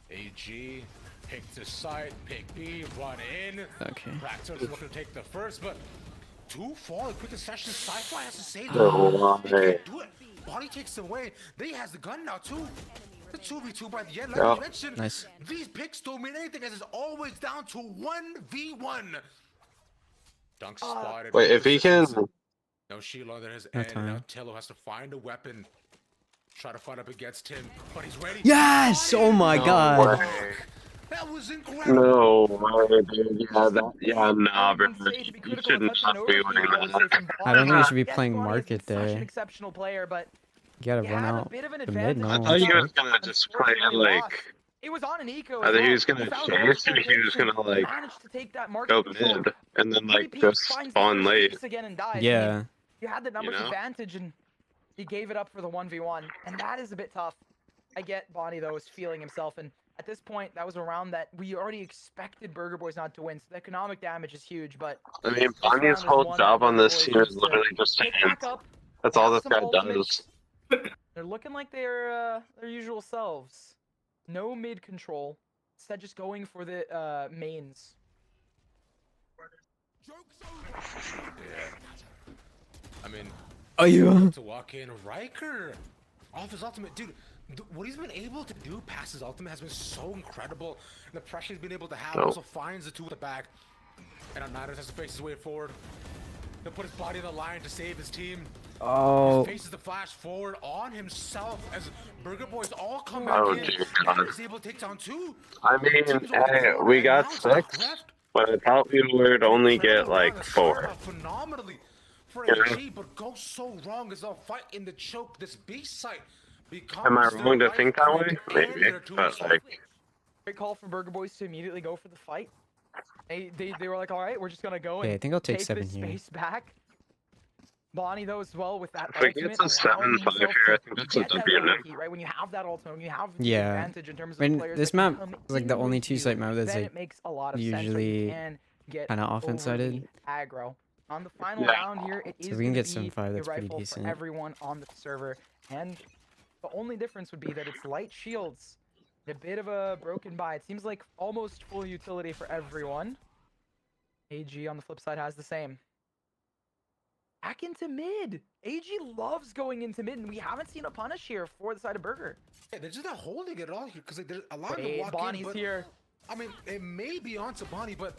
AG pick to site, pick B, run in. Okay. Practo's looking to take the first, but too far. Quick session. Sci-Fi has to save no them. They way. can't do it. Body takes them away. They has the gun now too. The 2v2 by the end. Like Yeah. you mentioned, Nice. these picks don't mean anything as it's always down to 1v1. Dunk spotted. Wait, if he can. No shield on there, his No end, and now time. Tello has to find a weapon. Try to fight up against him, but he's ready. Yes! Oh my No god! way. That was incredible. No way, dude. Yeah, that. Yeah, nah, bro. I would say to be You critical should of touching not an be overshoot, winning I would say that. from I don't think you should be Yes, playing Bonnie has market been such an there. exceptional player, but You gotta you run have a out bit of an the advantage. mid. No, I one thought he wants was to. gonna just play Unfortunately like. lost. It was on an eco. I as think he well. was gonna Found chase, multiple or he was places, gonna like managed to take that market go control. mid and then like Three just peaks, finds the spawn first late. piece again and dies. I mean, Yeah. you had the numbers know? advantage and he gave it up for the 1v1, and that is a bit tough. I get Bonnie though is feeling himself, and at this point that was a round that we already expected Burger Boys not to win, so the economic damage is huge. But I mean, this Bonnie's round is whole one job that on Burger this Boys team is needs to literally just pick hands. back up. That's They all have this some guy ultimates. does. They're looking like they're their usual selves. No mid control. Instead, just going for the mains. I mean, Oh, you. to walk in, Riker off his ultimate, dude. What he's been able to do past his ultimate has been so incredible, and the pressure he's been able to have. No. Also finds the two at the back, and Oniris has to face his way forward. He'll put his body on the line to save his team. Oh. He faces the flash forward on himself as Burger Boys all come back Oh, in. dear And God. he's able to take down two. I mean, Teams over the hey, corner, we and got now it's Duck 6, left. but I thought we would only get Incredible like round that 4. started off phenomenally for Yeah. AG, but goes so wrong as they'll fight in the choke. This beast site becomes Am I their wrong to life think that grid way? and Maybe, their but tombstone. like, Great call from Burger Boys to immediately go for the fight. They were like, all right, we're just gonna go Yeah, I and think I'll take take 7 this here. space back. Bonnie though as well with that if we ultimate, get to 7-5 himself here, I to think that's a get that W now. overheat, right? When you have that ultimate, when you have the Yeah. advantage in terms of I mean, the players this that can map come is like the in only with 2-site you, map that's then like it makes a lot of sense. Right? You usually can get kind of offense-sided. overly aggro. On the final Yeah. round here, it is So if we can gonna get be 7-5, a that's pretty rifle decent. for everyone on the server, and the only difference would be that it's light shields. A bit of a broken buy. It seems like almost full utility for everyone. AG on the flip side has the same. Back into mid. AG loves going into mid, and we haven't seen a punish here for the side of Burger. Yeah, they're just not holding it all here because like, there's a lot of them Wait, walk Bonnie's in. But, here. I mean, it may be onto Bonnie, but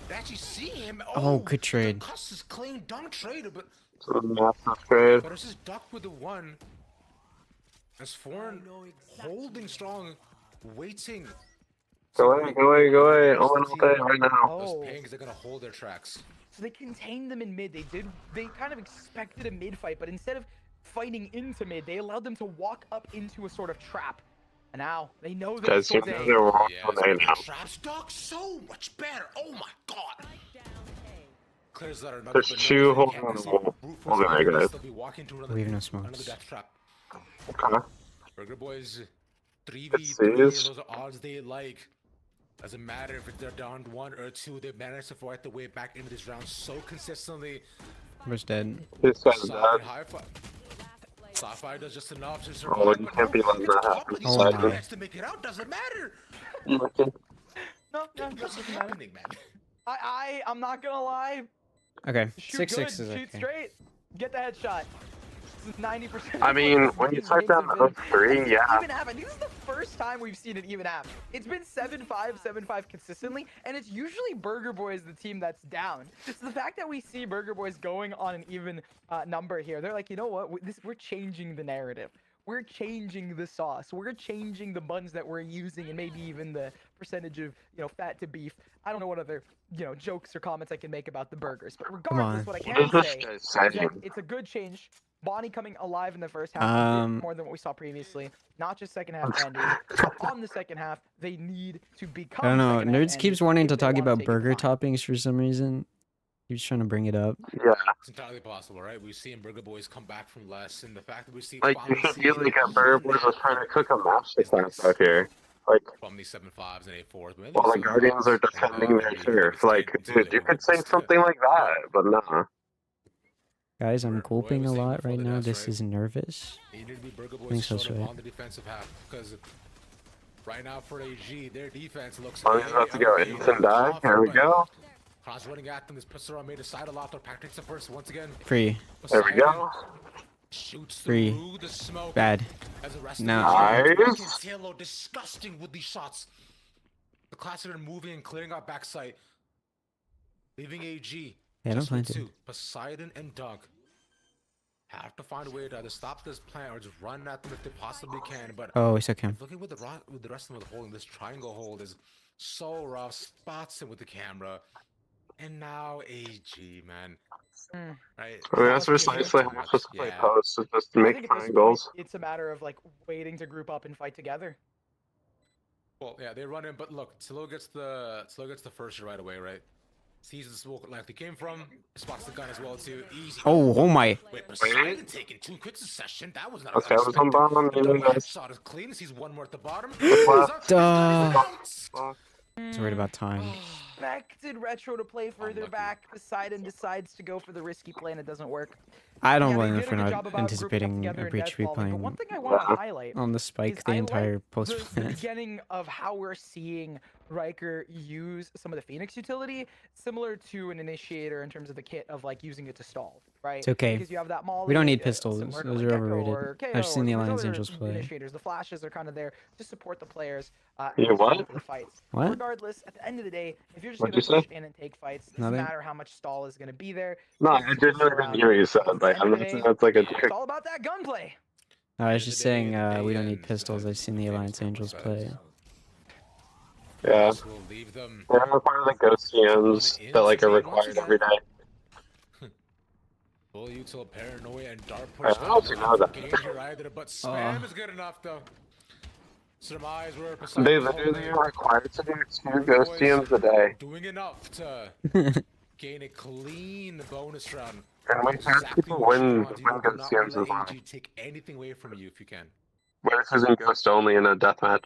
they actually see him. Oh, good trade. The Cuss is clean dunk trade, but it's a massive trade. it's just Duck with the 1. As Foreign holding strong, waiting Go away, go away, go away. I'm on ulti right now. Those Oh. pings are gonna hold their tracks. So they contained them in mid. They kind of expected a mid fight, but instead of fighting into mid, they allowed them to walk up into a sort of trap. And now they know that Guys, you it's know a they're wrong Yeah, when they know. traps, dog, so much better. Oh my god. Clears that another. There's two holding on the wall. Hold on there, guys. We have no smokes. Death trap. Okay. Burger Boys, 3v3. Let's see this. Those are odds they like. Doesn't matter if they're down 1 or 2. They managed to fight their way back into this round so consistently. Where's dead? This guy's Sci-fi, dead. Hi-Fi. Sci-fi does just enough to survive. Oh, you can't be letting that happen. Oh my. Chance to make it out doesn't matter. No, What's doesn't matter. happening, man? I'm not gonna lie. Okay, Shoot 6-6 good, is shoot okay. straight, get the headshot. This is 90%. I mean, when you start down to 3, yeah. Even half. I think this is the first time we've seen it even half. It's been 7-5, 7-5 consistently, and it's usually Burger Boys the team that's down. So the fact that we see Burger Boys going on an even number here, they're like, you know what? We're changing the narrative. We're changing the sauce. We're changing the buns that we're using, and maybe even the percentage of, fat to beef. I don't know what other, jokes or comments I can make about the burgers. But regardless, what I can say is that it's a good change. Bonnie coming alive in the first half more than what we saw previously. Not just second half ending. On the second half, they need to become. I don't know. second half Nerds keeps ending wanting if to they talk wanna about take it burger on. toppings for some reason. Keeps trying to bring it up. Yeah. It's entirely possible, right? We've seen Burger Boys come back from less, and the fact that we see Like, you should feel like a Burger Boys was trying to cook a masterclass out here. Like, from these 7-5s and 8-4s. while the Guardians are defending their turf. Like, dude, you could say something like that, but nah. Guys, I'm Roy gulping was a saying lot before right the now. deaths, This right? is nervous. They need to be Burger think Boys so, showed up right? on the defensive half, because right now for AG, their defense looks. Bonnie's about to go instant die. Here we go. Cross running at them. This puts her on made aside a lot. They're practicing some first once again. Free. There we go. Shoots Free. through the smoke. Bad. As the rest Nice. of the Taylor disgusting with these shots. The classic are moving and clearing out backside, leaving AG. They haven't just with planted. 2. Poseidon and Dunk have to find a way to either stop this plant or just run at them if they possibly can. But Oh, it's okay. looking with the rest of them holding this triangle hold is so rough. Spots him with the camera, and now AG, man. Right. I mean, that's precisely how we're supposed to play posts. It's just to I make think at this point, triangles. it's a matter of like waiting to group up and fight together. Well, yeah, they run in, but look, Silo gets the first right away, right? Sees the smoke like they came from, spots the gun as well too. Easy. Oh my. Wait, Poseidon taking 2 quits a session. That was not. Okay, I was on bottom. The double headshot is clean. Sees one more at the bottom. What the? Fuck. I was worried about time. Expected Retro to play further back. Poseidon decides to go for the risky play, and it doesn't work. I don't Yeah, they blame them did a for good not job about grouping up anticipating together a in breach death to be bombing, but one playing thing I want to highlight on the is spike the I entire like post the match. beginning of how we're seeing Riker use some of the Phoenix utility, similar to an initiator in terms of the kit of like using it to stall, right? It's okay. Because you have that Molly, We don't need similar pistols. to, Those like, are Gecko overrated. or KO, I've seen the or some Alliance other Angels play. Initiators. The flashes are kind of there to support the players. You and what? for the fights. What? Regardless, at the end of the day, if you're just What'd going to you push say? in and take fights, it doesn't Nothing. matter how much stall is going to be there. No, Just I push didn't even around. hear you said. At the Like, end of the day, that's like a it's all about that gunplay. I was just saying we don't day need ends, pistols. I've seen the Alliance Angels play. Yeah. We'll leave them. They're part of the ghost CMs that like are required every day. Full util paranoia and dark I push. also know that. Danger either, but spam is good enough though. Surmise where They Poseidon's literally holding. are required to do 2 ghost CMs a day. Doing enough to gain a clean bonus round. And we That's have exactly people what you win want. You do ghost not CMs let as well. AG take anything away from you if you can. Whereas is in ghost only in a deathmatch.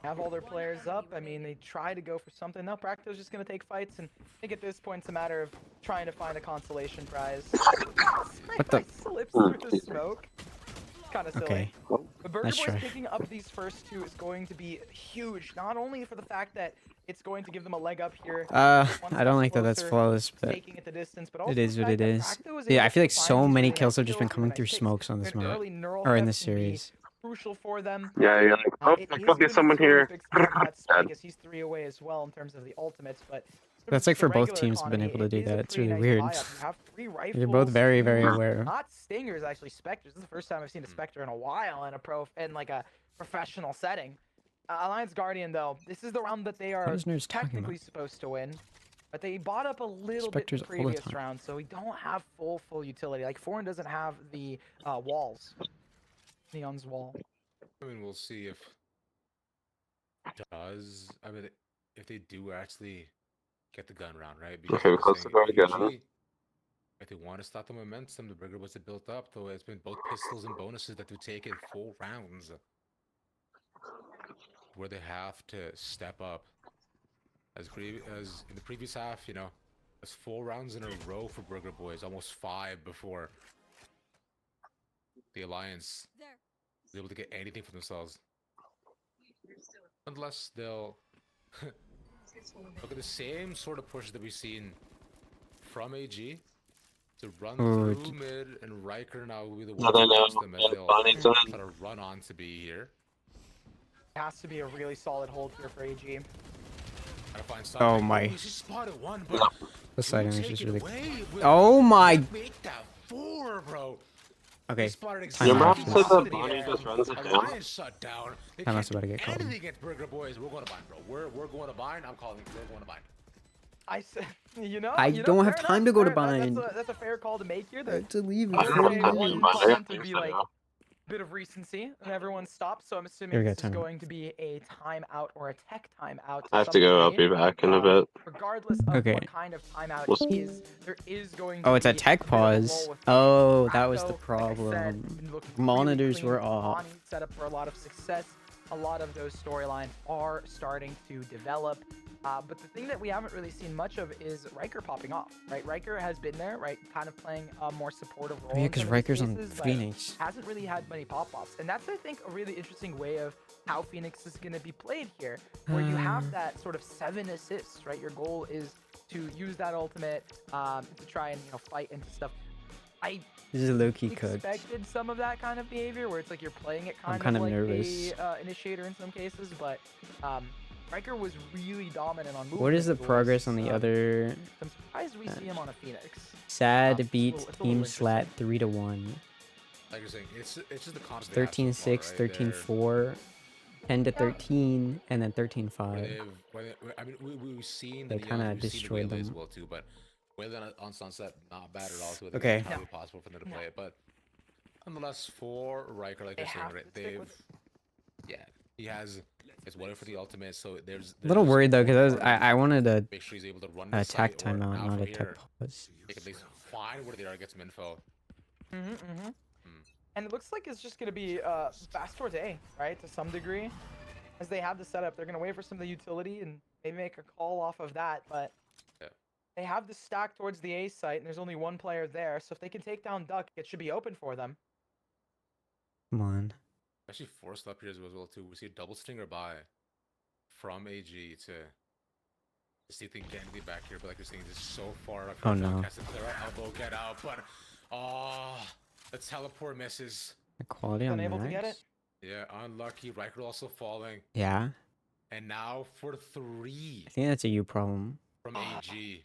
Have all their players up. I mean, they try to go for something. No, Practo's just going to take fights, and I think at this point it's a matter of trying to find a consolation prize. What the? Slips through the smoke. Kind of silly. Okay. But Burger Nice Boys try. picking up these first 2 is going to be huge. Not only for the fact that it's going to give them a leg up here. I one don't step like that that's closer, flawless, but taking it the distance, but also it is the what fact it that is. Practo was Yeah, I able feel to like find so these many really kills nice have just been kills coming with through nice picks. smokes on this Good map. early neural Or in theft this can be series. Crucial for them. Yeah, you're like, oh, It there is could be good someone to here. fix that spike Dead. as he's 3 away as well in terms of the ultimates, but That's like the for both regular teams have been economy, able to do it is a that. It's pretty really nice weird. buy-up. You have 3 rifles. They're both very, very 2 aware. Not stingers, actually specters. This is the first time I've seen a specter in a while in a like a professional setting. Alliance Guardian, though, this is the round that they What are is Nerds talking technically about? supposed to win. But they bought up a little Spectres bit in all the previous time. round, so we don't have full utility. Like, Foreign doesn't have the walls. Neon's wall. I mean, we'll see if does. I mean, if they do actually get the gun round, right? Because Okay, like close the door again. AG, if they want to stop the momentum, the Burger Boys have built up, though it's been both pistols and bonuses that they've taken full rounds, where they have to step up. As in the previous half, you know, that's 4 rounds in a row for Burger Boys, almost 5 before the Alliance is able to get anything for themselves. Unless they'll look at the same sort of push that we've seen from AG to run through mid, and Riker now will be the one to watch them as they'll sort of run on to be here. It has to be a really solid hold here for AG. Oh my. He just spotted one, but The side image is really. with Oh my. make that 4, bro. Okay. Remember how Time you said that Bonnie just runs it down? Alliance shut down. They I'm can't about to do get called. anything against Burger Boys. We're going to bind, bro. We're going to bind. I'm calling it. We're going to bind. I said, you know, I don't have fair time enough, to go to fair- bind. That's a fair call to make here. I have to leave in I don't know 40 if I One do, minutes. but I got moment would things be to like do. bit of recency, and everyone stopped. So I'm Here assuming we go, this is timeout. going to be a timeout or a tech timeout. I have to go. I'll be back in a bit. Regardless of Okay. what kind of timeout We'll it see. is, there is going to Oh, it's a be tech bit of a lull pause. with Oh, games. that was the Like I said, problem. been looking really Monitors clean. were off. Bonnie set up for a lot of success. A lot of those storylines are starting to develop. But the thing that we haven't really seen much of is Riker popping off, right? Riker has been there, right? Kind of playing a more supportive role. Oh, yeah, in because some of these Riker's on cases, but Phoenix. hasn't really had many pop-offs. And that's, I think, a really interesting way of how Phoenix is going to be played here, where you have that sort of 7 assists, right? Your goal is to use that ultimate to try and, you know, fight and stuff. I This is low-key cooked. expected some of that kind of behavior, where it's like you're playing it I'm kind kind of of like nervous. a initiator in some cases, but Riker was really dominant on movement. What is the duels. progress on the other? I'm surprised we see him on a Phoenix. Sad it's beat a little Team interesting. Slat 3-1. Like you're saying, it's just the constant. they have so 13-6, far, right? They're- 13-4, 10-13, and then where 13-5. I mean, we've seen They the kinda Neons, we've seen the destroyed Waylays as them. well too, but Wayland on Sunset, not bad at all. So Okay. it's entirely possible for them to play it, but nonetheless, for Riker, like They you're saying, have right? to stick They've, with yeah, he has. It's waiting for the ultimate, so there's. A little just worried though, more because for I wanted a make sure he's able to run a the attack site, or timeout, now not from a tech here, pause. they can at least find where they are, get some info. And it looks like it's just going to be fast towards A, right? To some degree. As they have the setup, they're going to wait for some of the utility and maybe make a call off of that, but Yeah. they have the stack towards the A site, and there's only one player there, so if they can take down Duck, it should be open for them. Come on. Actually forced up here as well too. We see a double stinger buy from AG to see if they can get anything back here, but like you're saying, this is so far up. Oh, no. Has to clear out elbow, get out, but the teleport misses. The quality on Unable to get Max? it. Yeah, unlucky. Riker also falling, Yeah. and now for 3 I think that's a you problem. from AG.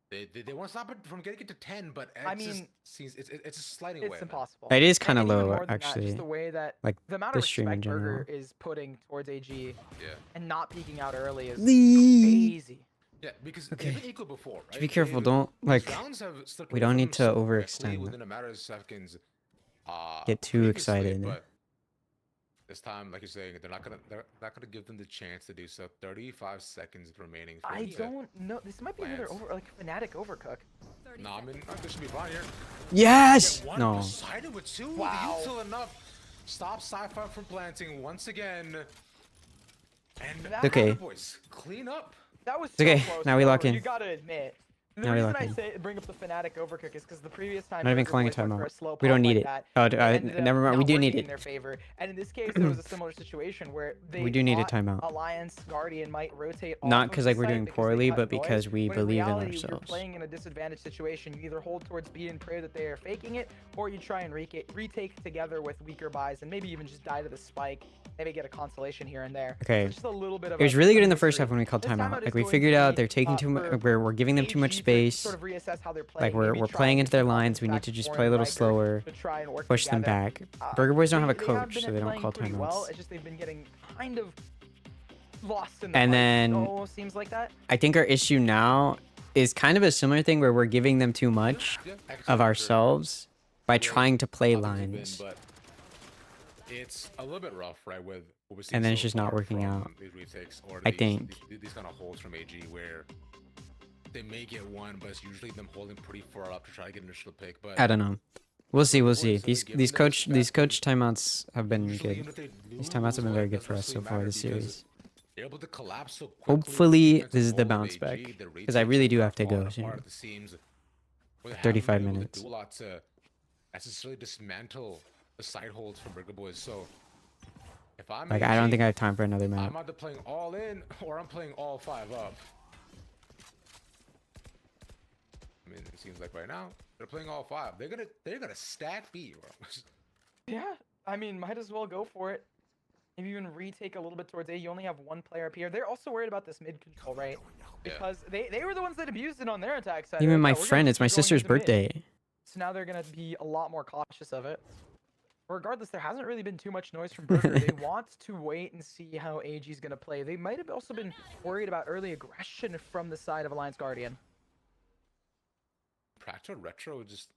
They want to stop it from getting it to 10, but I it just mean, seems it's a sliding away. It's man. impossible. It is And kind of even low, more than that, actually. just the way that Like, the amount the of stream in respect Burger general. is putting towards AG Yeah. and not peeking out early is Lee. crazy. Yeah, because Okay. they've been equal before, right? Just be careful, They've- don't, these like, rounds have slipped we away don't from need them to so quickly overextend. within a matter of seconds. Get too previously, excited. But this time, like you're saying, they're not gonna give them the chance to do so. 35 seconds remaining. For I them to don't know. This might be another Lance. like Fnatic overcook. Nah, I mean, this should be fine here. Yes! Get one No. Poseidon with 2. Wow. Util enough. Stop Sci-Fi from planting once again. And That- Okay. Boys, clean up. That was It's okay, so close, now we though, lock in. You gotta admit. The Now we reason lock I in. say bring up the Fnatic overcook is because the previous time Not even Burger calling a Boys went for timeout. slow We don't pop need like it. that, Oh, it ended up never mind. We not do need working it. in their favor. And in this case, there was a similar situation where they We do need a thought timeout. Alliance Guardian might rotate. Not off of 'cause, the like, we're site doing because they poorly, cut but noise, because we when in believe in reality, You're ourselves. playing in a disadvantaged situation. You either hold towards B and pray that they are faking it, or you try and retake together with weaker buys and maybe even just die to the spike. Maybe get a consolation here and there. Okay. So just a little bit of It was a really good in the victory. first half when we called This timeout. is Like, we going figured to out be, they're taking too much. for We're giving them too much AG to space. Sort of reassess how they're playing. Like, we're maybe try playing and into their keep lines. We need back to just Foreign play a little Riker slower. to try and work Push them together. back. Burger Boys don't have a They coach, been so they don't playing call pretty timeouts. well. It's just they've been getting kind of lost in the And fight. then Almost seems like that. I think our issue now is kind of a similar thing where we're giving them too much of ourselves by trying to play lines. But it's a little bit rough, right? With what we're seeing And then so it's just not far working from out. these retakes or I these, think. these kind of holds from AG where they may get one, but it's usually them holding pretty far up to try to get an initial pick. But I don't know. We'll see. We'll Boyz see. have been These giving these them coach respect, these coach and timeouts have been usually good. even if they These lose, timeouts have been very it good for us doesn't so really far matter this because series. they're able to collapse so quickly with Hopefully defensive this is the hold of bounce AG, back the because I retakes really have do been have to go falling soon. apart. It seems where they haven't 35 been able to minutes. do a lot to necessarily dismantle the side holds from Burger Boys. So if I'm Like I don't AG, think I have time for another map. I'm either playing all in or I'm playing all 5 up. I mean, it seems like right now they're playing all 5. They're gonna stack B, bro. Yeah, I mean, might as well go for it. Maybe even retake a little bit towards A. You only have one player up here. They're also worried about this mid control, right? Because they were the ones that abused it on their attack side. Even They're my like, "Yeah, we're gonna friend, it's keep my going sister's into mid." birthday. So now they're gonna be a lot more cautious of it. Regardless, there hasn't really been too much noise from Burger. They want to wait and see how AG's gonna play. They might have also been worried about early aggression from the side of Alliance Guardian. Practo Retro just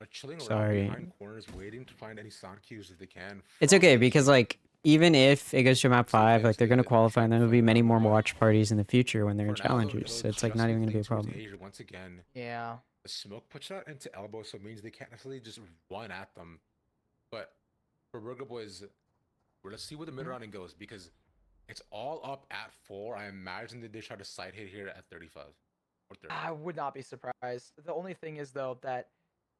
are chilling around Sorry. behind corners, waiting to find any sound cues if they can. It's from okay AG. because like even if it goes to map 5, like they're gonna qualify and then there'll be many more watch parties in the future when they're in For now, though, challengers. So it'll it's like just not be even gonna be a linked towards problem. Asia once again. Yeah. The smoke puts out into elbow, so it means they can't necessarily just run at them. But for Burger Boys, let's see where the mid rounding goes because it's all up at 4. I imagine that they try to side hit here at 35 or 30. I would not be surprised. The only thing is though that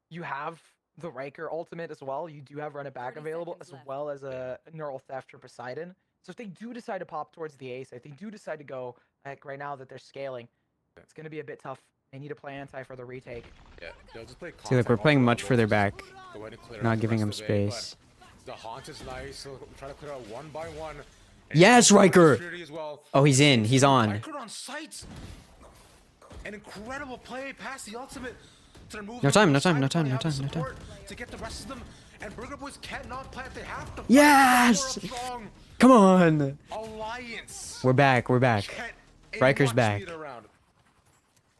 you have the Riker ultimate as well. You do have run it back 30 available seconds as left. well as a neural theft for Poseidon. So if they do decide to pop towards the ace, if they do decide to go like right now that they're scaling, it's gonna be a bit tough. They need to play anti for the retake. Yeah, they'll just play See, like we're contact playing off much the further elbows, back, go ahead and clear out not the giving rest them of A, but space. The haunt is nice, so try to clear out one by one. And Yes, also Riker! security as well. Oh, he's in. He's on. Riker on sight. An incredible play past the ultimate to remove No them time, from no the time, side, no but time, they no have time, no support to get the rest of them. And Burger Boys cannot play if they have to. Fight. Yes! They're a strong Come on! alliance. We're back. We're back. Can't Riker's much back. lead around.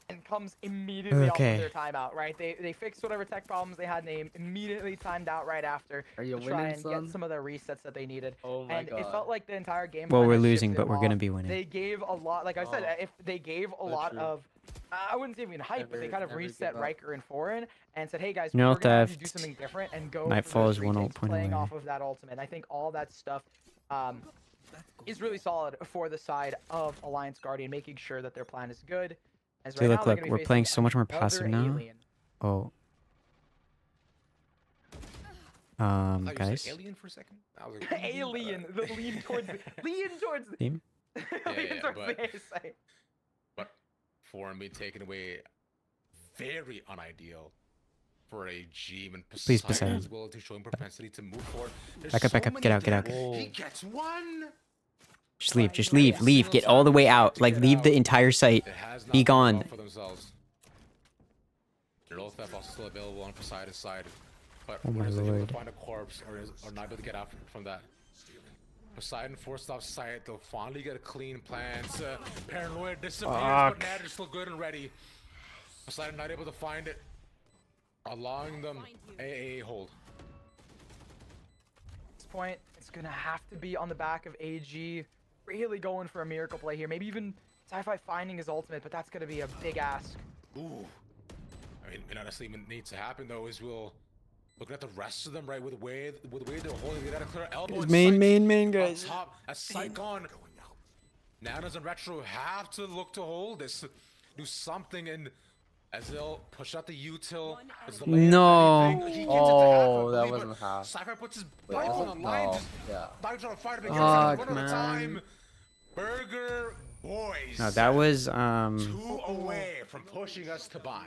And comes immediately off Okay. of their timeout, right? They fixed whatever tech problems they had and they immediately timed out right after Are you to try winning, and son? get some of their resets that they needed. Oh my and god. it felt like the entire game Well, plan we're had losing, shifted but we're gonna off. be winning. They gave a lot, like I said, Oh. if they gave a So lot true. of, I wouldn't say even hype, but they kind of Never give reset up. Riker and Foreign and said, hey guys, No we're gonna have you do theft. something different and go Nightfall for is those one retakes point playing away. off of that ultimate. I think all that stuff is really solid for the side of Alliance Guardian, making sure that their plan is good. As See, right look, now, they're look, gonna be we're facing playing so much more another passive now. alien. Oh. I thought you said Guys. alien for a second. I was like, Alien, the lean towards Team? lean towards but- the ace side. But Foreign being taken away, very unideal for a G when Please, Poseidon Poseidon. is willing to show him propensity to move forward. There's Back up, back so up, many get out, get out. there. He gets one. Just leave, just leave, leave. Get all the way out. Like, leave the entire site. It has not Be gone gone. well for themselves. Neural theft also still available on Poseidon's side, but Oh my Winners are able lord. to find a corpse or not able to get out from that. Poseidon forced off sight. They'll finally get a clean plan. Paranoia disappears, Fuck. but Nad is still good and ready. Poseidon not able to find it, allowing them a hold. At this point, it's gonna have to be on the back of AG, really going for a miracle play here. Maybe even Sci-Fi finding his ultimate, but that's gonna be a big ask. Ooh. I mean, it honestly even needs to happen though. Is we'll looking at the rest of them, right? With the way they're holding, they got a clear elbow. and Main, sight guys. On top, as sight gone. Nanas and Retro have to look to hold this, do something, and as they'll push out the util. as the lane No. and everything, he gets it to Oh, half, I that believe, wasn't but half. Sci-Fi puts his Wait, life was on it? the line. No. Just Yeah. Dives on a fight against Fuck, one at a time. man. Burger Boys. No, that was 2 away from pushing us to buy.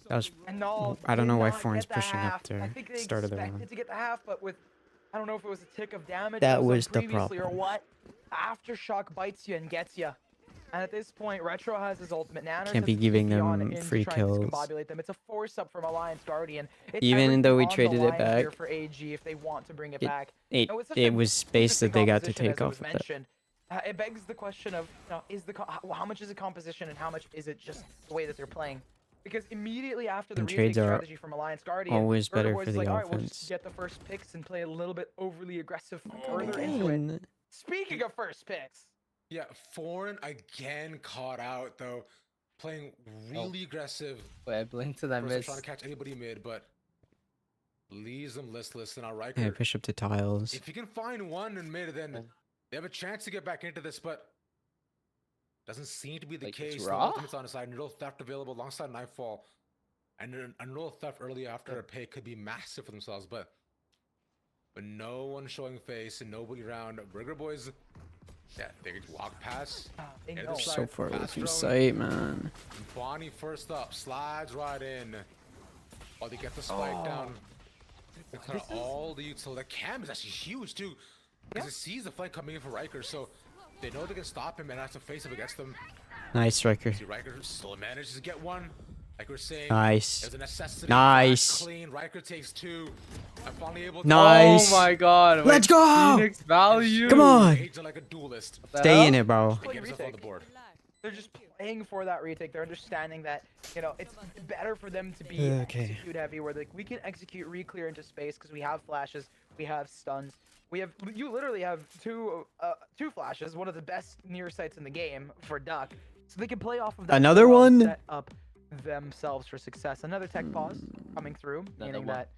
that was And no, I don't did know why not Foreign's get the pushing up half. there. I think they Start of the expected round. to get the half, but with, I don't know if it was a tick of damage That that was the previously or problem. what. Aftershock bites you and gets you. And at this point, Retro has his ultimate. Nanners Can't be has giving TP on them in to free try and kills. discombobulate them. It's a force up from Alliance Guardian. It's Even everything though we on the traded it line here back, for AG if they want to bring it It- back. It No, it's such it a was space that interesting they got to composition, take as it off was of that. mentioned. it begs the question of, how much is it composition and how much is it just the way that they're playing? Because immediately after the And retake trades are strategy from Alliance Guardian, always Burger better Boys for is the like, all right, we'll offense. just get the first picks and play a little bit overly aggressive further into it. Again. Speaking of first picks. Yeah, Foreign again caught out though, playing really aggressive. Wait, I blinked and I First, missed. trying to catch anybody mid, but leaves them listless. And Riker, Yeah, push up to tiles. if you can find one in mid, then they have a chance to get back into this. But doesn't seem to be the Like, it's case. No raw? ultimates on the side. Neural theft available alongside Nightfall, and a neural theft early after a pay could be massive for themselves. But no one showing face and nobody around. Burger Boys. Yeah, they could walk past. So far away from sight, man. Bonnie first up, slides right in. While they get the spike down. Kind of all the utility. The cam is actually huge too. Because it sees the flank coming in for Riker, so they know they can stop him and have to face up against them. Nice, Riker. See, Riker still manages to get one. Like we're saying, Nice. there's a necessity. Nice. Clean. Riker takes two. I'm finally able to. Nice. Oh my god. Let's go. Phoenix value. Come on. Like a duelist. Stay in it, bro. They get on the board. They're just playing for that retake. They're understanding that, it's better for them to be execute heavy, where we can execute re-clear into space because we have flashes, we have stuns. You literally have two flashes, one of the best near sights in the game for Duck. So they can play off of that. Another one? Set up themselves for success. Another tech pause coming through, meaning that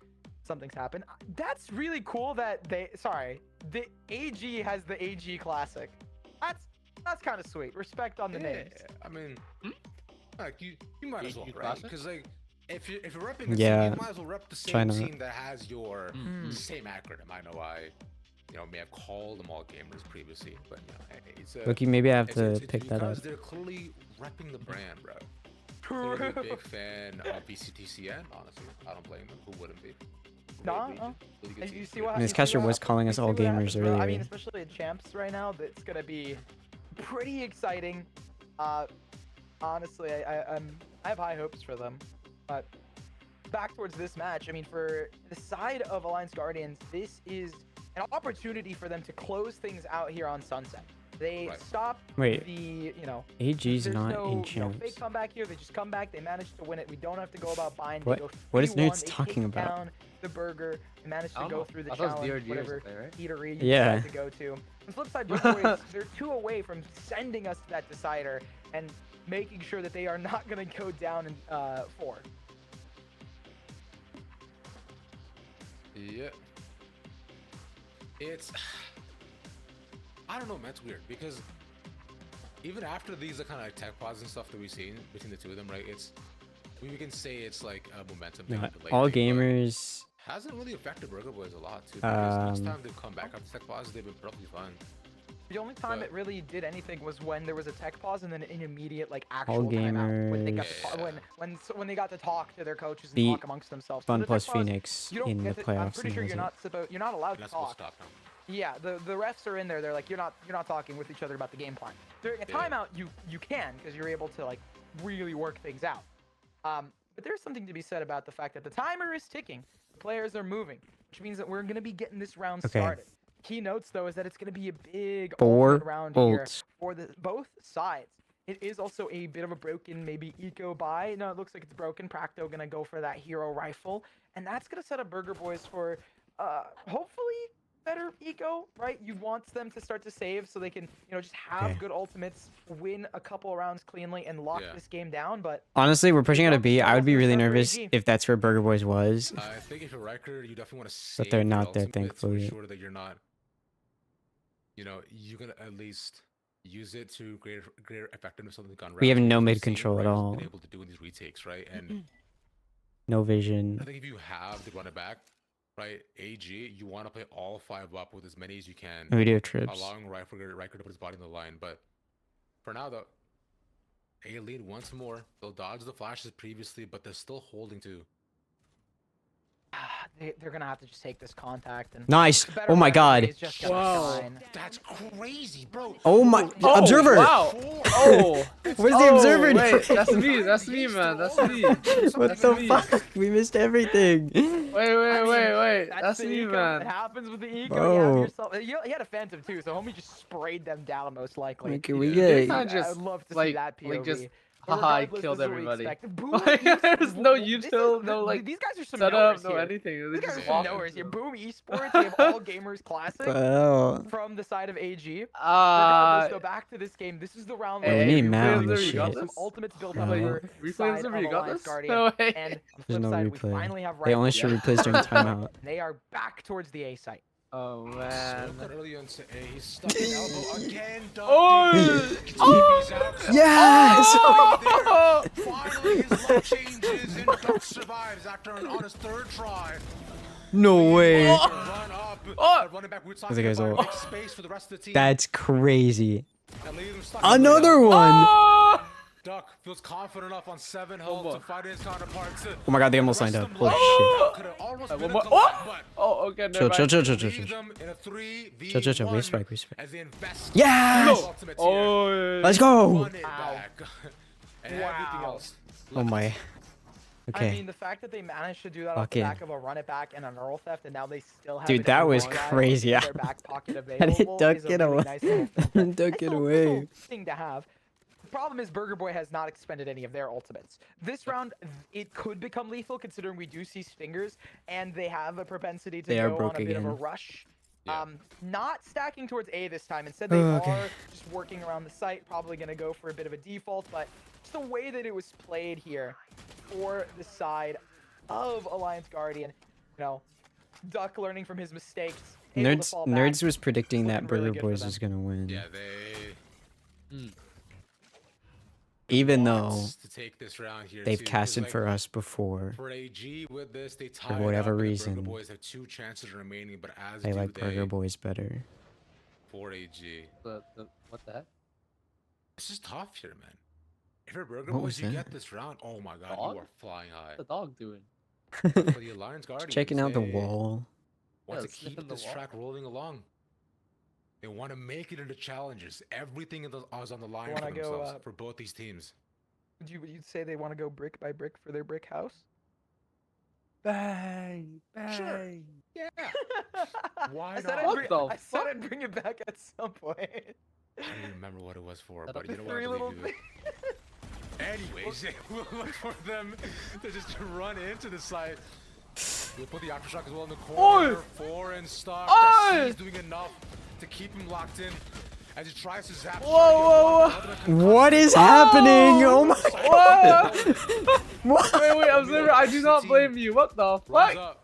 something's happened. That's really cool that the AG has the AG Classic. That's kind of sweet. Respect on the names. I mean, like you might as well, right? Because like, if you're repping the Yeah, scene, you might as well rep the same try not. team that has your same acronym. I know I may have called them all gamers previously, but it's a. Look, maybe I have to it's pick that up. because they're clearly repping the brand, bro. Clearly a big fan of BCTCN. Honestly, I don't blame them. Who wouldn't be? Nah, Really good and team. you see what And this you see caster what was happens- calling you us see all what gamers happens, bro. I earlier. mean, especially in champs right now, that's gonna be pretty exciting. Honestly, I have high hopes for them. But back towards this match, I mean, for the side of Alliance Guardians, this is an opportunity for them to close things out here on Sunset. They stop Wait. the, AG's there's not no, in fake champs. comeback here. They just come back. They manage to win it. We don't have to go about bind. What? They go What is 3-1, Nerds they talking take about? down the burger. They manage to I don't go know. through the I thought it was challenge, DRG or whatever something, right? eatery you Yeah. decide to go to. On the flip side, Burger Boys, they're 2 away from sending us to that decider and making sure that they are not going to go down in 4. Yeah. It's. I don't know, man. It's weird because even after these kind of like tech pods and stuff that we've seen between the two of them, right? We can say it's like a momentum thing. Yeah, late all thing, but gamers. hasn't really affected Burger Boys a lot too. Because next time they've come back after tech pods, they've been perfectly fine. The only time But- it really did anything was when there was a tech pause and then an immediate All actual timeout when they got gamers. when they got to talk to their coaches and Beat talk amongst themselves. So Fun the tech plus pause, Phoenix you don't in the get to- playoffs. I'm pretty sure and you're that was not allowed You're to not supposed talk. to stop now. Yeah, the refs are in there. They're like, you're not talking with each other about the game plan. During a Yeah. timeout, you can because you're able to really work things out. But there's something to be said about the fact that the timer is ticking, the players are moving, which means that we're gonna be getting this round Okay. started. Key notes though is that it's gonna be a big 4 ultimate round here bolts. for both sides. It is also a bit of a broken, maybe eco buy. No, it looks like it's broken. Practo gonna go for that hero rifle, and that's gonna set up Burger Boys for hopefully better eco, right? You want them to start to save so they can, just have Okay. good ultimates, win a couple of rounds cleanly, and lock Yeah. this game down. But Honestly, we're pushing out a B. I would be really Start for nervous AG. if that's where Burger Boys was. I think if you're Riker, you definitely want to save they're your not there, ultimate to thankfully. ensure that you're not, you're gonna at least use it to greater effectiveness on the gun. We have rounds, no which we've mid seen control at Riker's all. Been able to do in these retakes, right? And No vision. I think if you have to run it back, right, AG, you want to play all 5 up with as many as you can, We do have trips. allowing Riker to put his body in the line. But for now, though, A lead once more. They'll dodge the flashes previously, but they're still holding to. they're gonna have to just take this contact and. Nice. the better Oh my weapon god. is just gonna Wow. shine. That's crazy, bro. Oh my. Oh, Observer. Wow. Oh. Where's the observer? Wait, that's me. That's me, man. That's me. What That's the me. fuck? We missed everything. Wait. That's the me, eco. man. It happens with the eco. Bro. You have yourself. He had a phantom too, so homie just sprayed them down most likely. Like, we They get. kinda just, I'd love to see like, that POV. like just, But haha, I regardless, killed this is what we everybody. expect. Boom, Like, East- there's no this is- util, no like These guys are some setup, knowers no here. anything. They These guys just are some walk knowers here. into Boom Esports, they have all gamers classic Wow. from the side of AG. them. Regardless, so back to this game. This is the round Hey, where we need replay Matt on observer, this you got shit. some this? ultimates built No. up on your Replay side observer, of you got Alliance this? Guardian. No way. And on the There's flip no side, we replay. finally have They only rifles. show replays during timeout. They are back towards the A site. Oh man. So early into A, he's stuck in elbow again. Oh! TV's out. Yes! Oh! Finally, his luck changes and Duck survives after on his third try. No way. Run up. Oh! Running back, we're Look talking at guys about all- make space for the rest of the team. That's crazy. And leave them stuck in Another the middle. one. Oh! Duck feels confident enough on 7 health One to more. fight his counterparts. Oh my god, they almost lined up. Holy shit. Could've almost One been a more. collab, but Oh, okay. Chill, Never chill, mind. chill, chill, leave chill. them in a 3v1 Chill, chill, chill. Respect, respect. as they invest Yes! in the ultimate tier. Oh, Let's go. Run it back. And everything Wow. else. Oh my. I Okay. mean, the fact that they managed to do that off Fucking- the back of a run it back and an Earl theft, and now they still have Dude, an that was A1 guy crazy. in their back pocket How did available Duck is a get really away? nice little Duck nice get little away. thing to have. The problem is Burger Boy has not expended any of their ultimates. This round, it could become lethal considering we do see Stingers, and they have a propensity to They are go broke on a bit of a again. rush. Yeah. Not stacking towards A this time. Instead, they Okay. are just working around the site, probably going to go for a bit of a default, but just the way that it was played here for the side of Alliance Guardian, you know, Duck learning from his mistakes. able to Nerds fall back. Nerds was predicting that Looking really Burger good for Boys them. was gonna win. Yeah, they Even want though to take this round here they've too, 'cause, casted like, for us before. For AG with this, they tied whatever up, and the reason, Burger Boys have 2 chances remaining, but as They do like they Burger Boys better. for AG. What the heck? This is tough here, man. If you're Burger What Boys, was you that? get this round. Oh my god, Dog? you are flying high. What's the dog doing? For the Alliance Guardians, Checking out the they wall. want Yeah, to sniffing keep the this wall. track rolling along. They want to make it into challenges. Everything is on the line for wanna go, themselves, for both these teams. You'd say they want to go brick by brick for their brick house? Bang, Sure. Yeah. Why I said not? I'd What bring, the I said fuck? I'd bring it back at some point. I don't even remember what it was for, Shut but up. you know what? I Three believe little you. things. Anyways, we'll look for them to just run into the site. We'll put the aftershock as well in the corner. 4 in stock. Oi! He's doing enough to keep him locked in as he tries to zap. Whoa, What is happening? Oh my god! What? Wait, observer, I do not blame you. What the Runs fuck? up.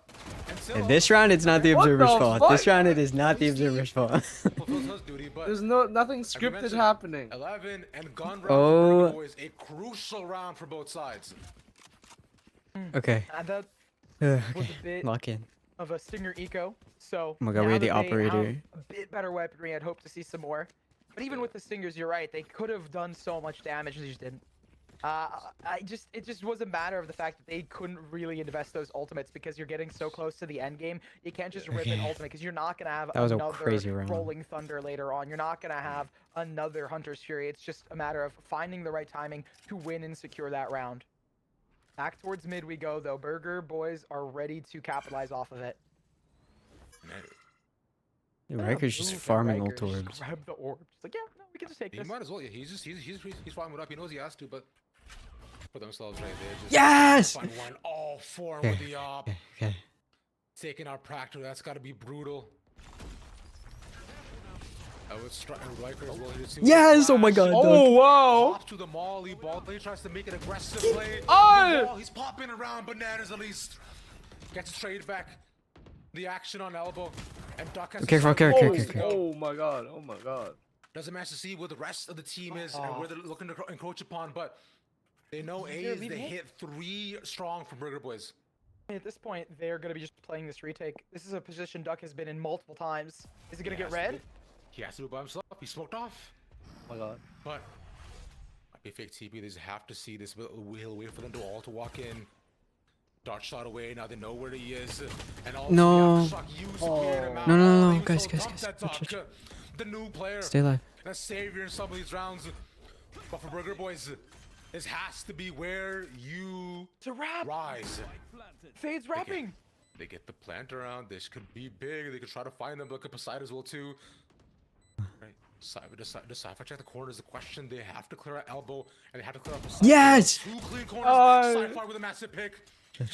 And this round, it's not the What observer's the fault. fuck? This round, it is not the observer's fault. Fulfills his duty, but There's nothing we scripted mentioned, happening. 11 and gun round Oh. for Burger Boys, a crucial round for both sides. Okay. That Okay. was a bit Lock in. of a Stinger eco. So Oh my god, we now had the that they have operator. a bit better weaponry. I'd hope to see some more. But even with the Stingers, you're right. They could have done so much damage. They just didn't. It just was a matter of the fact that they couldn't really invest those ultimates because you're getting so close to the end game. You can't just rip an Okay. ultimate because you're not gonna have That was a another crazy round. Rolling Thunder later on. You're not gonna have another Hunter's Fury. It's just a matter of finding the right timing to win and secure that round. Back towards mid we go though. Burger Boys are ready to capitalize off of it. Dude, Riker's just farming ult orbs. Just grab the orb. Just like, yeah, no, we can just take He this. might as well. Yeah, he's farming it up. He knows he has to, but put themselves right there. Just Yes! find one all 4 Okay, with the op. Okay. Taking our Proctor, that's got to be brutal. I would strike Riker as well. He just seems to Yes! Oh my flash. god. Oh, Doug. wow. Pops to the molly ball. He tries to make an aggressive play. Oh! The wall, he's popping around bananas at least. Gets it straight back. The action on elbow. And Duck has Okay, to okay, start okay, balls okay, to okay. go. Oh my god. Oh my god. Doesn't manage to see where the rest of the team is and where they're looking to encroach upon, but they know A is the hit 3 strong from Burger Boys. At this point, they're going to be just playing this retake. This is a position Duck has been in multiple times. Is it going to get red? He has to do it by himself. He smoked off. Oh my god. But might be fake TP. They just have to see this. He'll wait for them to all to walk in. Dart shot away. Now they know where he is. And all No. No, He guys, so guys, dumped guys. that dunk. The new player. Stay alive. And a savior in some of these rounds. But for Burger Boys, this has to be where you rise. Fade's rapping. They get the plant around. This could be big. They could try to find them. Look at Poseidon as well too. Right. Does Cypher check the corner is the question. They have to clear out elbow and they have to clear out Poseidon. Yes! 2 clean corners. Cypher with a massive pick.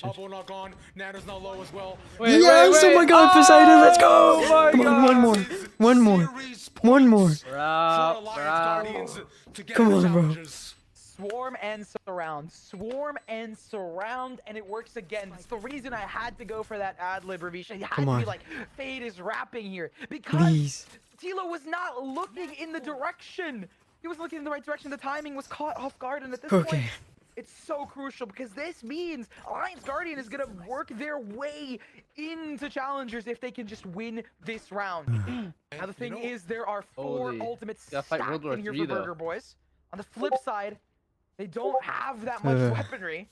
Elbow not gone. Nana's not low as well. Yes! Oh my god, Poseidon, let's go! my Come on, one more. One more. One more. Come on, bro. Swarm and surround. Swarm and surround, and it works again. That's the reason I had to go for that ad-lib, Ravish. You had Come to on. be like, Fade is rapping here. Because Please. Tilo was not looking in the direction. He was looking in the right direction. The timing was caught off guard, and at this Okay. point, it's so crucial because this means Alliance Guardian is going to work their way into challengers if they can just win this round. Now, the thing is, there are 4 Holy. ultimates Gotta stacked fight World War in here III for though. Burger Boys. On the flip side, they don't have that much weaponry.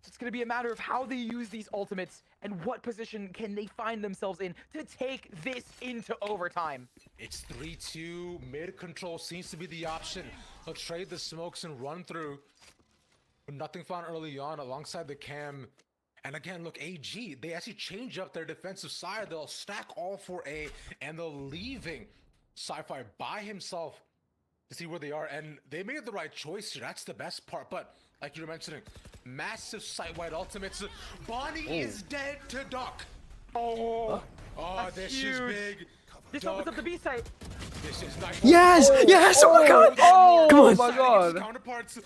So it's going to be a matter of how they use these ultimates and what position can they find themselves in to take this into overtime. It's 3-2. Mid control seems to be the option. They'll trade the smokes and run through. But nothing found early on alongside the cam. And again, look, AG, they actually change up their defensive side. They'll stack all for A, and they're leaving Sci-Fi by himself to see where they are. And they made the right choice here. That's the best part. But like you were mentioning, massive site-wide ultimates. Bonnie is dead to Duck. Oh, This huge. is big. This opens up the B site. This is nice. Yes! Yes! Oh my god! Oh Come on. my god. Counterparts.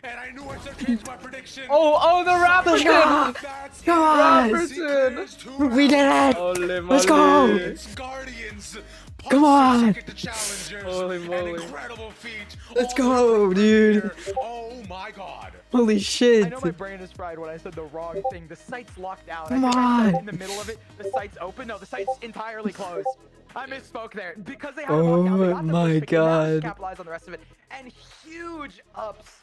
And I knew I should change my prediction. Oh, the Let's Rapperton! go! That's Come on! Rapperton! We did it! Holy Let's go! moly. It's Guardians. Come on! The challengers. Holy moly. An incredible feat. Let's All go, the way from dude. here. Oh my god. Holy I shit! know my brain is fried when I said the wrong thing. The site's locked down. Come I think I said on. in the middle of it, the site's open. No, the site's entirely closed. I misspoke there because they had it Oh locked down. They got the my push pick, they managed to God. capitalize on the rest of it, and huge ups.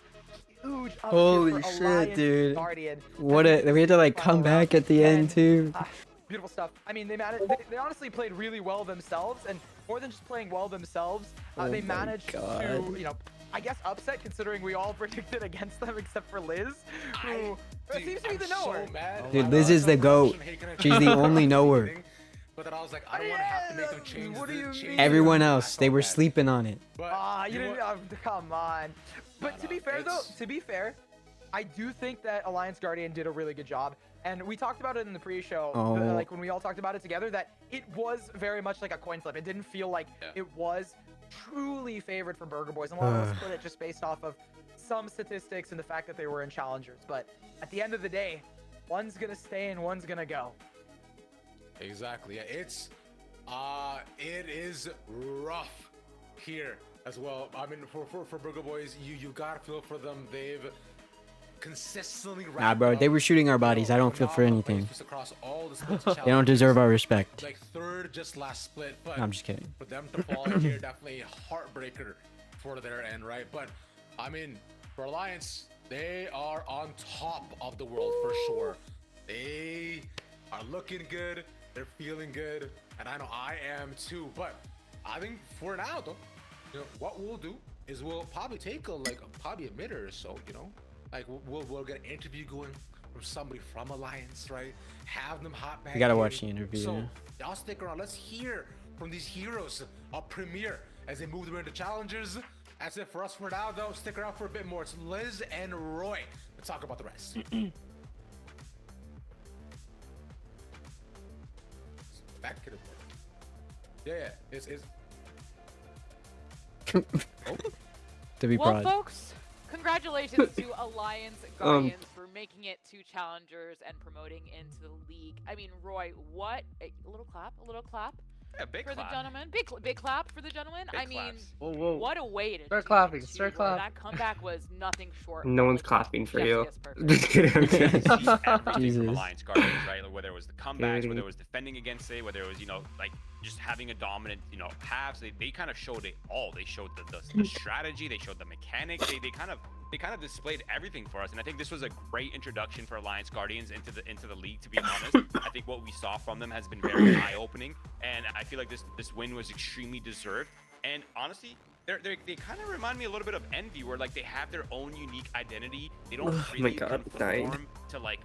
Huge ups Holy here for shit, Alliance dude. Guardian. What a, we had to like come back at the end too. Beautiful stuff. I mean, they honestly played really well themselves, and more than just playing well themselves, they my managed God. to, you know, I guess upset considering we all predicted against them except for Liz, who seems to be the knower. So mad. Dude, Liz is the GOAT. She's the only knower. But then I was like, I don't want to have to make them change. What do you change mean? their Everyone mind. else, they I were felt bad. sleeping on it. But You know didn't. what? Come on. But to be fair, though, it's- to be fair, I do think that Alliance Guardian did a really good job. And we talked about it in the pre-show, Oh. like when we all talked about it together, that it was very much like a coin flip. It didn't feel like it was truly favored for Burger Boys. And a lot of us put it just based off of some statistics and the fact that they were in challengers. But at the end of the day, one's gonna stay and one's gonna go. Exactly. Yeah, it is rough here as well. I mean, for Burger Boys, you gotta feel for them. They've consistently. Nah, bro, they were shooting our bodies. I don't feel for anything. Across all the splits They don't deserve our challenges. respect. Like third, just last split. But No, I'm just kidding. for them to fall in here, definitely a heartbreaker for their end, right? But I mean, for Alliance, they are on top of the world for sure. They are looking good. They're feeling good, and I know I am too. But I think for now, though, you know, what we'll do is we'll probably take probably a minute or so. You know, like we'll get an interview going from somebody from Alliance, right? Have them hot back. You gotta in. watch the interview. So y'all stick around. Let's hear from these heroes of Premier as they move them into challengers. That's it for us for now, though. Stick around for a bit more. It's Liz and Roy. Let's talk about the rest. Back to the board. Yeah, it's To be Well, proud. folks, congratulations to Alliance Guardians for making it to Challengers and promoting into the league. I mean, Roy, what a little clap, Yeah, big for clap. the gentleman. Big clap for the gentleman. Big I mean, claps. Whoa, whoa. what a way to Start do clapping, it, start too, Roy. clapping. That comeback was nothing short. No of, one's like, clapping for chef's you. kiss perfect. Just kidding, I'm You kidding. see everything Jesus. from Alliance Guardians, right? Like, whether it was the comebacks, Kidding. whether it was defending against it, whether it was, you know, like just having a dominant, you know, halves. They kind of showed it all. They showed the strategy. They showed the mechanics. They kind of they kind of displayed everything for us, and I think this was a great introduction for Alliance Guardians into the league. To be honest, I think what we saw from them has been very eye-opening, and I feel like this win was extremely deserved. And honestly, they kind of remind me a little bit of Envy, where like they have their own unique identity. They don't really conform to like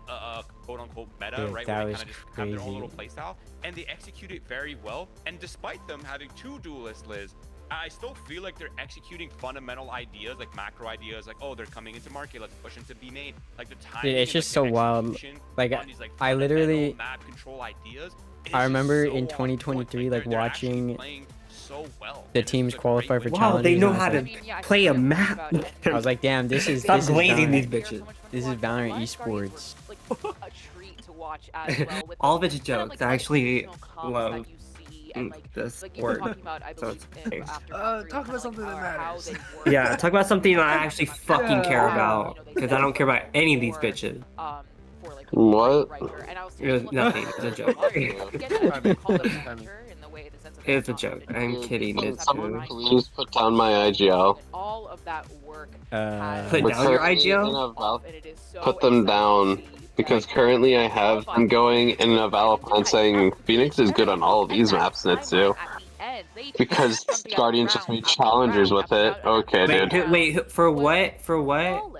quote unquote meta, Dude, right? that Where they was kind of just have their own crazy. little playstyle, and they execute it very well. And despite them having 2 duelists, Liz, I still feel like they're executing fundamental ideas, like macro ideas, like, oh, they're coming into market, let's push into B main. Like the timing. Dude, it's and, just like, so the wild. execution Like, on these, I literally, fundamental map control ideas. I remember so in on point. 2023, like they're actually watching playing so well. the And this teams is a great qualify for win. challenges. they know and I was how to like, I play a think the thing map. about Envy I was like, damn, this is Stop this is glazing these Valorant. bitches. This is Valorant Alliance Guardians esports. were, like, a treat to watch as well. With All the of it's kind of, jokes. like, I actually educational comps love that you see, and like this you were word. talking about, I So believe, it's in, nice. after Talk kind about of something that how matters. they work. Yeah, talk about something that I actually fucking care Yeah. about, because I don't care about any of these bitches. For like What? Riker, and I was It was taking nothing. look It's a at joke. Again, I would call them a mentor in the way, the sense of It's a not joke. limited I'm to kidding. folks It's have true. aligned Please put down my IGL. and all of that work Put We're down your currently IGL? in a Val- and it is so Put them exciting down to see because that currently I have them going in a Valorant saying Phoenix is good on all of these maps in it too. Because Guardians just made challengers with it. Okay, Wait, dude. wait, for what? For what?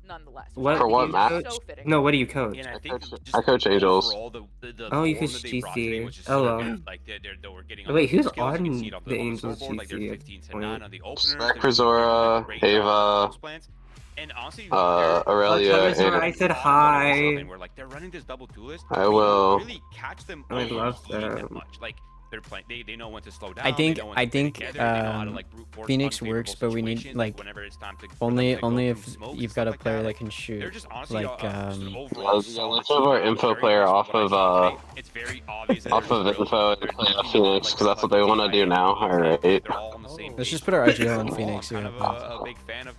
nonetheless. What? For what you map? coach? So fitting. No, what do you coach? And I I think coach- just I coach Angels. overall, the Oh, you form coach that they brought today GC. was just Oh, so well. good. Like they were getting on Wait, the who's skills, you can on see it the on Angels scoreboard, like they're GC 15 to point? 9 on the openers. Spectre, They're doing a Zora, great job on the Ava, post plants. And honestly, Aurelia, Oh, Zora, I and said and hi. where like they're running this double duelist. I we will. don't really catch them I love overheating that them. much. Like they're playing, they know when to slow down. I think they know when to play together, they know how to, um, like, brute force Phoenix unfavorable works, but we need situations, like whenever it's time to only to go only through if smoke and you've stuff got a like player that. that Like, can shoot. they're just honestly Like just an overall Yeah, solid let's team. move our I'm info very player impressed off with what I of saw today. It's very obvious that off they're of drilled. info and They're play definitely Phoenix like because that's what they a want to do team now. by All any right. means. They're all on the same Let's page. just put our IGL on Overall, Phoenix. I'm Yeah. kind of a big fan of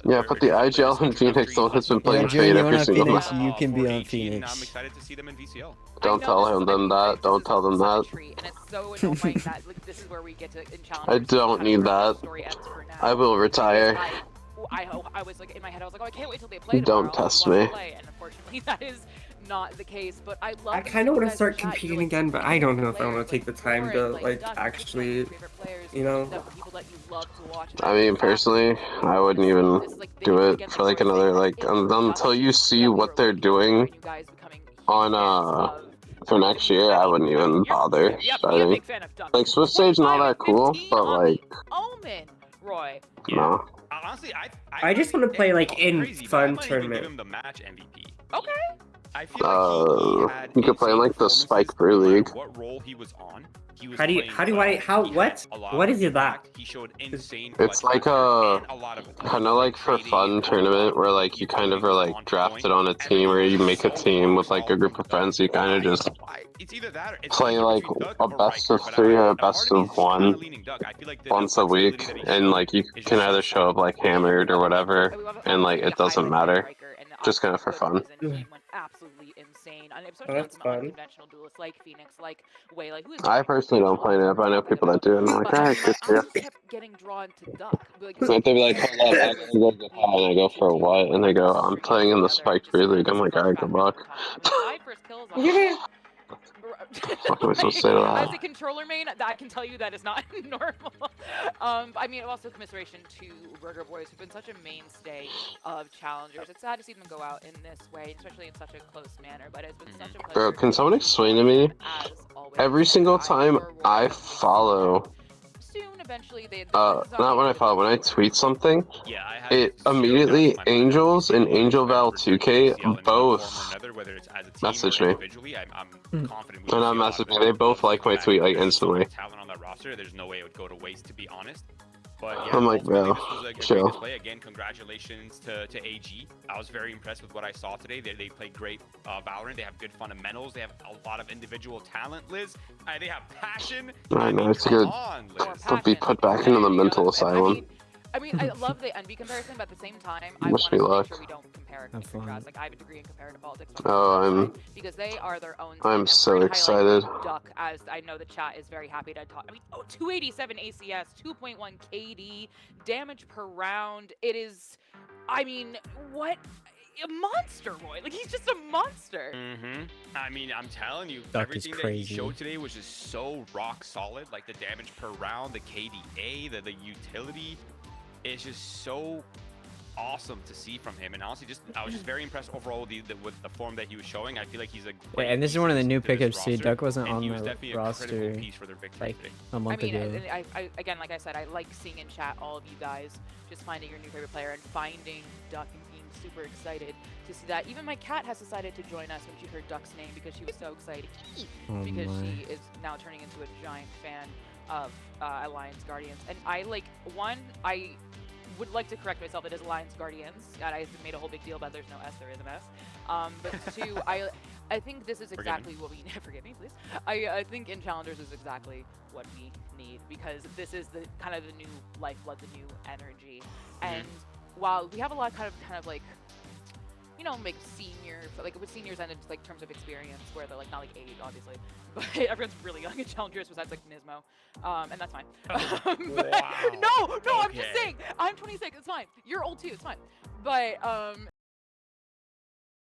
Yeah, put the IGL on Phoenix. The one who's been playing June, Fade you every wanna have single Phoenix? month. You can be for on AG, and Phoenix. I'm excited to see them in VCL. Don't tell them that. Don't tell them that. And it's so annoying that like, this is where we get to in challenge. I don't need that. I will retire. I was like in my head, I was like, oh, I can't wait till they play Don't tomorrow. test I wanna me. play. And unfortunately, that is not the case. But I love. I kind of want to start competing again, but I don't know if I want to take the time to like actually, you know. I mean, personally, I wouldn't even do it for like another like until you see what they're doing on for next year. I wouldn't even bother starting. Like Swift Stage and all that cool, but like Omen, Roy. no. Honestly, I just want to play like in crazy, but I fun might even give tournament. him the match MVP. Okay. I feel like he had You could play in insane like the performances Spike Brew no matter League. What role he was on? He was How do you? playing How do well. I? How? He had What? a lot What of is it that? impact. He showed insane. It's clutch like factor a and lot of kind of like for fun tournament where like you kind of are like drafted on a team or you make a team with like a group of friends. You kind of just It's either that or it's play like between Duck a or best Riker, of but three or a a part best of me of is kinda one leaning Duck. I feel like the once a week, flexibility that he and showed like you is can just either so show up like hammered or whatever, and like it doesn't matter. Just kind of for fun. Absolutely insane. And Oh, especially that's on some fun. unconventional duelists like Phoenix, like Way, like who is I personally don't play it, but I know people that do, and I'm like, but alright, my good for you. eyes kept getting drawn to Duck. Like, Like they'll be like, hold up, I gotta go get high, and I go for what? And they go, I'm playing in the Spike Free League. I'm like, alright, good luck. My first kills on What am I supposed to say to As a that? controller main, I can tell you that is not normal. I mean, also commiseration to Burger Boys, who've been such a mainstay of challengers. It's sad to see them go out in this way, especially in such a close manner, but it's been such a pleasure. Bro, can someone explain to me? As always, Every single time for I Roy, follow, soon, eventually, not when I follow, when I tweet something, Yeah, I had it zero immediately, doubts in my mind that Angels we and would be Angel Val able to win 2K VCL in one both form or another, whether it's as a team message or me. individually. I'm confident we And will I see a lot message of me. They it. both like my Fact, tweet like there's so much instantly. talent on that roster. There's no way it would go to waste, to be honest. But yeah, I'm like, ultimately, bro, this was a great chill. display. Again, congratulations to AG. I was very impressed with what I saw today. They played great Valorant. They have good fundamentals. They have a lot of individual talent, Liz. They have passion. I know, it's come good. on, Liz. They'll be put back into the mental asylum. I mean, I love the envy comparison, but at the same time, I Wish want me to make luck. sure we don't compare Have and fun. contrast. Like, I have a degree in comparative politics. Oh, because they are their own team. I'm and so we're gonna excited. highlight Duck, as I know the chat is very happy to talk. I mean, 287 ACS, 2.1 KD, damage per round. It is, I mean, what? A monster, Roy. Like, he's just a monster. I mean, I'm telling you, Duck is everything that he crazy. showed today was just so rock solid. Like the damage per round, the KDA, the utility. It's just so awesome to see from him. And honestly, I was just very impressed overall with the form that he was showing. I feel like he's a great And this is piece one of the new to this pickups too. roster, Duck wasn't and on he was the definitely a roster critical piece for their victory like today. a month I mean, ago. I again, like I said, I like seeing in chat all of you guys just finding your new favorite player and finding Duck and being super excited to see that. Even my cat has decided to join us when she heard Duck's name because she was so excited. Because she is now turning into a giant fan of Alliance Guardians. And I would like to correct myself. It is Alliance Guardians. And I made a whole big deal about there's no S, there is an S. But two, I think this is exactly what we need. Forgive me, please. I think in Challengers is exactly what we need, because this is the kind of the new lifeblood, the new energy. And while we have a lot kind of like, you know, like like with seniors and it's like terms of experience where they're like not like age obviously, but everyone's really young in Challengers besides like Nismo, and that's fine. No, I'm just saying, I'm 26, it's fine. You're old too, it's fine. But Are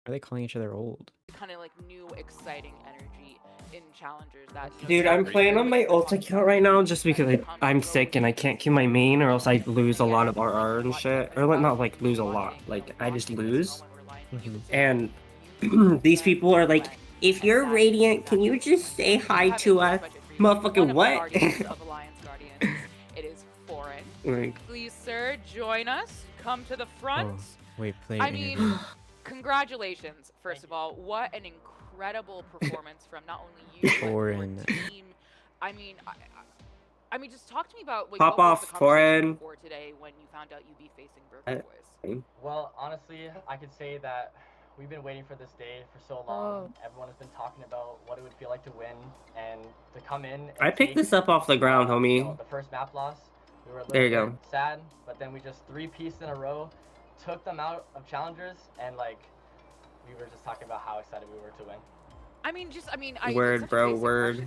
they calling each other old? kind of like new exciting energy in Challengers that, you know, Dude, I'm playing on my ult account right now just because I'm sick and I can't queue my main, or else I lose a lot of RR and shit. Or like, not like lose a lot, like I just lose. And these people are like, if you're Radiant, can you just say hi to us? Motherfucking what? Of Alliance Guardians. It is foreign. Like, Please, sir, join us. Come to the front. Oh, wait, play I interview. mean, congratulations, first of all. What an incredible performance from not only you, but Foreign. your team. I mean, I mean, just talk to me about like, Pop what was off, the conversation foreign. before today when you found out you'd be facing Burger Boys. Well, honestly, I could say that we've been waiting for this day for so long. Everyone has been talking about what it would feel like to win and to come in. And I picked this up off the ground, homie. You know, the first map loss, we were a There you little go. sad, but then we just 3-pieced in a row, took them out of Challengers, and like we were just talking about how excited we were to win. I mean, Word, bro, word.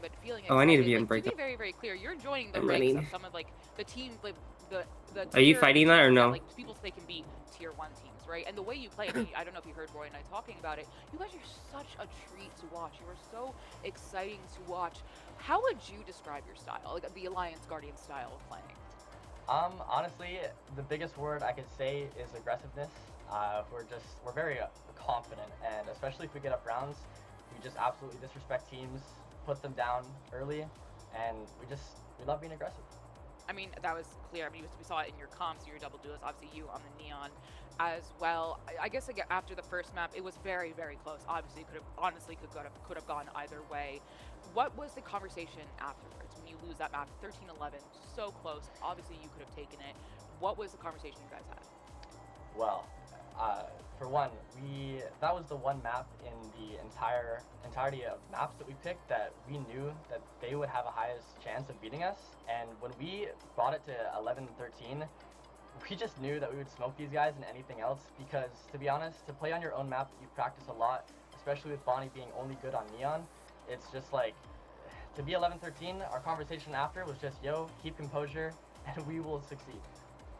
Oh, I need to be in like, breakup. to be very, very clear, you're joining the I'm ranks ready. of some of like the teams, like the Are you tier fighting that or teams no? like people they can beat tier 1 teams, right? And the way you play, I don't know if you heard Roy and I talking about it. You guys are such a treat to watch. You are so exciting to watch. How would you describe your style, like the Alliance Guardian style of playing? Honestly, the biggest word I could say is aggressiveness. We're very confident, and especially if we get up rounds, we just absolutely disrespect teams, put them down early, and we love being aggressive. I mean, that was clear. I mean, we saw it in your comps, your double duels, obviously you on the Neon as well. I guess again, after the first map, it was very, very close. Obviously, it could have gone either way. What was the conversation afterwards when you lose that map, 13-11, so close? Obviously, you could have taken it. What was the conversation you guys had? Well, for one, that was the one map in the entirety of maps that we picked that we knew that they would have a highest chance of beating us. And when we brought it to 11-13, we just knew that we would smoke these guys and anything else, because to be honest, to play on your own map, you practice a lot, especially with Bonnie being only good on Neon. It's just like, to be 11-13, our conversation after was just, yo, keep composure and we will succeed.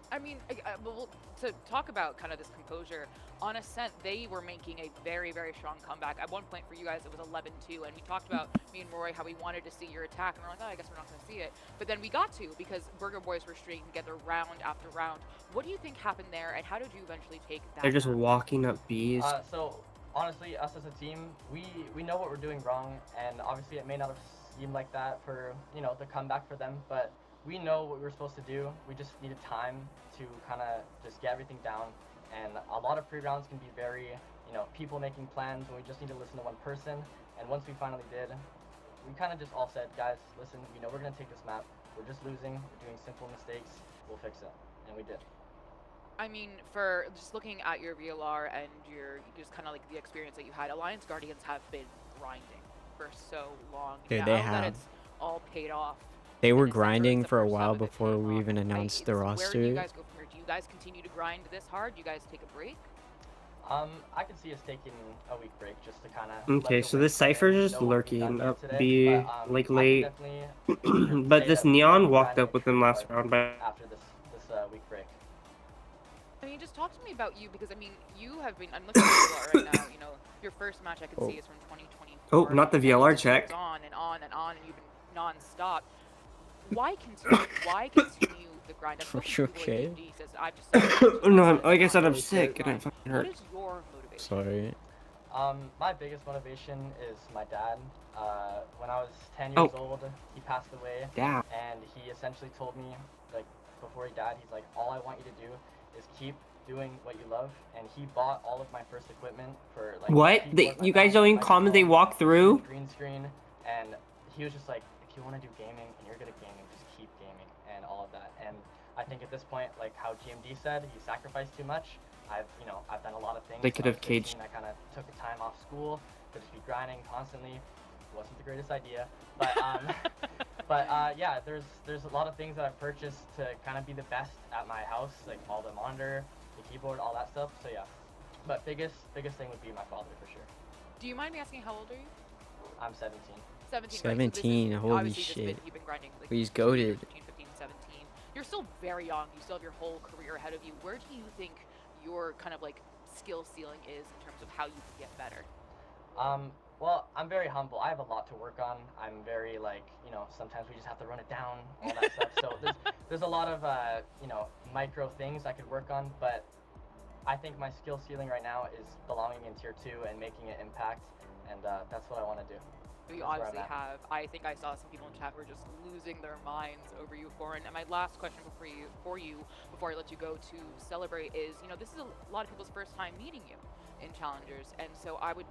I mean, well, to talk about kind of this composure, on Ascent, they were making a very, very strong comeback. At one point for you guys, it was 11-2, and we talked about, me and Roy, how we wanted to see your attack, and we're like, oh, I guess we're not going to see it. But then we got to, because Burger Boys were stringing together round after round. What do you think happened there, and how did you eventually take that? They're just walking up Bs. So, honestly, us as a team, we know what we're doing wrong, and obviously it may not have seemed like that for, you know, the comeback for them, but we know what we were supposed to do. We just needed time to kind of just get everything down. And a lot of pre-rounds can be very, you know, people making plans when we just need to listen to one person. And once we finally did, we kind of just all said, guys, listen, we know we're going to take this map. We're just losing. We're doing simple mistakes. We'll fix it. And we did. I mean, for just looking at your VLR and your just kind of like the experience that you had, Alliance Guardians have been grinding for so long. Dude, now they that have. it's all paid off. They were and it's grinding the for a first while sub of the before team we off, even right? announced the Where do you roster. guys go from here? Do you guys continue to grind this hard? Do you guys take a break? I could see us taking a week break just to kind of. Okay, so this Cypher's just lurking up B, like late. But this Neon walked up with him last round by. After this week break. I mean, just talk to me about you because I mean, you have been. I'm looking at your right now. You know, your first match I could see is from 2024. Oh, not the VLR check. On and on and on, and you've been non-stop. Why continue? Why continue the grind? Are you okay? No, like I said, I'm sick and I'm fucking hurt. What is your motivation? Sorry. My biggest motivation is my dad. When I was 10 years old, he passed away. Yeah. And he essentially told me, like, before he died, he's like, all I want you to do is keep doing what you love. And he bought all of my first equipment for, like... What? You guys don't even comment they walk through? Green screen. And he was just like, if you want to do gaming and you're good at gaming, just keep gaming and all of that. And I think at this point, like how GMD said, he sacrificed too much. I've done a lot of things. They could have caged. I kind of took a time off school to just be grinding constantly. Wasn't the greatest idea, but yeah, there's a lot of things that I've purchased to kind of be the best at my house, like all the monitor, the keyboard, all that stuff. So yeah, but biggest thing would be my father for sure. Do you mind me asking how old are you? I'm 17. 17. 17. Right, so holy shit. You've been grinding, like, He's goated. 15, 15, 17. You're still very young. You still have your whole career ahead of you. Where do you think your kind of like skill ceiling is in terms of how you can get better? Well, I'm very humble. I have a lot to work on. I'm very like, sometimes we just have to run it down, all that stuff. So there's a lot of micro things I could work on, but I think my skill ceiling right now is belonging in tier 2 and making an impact, and that's what I want to do. You obviously have. I think I saw some people in chat who were just losing their minds over you, Foreign. And my last question for you before I let you go to celebrate is, this is a lot of people's first time meeting you in Challengers, and so I would,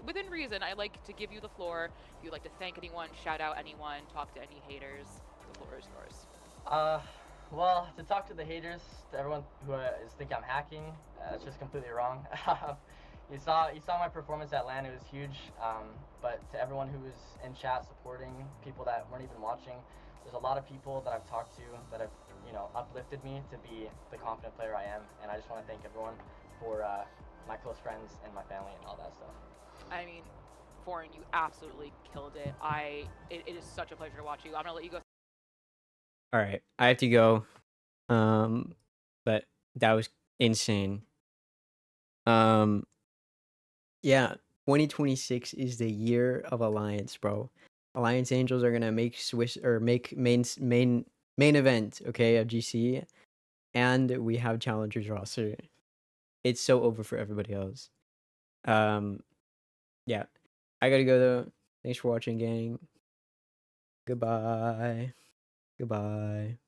within reason, I like to give you the floor. If you'd like to thank anyone, shout out anyone, talk to any haters, the floor is yours. Well, to talk to the haters, to everyone who is thinking I'm hacking, it's just completely wrong. You saw my performance at LAN, it was huge, but to everyone who was in chat supporting, people that weren't even watching, there's a lot of people that I've talked to that have, uplifted me to be the confident player I am, and I just want to thank everyone for my close friends and my family and all that stuff. I mean, Foreign, you absolutely killed it. It is such a pleasure to watch you. I'm gonna let you go. All right, I have to go. But that was insane. Yeah, 2026 is the year of Alliance, bro. Alliance Angels are gonna make main event, okay, of GC, and we have Challengers roster. It's so over for everybody else. Yeah, I gotta go though. Thanks for watching, gang. Goodbye. Goodbye.